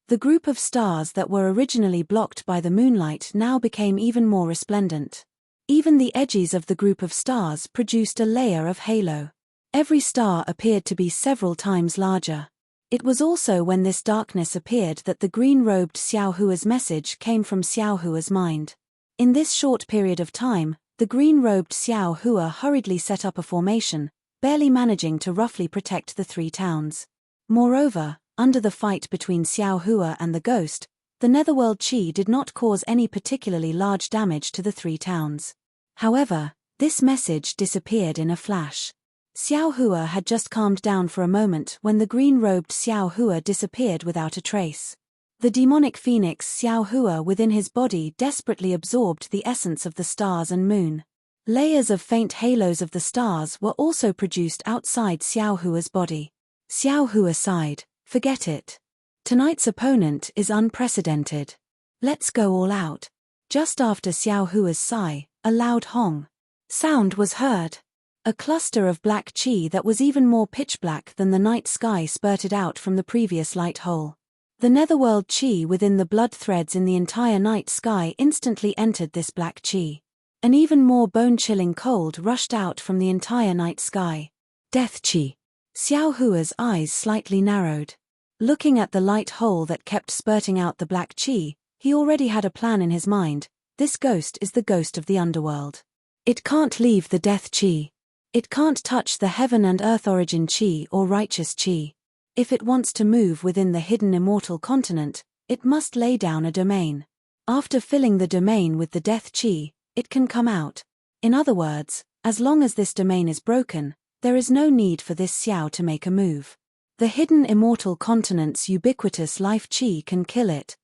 A: The group of stars that were originally blocked by the moonlight now became even more resplendent. Even the edges of the group of stars produced a layer of halo. Every star appeared to be several times larger. It was also when this darkness appeared that the green-robed Xiao Hua's message came from Xiao Hua's mind. In this short period of time, the green-robed Xiao Hua hurriedly set up a formation, barely managing to roughly protect the 3 towns. Moreover, under the fight between Xiao Hua and the ghost, the netherworld chi did not cause any particularly large damage to the 3 towns. However, this message disappeared in a flash. Xiao Hua had just calmed down for a moment when the green-robed Xiao Hua disappeared without a trace. The demonic phoenix Xiao Hua within his body desperately absorbed the essence of the stars and moon. Layers of faint halos of the stars were also produced outside Xiao Hua's body. Xiao Hua sighed. Forget it. Tonight's opponent is unprecedented. Let's go all out. Just after Xiao Hua's sigh, a loud hong sound was heard. A cluster of black chi that was even more pitch black than the night sky spurted out from the previous light hole. The netherworld chi within the blood threads in the entire night sky instantly entered this black chi. An even more bone-chilling cold rushed out from the entire night sky. Death chi. Xiao Hua's eyes slightly narrowed. Looking at the light hole that kept spurting out the black chi, he already had a plan in his mind. This ghost is the ghost of the underworld. It can't leave the death chi. It can't touch the heaven and earth origin chi or righteous chi. If it wants to move within the hidden immortal continent, it must lay down a domain. After filling the domain with the death chi, it can come out. In other words, as long as this domain is broken, there is no need for this Xiao to make a move. The hidden immortal continent's ubiquitous life chi can kill it.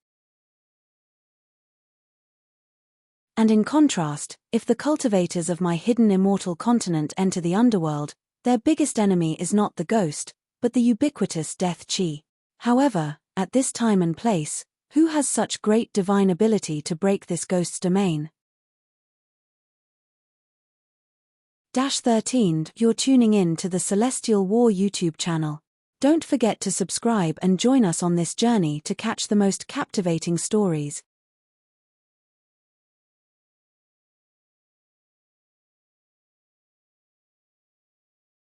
A: And in contrast, if the cultivators of my hidden immortal continent enter the underworld, their biggest enemy is not the ghost, but the ubiquitous death chi. However, at this time and place, who has such great divine ability to break this ghost's domain? 13. You're tuning in to the Celestial War YouTube channel. Don't forget to subscribe and join us on this journey to catch the most captivating stories.